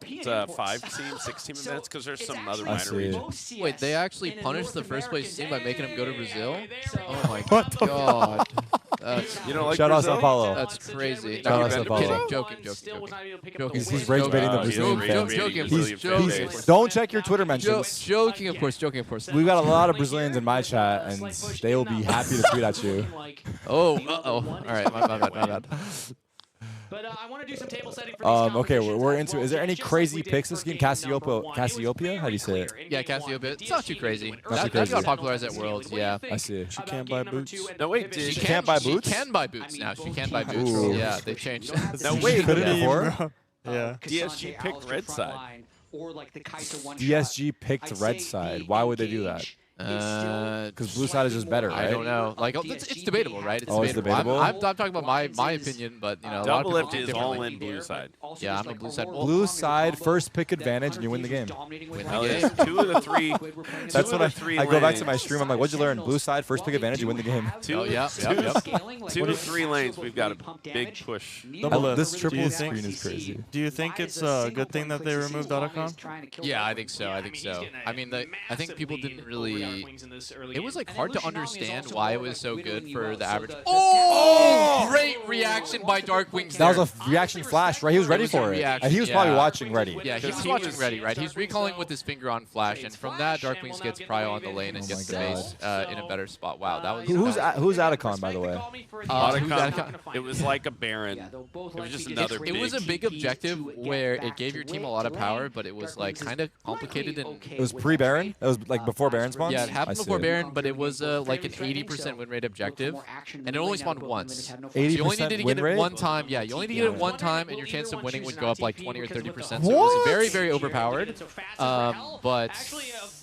It's a 5-team, 6-team events because there's some other I minor see. regions. Wait, they actually punished the first place team by making them go to Brazil? Oh my God. That's, You don't like Shout out Brazil? Sao Paulo. that's crazy. Shout out you Sao been to Paulo. Brazil? Joking. He's rage baiting the Oh, he's Brazilian rage fans. baiting Joking. Brazilian He's fan joking. base. Don't check your Twitter mentions. Joking, of course. We've got a lot of Brazilians in my chat, and they will be happy to tweet at you. Oh, uh-oh. All right, my bad. But I want to do some table setting for these Okay, we're competitions. into. Is there any crazy picks this game? Cassiopeia? How do you say it? Yeah, Cassiopeia. It's not too crazy. too That crazy. got popularized at Worlds, yeah. I see. She can't buy boots. No, wait, did She can't buy boots? She can buy boots now. She can buy boots. Ooh. Yeah, they changed that. Now, wait, Couldn't yeah. even, Before? bro. Yeah. DSG picked red side. DSG picked red side. Why would they do that? Because blue side is just better, right? I don't know. Like, it's debatable, right? Oh, it's debatable? I'm talking about my opinion, but you know, a lot of Doublelift people is differently. all in blue side. Yeah, I'm a blue side. Blue side, first pick advantage, and you win the game. Win Hell the yeah. game. 2 of the 3. That's what three I go back to my lanes. stream. I'm like, what'd you learn? Blue side, first pick advantage, you win the game. Oh, yeah. 2 of 3 lanes, we've got a big push. This Do triple you screen think- is crazy. Do you think it's a good thing that they removed Otacon? Yeah, I think so. I mean, I think people didn't really. It was like hard to understand why it was so good for the average. Oh, great reaction by Darkwings. That was a reaction flash, right? He was ready for it. And he was probably watching ready. Yeah, he was watching ready, right? He's recalling with his finger on flash, and from that, Darkwings gets Prio on the lane and gets the base in a better spot. Wow, that was. Who's Otacon, by the way? Otacon, it was like a Baron. It was just another It was a big objective where it gave your team a lot of power, but it was like kind of complicated and. It was pre-Baron? It was like before Baron spawns? Yeah, it happened I before see. Baron, but it was like an 80% win rate objective, and it only spawned once. So 80% you only needed to win get rate? it one time. Yeah, you only needed it one time, and your chance of winning would go up like 20 or 30%. So it was very, very overpowered. But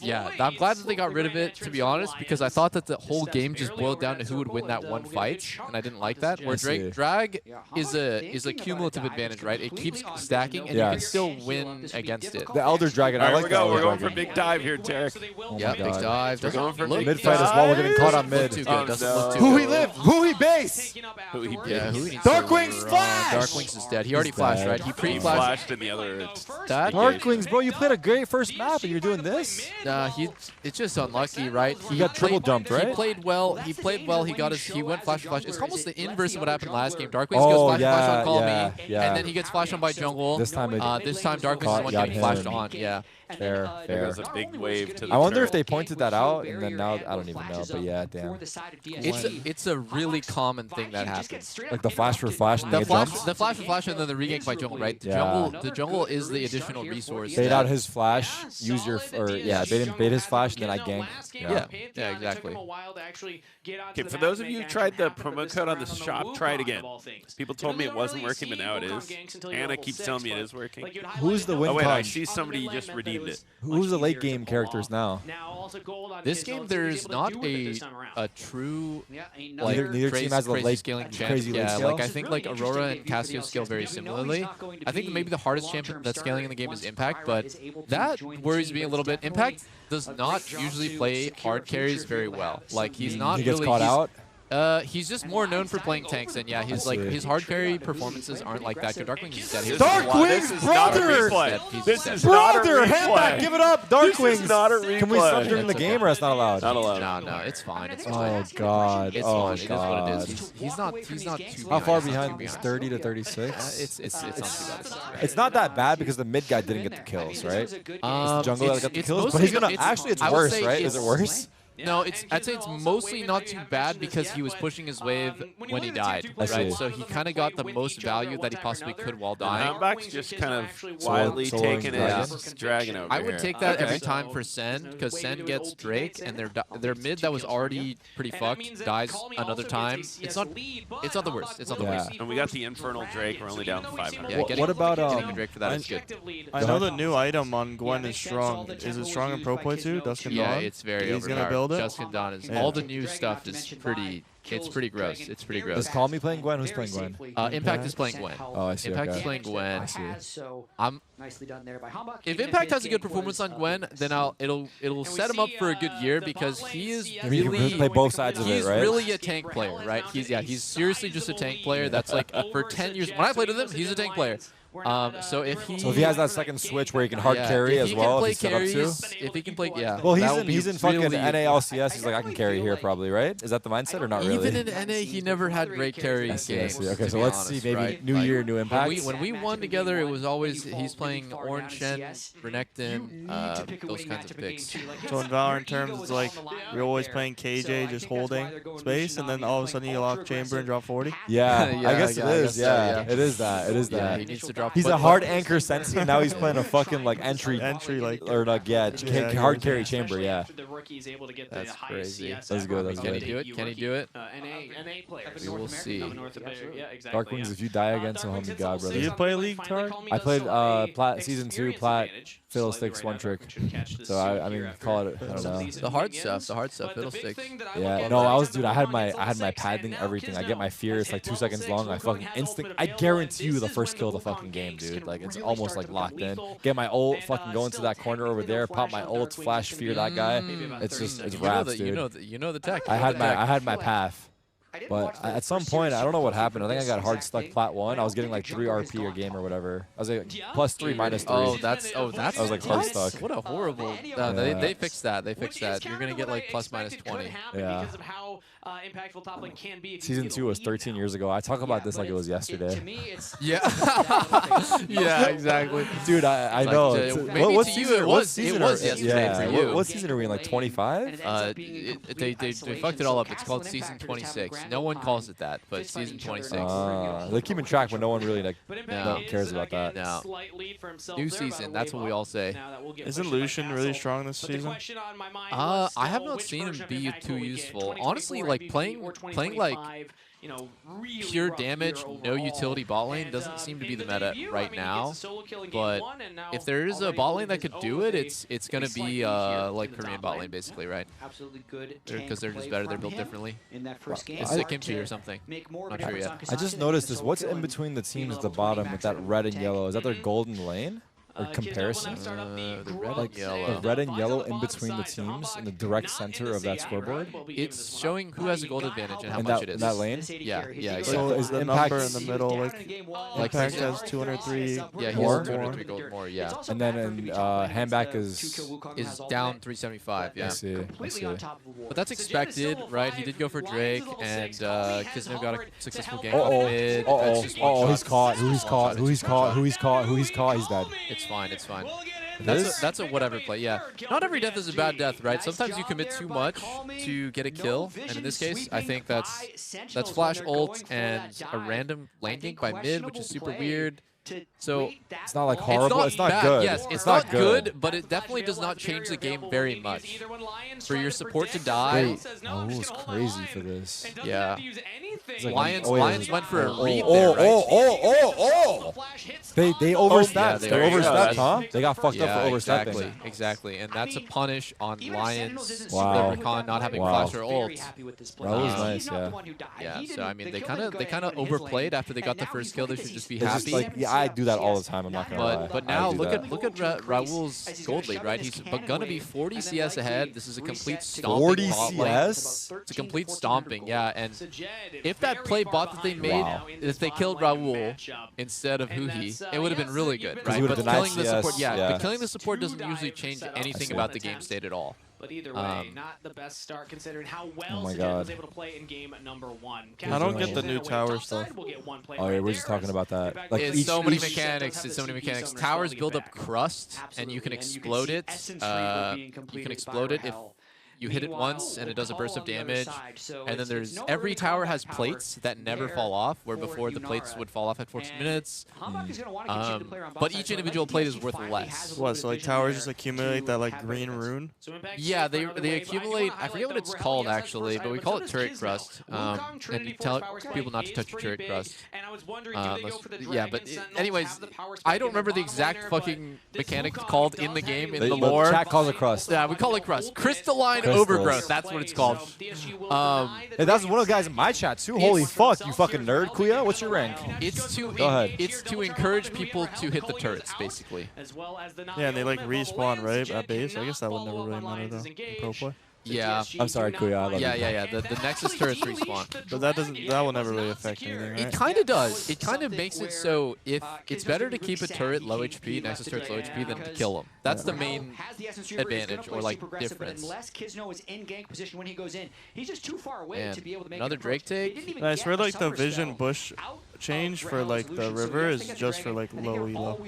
yeah, I'm glad that they got rid of it, to be honest, because I thought that the whole game just boiled down to who would win that one fight, and I didn't like that. Where drag is a cumulative advantage, right? It keeps stacking, and you can still win against it. The Elder Dragon. All I right, like the we're Elder going for Dragon. big dive here, Tarek. Oh Yeah, my big God. dive. We're going for Look, big Mid fight as well. We're getting caught on mid. Too good. Doesn't look too Who good. he live? Who he base? Who he Yeah, who needs Darkwings to flash! Darkwings is dead. He already flashed, dead. right? He He pre-flashed. flashed in the other. That? Darkwings, bro, you played a great first map and you're doing this? It's just unlucky, right? He got triple jumped, right? He played well. He went flash to flash. It's almost the inverse of what happened last game. Darkwings Oh, goes flash to flash yeah, on Call yeah, Me, yeah. and then he gets flashed on by Jungle. This time Darkwings is the one got getting flashed him. on. Yeah. Fair, There fair. was a big wave to the I wonder if turret. they pointed that out, and then now I don't even know. But yeah, damn. It's a really common thing that happens. Like the flash for flash and the flash for flash and then the regank by jungle, right? The jungle is the additional resource. Bait out his flash, use your bait his flash, and then I gank. Yeah, exactly. Okay, for those of you who tried the promo code on the shop, try it again. People told me it wasn't working, but now it is. Anna keeps telling me it is working. Who's the win? Oh wait, I see somebody just redeemed it. Who's the late game characters now? This game, there's not a true like neither team has a late scaling crazy champion. late Yeah, scale? like I think like Aurora and Cassio scale very similarly. I think maybe the hardest champion that's scaling in the game is Impact, but that worries me a little bit. Impact does not usually play hard carries very well. Like he's not. He gets really, caught out. He's just more known for playing tanks, and yeah, his hard carry performances aren't like that good. Darkwing is dead. Darkwing's brother! This is brother! Handback, give it up! Darkwing's not a replay. Can we sub during the game, or that's not allowed? Not allowed. No, it's fine. It's Oh fine. god. It's Oh fine. It is god. what it is. He's not too. How far behind? behind? 30 to 36. It's not too bad. It's not that bad because the mid guy didn't get the kills, right? It's the jungle that got the kills, but mostly- he's gonna. Actually, it's worse, right? Is it worse? No, I'd say it's mostly not too bad because he was pushing his wave when he died, right? So he kind of got the most value that he possibly could while dying. Handback's just kind of wildly taking his dragon over I would here. take that every time for Sen, because Sen gets Drake, and their mid that was already pretty fucked dies another time. It's not the worst. It's not the worst. And we got the Infernal Drake. We're only down to 500. Yeah, what about getting the Drake for that is good. I know the new item on Gwen is strong. Is it strong in pro play too? Dusk and Dawn? Yeah, it's very He's gonna overpowered. build it. Dusk and Dawn is all the new stuff is pretty. It's pretty gross. It's pretty gross. Is Call Me playing Gwen? Who's playing Gwen? Impact is playing Gwen. Oh, I see. Impact Okay. is playing Gwen. I see. If Impact has a good performance on Gwen, then it'll set him up for a good year because he is really can play both sides of it, he's right? really a tank player, right? He's seriously just a tank player. That's like for 10 years. When I played with him, he's a tank player. So if he has that second switch where he can hard carry as well, if he's set up to. If he can play, yeah. Well, he's in fucking NALCS. He's like, I can carry here probably, right? Is that the mindset or not really? Even in NA, he never had great carry games. Okay, so let's see. Maybe New Year, new Impact. When we won together, it was always he's playing Orange Shen, Renekton, those kinds of picks. So in Valorant terms, it's like you're always playing KJ, just holding space, and then all of a sudden you lock chamber and drop 40. Yeah, I guess it is. Yeah, it is that. It is that. He needs to drop. He's a hard anchor Sensi, and now he's playing a fucking like entry like hard carry chamber. Yeah, that's crazy. That's good. That's Can good. he do it? Can he do it? NA players. We will see. Darkwings, if you die against him, homie, God, brother. Do you play League, Tark? I played Season 2 Plat Fiddlesticks one trick. So I mean, call it. I don't know. The hard stuff. Fiddlesticks. Yeah, no, I had my pad thing, everything. I get my fear. It's like 2 seconds long. I fucking instinct. I guarantee you the first kill of the fucking game, dude. Like it's almost like locked in. Get my ult, fucking go into that corner over there, pop my ult, flash fear that guy. It's just it's raps, dude. You know the tech. I had my path. But at some point, I don't know what happened. I think I got hard stuck Plat 1. I was getting like 3 RP a game or whatever. I was like +3, -3. Oh, that's. I was like hard stuck. What a horrible. No, they fixed that. They fixed that. You're gonna get like +/-20. Yeah. Impactful top lane can be. Season 2 was 13 years ago. I talk about this like it was yesterday. Yeah. Yeah, exactly. Dude, I know. What season? It was yesterday for you. What season are we in? Like 25? They fucked it all up. It's called season 26. No one calls it that, but season 26. They're keeping track, but no one really cares about that. No. New season. That's what we all say. Isn't Lucian really strong this season? I have not seen him be too useful. Honestly, like playing like pure damage, no utility bot lane doesn't seem to be the meta right now. But if there is a bot lane that could do it, it's gonna be like Korean bot lane basically, right? Absolutely good. Because they're just better. They're built differently. In that first game, It's a kimchi or something. Not sure yet. I just noticed this. What's in between the teams at the bottom with that red and yellow? Is that their golden lane? Or comparison? The red and yellow. The red and yellow in between the teams in the direct center of that scoreboard? It's showing who has a gold advantage and how in much it is. In that lane? Yeah, So exactly. is the number in the middle like Impact has 203 yeah, he more? has 203 gold more, yeah. And then in Handback is down 375, yeah. I see. But that's expected, right? He did go for Drake, and Kisno got a successful game. He's caught. Who he's caught? He's dead. It's fine, it's fine. That's a whatever play, yeah. Not every death is a bad death, right? Sometimes you commit too much to get a kill, and in this case, I think that's flash ult and a random lane gank by mid, which is super weird. So it's not like horrible. It's not good. Yes, it's not good, but it definitely does not change the game very much. For your support to die, was crazy for this. Yeah. Like Lions went for a read there, right? They overstepped. Yeah, they overstepped, huh? They got fucked up for overstepping. Exactly. And that's a punish on Lions, Wow. Leprechaun not having flash or ult. That was nice, yeah. Yeah, so I mean, they kind of overplayed after they got the first kill. They should just be happy. Just like, yeah, I do that all the time. I'm not gonna lie. But now look at Raul's gold lead, right? He's gonna be 40 CS ahead. This is a complete stomping. 40 CS? It's a complete stomping, yeah. And if that play bot that they made, if they killed Raul instead of Huhi, it would have been really good, right? But killing the support, but killing the support doesn't usually change anything about the game state at all. But either way, not the best start considering how well my Sajed God. was able to play in game number 1. I don't get the new tower stuff. Oh yeah, we're just talking about that. Like it's so many mechanics. It's so many mechanics. Towers build up crust, and you can explode it. You can explode it if you hit it once and it does a burst of damage, and then there's every tower has plates that never fall off, where before the plates would fall off at 14 minutes. But each individual plate is worth less. What, so like towers just accumulate that like green rune? Yeah, they accumulate, I forget what it's called actually, but we call it turret crust. And you tell people not to touch your turret crust. Yeah, but anyways, I don't remember the exact fucking mechanic called in the game, in the lore. Chat calls it crust. Yeah, we call it crust. Crystalline overgrowth, that's what it's called. Hey, that's one of the guys in my chat too. Holy fuck, you fucking nerd, Kuya. What's your rank? Go ahead. It's to encourage people to hit the turrets, basically. Yeah, and they like respawn, right, at base? I guess that would never really matter though, in pro play. Yeah. I'm sorry, Kuya. I love you. Yeah. The Nexus turrets respawn. But that will never really affect anything, right? It kind of does. It kind of makes it so if it's better to keep a turret low HP, Nexus turret's low HP, than to kill them. That's the main advantage or like difference. Unless Kizno is in gank position when he goes in, he's just too far away to be able to make another Drake take. I swear, like the vision bush change for like the river is just for like low elo.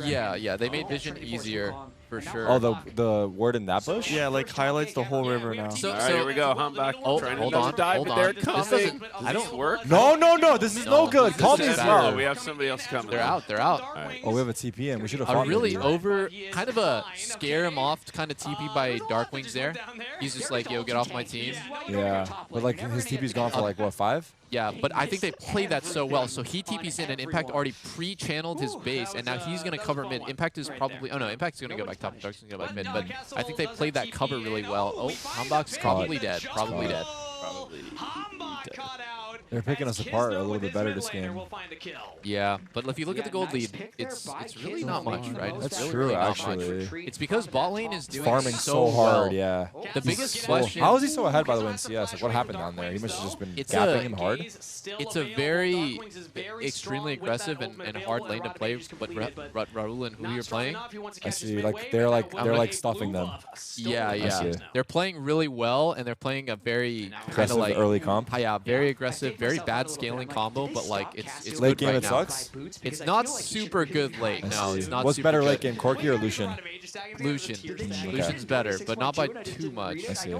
Yeah. They made vision easier for sure. Oh, the word in that bush? Yeah, like highlights the whole river now. All right, here we go. Humbug trying to dive, but they're coming. This doesn't. I don't work. No. This is no good. Call me slow. We have somebody else coming. They're out. Right. Oh, we have a TP in. We should have fought. Really kind of a scare him off kind of TP by Darkwings there. He's just like, yo, get off my team. Yeah, but like his TP's gone for like what, 5? Yeah, but I think they played that so well. So he TP's in, and Impact already pre-channeled his base, and now he's going to cover mid. Impact is probably... Oh, no, Impact's going to go back top, and Dark's going to go back mid. But I think they played that cover really well. Oh, Humbug's probably dead. Probably dead. They're picking us apart a little bit better this game. Yeah, but if you look at the gold lead, it's really not much, right? That's really true, not actually. much. It's because bot lane is doing farming so hard, well. yeah. The biggest question... How is he so ahead, by the way, in CS? Like, what happened down there? He must have just been gapping him hard. It's a very extremely aggressive and hard lane to play, but Raul and who you're playing. I see. Like they're like stuffing them. Yeah. They're playing really well, and they're playing a very kind of like early comp. Yeah, very aggressive, very bad scaling combo, but like it's late good game. right It now. sucks. It's not super good late. No, it's not. What's super better, good. late game, Corki or Lucian? Lucian. Lucian's better, but not by too much. I see.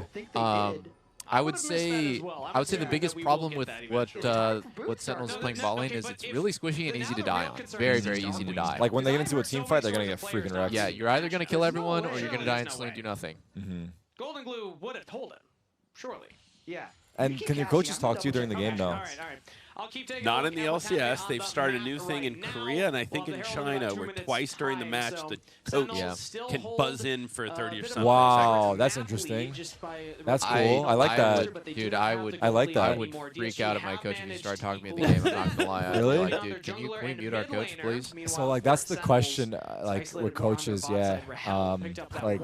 I would say the biggest problem with what Sentinels is playing bot lane is it's really squishy and easy to die on. It's very, very easy to die. Like when they get into a team fight, they're gonna get freaking wrecked. Yeah, you're either gonna kill everyone or you're gonna die instantly and do nothing. Golden Glue would have told him, surely. Yeah. And can your coaches talk to you during the game now? All right. I'll keep taking Not in the LCS. They've started a new thing in Korea and I think in China where twice during the match the coach can buzz in for 30 or something. Wow, that's interesting. That's cool. I like that. Dude, I like that. I would freak out if my coach if he started talking to me at the game. I'm not gonna lie. Really? Like, dude, can we mute our coach, please? So like that's the question, like with coaches, yeah. Like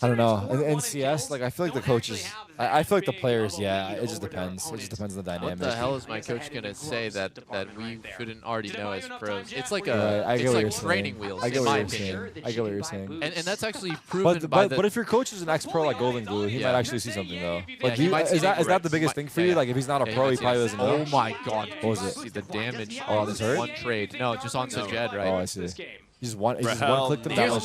I don't know. In CS, like I feel like the coaches, I feel like the players, yeah. It just depends. It just depends on the dynamic. What the hell is my coach gonna say that we shouldn't already know as pros? It's like training wheels. I get in what my you're opinion. saying. I get what you're saying. And that's actually proven but if your coach is an ex-pro like Golden Glue, he might actually see something though. Like, is that the biggest thing for you? Like if he's not a pro, he probably doesn't know. Oh my God! What was it? See the damage on this hurt? one trade. No, just on Sajed, right? Oh, I see. He's one click them down.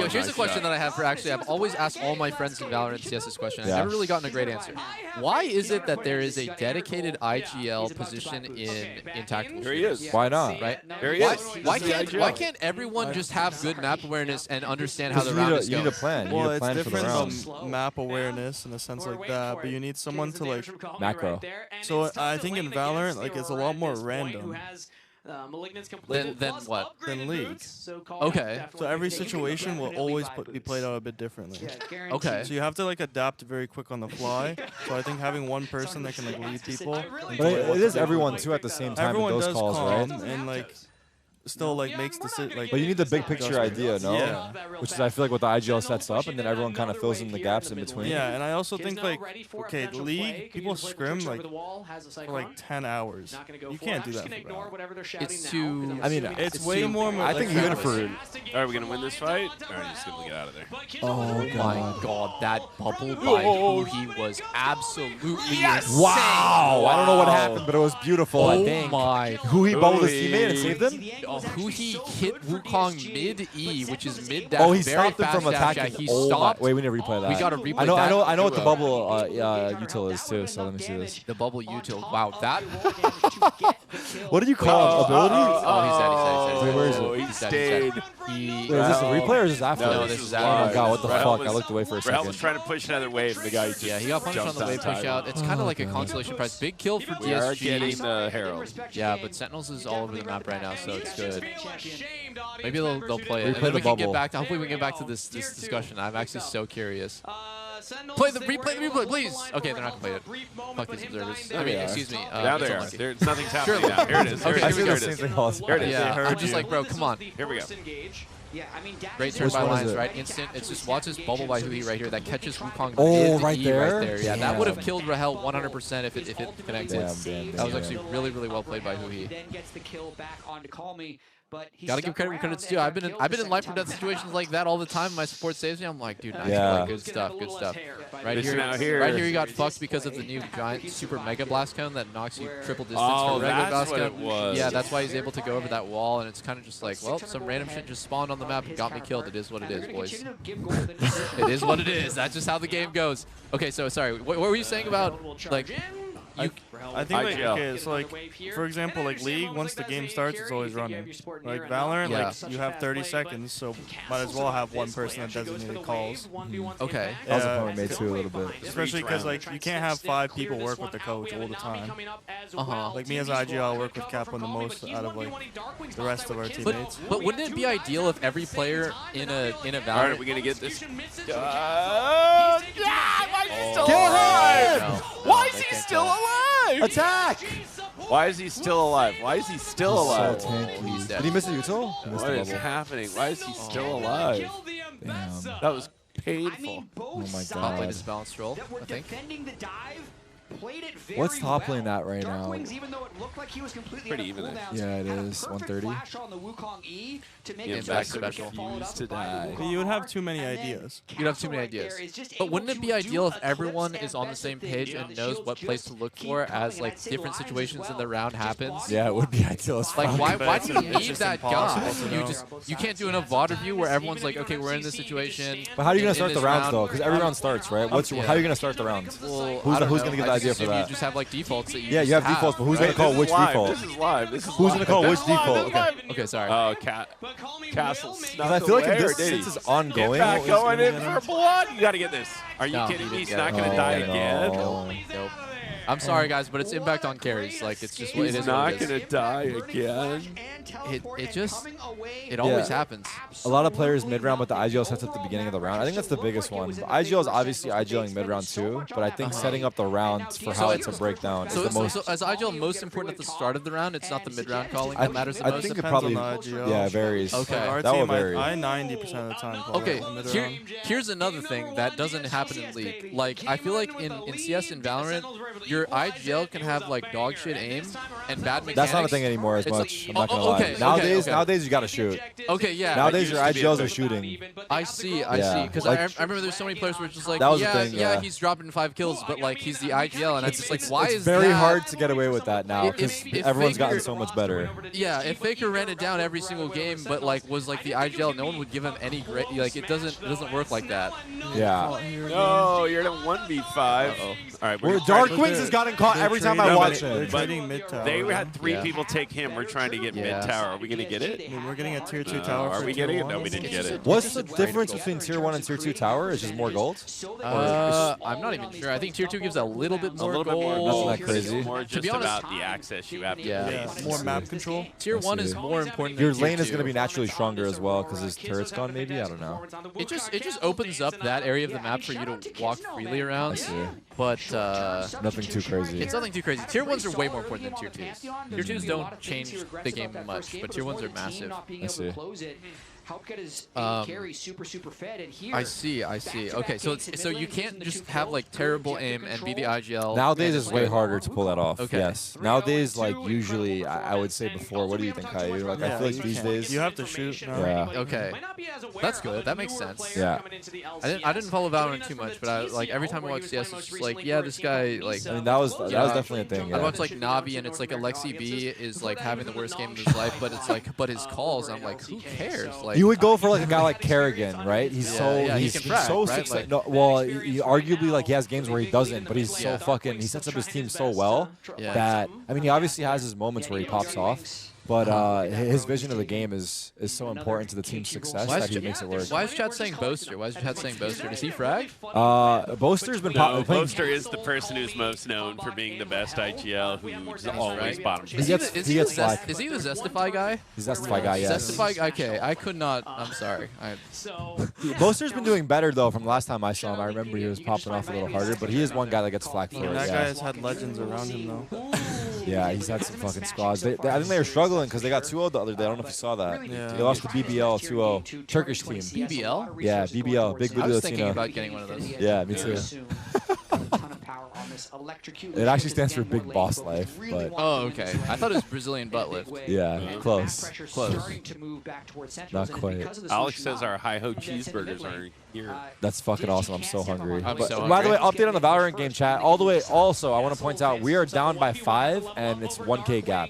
Here's a question that I have for I've always asked all my friends in Valorant and CS this question. I've never really gotten a great answer. Why is it that there is a dedicated IGL position in tactical? Here he is. Why not? Right? Here he is. Why can't everyone just have good map awareness and understand how the round is going? You need a plan. You need a plan it's for the different round. from map awareness in a sense like that, but you need someone to like macro. So I think in Valorant, like it's a lot more random. Than what? Than League. Okay. So every situation will always be played out a bit differently. Okay. So you have to like adapt very quick on the fly. So I think having one person that can like lead people. But it is everyone too at the same time in those calls, right? And like still like makes the like. But you need the big picture idea, no? Yeah. Which is I feel like what the IGL sets up, and then everyone kind of fills in the gaps in between. Yeah, and I also think like okay, League people scrim like for like 10 hours. You can't do that. It's too. I mean, it's way more. I think even for. Are we gonna win this fight? Or are you just gonna get out of there? Oh my God, that bubble by Huhi was absolutely insane. Wow! I don't know what happened, but it was beautiful. I think. Oh my! Huhi bubbled his teammate and saved him. Huhi hit Wukong mid E, which is mid dash. Oh, he very stopped him from fast attacking. dash. He Oh stopped. wait, we need to replay that. We got to replay I know, that. I know what the bubble util is too. So let me see this. The bubble util. Wow, that. What did you call him? Ability? Oh, he's dead. Wait, where is it? He stayed. Wait, is this a replay or is this after? No, this is after. Oh my God, what the Rahel fuck? I looked away for a Rahel second. was trying to push another wave, and the guy just he got punched on the wave push out. It's kind of like a consolation prize. Big kill for We are DSG. getting the Herald. Yeah, but Sentinels is all over the map right now, so it's good. Maybe they'll play it. Replay And then the we can get bubble. back to, hopefully we can get back to this discussion. I'm actually so curious. Replay the replay, please. Okay, they're not gonna play it. Fuck these observers. I mean, excuse me. Now they are. unlucky. Nothing's happening now. Here it is. Okay, I here see we the go. same thing all the Here it time. is. Yeah, I'm just like, bro, come on. Here we go. Yeah, I mean, Great turn Which by one is Lions, it? right? Instant. It's just watch this bubble by Huhi right here that catches Wukong Oh, mid right E there? right there. Yeah, that would have Damn. killed Rahel 100% if it connected. Damn, That was actually really, really well played by Huhi. Then gets the kill back onto Call Me. But Gotta give credit where credit's due. I've been in life or death situations like that all the time. My support saves me. I'm like, dude, nice play. Good stuff. Good stuff. Right here, you got fucked because of the new giant super mega blast cone that knocks you triple distance Oh, from regular that's blast what cone. it was. Yeah, that's why he's able to go over that wall, and it's kind of just like, well, some random shit just spawned on the map and got me killed. It is what it is, boys. It is what it is. That's just how the game goes. Okay, so sorry. What were you saying about like? I think like okay, so like for example, like League, once the game starts, it's always running. Like Valorant, like you have 30 seconds, so might as well have one person that designated calls. Okay. That was a point we made too a little bit. Especially because like you can't have 5 people work with the coach all the time. Like me as an IGL, I work with Kaplan the most out of like the rest of our teammates. But wouldn't it be ideal if every player in a Valorant? All right, we're gonna get this. Why is he still alive? Attack! Why is he still alive? Why is he still alive? So tanky. Did he miss the util? He missed What the is bubble. happening? Why is he still alive? Damn. That was painful. Oh my Top lane God. is balanced roll, I think. What's top lane at right now? Pretty even. Yeah, it is. 130. Yeah, back to refuse to die. You would have too many ideas. You'd have too many ideas. But wouldn't it be ideal if everyone is on the same page and knows what place to look for as like different situations in the round happens? Yeah, it would be ideal as fuck. Like why do you it's need just that guy? impossible to You can't do enough VOD review where everyone's like, okay, we're in this situation. But how are you gonna in start the this rounds round. though? Because every round starts, right? How are you gonna start the rounds? Well, Who's gonna get the idea for You that? just have like defaults that you Yeah, just you have defaults, but who's Right, gonna call this which is live. default? This is live. This is Who's live. gonna call which default? Okay, okay, sorry. Oh, Castle. Because I feel like if this is ongoing, Get back going in for blood. You gotta get this. Are you No, kidding he me? He's didn't not get it. gonna die no. again. Nope. I'm sorry, guys, but it's impact on carries. Like it's just what it He's is. not what it is. gonna die again. It always happens. A lot of players mid-round, but the IGL sets up the beginning of the round. I think that's the biggest one. But IGL is obviously IGLing mid-round too, but I think setting up the rounds for how it's a breakdown is the most. So as IGL most important at the start of the round, it's not the mid-round calling that matters the I most? think it Depends probably, on the IGL. yeah, it varies. Okay. Our That will team, vary. I 90% of the time call Okay, it mid-round. here's another thing that doesn't happen in League. Like, I feel like in CS and Valorant, your IGL can have like dog shit aim and bad mechanics. That's not a thing anymore as much. I'm not gonna lie. Okay, Nowadays you gotta shoot. Okay, yeah. Nowadays your IGLs are shooting. I see. Because I remember there's so many players who are just like, yeah, he's dropping 5 kills, but like he's the IGL, and I'm just like, why is that? It's very hard to get away with that now because everyone's gotten so much better. Yeah, if Faker ran it down every single game, but like was like the IGL, no one would give him any great. Like it doesn't work like that. Yeah. No, you're in a 1v5. All right, Dark Wings has gotten caught every time I watch it. They had 3 people take him. We're trying to get mid tower. Are we gonna get it? We're getting a tier 2 tower. Are we getting it? No, we didn't get it. What's the difference between tier 1 and tier 2 tower? Is just more gold? I'm not even sure. I think tier 2 gives a little bit more gold. Nothing that crazy. It's more just about the access you have to more map control. Tier 1 is more important. Your than tier lane is 2. going to be naturally stronger as well because his turret's gone. Maybe I don't know. It just opens up that area of the map for you to walk freely around. But nothing too crazy. It's nothing too crazy. Tier 1s are way more important than tier 2s. Tier 2s don't change the game much, but tier 1s are massive. I see. Help get his carry super fed, and here I see. Okay, so you can't just have like terrible aim and be the IGL. Nowadays it's way harder to pull that off. Okay. Yes. Nowadays, like usually, I would say before. What do you think, Caillou? Like I feel like these days you have to shoot. Yeah. Okay. That's good. That makes sense. Yeah. I didn't follow Valorant too much, but I like every time I watch CS, it's just like, yeah, this guy like. I mean, that was definitely a thing. Yeah. I watch like Navi, and it's like Alexi B is like having the worst game of his life, but it's like, but his calls, I'm like, who cares? Like you would go for like a guy like Kerrigan, right? He's he's so right? successful. No, well, he arguably like he has games where he doesn't, but he's so fucking. He sets up his team so well that I mean, he obviously has his moments where he pops off. But his vision of the game is so important to the team's success that he makes it work. Why is chat saying Boaster? Why is chat saying Boaster? Does he frag? Boaster's been playing. Boaster is the person who's most known for being the best IGL, who's always bottom. He gets slack. Is he the Zestify guy? He's Zestify guy, yes. Zestify. Okay, I could not. I'm sorry. Boaster's been doing better though from last time I saw him. I remember he was popping off a little harder, but he is one guy that gets flack for it. That guy has had legends around him though. Yeah, he's had some fucking squads. I think they were struggling because they got 2-0 the other day. I don't know if you saw that. Yeah. They lost to BBL 2-0. Turkish team. BBL? Yeah, BBL. Big I was thinking about getting one of those. Yeah, me too. It actually stands for Big Boss Life. But oh, okay. I thought it was Brazilian butt lift. Yeah, close. Not quite. Alex says our hi-ho cheeseburgers are here. That's fucking awesome. I'm so hungry. I'm so hungry. By the way, update on the Valorant game chat. All the way. Also, I want to point out we are down by 5, and it's 1K gap.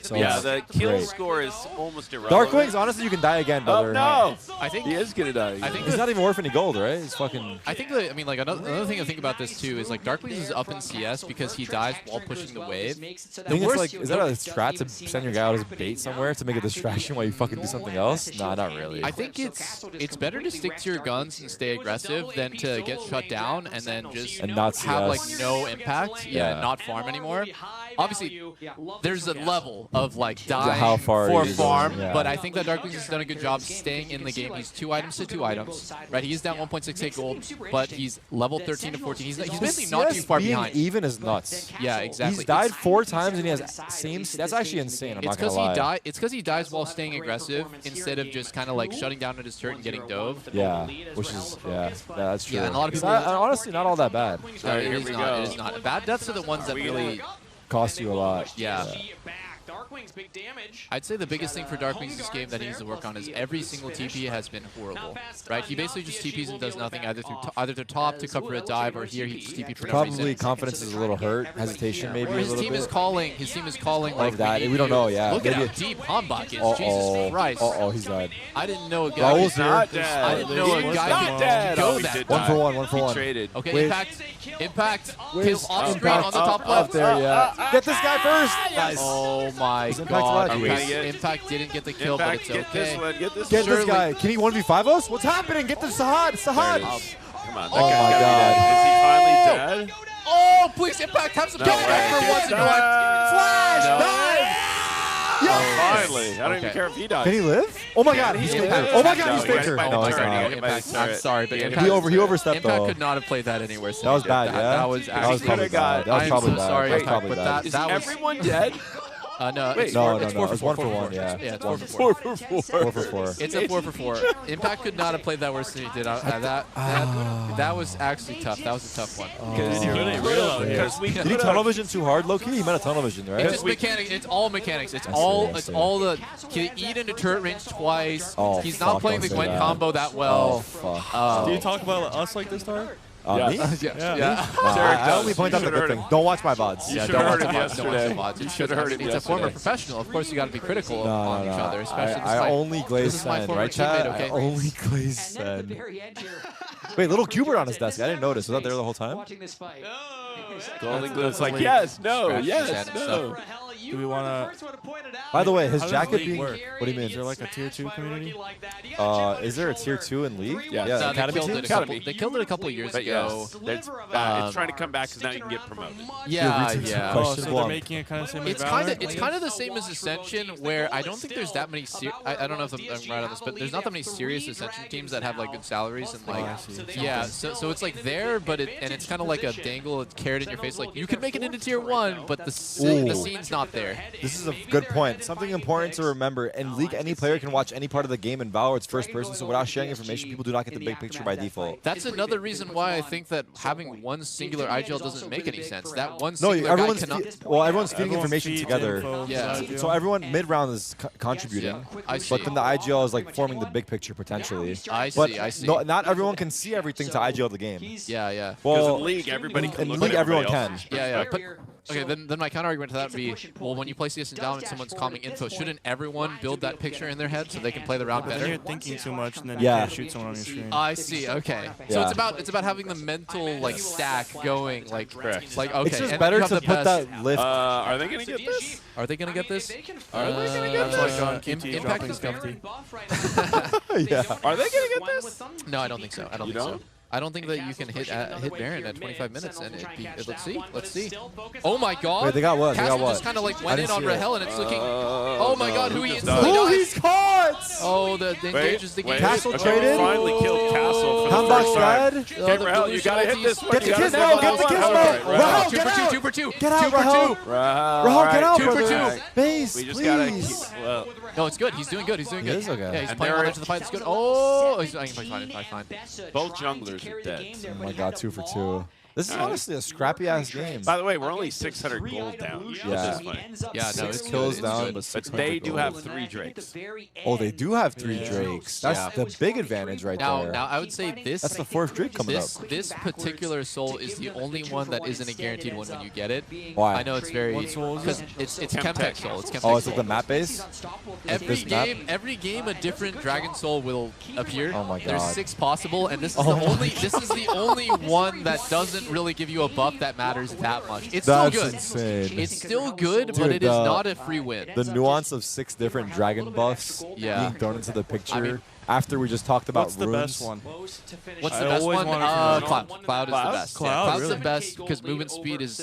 So yeah, the kill score is almost irrelevant. Dark Wings, honestly, you can die again, brother. Oh no! I think he is gonna die. I think he's not even worth any gold, right? He's fucking. I think that, I mean, like another thing I think about this too is like Dark Wings is up in CS because he dies while pushing the wave. Is that a strat to send your guy out as bait somewhere to make a distraction while you fucking do something else? Nah, not really. I think it's better to stick to your guns and stay aggressive than to get shut down and then just have like no impact. Yeah, not farm anymore. Obviously, there's a level of like dying for farm, but I think that Dark Wings has done a good job staying in the game. He's 2 items to 2 items, right? He's down 1.68 gold, but he's level 13 to 14. He's basically not too far behind. Even is nuts. Yeah, exactly. He's died 4 times and he has same. That's actually insane. I'm not gonna lie. It's because he dies while staying aggressive instead of just kind of like shutting down at his turret and getting dove. Yeah, which is that's true. Yeah, and a lot of people. Honestly, not all that bad. It is not. Bad deaths are the ones that really cost you a lot. Yeah. I'd say the biggest thing for Darkwings this game that he needs to work on is every single TP has been horrible, right? He basically just TPs and does nothing either to top to cover a dive, or here he just TP'd for no reason. Probably confidence is a little hurt, hesitation maybe. Or his team is calling. His team is calling like that. We don't know. Yeah. Look at how deep Hambach is. Jesus Christ. He's dead. I didn't know a guy. Raul's not dead. I didn't know a guy could go that. 1 for 1. 1 for 1. Traded. Okay. Impact. Kills off screen on the top left. Up there. Yeah. Get this guy first. Nice. Oh my God. Impact didn't get the kill, but it's okay. Get this guy. Can he 1v5 us? What's happening? Get this Sahad. Come on. Oh my God. Is he finally dead? Oh, please, Impact, have some comeback for once in your life. Flash! Dive! Finally. I don't even care if he dies. Can he live? Oh my God, he's Faker. Oh my God, he's Faker. No, he's not. Impact, I'm sorry, but Impact, he overstepped though. Impact could not have played that anywhere. That was bad, yeah? That was actually probably bad. That was probably bad. Sorry, that was probably but bad. Is everyone dead? No, Wait, it's no, it's no, 4 it's for 4. 1 for 1, yeah. Yeah, it's 4 for 4 4. for 4. 4 for 4. It's a 4 for 4. Impact could not have played that worse than he did. That was actually tough. That was a tough one. Did he tunnel vision too hard, low-key? He meant a tunnel vision, right? It's just mechanics. It's all mechanics. It's all the. He eat into turret range twice. Oh, He's not playing the Gwen combo that well. Oh, fuck. Do you talk about us like this, Tar? Me? Yeah. I only point out the good thing. Don't watch my VODs. You should have heard it yesterday. You should have heard it He's a former professional. Of course, you got to be critical on each other, especially. I only glaze send, right, chat? Okay? I only glaze send. Wait, little Cubert on his desk. I didn't notice. Was that there the whole time? Golden Glue is like, yes, no, yes, no. Do we want to? By the way, his jacket being. What do you mean? Is there like a tier 2 community? Is there a tier 2 in League? Yeah, No, Academy. they killed it a couple years ago. It's trying to come back because now you can get promoted. Yeah. Oh, so they're making it kind of same as Valorant? It's kind of the same as Ascension, where I don't think there's that many. I don't know if I'm right on this, but there's not that many serious Ascension teams that have like good salaries and like. Yeah, so it's like there, but it's kind of like a dangle, a carrot in your face. Like you can make it into tier 1, but the scene's not there. This is a good point. Something important to remember. In League, any player can watch any part of the game. In Valor, it's first person, so without sharing information, people do not get the big picture by default. That's another reason why I think that having one singular IGL doesn't make any sense. That one singular guy cannot. Everyone's feeding information together. Yeah. So everyone mid-round is contributing, but then the IGL is like forming the big picture potentially. I see. No, not everyone can see everything to IGL the game. Yeah. Well, in League, everybody can look in League, at everyone everybody can. else's But okay, then my counter argument to that would be, well, when you play CS and Down, someone's calming info. Shouldn't everyone build that picture in their head so they can play the round But then better? you're thinking too much, and then you can't shoot someone on your screen. I see. Okay. So it's about having the mental like stack going. Like okay. It's just and better you have to the put best. that lift. Are they gonna get this? Are they gonna get this? Are they gonna get That's this? like on QT Impact dropping is Scufty. Yeah. Are they gonna get this? No, I don't think so. I don't think so. I don't think that you can hit Baron at 25 minutes and let's see. Oh my God! Wait, they got what? Castle just kind of like went in on Rahel and it's looking. Oh my God! Who he instantly Oh, dies. he's caught! Oh, the engages the game. Castle Okay, traded? finally killed Castle for the Handbox first time. dead? Okay, Rahel, you gotta hit this one. Get the You gotta kiss hit now! this Get the one. kiss All now! right, Rahel, Two get for two, out! 2 for 2. Get out, 2 for Rahel! 2. Rahel, get out, 2 for brother. 2. Base, We just please. gotta. Well, No, it's good. He's doing good. He's doing good. It is okay. Yeah, he's And playing on they're- the edge of the fight. It's good. Oh, he's fine. both junglers are dead. Oh my God, 2 for 2. This is honestly a scrappy ass game. By the way, we're only 600 gold down. Yeah. At this point. Yeah, no, 6 it's kills good. down, It's but But 600 they do gold. have 3 Drakes. Oh, they do have 3 Drakes. That's the big advantage right Now, there. I would say this. That's the 4th Drake coming up. This particular soul is the only one that isn't a guaranteed one when you get it. Why? I know it's very What soul is because it's Chemtech soul. It's Chemtech Oh, it's soul. like the map base? Every game, a different Dragon Soul will appear. Oh my God. There's 6 possible, and this is Oh the my only. This is the only one that doesn't really give you a buff that matters that much. It's still That's good. insane. It's still good, but Dude, it is not a free win. The nuance of 6 different dragon buffs being thrown into the picture after we just talked about What's the runes. best one? What's I the best always one? wanted to know. Cloud. Cloud is the best. Cloud, Cloud's really? the best because movement speed is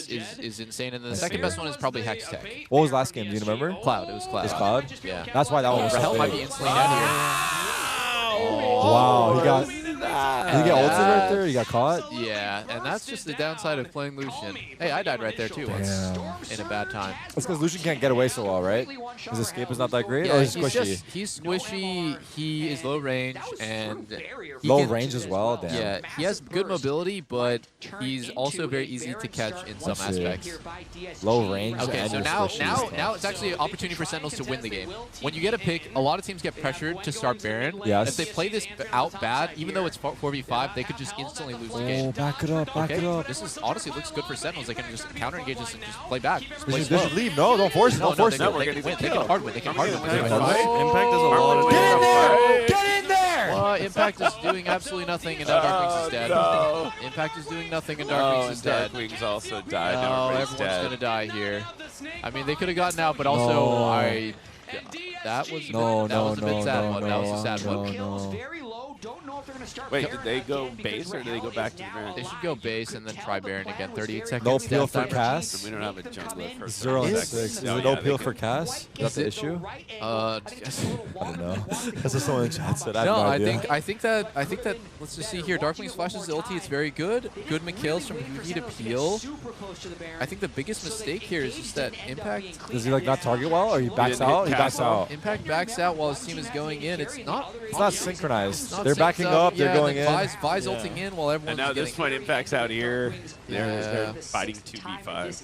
insane, and then the second best one is probably Hex Tech. What was last game? Do you remember? Cloud. It was Cloud. It's Cloud? Yeah. That's why that one was Rahel so might be big. instantly down here. Wow, he got... Did he get ulted right there? He got caught? Yeah, and that's just the downside of playing Lucian. Hey, I died right there too once in a bad time. That's because Lucian can't get away so well, right? His escape is not that great? Yeah, Or he's squishy? he's squishy, he is low range, and he Low can- range as well? Damn. Yeah, he has good mobility, but he's also very easy to catch in some I see. aspects. Low range Okay, and so you're now squishy. it's actually an opportunity for Sentinels to win the game. When you get a pick, a lot of teams get pressured to start Baron. Yes. If they play this out bad, even though it's 4v5, they could just instantly lose the game. Oh, back it up, back it up. This is honestly looks good for Sentinels. They can just counter engage this and just play back. Just They play should slow. leave. No, don't force it. Don't force they it. can win. They can hard win. They can hard win. Impact Impact does a lot of Get in there! Get in there! Well, Impact is doing absolutely nothing, and now Darkwings is dead. no. Impact is doing nothing, and Oh, Darkwings and is dead. Darkwings also died. No, Now everybody's everyone's dead. gonna die here. I mean, they could have gotten out, but also No. that was a No, bit, that no, was a bit no, sad no, one. no, That was a sad no, one. no. don't know if they're going to start. Wait, did they go base or did they go back to the Baron? They should go base and then try Baron again. 38 seconds. No peel for timer. Cass. We don't have a jungler for 0 and 6. Is there no peel for Cass? Is that the issue? I don't know. That's just someone in chat said. I have no, no idea. I think that let's just see here. Darkwing's flashes the ulti. It's very good. Good McHale's from Yugi to peel. I think the biggest mistake here is just that Impact. Does he like not target well, or he backs out? He backs out. Impact backs out while his team is going in. It's not synchronized. It's not they're backing up. They're going in. Vi's ulting in while everyone's And now this point, Impact's out here. They're fighting 2v5.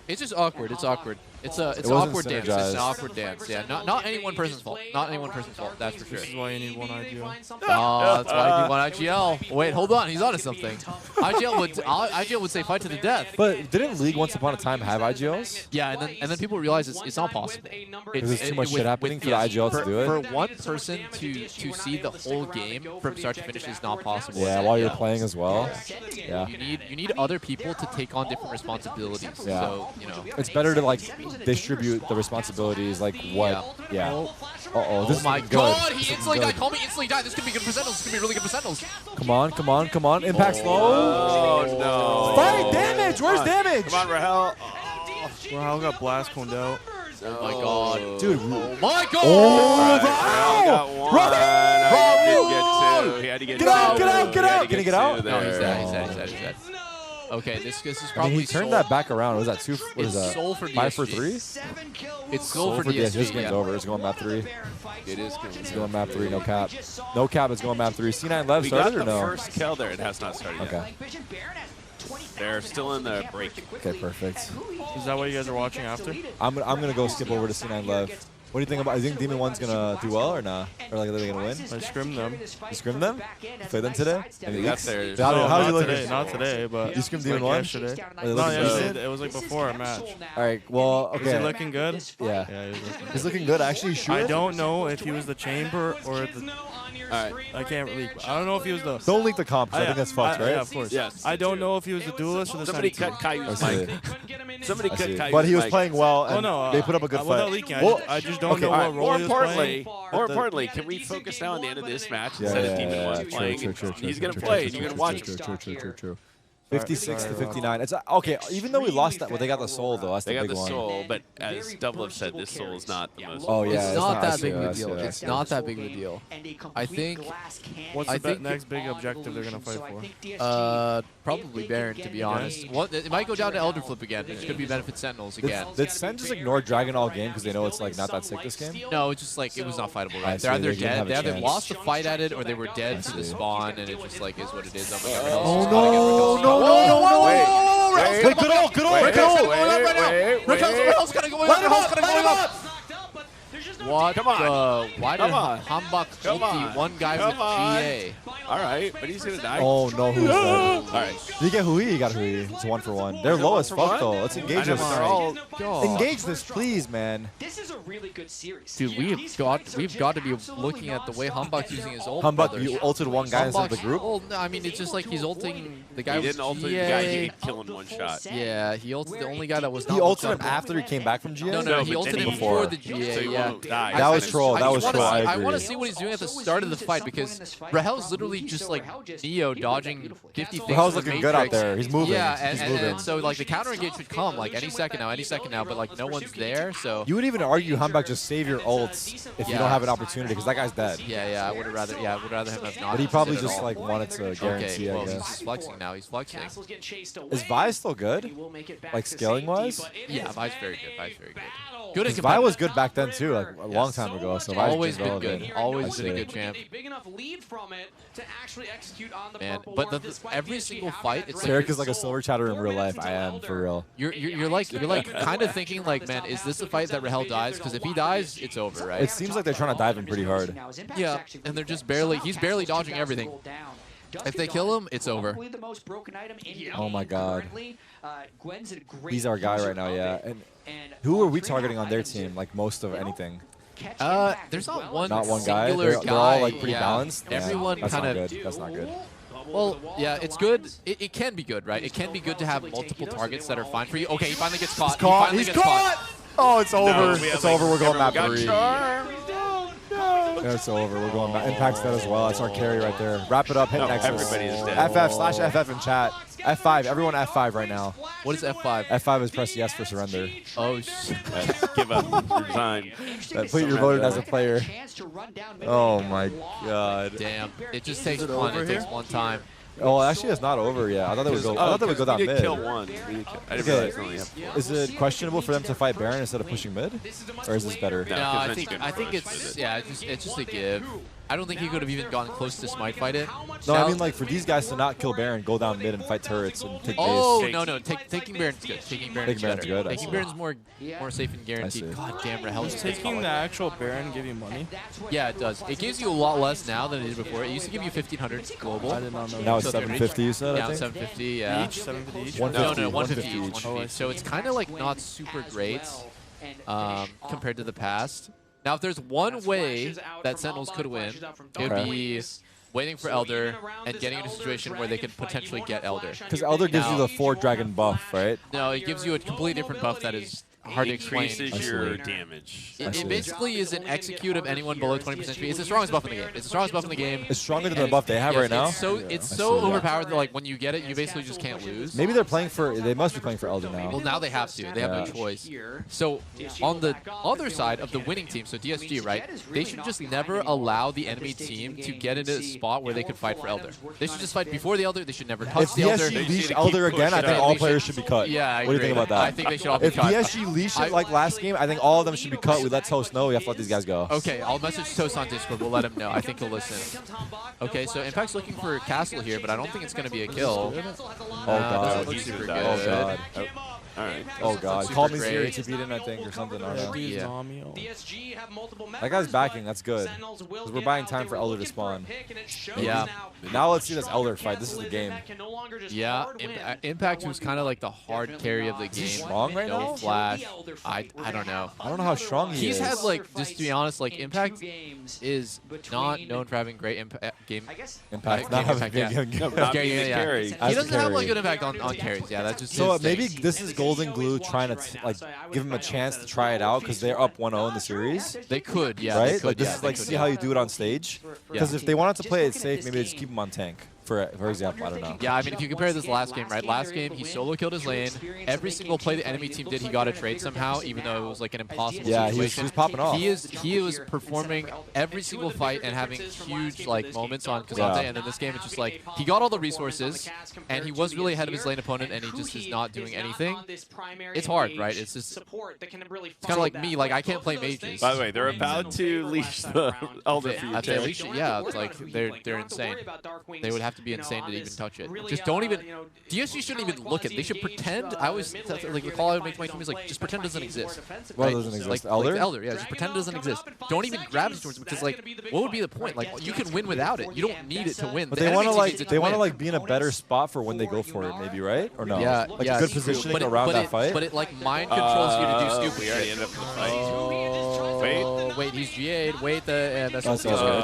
It's just awkward. It's awkward. It's an awkward dance. It's an awkward dance. Yeah, not any one person's fault. Not any one person's fault. That's for sure. This is why you need one IGL. Oh, that's why you need one IGL. Wait, hold on. He's onto something. IGL would say fight to the death. But didn't League once upon a time have IGLs? Yeah, and then people realize it's not possible. There's too much shit happening for the IGL to do it. For one person to see the whole game from start to finish is not possible. Yeah, while you're playing as well. Yeah. You need other people to take on different responsibilities. Yeah. So, you know. It's better to like distribute the responsibilities, like what? Yeah. Uh-oh, this is my good. God, he instantly died. Call me instantly died. This could be good for Sentinels. This could be really good for Sentinels. Come on, come on, come on. Impact's low. Oh, no. Fight damage. Where's damage? Come on, Rahel. Rahel got blast coned out. Oh my God. Dude. Oh my God. Oh, Rahel got one. Rahel didn't get two. He had to get Get out, get out, get out. Can he get out? No, he's dead. He's dead. Okay, this is probably. I mean, he turned that back around. Was that 2? What is that? Soul for 5 for DSG. 3? It's soul for DSG. This game's over. It's going map 3. It is going. It's going map 3. No cap. No cap. It's going map 3. C9 Lev We started got or the no? first kill there. It has not started Okay. yet. They're still in the break. Okay, perfect. Is that what you guys are watching after? I'm gonna go skip over to C9 Lev. What do you think about? You think Demon 1's gonna do well or not? Or like are they gonna win? I scrimmed them. You scrimmed them? You played them today? They got theirs. How's it looking? Today, not today, but you scrimmed like Demon 1 yesterday. No, yesterday. It was like before a match. All right. Well, okay. Is he looking good? Yeah. He's looking good. Actually, sure. I don't know if he was the chamber or the. Alright. I can't leak. I don't know if he was the. Don't leak the comp. I think that's fucked, right? Yeah, of course. Yes. I don't know if he was the duelist or the. Somebody Sentinel. cut Caillou's mic. Somebody cut Caillou's mic. But he was playing well, and they put up a good fight. Without leaking, I just don't know what role he was playing. More importantly, can we focus now on the end of this match Yeah, instead of Demon 1 playing? He's going to play, and you're going to watch him. True. 56 to 59. It's okay. Even though we lost that, well, they got the soul though. That's the They big got the one. soul, but as Doublelift said, this soul is not the most. Oh yeah, It's not that big of a I deal. see It's not that big of a deal. I think. What's the next big objective they're gonna fight for? Probably Baron, to be honest. It might go down to Elder Flip again, which could be benefit Sentinels again. Did Sen just ignore Dragon all game because they know it's like not that sick this game? No, it's just like it was not fightable. I Right? see, They're either they didn't have dead. a They either chance. lost the fight at it, or they were dead to the spawn, and it just like is what it is. Oh no! Wait, good ult, good ult, good ult! Raquel's gonna go up. What? Come on. Why did Hambak ulti one guy with GA? All right, but he's gonna die. Oh no, who's that? All right. Did you get Hui? You got Hui. It's 1 for 1. They're low as fuck though. Let's engage this. Engage this, please, man. This is a really good series. Dude, we've got to be looking at the way Hambak's using his ult. Hambak, you ulted one guy instead of the group? No, I mean it's just like he's ulting the guy. He didn't ult the guy he killed in one shot. Yeah, he ulted the only guy that was not. He ulted him after he came back from GA? No, he ulted him before the GA. So Yeah. That was troll. That was troll. I I agree. want to see what he's doing at the start of the fight because Rahel's literally just like Neo dodging 50 things. Rahel's with looking good out there. He's moving. Yeah, He's moving. and so like the counter engage should come like any second now, but like no one's there. So you would even argue Hambak just save your ults if you don't have an opportunity because that guy's dead. Yeah, I would rather him have not. But he probably sit at just all. like wanted to guarantee. Okay, I well guess. he's flexing now. He's flexing. Is Vi still good? Like scaling wise? Yeah, Vi's very good. Vi's very good. Good. Vi was good back then too, like a long time ago. So Vi's always been relevant. good. Always been a good champ. Big enough lead from it to actually execute on the Man, purple but ward. This might every be a single key. fight, it's Sarek like is like a silver chatter in real life. I am for real. you're like kind of thinking like, man, is this the fight that Rahel dies? Because if he dies, it's over, right? It seems like they're trying to dive him pretty hard. Yeah, and they're just he's barely dodging everything. If they kill him, it's over. Oh my god. He's our guy right now, yeah. And who are we targeting on their team? Like most of anything? There's not one guy. singular They're all like guy. pretty Yeah. balanced. Everyone That's kind not of. good. That's not good. Well, yeah, it's good. It can be good, right? It can be good to have multiple targets that are fine for you. Okay, he finally gets caught. He's caught! Oh, it's over. It's over. We're going map 3. It's over. We're going back. Impact's dead as well. That's our carry right there. Wrap it up. Hit Nexus. Everybody is dead. FF/FF in chat. F5. Everyone F5 right now. What is F5? F5 is press yes for surrender. Oh, shit. Give up. Resign. Put your vote in as a player. Oh, my God. Damn. It just takes one. It takes one time. Oh, actually, it's not over yet. I thought they would go. I thought they would go down we did mid. kill one. I didn't realize they only have 4. Is it questionable for them to fight Baron instead of pushing mid, or is this better? No, I think it's it's just a give. I don't think he could have even gone close to smite fight it. No, I mean like for these guys to not kill Baron, go down mid and fight turrets and take base. Oh no, taking Baron's good. Taking Baron's good. Taking Baron's more safe and guaranteed. God damn, Rahel's taking the actual Baron give you money? Yeah, it does. It gives you a lot less now than it did before. It used to give you 1,500 global. I did not know. Now it's 750. You said now I it's think. 750. Yeah. Each 750 each. No, 150 each. 150. So it's kind of like not super great compared to the past. Now, if there's one way that Sentinels could win, it would be waiting for Elder and getting in a situation where they could potentially get Elder. Because Elder gives you the 4-dragon buff, right? No, it gives you a completely different buff that is hard to explain. Increases your damage. It basically is an execute of anyone below 20% HP. It's the strongest buff in the game. It's the strongest buff in the game. It's stronger than the buff they have right now. It's so overpowered that like when you get it, you basically just can't lose. Maybe they're playing for. They must be playing for Elder now. Well, now they have to. They have no choice. So on the other side of the winning team, so DSG, right? They should just never allow the enemy team to get into a spot where they could fight for Elder. They should just fight before the Elder. They should never touch the Elder. If PSG leash Elder again, I think all players should be cut. Yeah, I agree. What do you think about that? I think they should all be cut. If PSG leash it like last game, I think all of them should be cut. We let Toast know. We have to let these guys go. Okay, I'll message Toast on Discord. We'll let him know. I think he'll listen. Okay, so Impact's looking for Castle here, but I don't think it's going to be a kill. Oh, God. Super good. Oh, God. All right. Oh, God. Call me Zero to beat in, I think, or something. I don't know. Yeah. That guy's backing. That's good. Because we're buying time for Elder to spawn. Yeah. Now let's see this Elder fight. This is the game. Yeah. Impact, who's kind of like the hard carry of the game. Strong right now? No flash. I don't know. I don't know how strong he is. He's had, like, just to be honest, like, Impact is not known for having great game. Impact. Not having game carry. He doesn't have, like, good impact on carries. Yeah, that's just so maybe this is Golden Glue trying to like give him a chance to try it out because they're up 1-0 in the series. They could, yeah. Right? They could, like this is like see how you do it on stage. Because if they wanted to play it safe, maybe they just keep him on tank. For example, I don't know. Yeah, I mean, if you compare this last game, right? Last game, he solo killed his lane. Every single play the enemy team did, he got a trade somehow, even though it was like an impossible situation. He was popping off. He was performing every single fight and having huge like moments on Kazante. And then this game, it's just like he got all the resources, and he was really ahead of his lane opponent, and he just is not doing anything. It's hard, right? It's just it's kind of like me. Like I can't play mages. By the way, they're about to leash the Elder for your they leash it, yeah, it's like they're insane. They would have to be insane to even touch it. Just don't even. DSG shouldn't even look at it. They should pretend. I always like the call I would make to my team is like just pretend it doesn't exist. What doesn't exist? Like Elder? Like Elder, yeah. Just pretend it doesn't exist. Don't even gravitate towards it because like what would be the point? Like you can win without it. You don't need it to win. But they want to like be in a better spot for when they go for it, maybe, right? Or no? Yeah, like a good positioning around that fight. But it like mind controls you to do stupid. We already ended up in the fight. Wait, he's GA'd. Wait, that's over.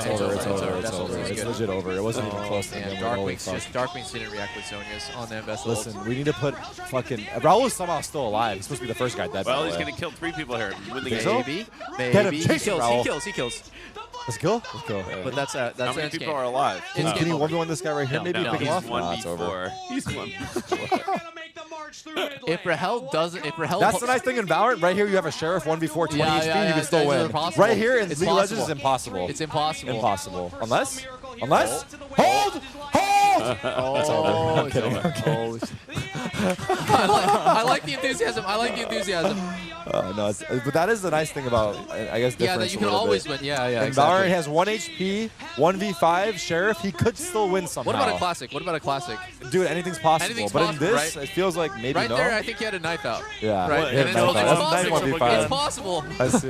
It's legit over. It wasn't even close to him. Darkwings didn't react with Zonia's on them vessel. Listen, we need to put fucking Raul is somehow still alive. He's supposed to be the first guy dead. Well, he's gonna kill 3 people here. Win the game. Maybe. Get him. Chase he kills. Let's go. But that's how many people are alive? Can you 1v1 this guy right here? Maybe pick him off. It's over. He's 1v4. If Rahel doesn't, that's the nice thing in Valorant. Right here, you have a Sheriff 1v4, 20 HP. You can still win. Right here in League of Legends, it's impossible. It's impossible. Impossible. Unless hold. That's over. I'm kidding. I like the enthusiasm. No, but that is the nice thing about, I guess, difference. Yeah, that you can always win. Yeah, and exactly. Valorant has 1 HP, 1v5, Sheriff. He could still win somehow. What about a classic? Dude, anything's possible. But in this, it feels like maybe right there, I think he had a knife out. Yeah. Right. And it's possible. I see.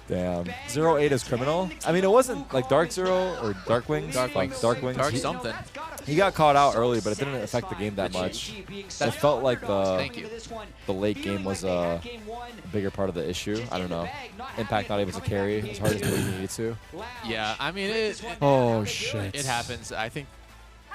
Damn. 0-8 is criminal. I mean, it wasn't like Dark Zero or Darkwings. Dark something. He got caught out early, but it didn't affect the game that much. It felt like the late game was a bigger part of the issue. I don't know. Impact not able to carry as hard as he needed to. Yeah, I mean, oh, shit. It happens. I think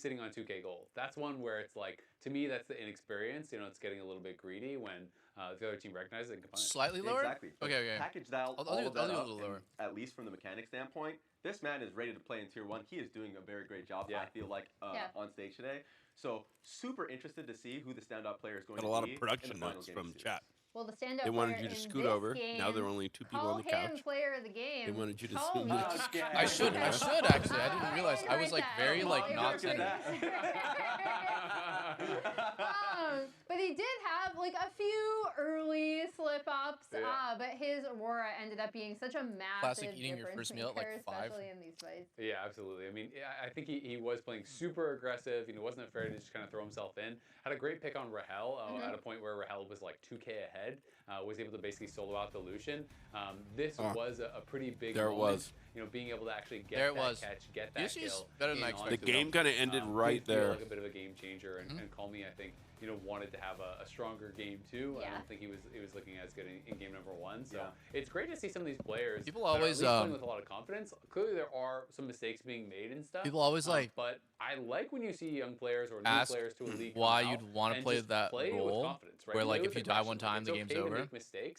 is sitting on 2K gold. That's one where it's like, to me, that's the inexperience. It's getting a little bit greedy when the other team recognizes it and can punish. Slightly lower? Exactly. Okay. Package that I'll all do of that a up, little lower. at least from the mechanic standpoint, this man is ready to play in Tier 1. He is doing a very great job, I feel like, on stage today. So super interested to see who the standout player is going to be. Got a lot of production notes from chat. Well, the standout They wanted player you to in scoot this over. game, Now there are only 2 people on the call him couch. player of the game. They wanted you to Call zoom him. in. I should actually. I didn't realize. I was like very like not centered. But he did have like a few early slip-ups, but his Aurora ended up being such a massive Classic eating your difference first meal at like maker, 5. especially in these fights. Yeah, absolutely. I mean, I think he was playing super aggressive. You know, wasn't afraid to just kind of throw himself in. Had a great pick on Rahel at a point where Rahel was like 2K ahead. Was able to basically solo out the Lucian. This was a pretty big moment. There it was. You know, being able to actually get that catch, get that kill. Better than I expected. The game kind of ended right there. Like a bit of a game changer, and Call Me, I think, you know, wanted to have a stronger game too. I don't think he was looking as good in game number 1. So it's great to see some of these players. People always playing with a lot of confidence. Clearly, there are some mistakes being made and stuff. People always like, but I like when you see young players or new ask players to a league why you'd want to play that role, right? where like if you die one time, the game's over,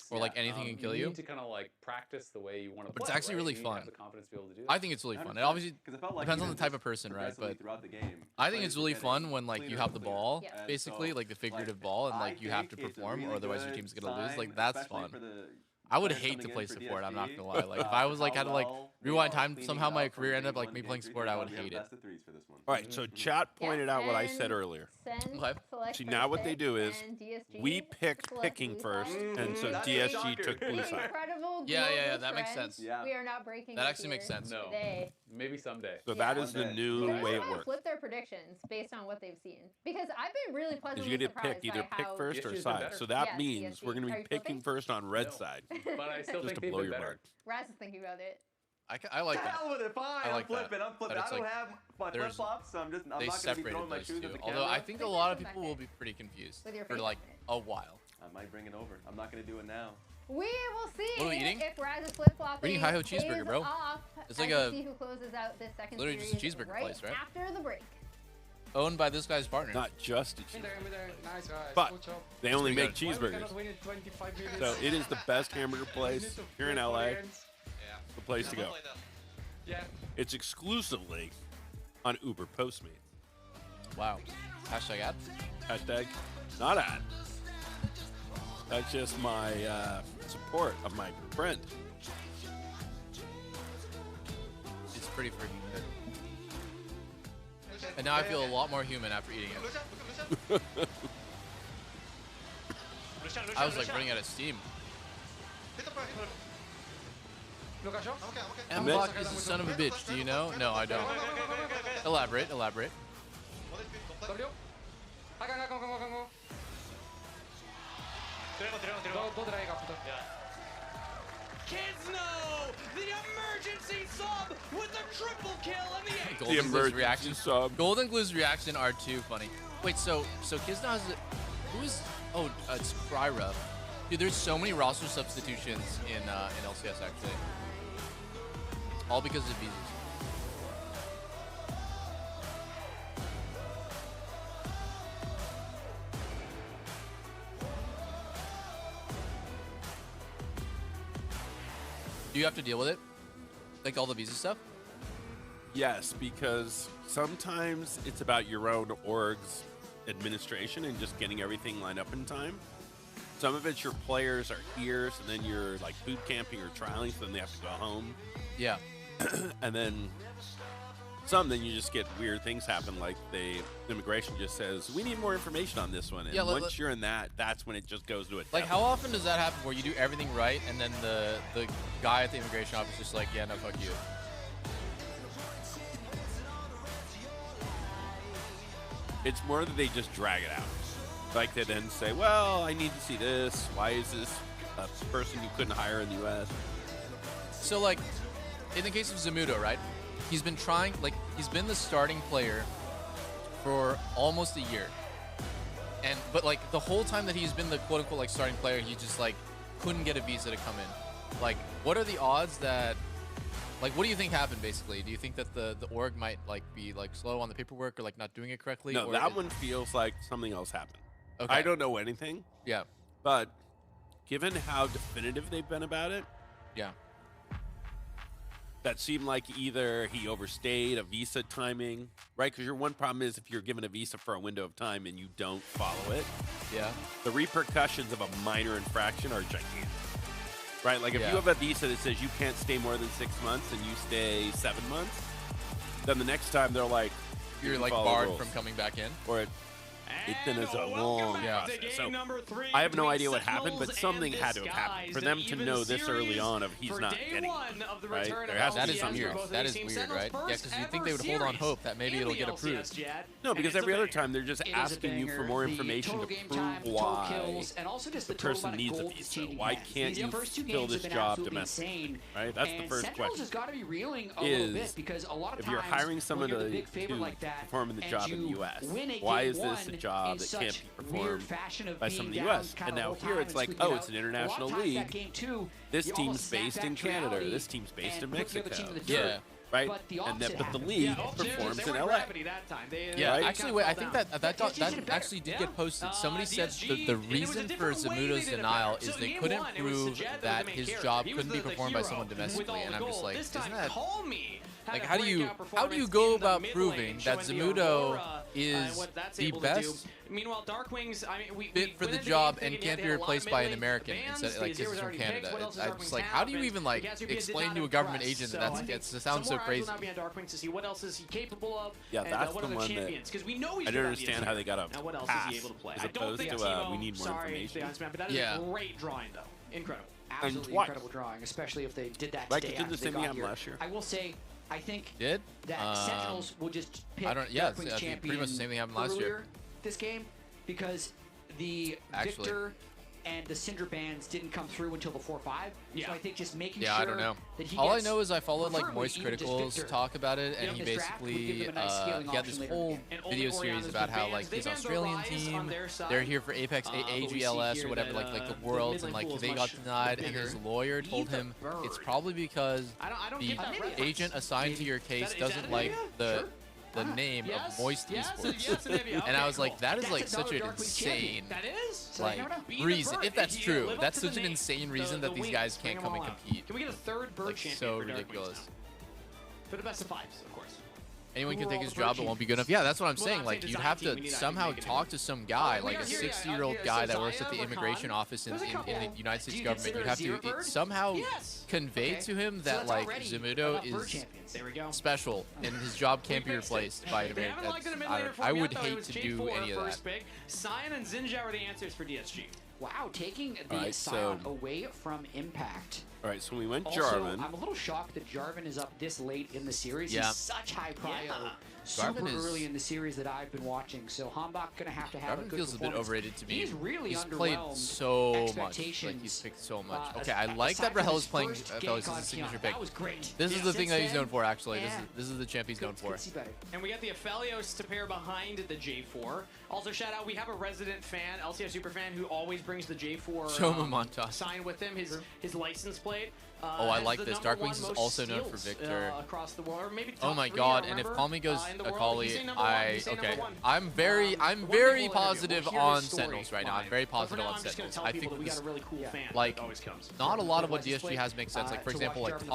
or like anything can kill you. You need to kind of like practice the way you want to play. But it's actually really fun. Have the confidence to be able to do I think it's really fun. It obviously depends on the type of person, right? But I think it's really fun when like you have the ball, basically like the figurative ball, and like you have to perform, or otherwise your team's gonna lose. Like that's fun. I would hate to play support. I'm not gonna lie. Like if I was like had to like rewind time, somehow my career ended up like me playing support, I would hate it. All right, so chat pointed out what I said earlier. See, now what they do is we picked picking first, and so DSG took blue side. Yeah, that makes sense. We are not breaking. That actually makes sense. No, maybe someday. So that is the new way it works. Flip their predictions based on what they've seen, because I've been really pleasantly You get to surprised pick either by pick how first or side. So that means we're going to be picking first on red side. But I still just think to blow your better. Raz is thinking about it. I like that. Hell with it, fine. I like I'm flipping. that. I'm flipping. That I it's don't like have my flip flops, so I'm not they going to be separated throwing my those shoes two. at the Although camera. I think a lot of people will be pretty confused for like a while. I might bring it over. I'm not going to do it now. We will see What are we eating? if Raz's flip-flopping We're eating Hi-Ho cheeseburger, bro. It's like a see who closes out this second literally just a series cheeseburger right place, right? after the break. Owned by this guy's partner. Not just a cheeseburger. Nice guys. But they only make cheeseburgers. So it is the best hamburger place here in LA. The place to go. Yeah. It's exclusively on Uber Postmates. Wow. Hashtag ad? Hashtag not ad. That's just my support of my friend. It's pretty freaking good. And now I feel a lot more human after eating it. I was like running out of steam. M-Block is the son of a bitch, do you know? No, I don't. Elaborate. Kizno, the emergency sub with a triple kill in the Golden Glue's reaction. Golden Glue's reaction are too funny. Wait, so Kizno has who is? Oh, it's Cryruff. Dude, there's so many roster substitutions in LCS actually. All because of visas. Do you have to deal with it? Like all the visa stuff? Yes, because sometimes it's about your own org's administration and just getting everything lined up in time. Some of it's your players are here, so then you're like boot camping or trialing, so then they have to go home. Yeah. And then then you just get weird things happen, like the immigration just says, we need more information on this one. And Yeah, once you're in that, that's when it just goes to a Like, how often does that happen where you do everything right and then the guy at the immigration office is just like, yeah, no, fuck you. It's more that they just drag it out. Like they then say, well, I need to see this. Why is this a person you couldn't hire in the U.S.? So, like, in the case of Zamudo, right? He's been trying, like, he's been the starting player for almost a year. But like, the whole time that he's been the quote-unquote, like, starting player, he just, like, couldn't get a visa to come in. Like, what are the odds that, like, what do you think happened, basically? Do you think that the org might, like, be, like, slow on the paperwork or, like, not doing it correctly? No, or that one feels like something else happened. Okay. I don't know anything. Yeah. But given how definitive they've been about it, yeah, that seemed like either he overstayed a visa timing, right? Because your one problem is if you're given a visa for a window of time and you don't follow it, the repercussions of a minor infraction are gigantic, right? Like if you have a visa that says you can't stay more than 6 months and you stay 7 months, then the next time they're like, you're like barred from coming back in, or it then is a long process. So I have no idea what happened, but something had to have happened for them to know this early on of he's not getting it, right? There has to be something else. That is weird, right? Yeah, because you think they would hold on hope that maybe it'll get approved. No, because every other time they're just asking you for more information to prove why the person needs a visa. Why can't you fill this job domestically, right? That's the first question. Is if you're hiring someone to perform in the job in the U.S., why is this a job that can't be performed by someone in the U.S.? And now here it's like, oh, it's an international league. This team's based in Canada. Or this team's based in Mexico. Yeah. Right? But the league performs in LA. Yeah, actually, wait, I think that actually did get posted. Somebody said the reason for Zamudo's denial is they couldn't prove that his job couldn't be performed by someone domestically. And I'm just like, isn't that... Like, how do you go about proving that Zamudo is the best Meanwhile, Darkwings, I mean, fit for the job and can't be replaced by an American instead, like, this is from Canada. I'm just like, how do you even like explain to a government agent that it sounds so crazy? To see what else is he capable of. Yeah, that's the one that I don't understand how they got a pass as opposed to we need more information. But that is a great drawing, though. Incredible. Absolutely incredible drawing, especially if they did that today after they got here. I will say, I think that Sentinels will just pick Darkwing's champion pretty much the same thing happened last year. This game, because the Victor and the Cinder bands didn't come through until the 4-5. So I think just making sure I don't know. That he all I know is I followed like Moist Critical's talk about it, and he basically he had this whole video series about how like his Australian team, they're here for Apex AGLS or whatever, like the Worlds, and like they got denied, and his lawyer told him it's probably because the agent assigned to your case doesn't like the name of Moist Esports. And I was like, that is like such an insane reason. If that's true, that's such an insane reason that these guys can't come and compete. Can we get a third bird champion so ridiculous. For the best of 5s, of course. Anyone can take his job, but won't be good enough. Yeah, that's what I'm saying. Like, you'd have to somehow talk to some guy, like a 60-year-old guy that works at the immigration office in the United States government. You'd have to somehow convey to him that, like, Zamudo is special and his job can't be replaced by an American. I would hate to do any of that. Sion and Xinjiao are the answers for DSG. Wow, taking the Sion away from Impact. All right, so we went also, Jarvan. I'm a little shocked that Jarvan is up this late in the series. He's such high prio. Super early in the series that I've been watching. So Hambach gonna have to have a good feels a bit overrated to me. He's really played so much. Like, he's picked so much. Okay, I like that Rahel is playing Felix as a signature pick. That was great. This is the thing that he's known for, actually. This is the champ he's known for. And we got the Aphelios to pair behind the J4. Also, shout out, we have a resident fan, LCS super fan, who always brings the J4 sign with him, his license plate. I like this. Darkwings is also known for Victor. Across the world, or maybe oh my god, and if Palmy goes Akali, I'm very positive on Sentinels right now. I'm very positive on Sentinels. I think this, like, not a lot of what DSG has makes sense. Like, for example, like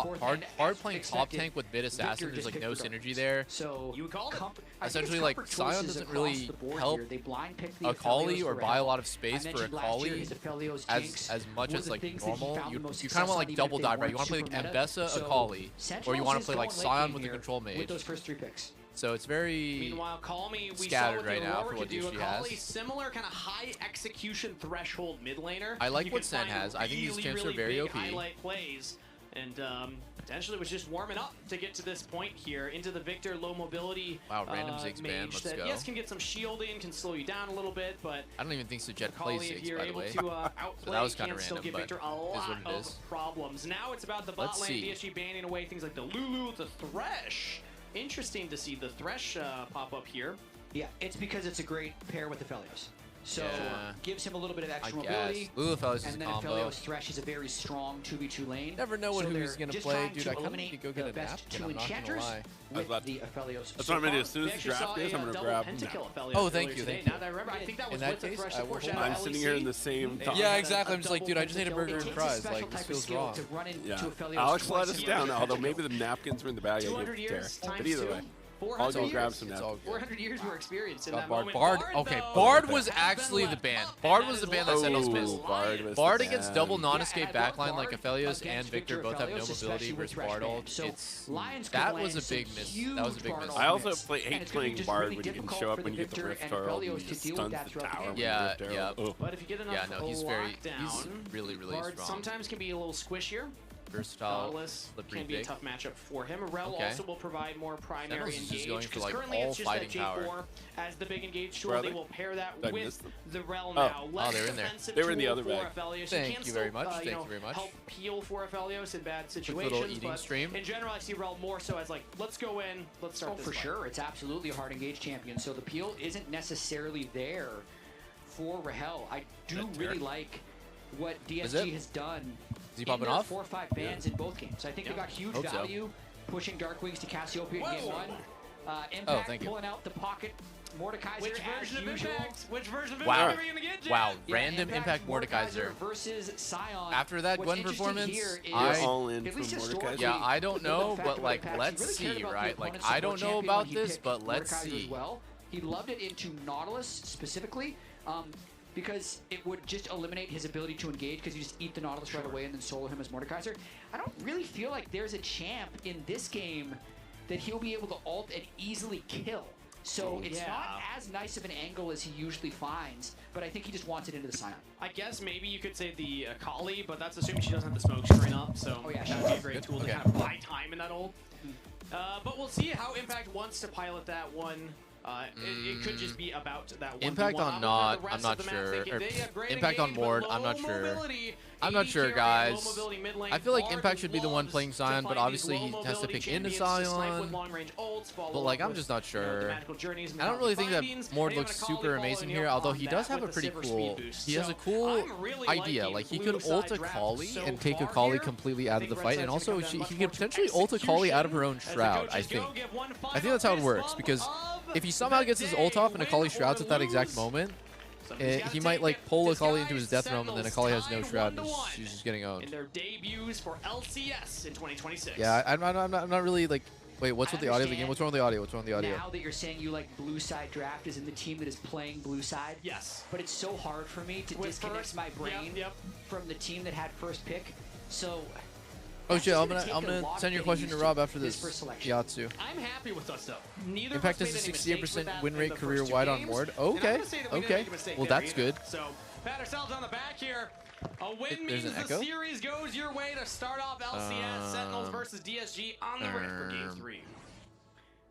hard playing top tank with Bit Assassin, there's like no synergy there. So essentially, like, Sion doesn't really help Akali or buy a lot of space for Akali as much as like normal. You kind of want like double dive, right? You want to play like Mbessa, Akali, or you want to play like Sion with the control mage. With those first 3 picks. So it's very scattered right now for what DSG has. Similar kind of high execution threshold mid laner. I like what Sen has. I think these champs are very OP. Highlight plays and potentially was just warming up to get to this point here into the Victor low mobility. Wow, random Ziggs ban. Let's go. Yes, can get some shielding, can slow you down a little bit, but I don't even think Sujet plays Ziggs, by the way. So that was kind of random, but Victor a lot of problems. Now it's about the bot lane. DSG banning away things like the Lulu, the Thresh. Interesting to see the Thresh pop up here. Yeah, it's because it's a great pair with the Aphelios. So Yeah. gives him a little bit of extra I mobility. guess. Lulu Fellows is and a then combo. Aphelios Thresh is a very strong 2v2 lane. Never know so who he's going to play. Dude, I kind of eliminate need to go get the a best napkin, two I'm not going to enchanters lie. with the Aphelios. That's what I'm going to do. As soon as the draft is, I'm going to grab him. Oh, thank you. Now that I remember, I think that was In with that the case, Thresh I will support hold shadow I'm sitting here in the same thought. Yeah, exactly. I'm just like, dude, I just ate a burger and fries. Like, this feels wrong. Yeah. Alex let us down, although maybe the napkins were in the bag. 200 years But times either 2. way, 400 I'll go years. grab some napkins. 400 years more experience in God, that Bard. moment. Okay, though, Bard was actually the ban. Bard was the ban that Sentinels Oh, missed. Bard was Bard the against ban. double non-escape Yeah, backline like Aphelios against and Victor both have no Aphelios, mobility especially with versus Thresh Bard ban. ult. So It's Lions that could was a land big some miss. huge That was a big Bard miss. I also ultimates. hate And it's gonna be playing just Bard really when you can difficult show up for when the you get the Victor Rift and Herald Aphelios and to just deal with stuns that the throughout the tower. game. when the Yeah, Rift Herald- yeah. Oh. But if you get enough Yeah, no, he's very, he's lockdown, really, really Bard strong. sometimes can be a little squishier. Versatile, Nautilus slippery can be a big. tough matchup for him. Rel Okay. also will provide more primary Sentinels is just engage going for, because like, currently all it's just that fighting power. J4 as the big engage tool. Where are They they? will pair that Did I with miss them? the Rel Oh. now. Less Oh, they're in there. defensive They were in the tool other for bag. Aphelios. Thank can you very still, much. Thank know, you very much. help peel for Aphelios in bad little situations. eating But stream. in general, I see Rel more so as like, let's go in, let's start Oh, this for fight. sure. It's absolutely a hard engage champion. So the peel isn't necessarily there for Rahel. I do really like what DSG has done. Is he in popping their off? 4 or 5 bans in both games. I think they got huge Hope so. value pushing Darkwings to Cassiopeia in game 1. Impact Oh, thank you. pulling out the pocket Mordekaiser Which as version of usual. Impact? Which version of Wow. Impact are we going to get, Jay? Wow, Yeah, random Impact Mordekaiser. versus Scion. After that What's Gwen interesting performance, here is, I- all in at for least Mordekaiser. historically, Yeah, I don't with the know, fact but of like, Impact, let's he really cared see, about the right? Like, opponent's I don't support know champion about when he this, picked but let's Mordekaiser see. as well. He loved it into Nautilus specifically. Because it would just eliminate his ability to engage because you just eat the Nautilus right away and then solo him as Mordekaiser. I don't really feel like there's a champ in this game that he'll be able to ult and easily kill. So it's not as nice of an angle as he usually finds, but I think he just wants it into the Scion. I guess maybe you could say the Akali, but that's assuming she doesn't have the smoke screen up, so Oh, yeah, that would be a great tool to kind of buy time in that ult. But we'll see how Impact wants to pilot that one. It could just be about that one. Impact on Nod, I'm not sure. Or Impact on Ward, I'm not sure. I'm not sure, guys. I feel like Impact should be the one playing Scion, but obviously he has to pick into Scion. But like, I'm just not sure. I don't really think that Mord looks super amazing here, although he does have a pretty cool... He has a cool idea. Like, he could ult Akali and take Akali completely out of the fight, and also he could potentially ult Akali out of her own Shroud, I think. I think that's how it works, because if he somehow gets his ult off and Akali shrouds at that exact moment, he might like pull Akali into his death realm, and then Akali has no shroud and she's just getting owned. In their debuts for LCS in 2026. Yeah, I'm not really like. Wait, what's with the audio of the game? What's wrong with the audio? What's wrong with the audio? Now that you're saying you like blue side draft is in the team that is playing blue side. Yes. But it's so hard for me to disconnect my brain from the team that had first pick. So. Oh shit! I'm gonna send your question to Rob after this. Yatsu. I'm happy with us though. Neither Impact has a 68% win rate career wide on Ward. Okay. Okay. Well, that's good. So pat ourselves on the back here. A win means the series goes your way to start off LCS. Sentinels versus DSG on the Rift for Game 3.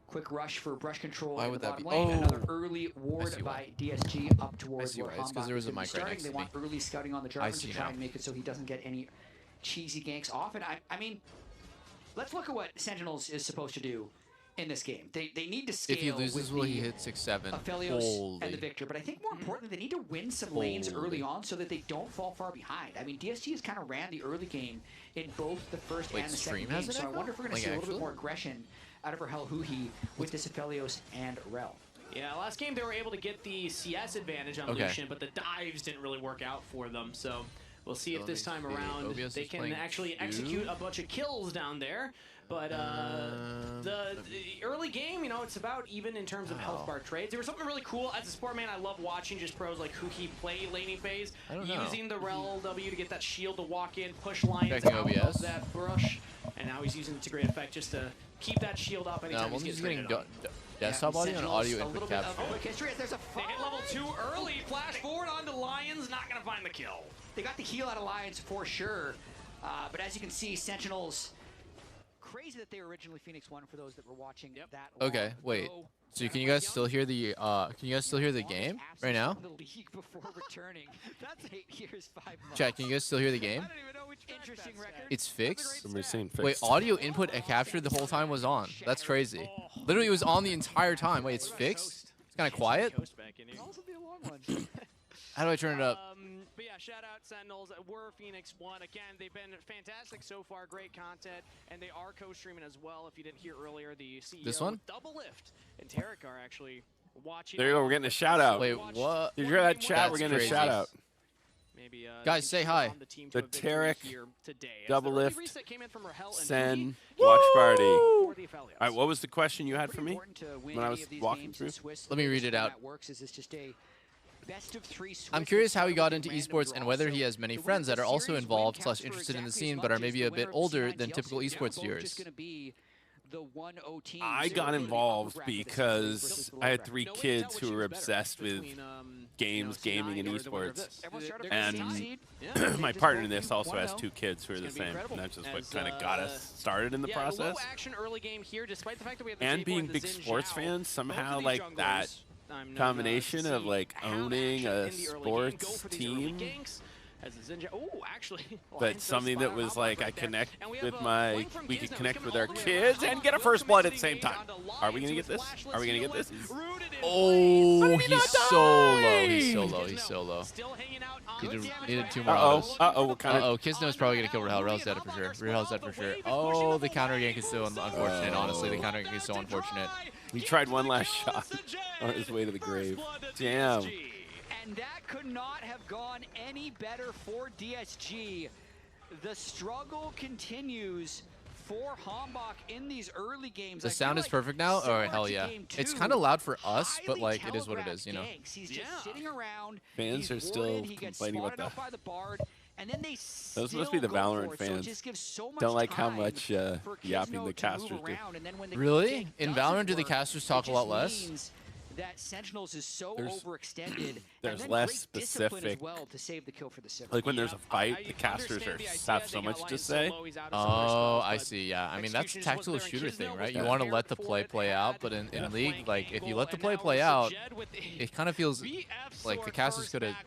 Quick rush for brush control. Why would that be? Lane. Another early ward by DSG up towards where It's because there was a mic right next to They me. want early scouting on the Jarvan to try and make it so he doesn't get any cheesy ganks off. And I mean, let's look at what Sentinels is supposed to do in this game. They need to scale. If he loses, will he hit 6-7? Aphelios and the Victor. But I think more importantly, they need to win some lanes early on so that they don't fall far behind. I mean, DSG has kind of ran the early game in both the first and the second game. So I wonder if we're going to see a little bit more aggression out of Rahel Huhi with this Aphelios and Rel. Yeah, last game they were able to get the CS advantage on Lucian, but the dives didn't really work out for them. So we'll see if this time around they can actually execute a bunch of kills down there. But the early game, you know, it's about even in terms of health bar trades. There was something really cool. As a sport man, I love watching just pros like Huhi play laning phase, using the Rel W to get that shield to walk in, push Lions out of that brush. And now he's using it to great effect just to keep that shield up anytime he's getting desktop audio and audio input capture. There's a they hit level 2 early, flash forward onto Lions, not going to find the kill. They got the heal out of Lions for sure. But as you can see, Sentinels, crazy that they were originally Phoenix 1 for those that were watching that. Okay, wait. So can you guys still hear the game right now? The league before returning. That's 8 years, 5 months. Chat, can you guys still hear the game? Interesting record. It's fixed? Somebody's saying fixed. Wait, audio input capture the whole time was on. That's crazy. Literally, it was on the entire time. Wait, it's fixed? It's kind of quiet? How do I turn it up? But yeah, shout out Sentinels. We're Phoenix 1. Again, they've been fantastic so far. Great content. And they are co-streaming as well. If you didn't hear earlier, the CEO This one? of Doublelift and Tarek are actually watching. There you go. We're getting a shout out. Wait, what? Did you hear that chat? We're getting a shout out. Maybe, guys, say hi. The Tarek, Doublelift, Sen, Sen, watch party. All right, what was the question you had for me when I was walking through? Let me read it out. I'm curious how he got into esports and whether he has many friends that are also involved / interested in the scene but are maybe a bit older than typical esports viewers. I got involved because I had 3 kids who were obsessed with games, gaming, and esports. And my partner in this also has 2 kids who are the same. And that's just what kind of got us started in the process. And being big sports fans, somehow like that combination of like owning a sports team, but something that was like I connect with we could connect with our kids and get a first blood at the same time. Are we gonna get this? Are we gonna get this? Oh, he's so low. He's so low. He's so low. Needed 2 more autos. What kind of? Kizno's probably gonna kill Rahel. Rahel's dead for sure. Rahel's dead for sure. Oh, the counter gank is so unfortunate. Honestly, the counter gank is so unfortunate. He tried one last shot on his way to the grave. Damn. And that could not have gone any better for DSG. The struggle continues for Hambach in these early games. The sound is perfect now? Oh, hell yeah. It's kind of loud for us, but like it is what it is, you know. He's just sitting around. Fans are still complaining about that. And then they those must be the Valorant fans. Don't like how much yapping the casters do. Really? In Valorant, do the casters talk a lot less? That Sentinels is so overextended. There's less specific. As well to save the kill for the like when there's a fight, the casters have so much to say. Oh, I see. Yeah, I mean that's a tactical shooter thing, right? You want to let the play out, but in League, like if you let the play out, it kind of feels like the casters could have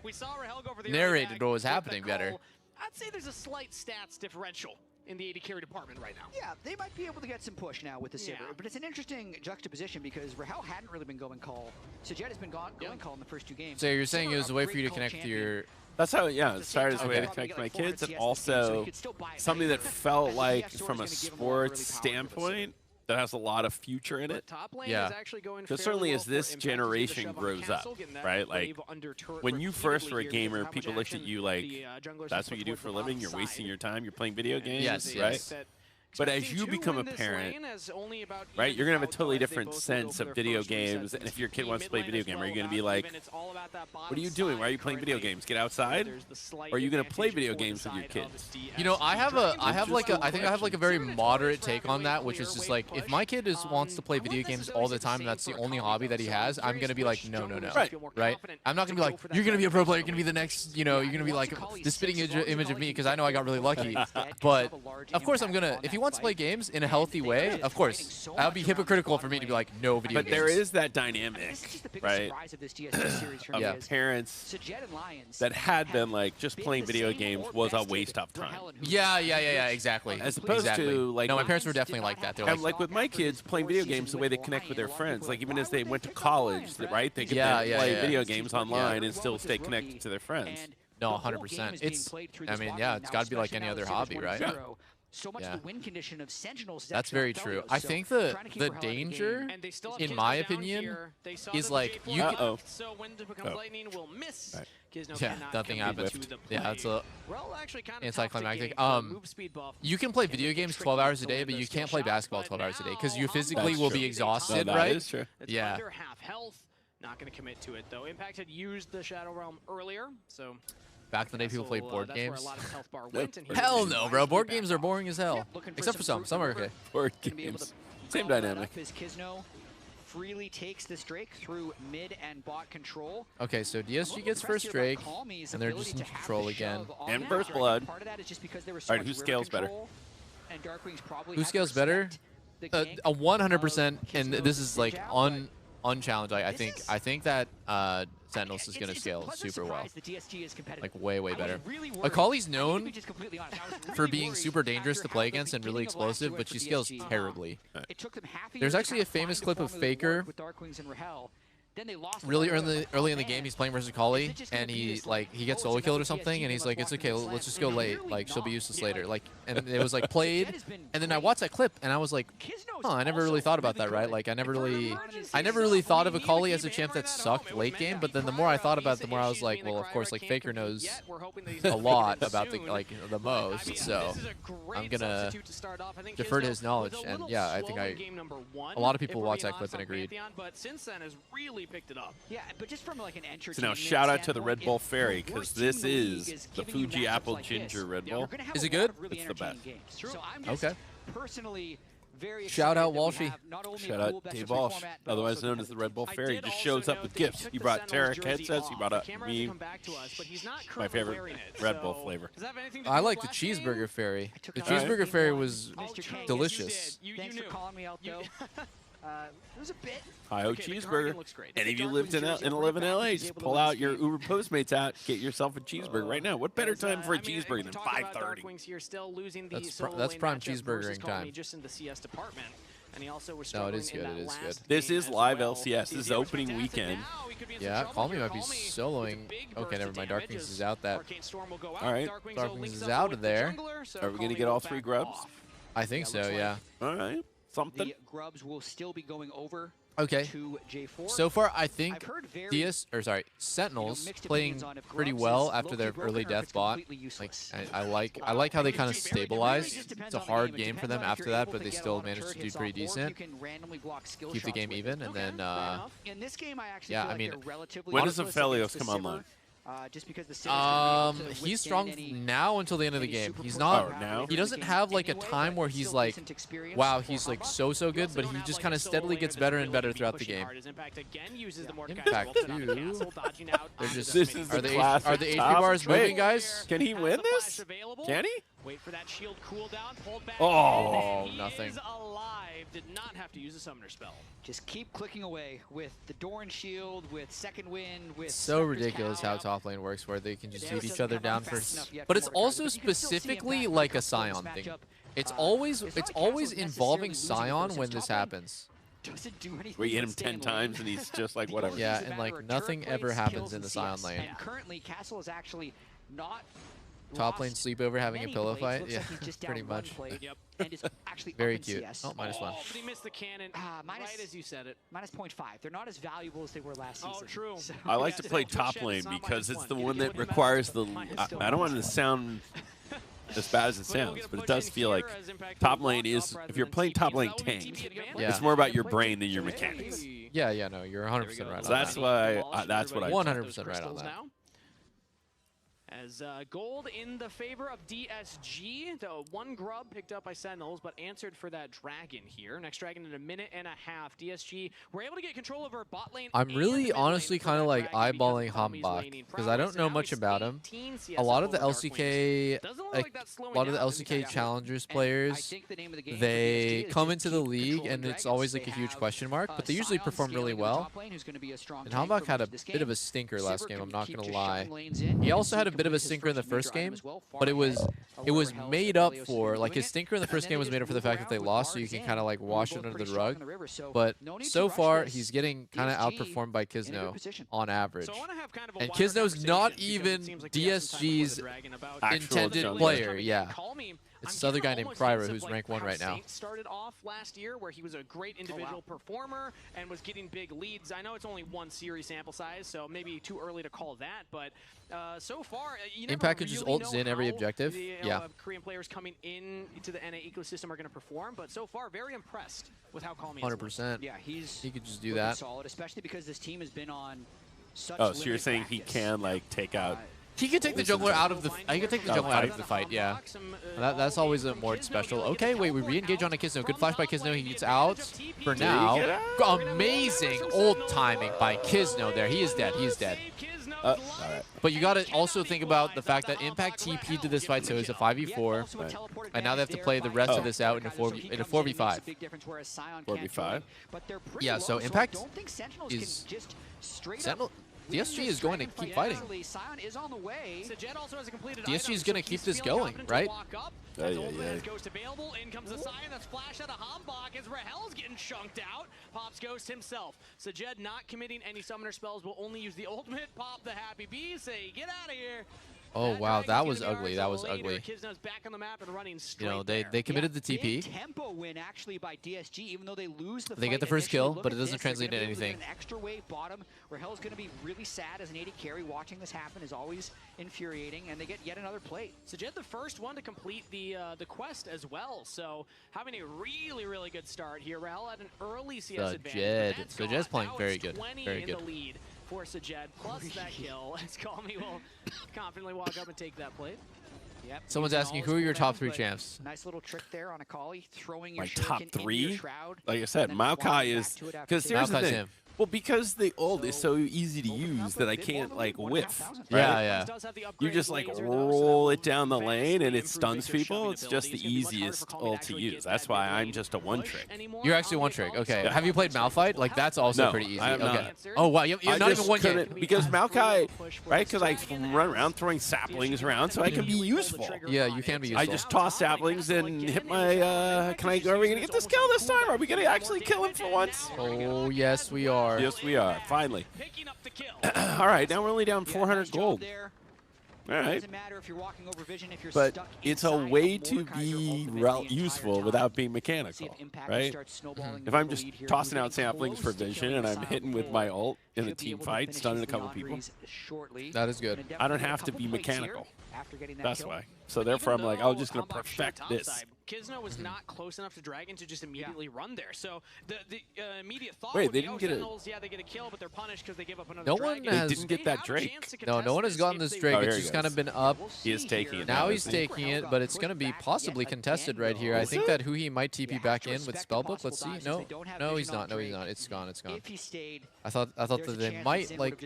narrated what was happening better. I'd say there's a slight stats differential in the AD carry department right now. Yeah, they might be able to get some push now with the Saber, but it's an interesting juxtaposition because Rahel hadn't really been going call. So Jet has been going call in the first 2 games. So you're saying it was a way for you to connect to your... That's how, yeah, it started as a way to connect to my kids, and also something that felt like, from a sports standpoint, that has a lot of future in it. Yeah. Because certainly as this generation grows up, right? Like, when you first were a gamer, people looked at you like, that's what you do for a living? You're wasting your time? You're playing video games? Right? But as you become a parent, right, you're going to have a totally different sense of video games. And if your kid wants to play video game, are you going to be like, what are you doing? Why are you playing video games? Get outside? Or are you going to play video games with your kids? You know, I think I have like a very moderate take on that, which is just like, if my kid wants to play video games all the time and that's the only hobby that he has, I'm going to be like, no. Right? I'm not going to be like, you're going to be a pro player, you're going to be the next, you know, you're going to be like the spitting image of me because I know I got really lucky. But of course I'm going to, if he wants to play games in a healthy way, of course. That would be hypocritical for me to be like, no video games. But there is that dynamic, right, of parents that had them like, just playing video games was a waste of time. Yeah, exactly. As opposed to, like... No, my parents were definitely like that. They're like with my kids, playing video games, the way they connect with their friends, like even as they went to college, right, they could play video games online and still stay connected to their friends. No, 100%. It's, I mean, yeah, it's got to be like any other hobby, right? So much the win condition of Sentinels. That's very true. I think the danger, in my opinion, is like you. So when it becomes lightning, will miss. Yeah, nothing happens. Yeah, it's a anticlimactic. You can play video games 12 hours a day, but you can't play basketball 12 hours a day because you physically will be exhausted, right? That is true. Yeah. Under half health. Not going to commit to it though. Impact had used the Shadow Realm earlier, so. Back in the day, people played board games. Went, hell no, bro. Board games are boring as hell. Except for some. Some are okay. Board games. Same dynamic. Kizno freely takes this Drake through mid and bot control. Okay, so DSG gets first Drake, and they're just in control again. And first blood. Alright, who scales better? Who scales better? A 100%, and this is like unchallenged. I think that Sentinels is going to scale super well. Like way better. Akali's known for being super dangerous to play against and really explosive, but she scales terribly. There's actually a famous clip of Faker really early in the game, he's playing versus Kali, and he gets solo killed or something, and he's like, it's okay, let's just go late. Like, she'll be useless later. Like, and it was like played, and then I watched that clip, and I was like, huh, I never really thought about that, right? Like, I never really thought of a Kali as a champ that sucked late game, but then the more I thought about it, the more I was like, well, of course, like Faker knows a lot about the most, so I'm gonna defer to his knowledge, and yeah, I think a lot of people watch that clip and agreed. But since then has really picked it up. Yeah, but just from like an entertainment So now shout out to the Red Bull Fairy, because this is the Fuji Apple Ginger Red Bull. Is it good? It's the best. So I'm just Okay. personally very Shout out excited that we Walshy. have not only Shout a cool out best Dave of three Walsh, format, but otherwise also known the as the Red Bull Fuji Fairy. Just shows up with gifts. He brought Tarek headsets. He brought me my favorite Red Bull flavor. I like the cheeseburger fairy. The cheeseburger fairy was delicious. Thanks for calling me out, though. It was a bit. Hi-Ho cheeseburger. And if you lived in live in LA, just pull out your Uber Postmates app, get yourself a cheeseburger right now. What better time for a cheeseburger than 5:30? That's prime cheeseburgering time. Just in the CS department. And he also was No, it is struggling good. in It that is good. last This is game live as well. LCS. This is opening weekend. Yeah, Call Me might be soloing. Okay, never mind. Darkwings is out that. All right. Darkwings is out of there. Are we going to get all 3 grubs? I think so, yeah. All right. Something. The grubs will still be going over Okay. to J4. So far, I think I've heard very, Sentinels mixed playing opinions on if pretty grubs well is after their low-key broken early or if death it's bot. completely Like, useless. I like how they kind of stabilized. It's a hard game for them after that, but they still managed to do pretty decent. Keep the game even, and then in this game, I actually yeah, feel I like mean, they're relatively when does useless Aphelios against the come online? Just because the Civ is gonna be able to He's withstand strong now until the end of the any game. super He's pro not. power now? He doesn't have like a time where he's like, wow, he's like so good, but he just kind of steadily gets better and better throughout the game. Impact too. They're just. This is Are the the classic are the HP top. bars Wait, moving, guys? Can he win this? Can he? Wait for that shield cooldown, pulled back. Oh, in, and nothing. He's alive. Did not have to use a summoner spell. Just keep clicking away with the Doran shield, with Second Wind, with So Spectre's ridiculous how Cowl. top lane works, where they can just Yeah, beat it each doesn't other come down out for. fast enough yet But for it's Mordekaiser, also but you can still see him specifically back like a in this Scion thing. matchup. It's It's always not like always Castle's involving necessarily Scion losing when versus this top lane. happens. Doesn't do anything Where you hit but him stay 10 in the lane. times and he's just like whatever. Yeah, and like nothing ever happens in the Scion lane. And currently, Castle is actually not Top lane lost sleepover having a many pillow plays. fight. Looks Yeah, like he's just down pretty one much. plate and is actually Very up in cute. CS. Oh, -1. But he missed the cannon right as you said it. Minus 0.5. They're not as valuable as they were last season. Oh, true. So I like to play top lane because it's the one that requires the. I don't want it to sound as bad as it sounds, but it does feel like top lane is. If you're playing top lane tank, Yeah. it's more about your brain than your mechanics. Yeah, no, you're 100% right So on that's that. why. That's what I. 100% right on that. As gold in the favor of DSG. The 1 grub picked up by Sentinels, but answered for that dragon here. Next dragon in a minute and a half. DSG were able to get control over bot lane. I'm really honestly kind of like eyeballing Hambach because I don't know much about him. A lot of the LCK, a lot of the LCK Challengers players, they come into the league and it's always like a huge question mark, but they usually perform really well. And Hambach had a bit of a stinker last game, I'm not gonna lie. He also had a bit of a stinker in the first game, but it was made up for, like his stinker in the first game was made up for the fact that they lost, so you can kind of like wash it under the rug. But so far, he's getting kind of outperformed by Kisno on average. And Kisno's not even DSG's intended player, yeah. It's this other guy named Kryra who's rank 1 right now. Started off last year where he was a great individual performer and was getting big leads. I know it's only 1 series sample size, so maybe too early to call that, but so far, you never Impact could just really ults know in every how objective. the, Yeah. Korean players coming into the NA ecosystem are going to perform, but so far, very impressed with how Call Me is. 100%. Yeah, he could just do looking that. solid, especially because this team has been on such Oh, so you're limited saying he practice. can like take out? He could take the jungler out of the. He could take the jungler out of the fight. Yeah, that's always a more special. Okay, wait, we re-engage on a Kisno. Good flash by Kisno. He gets out for now. Amazing old timing by Kisno there. He is dead. He is dead. All right. But you got to also think about the fact that Impact TP'd to this fight, so it's a 5v4, and now they have to play the rest of this out in a 4v5. 4v5. Yeah, so Impact is DSG is going to keep fighting. DSG is going to keep this going, right? Goes to Available, in comes the Sion, that's flash out of Hambach as Rahel's getting chunked out. Pops Ghost himself. Sajed not committing any summoner spells, will only use the ultimate, pop the Happy Bee, say get out of here. Oh wow, that was ugly. That was ugly. Back on the map and running You know, they committed the TP. Tempo win actually by DSG, even though they lose the They get the first kill, but it doesn't translate into anything. An extra wave bottom. Rahel's going to be really sad as an AD carry. Watching this happen is always infuriating, and they get yet another plate. Sajed the first one to complete the quest as well, so having a really good start here. Rahel had an early CS advantage. Sajed's playing very good. Very good. In the lead for Sajed, plus that kill. As Calmy will confidently walk up and take that plate. Yep. Someone's asking, who are your top 3 champs? Nice little trick there on Akali, throwing your My top shuriken into 3? your shroud, Like I said, Maokai is... Because here's the thing. Well, because the ult is so easy to use that I can't, like, whiff. Right? Yeah. You just, like, roll it down the lane and it stuns people. It's just the easiest ult to use. That's why I'm just a one-trick. You're actually one-trick. Okay. Yeah. Have you played Malphite? Like, that's also pretty easy. I have okay. not. Oh, wow. You're not even one game. Because Maokai, right? Because I run around throwing saplings around, so I can be useful. Yeah, you can be useful. I just toss saplings and hit my... are we going to get this kill this time? Are we going to actually kill him for once? Oh, yes, we are. Yes, we are. Finally. All right, now we're only down 400 gold. All right. But it's a way to be useful without being mechanical, right? If I'm just tossing out saplings for vision and I'm hitting with my ult in a team fight, stunning a couple people, that is good. I don't have to be mechanical. That's why. So therefore, I'm like, I'm just going to perfect this. Kizno was not close enough to Dragon to just immediately run there. So the immediate thought Wait, would they be, didn't get Sentinels, yeah, they get a kill, but they're punished because they give up another No Dragon. one has... They didn't get that Drake. No one has gotten this Drake. It's just kind of been up. He is taking it. Now he's taking it, but it's going to be possibly contested right here. I think that Huhi might TP back in with Spellbook. Let's see. No, he's not. No, he's not. It's gone. It's gone. I thought that they might, like...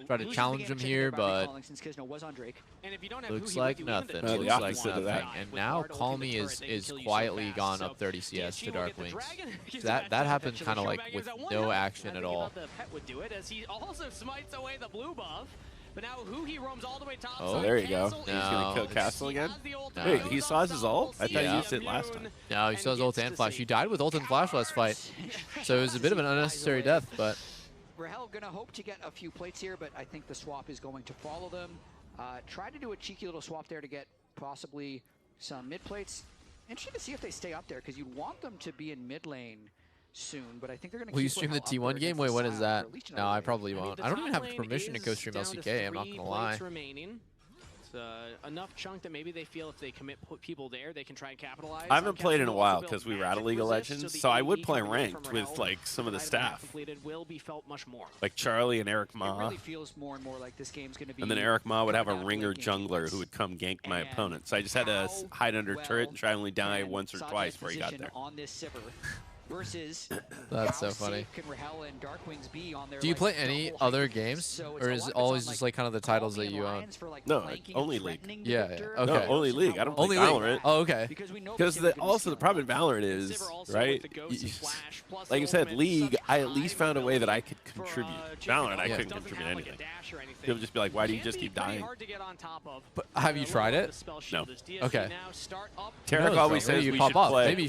try to challenge him here, but looks like nothing. Looks like nothing. And now Calmy is quietly gone up 30 CS to Dark Wings. That happened kind of like with no action at all. He also smites away the blue buff. But now Huhi roams all the way top. Oh, there you go. He's going to kill Castle again? No. Wait, he saw his ult? I thought he used it last time. No, he saw his ult and flash. He died with ult and flash last fight. So it was a bit of an unnecessary death, but... Rahel gonna hope to get a few plates here, but I think the swap is going to follow them. Try to do a cheeky little swap there to get possibly some mid plates. Interesting to see if they stay up there, because you'd want them to be in mid lane soon, but I think they're gonna. Will you stream the T1 game? Wait, when is that? No, I probably won't. I don't even have permission to go stream LCK. I'm not gonna lie. Enough chunk that maybe they feel if they commit people there, they can try and capitalize. I haven't played in a while because we were out of League of Legends, so I would play ranked with like some of the staff, will be felt much more. like Charlie and Eric Ma. It really feels more and more like this game's gonna be. And then Eric Ma would have a ringer jungler who would come gank my opponent. So I just had to hide under turret and try to only die once or twice before he got there. On this Sivir versus that's so funny. Can Rahel and Darkwings be on their, do you play any other games, or is it always just like kind of the titles that you own? No, only League. Yeah, okay. No, only League. I don't play only Valorant. League. Oh, okay. Because also the problem in Valorant is, right, like I said, League, I at least found a way that I could contribute. Valorant, I couldn't contribute anything. People just be like, why do you just keep dying? But have you tried it? No. Okay. Tarek always says we should play. Maybe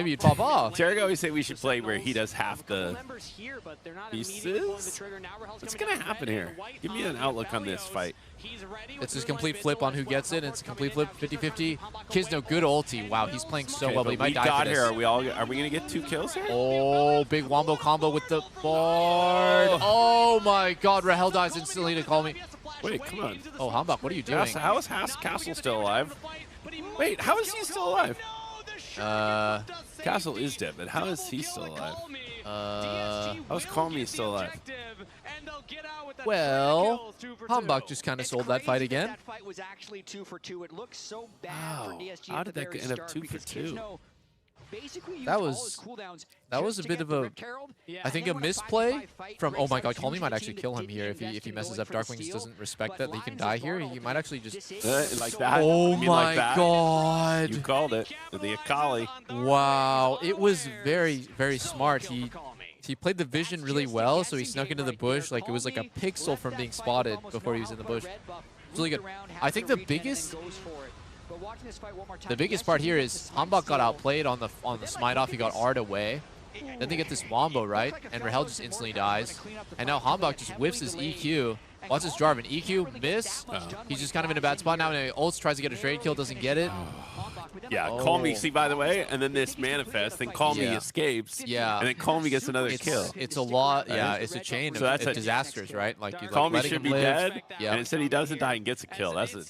you'd pop off. Tarek always say we should play where he does half the pieces. What's going to happen here? Give me an outlook on this fight. It's his complete flip on who gets it. It's a complete flip, 50-50. Kizno, good ulti. Wow, he's playing so well, but he might die for this. Are we going to get 2 kills here? Oh, big wombo combo with the Bard. Oh my God, Rahel dies instantly to call me. Wait, come on. Oh, Hambach, what are you doing? How is Castle still alive? Wait, how is he still alive? Castle is dead, but how is he still alive? How is Calmy still alive? Well, Hambach just kind of sold that fight again. That fight was actually 2 for 2. It looks so bad for DSG. How did that end up 2 for 2? That was a bit of a, I think, a misplay from. Oh my God, Calmy might actually kill him here if he messes up. Darkwings doesn't respect that he can die here. He might actually just like that. Oh my God! You called it. The Akali. Wow, it was very smart. He he played the vision really well, so he snuck into the bush. Like, it was like a pixel from being spotted before he was in the bush. It's really good. I think the biggest part here is Hanbok got outplayed on the smite off. He got R'd away. Then they get this wombo, right? And Rahel just instantly dies. And now Hanbok just whiffs his EQ. Watch this Jarvan. EQ, miss. He's just kind of in a bad spot now. And ults tries to get a trade kill, doesn't get it. Yeah, Call Me, see, by the way, and then this manifest, then Call Me escapes, and then Call Me gets another kill. It's a lot, yeah, it's a chain of disasters, right? Like, you Call Me letting should him be live. dead, and instead he doesn't die and gets a kill. That's a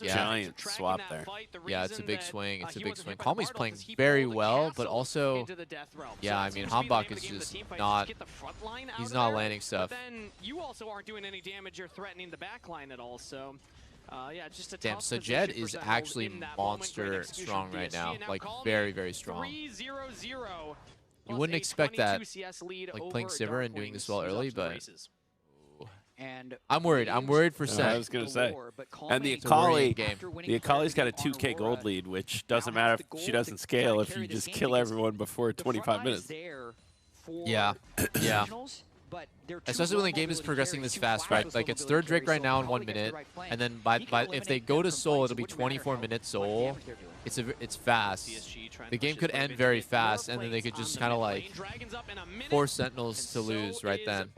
giant swap there. Yeah, it's a big swing. It's a big swing. Call Me's playing very well, but also, yeah, I mean, Hanbok is just not, he's not landing stuff. Then you also aren't doing any damage or threatening the backline at all, so... yeah, just a damn, Sajed is actually monster strong right now. Like, very, very strong. You wouldn't expect that, like, playing Sivir and doing this well early, but... I'm worried. I'm worried for Sen. I was going to say. And the Akali's got a 2K gold lead, which doesn't matter if she doesn't scale if you just kill everyone before 25 minutes. Yeah, yeah. Especially when the game is progressing this fast, right? Like, it's third Drake right now in 1 minute, and then if they go to Soul, it'll be 24 minutes Soul. It's fast. The game could end very fast, and then they could just kind of like force Sentinels to lose right then.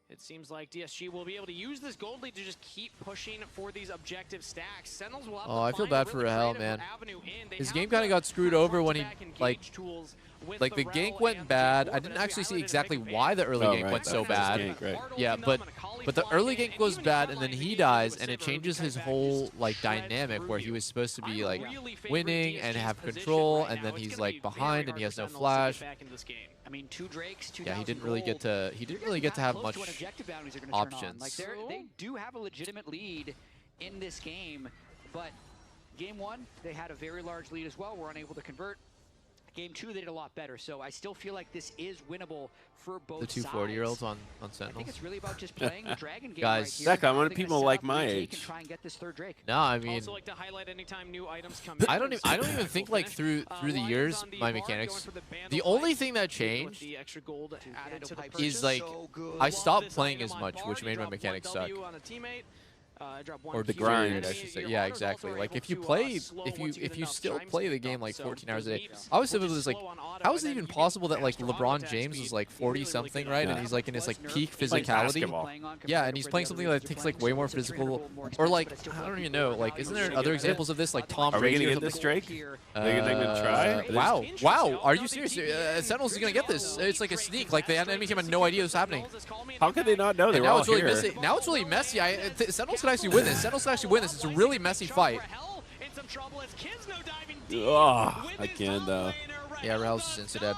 It seems like DSG will be able to use this gold lead to just keep pushing for these objective stacks. Sentinels will have I feel bad for Rahel, man. His game kind of got screwed over when he, like the gank went bad. I didn't actually see exactly why the early gank went so bad. Gank, yeah, but the early gank goes bad, and then he dies, and it changes his whole, like, dynamic where he was supposed to be, like, winning and have control, and then he's, like, behind, and he has no flash. I mean, 2 Drakes, 2,000 yeah, he didn't really get to have much options. Like, they do have a legitimate lead in this game, but game 1 they had a very large lead as well. Were unable to convert. Game 2 they did a lot better, so I still feel like this is winnable for both the 2 40-years-olds on Sentinels. I think it's really about just playing the Dragon game guys, right here. Zach, I want people like my age. Try and get this 3rd Drake. No, I mean, also like to highlight anytime new items come I don't even think, like, through the years, my mechanics. The only thing that changed is, like, I stopped playing as much, which made my mechanics suck. Or the grind, I should say. Yeah, exactly. Like, if you still play the game like 14 hours a day, I was simply just like, how is it even possible that, like, LeBron James is like 40-something, right? And he's like in his, like, peak physicality. Yeah, and he's playing something that takes, like, way more physical. Or, like, I don't even know. Like, isn't there other examples of this, like Tom Brady? Are we gonna get this Drake? They're gonna try? Wow, wow. Are you serious? Sentinels is gonna get this. It's like a sneak. Like, the enemy team had no idea this was happening. How could they not know? They were all here. Now it's really messy. Sentinels could actually win this. Sentinels could actually win this. It's a really messy fight. Oh, again though. Yeah, Rahel's just insta-dead.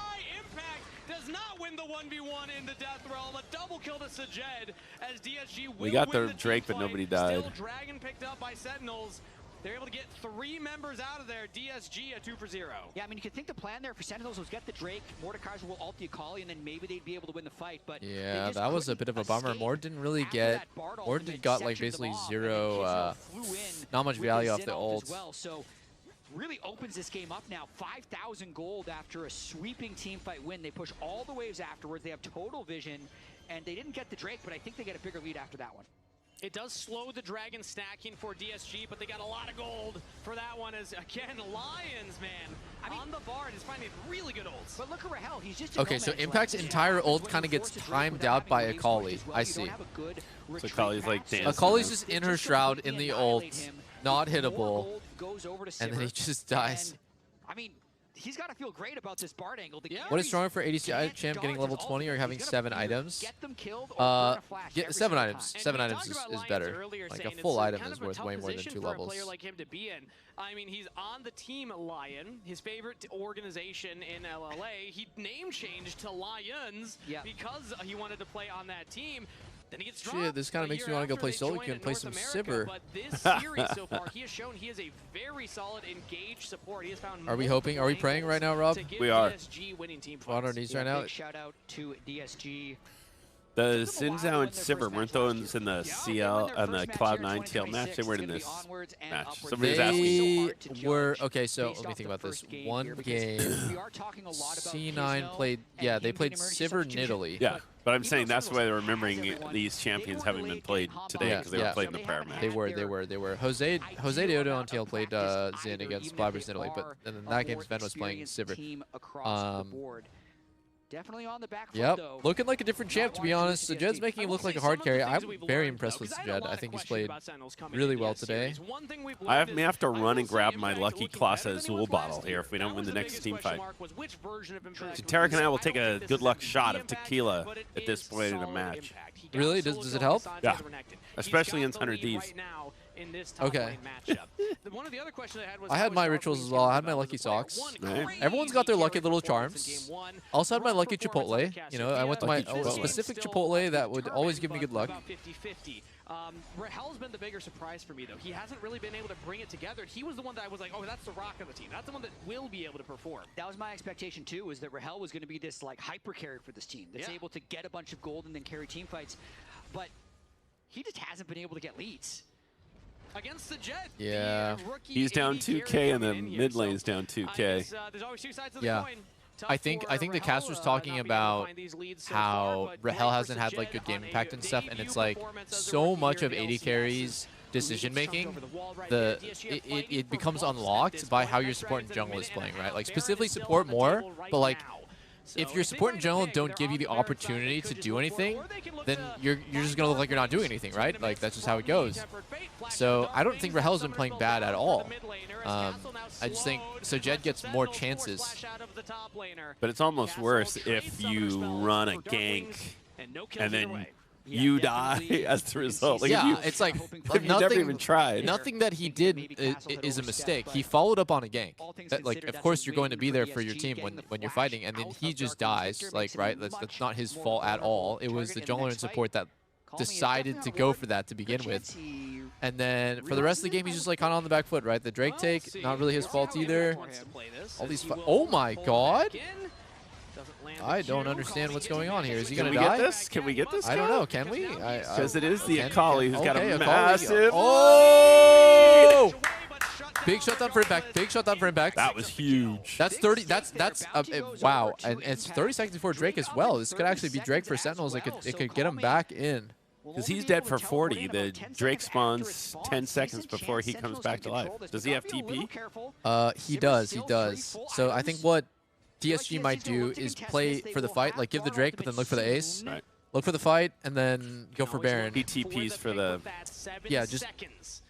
We got the Drake, but nobody died. Dragon picked up by Sentinels. They're able to get 3 members out of there. DSG a 2 for 0. Yeah, I mean, you could think the plan there for Sentinels was get the Drake, Mordekaiser will ult the Akali, and then maybe they'd be able to win the fight. But yeah, that was a bit of a bummer. Mord didn't really get. Mord got, like, basically zero, not much value off the ults. So really opens this game up now. 5,000 gold after a sweeping team fight win. They push all the waves afterwards. They have total vision, and they didn't get the Drake, but I think they get a bigger lead after that one. It does slow the Dragon stacking for DSG, but they got a lot of gold for that one as, again, Lions, man. I mean, on the bar, is finding really good ults. But look at Rahel, he's just okay, so Impact's entire ult kind of gets timed out by Akali. I see. So Akali's like dancing. Akali's just in her shroud in the ult, not hittable, and then he just dies. I mean, he's got to feel great about this Bard angle. What is stronger for ADC champ, getting level 20 or having 7 items? Get them killed or 7 items. 7 items is better. Like, a full item is worth way more than 2 levels. Like him to be in. I mean, he's on the team Lion, his favorite organization in LLA. He name changed to Lions because he wanted to play on that team. Then he gets dropped. Shit, this kind of makes me want to go play solo. You can play some Sivir. But this series so far, he has shown he is a very solid engaged support. He has found. Are we hoping? Are we praying right now, Rob? We are. DSG winning team on our knees right now. Big shout out to DSG. The Zinzao and Sivir, weren't those in the CL and the Cloud9 TL match? They weren't in this match. Somebody's asking. They were, okay, so let me think about this. One game, C9 played, yeah, they played Sivir Nidalee. Yeah, but I'm saying that's why they're remembering these champions having been played today because they were played in the prior match. They were. Jose Deodo on TL played Zin against Blabbers Nidalee, but in that game, Sven was playing Sivir. Definitely on the back foot, yep, though. looking like a different champ, to be honest. Jed's making him look like a hard carry. I'm very impressed with Jed. I think he's played really well today. I may have to run and grab my Lucky Classa Azul bottle here if we don't win the next team fight. So Tarek and I will take a good luck shot of tequila at this point in a match. Really? Does it help? Yeah, especially against 100 Thieves. Okay. I had my rituals as well. I had my lucky socks. Right. Everyone's got their lucky little charms. Also had my lucky Chipotle. You know, I went to my specific Chipotle that would always give me good luck. Rahel's been the bigger surprise for me, though. He hasn't really been able to bring it together. He was the one that I was like, oh, that's the rock of the team. That's the one that will be able to perform. That was my expectation, too, was that Rahel was going to be this like hyper carry for this team that's able to get a bunch of gold and then carry team fights. But he just hasn't been able to get leads. Against the Jet. Yeah. He's down 2K and the mid lane's down 2K. There's always two sides of the Yeah. coin. I think the caster's talking about how Rahel hasn't had like good game impact and stuff, and it's like so much of AD carries decision making, it becomes unlocked by how your support and jungle is playing, right? Like specifically support more, but like if your support and jungle don't give you the opportunity to do anything, then you're just gonna look like you're not doing anything, right? Like that's just how it goes. So I don't think Rahel's been playing bad at all. I just think so Jed gets more chances. But it's almost worse if you run a gank and then you die as the result. Like yeah, it's like if you never even tried. Nothing that he did is a mistake. He followed up on a gank. That, like, of course, you're going to be there for your team when you're fighting, and then he just dies. Like, right? That's not his fault at all. It was the jungler and support that decided to go for that to begin with. And then for the rest of the game, he's just like kind of on the back foot, right? The Drake take, not really his fault either. All these, oh my god. I don't understand what's going on here. Is he going to die? Can we get this? Can we get this? I don't know. Can we? Because it is the Akali who's got a massive. Oh! Big shutdown for impact. Big shutdown for impact. That was huge. That's 30. That's wow. And it's 30 seconds before Drake as well. This could actually be Drake for Sentinels. It could get him back in. Because he's dead for 40. The Drake spawns 10 seconds before he comes back to life. Does he have TP? He does. He does. So I think what TSG might do is play for the fight, like give the Drake, but then look for the ace. Right. Look for the fight, and then go for Baron. He TPs for the... Yeah, just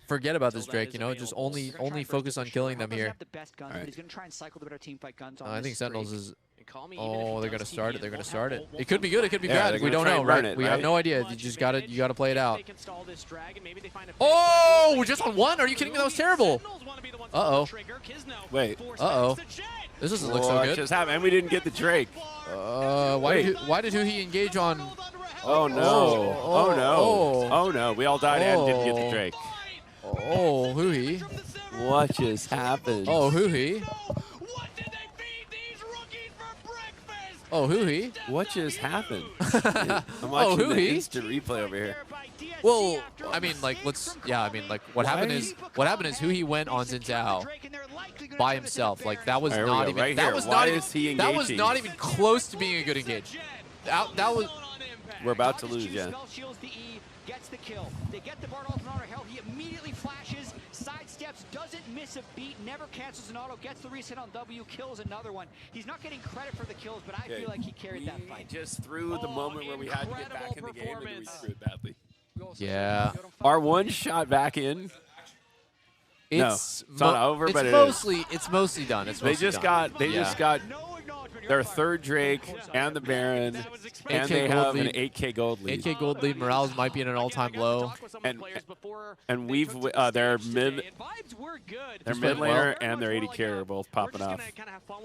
forget about this Drake, you know? Just only focus on killing them here. Right. I think Sentinels is... Oh, they're gonna start it. They're gonna start it. It could be good. It could be bad. We don't know, right? We have no idea. You gotta play it out. Oh, we're just on one. Are you kidding me? That was terrible. Uh oh. Wait. Uh oh. This doesn't look so good. Just happened? And we didn't get the Drake. Why did he engage on? Oh no. Oh no. Oh no. We all died and didn't get the Drake. Oh, Huhi. What just happened? Oh, Huhi. Oh, Huhi. What just happened? I'm watching the instant replay over here. Well, I mean, like, what happened is Huhi went on Zinzao by himself. Like, that was not even, that was not even close to being a good engage. That was. We're about to lose, yeah. Gets the kill. They get the Bard ultimate on Rahel. He immediately flashes, sidesteps, doesn't miss a beat, never cancels an auto, gets the reset on W, kills another one. He's not getting credit for the kills, but I feel like he carried that fight. Just through the moment where we had to get back in the game and we screwed badly. Yeah. Our one shot back in. It's not over, but it's mostly done. It's they just got their third Drake and the Baron, and they have an 8K gold lead. 8K gold lead. Morales might be in an all-time low. And we've their mid laner and their AD carry are both popping off.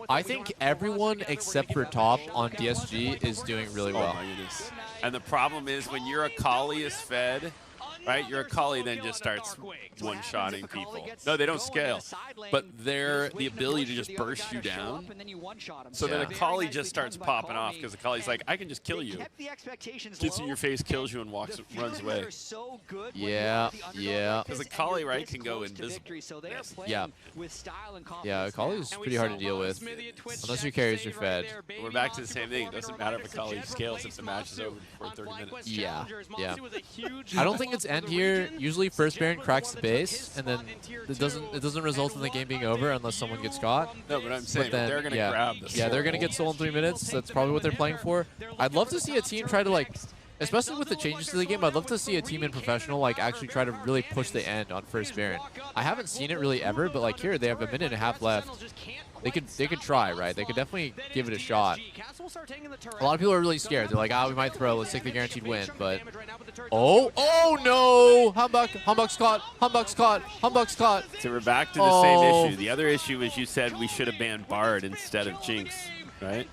I think everyone except for top on DSG is doing really well. Oh my goodness. And the problem is when your Akali is fed right? Your Akali then just starts one-shotting people. No, they don't scale, but they're the ability to just burst you down. So then Akali just starts popping off because Akali's like, I can just kill you. Gets in your face, kills you, and runs away. Yeah, yeah. Because Akali, right, can go invisible. Yeah. Yeah, Akali's pretty hard to deal with, unless your carries are fed. We're back to the same thing. It doesn't matter if Akali scales if the match is over for 30 minutes. Yeah, yeah. I don't think it's end here. Usually first Baron cracks the base, and then it doesn't result in the game being over unless someone gets caught. No, but I'm saying they're going to grab this. Yeah, they're going to get soul in 3 minutes. That's probably what they're playing for. I'd love to see a team try to, like, especially with the changes to the game, I'd love to see a team in Professional, like, actually try to really push the end on first Baron. I haven't seen it really ever, but, like, here, they have a minute and a half left. They could try, right? They could definitely give it a shot. A lot of people are really scared. They're like, we might throw. Let's take the guaranteed win. But oh no! Humbug's caught. Humbug's caught. Humbug's caught. So we're back to the same issue. The other issue is you said we should have banned Bard instead of Jinx, right?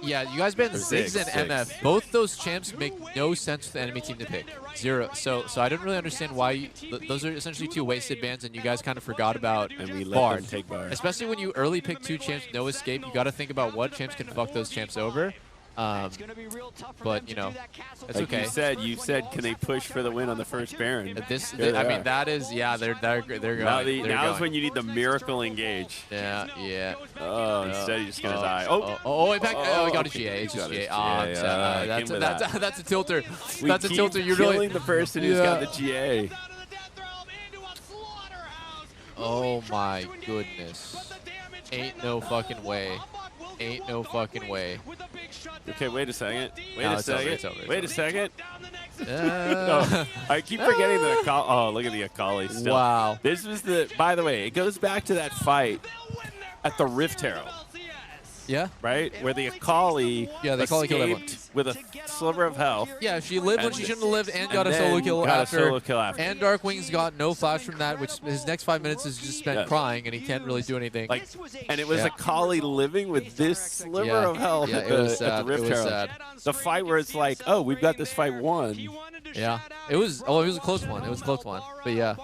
Yeah, you guys banned Ziggs and MF. Both those champs make no sense for the enemy team to pick. Zero. So I don't really understand why those are essentially two wasted bans, and you guys kind of forgot about Bard. Take Bard. Especially when you early pick two champs, no escape. You got to think about what champs can fuck those champs over. But you know, it's like okay. You said, can they push for the win on the first Baron? I mean, that is, yeah, they're going. Now is when you need the miracle engage. Yeah, yeah. Oh, instead he's just gonna die. Impact. Oh, he got a GA. It's just GA. That's a tilter. That's a tilter. You're killing really the person who's got the GA. Oh my goodness. Ain't no fucking way. Ain't no fucking way. Okay, wait a second. Wait a second. No, I keep forgetting the Akali. Oh, look at the Akali still. Wow. This was the, by the way, it goes back to that fight at the Rift Herald. Yeah. Right? Where the Akali escaped with a sliver of health. Yeah, she lived when she shouldn't have lived and got a solo kill after. And Darkwing's got no flash from that, which his next 5 minutes is just spent crying, and he can't really do anything. Like, and it was Akali living with this sliver of health at the Rift Herald. The fight where it's like, oh, we've got this fight won. Yeah. It was a close one. It was a close one. But yeah.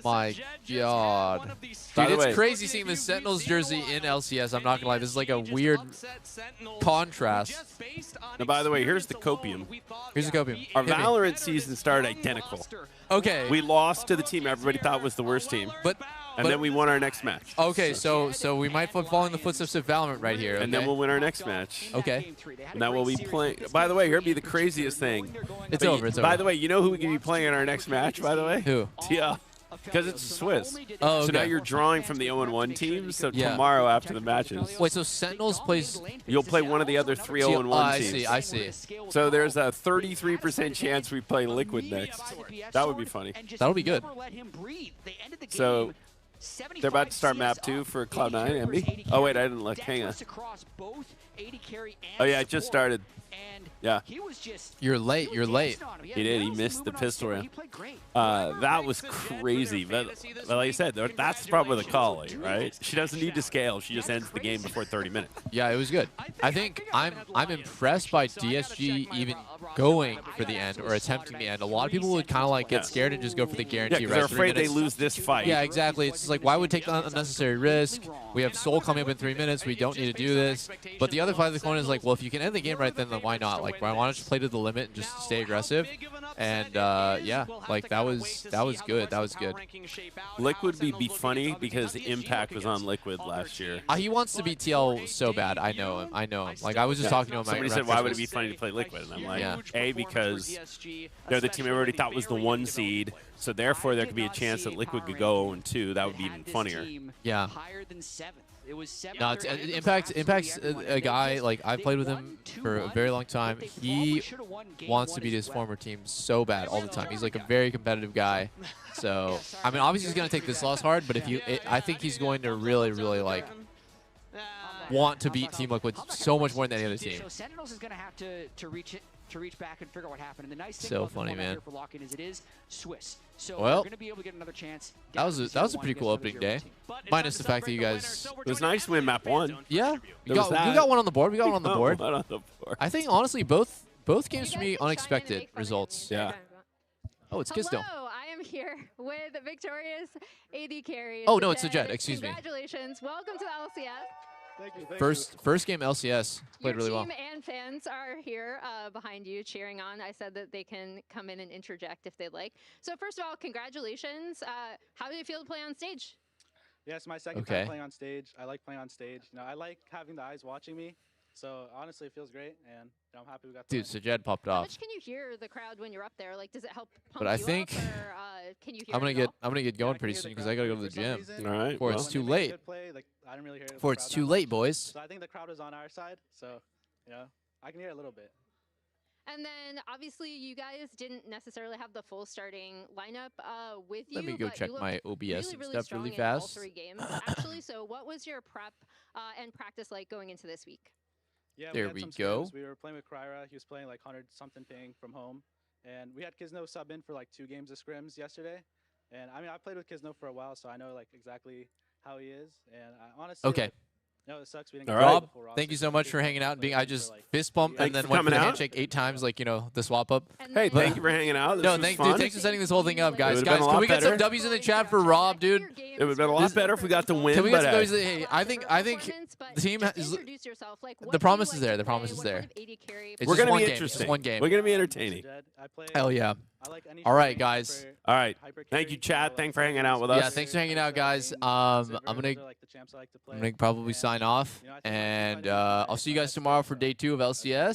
My God. Dude, it's crazy seeing the Sentinels jersey in LCS. I'm not going to lie. This is like a weird contrast. Now, by the way, here's the copium. Here's the copium. Our Valorant season started identical. Okay. We lost to the team everybody thought was the worst team. And then we won our next match. Okay, so we might fall in the footsteps of Valorant right here. Okay? And then we'll win our next match. Okay. Now we'll be playing. By the way, here'll be the craziest thing. It's over. By the way, you know who we can be playing in our next match, by the way? Who? Yeah. Because it's Swiss. Oh, okay. So now you're drawing from the 0-1 teams. So tomorrow after the matches. Wait, so Sentinels plays. You'll play one of the other 3 0-1 teams. I see. So there's a 33% chance we play Liquid next. That would be funny. That'll be good. So they're about to start map 2 for Cloud9, MB. Oh wait, I didn't look. Hang on. Oh yeah, it just started. Yeah. You're late. You're late. He did. He missed the pistol round. That was crazy. But like I said, that's probably the Akali, right? She doesn't need to scale. She just ends the game before 30 minutes. Yeah, it was good. I think I'm impressed by DSG even going for the end or attempting the end. A lot of people would kind of like get scared and just go for the guarantee. Yeah, because they're afraid they lose this fight. Yeah, exactly. It's just like, why would take the unnecessary risk? We have Soul coming up in 3 minutes. We don't need to do this. But the other side of the coin is like, well, if you can end the game right, then why not? Like, why don't you play to the limit and just stay aggressive? And yeah, like that was good. That was good. Liquid would be funny because Impact was on Liquid last year. He wants to beat TL so bad. I know him. Like I was just talking to him. Somebody said, why would it be funny to play Liquid? And I'm like, A, because they're the team everybody thought was the 1 seed, so therefore there could be a chance that Liquid could go 0-2. That would be even funnier. Yeah. No, Impact's a guy, like, I've played with him for a very long time. He wants to beat his former team so bad all the time. He's like a very competitive guy. So, I mean, obviously he's going to take this loss hard, but I think he's going to really, really, like, want to beat Team Liquid so much more than any other team. So Sentinels is going to have to reach back and figure out what happened. And the nice thing so about funny, man. for lock-in is it is Swiss. So well, we're going to be able to get another chance. That was a pretty cool opening day. Minus the fact that you guys. It was nice to win map 1. Yeah, we got one on the board. We got one on the board. On the board. I think honestly both Both games for me, unexpected results. Yeah. Oh, it's Gizdo. Hello, I am here with victorious AD carry. Oh, no, it's the Jet. Excuse me. Congratulations. Welcome to the LCS. Thank you. First game LCS. Played really well. Your team and fans are here behind you cheering on. I said that they can come in and interject if they'd like. So first of all, congratulations. How do you feel to play on stage? Yeah, it's my second time playing on stage. I like playing on stage. You know, I like having the eyes watching me. So honestly, it feels great, and I'm happy we got. Dude, Sajed popped How off. much can you hear the crowd when you're up there? Like, does it help pump But I you think up, or, can you hear I'm gonna it get going pretty soon because I gotta go to the gym. All right. Before it's too late. Before it's too late, boys. So I think the crowd was on our side. So, you know, I can hear it a little bit. And then, obviously, you guys didn't necessarily have the full starting lineup with you. Let me go but check you my looked OBS and stuff strong really in all fast. 3 games, actually. So what was your prep and practice like going into this week? Yeah, there we we had some go. scrims. We were playing with Kryra. He was playing like 100-something ping from home. And we had Kizno sub in for like 2 games of scrims yesterday. And I mean, I played with Kizno for a while, so I know like exactly how he is. And I honestly, Okay. like, no, it sucks. We didn't All get right. the full Thank you roster. so much for hanging out and being. I just fist bumped and Thanks then for went for coming the out. handshake 8 times, like the swap up. Hey, thank you for hanging out. This No, was thanks, fun. dude. Thanks for setting this whole thing up, guys. would've been Guys, a can lot we get some better. W's in the chat for Rob, dude? It would have been a lot better if we got to win. Can we get but some hey. W's? Hey, I think the team has. The promise is there. The promise is there. It's We're just gonna one be game. interesting. It's one game. We're gonna be entertaining. Hell yeah. All right, guys. All right. Thank you, chat. Thanks for hanging out with us. Yeah, thanks for hanging out, guys. I'm gonna probably sign off, and I'll see you guys tomorrow for day 2 of LCS.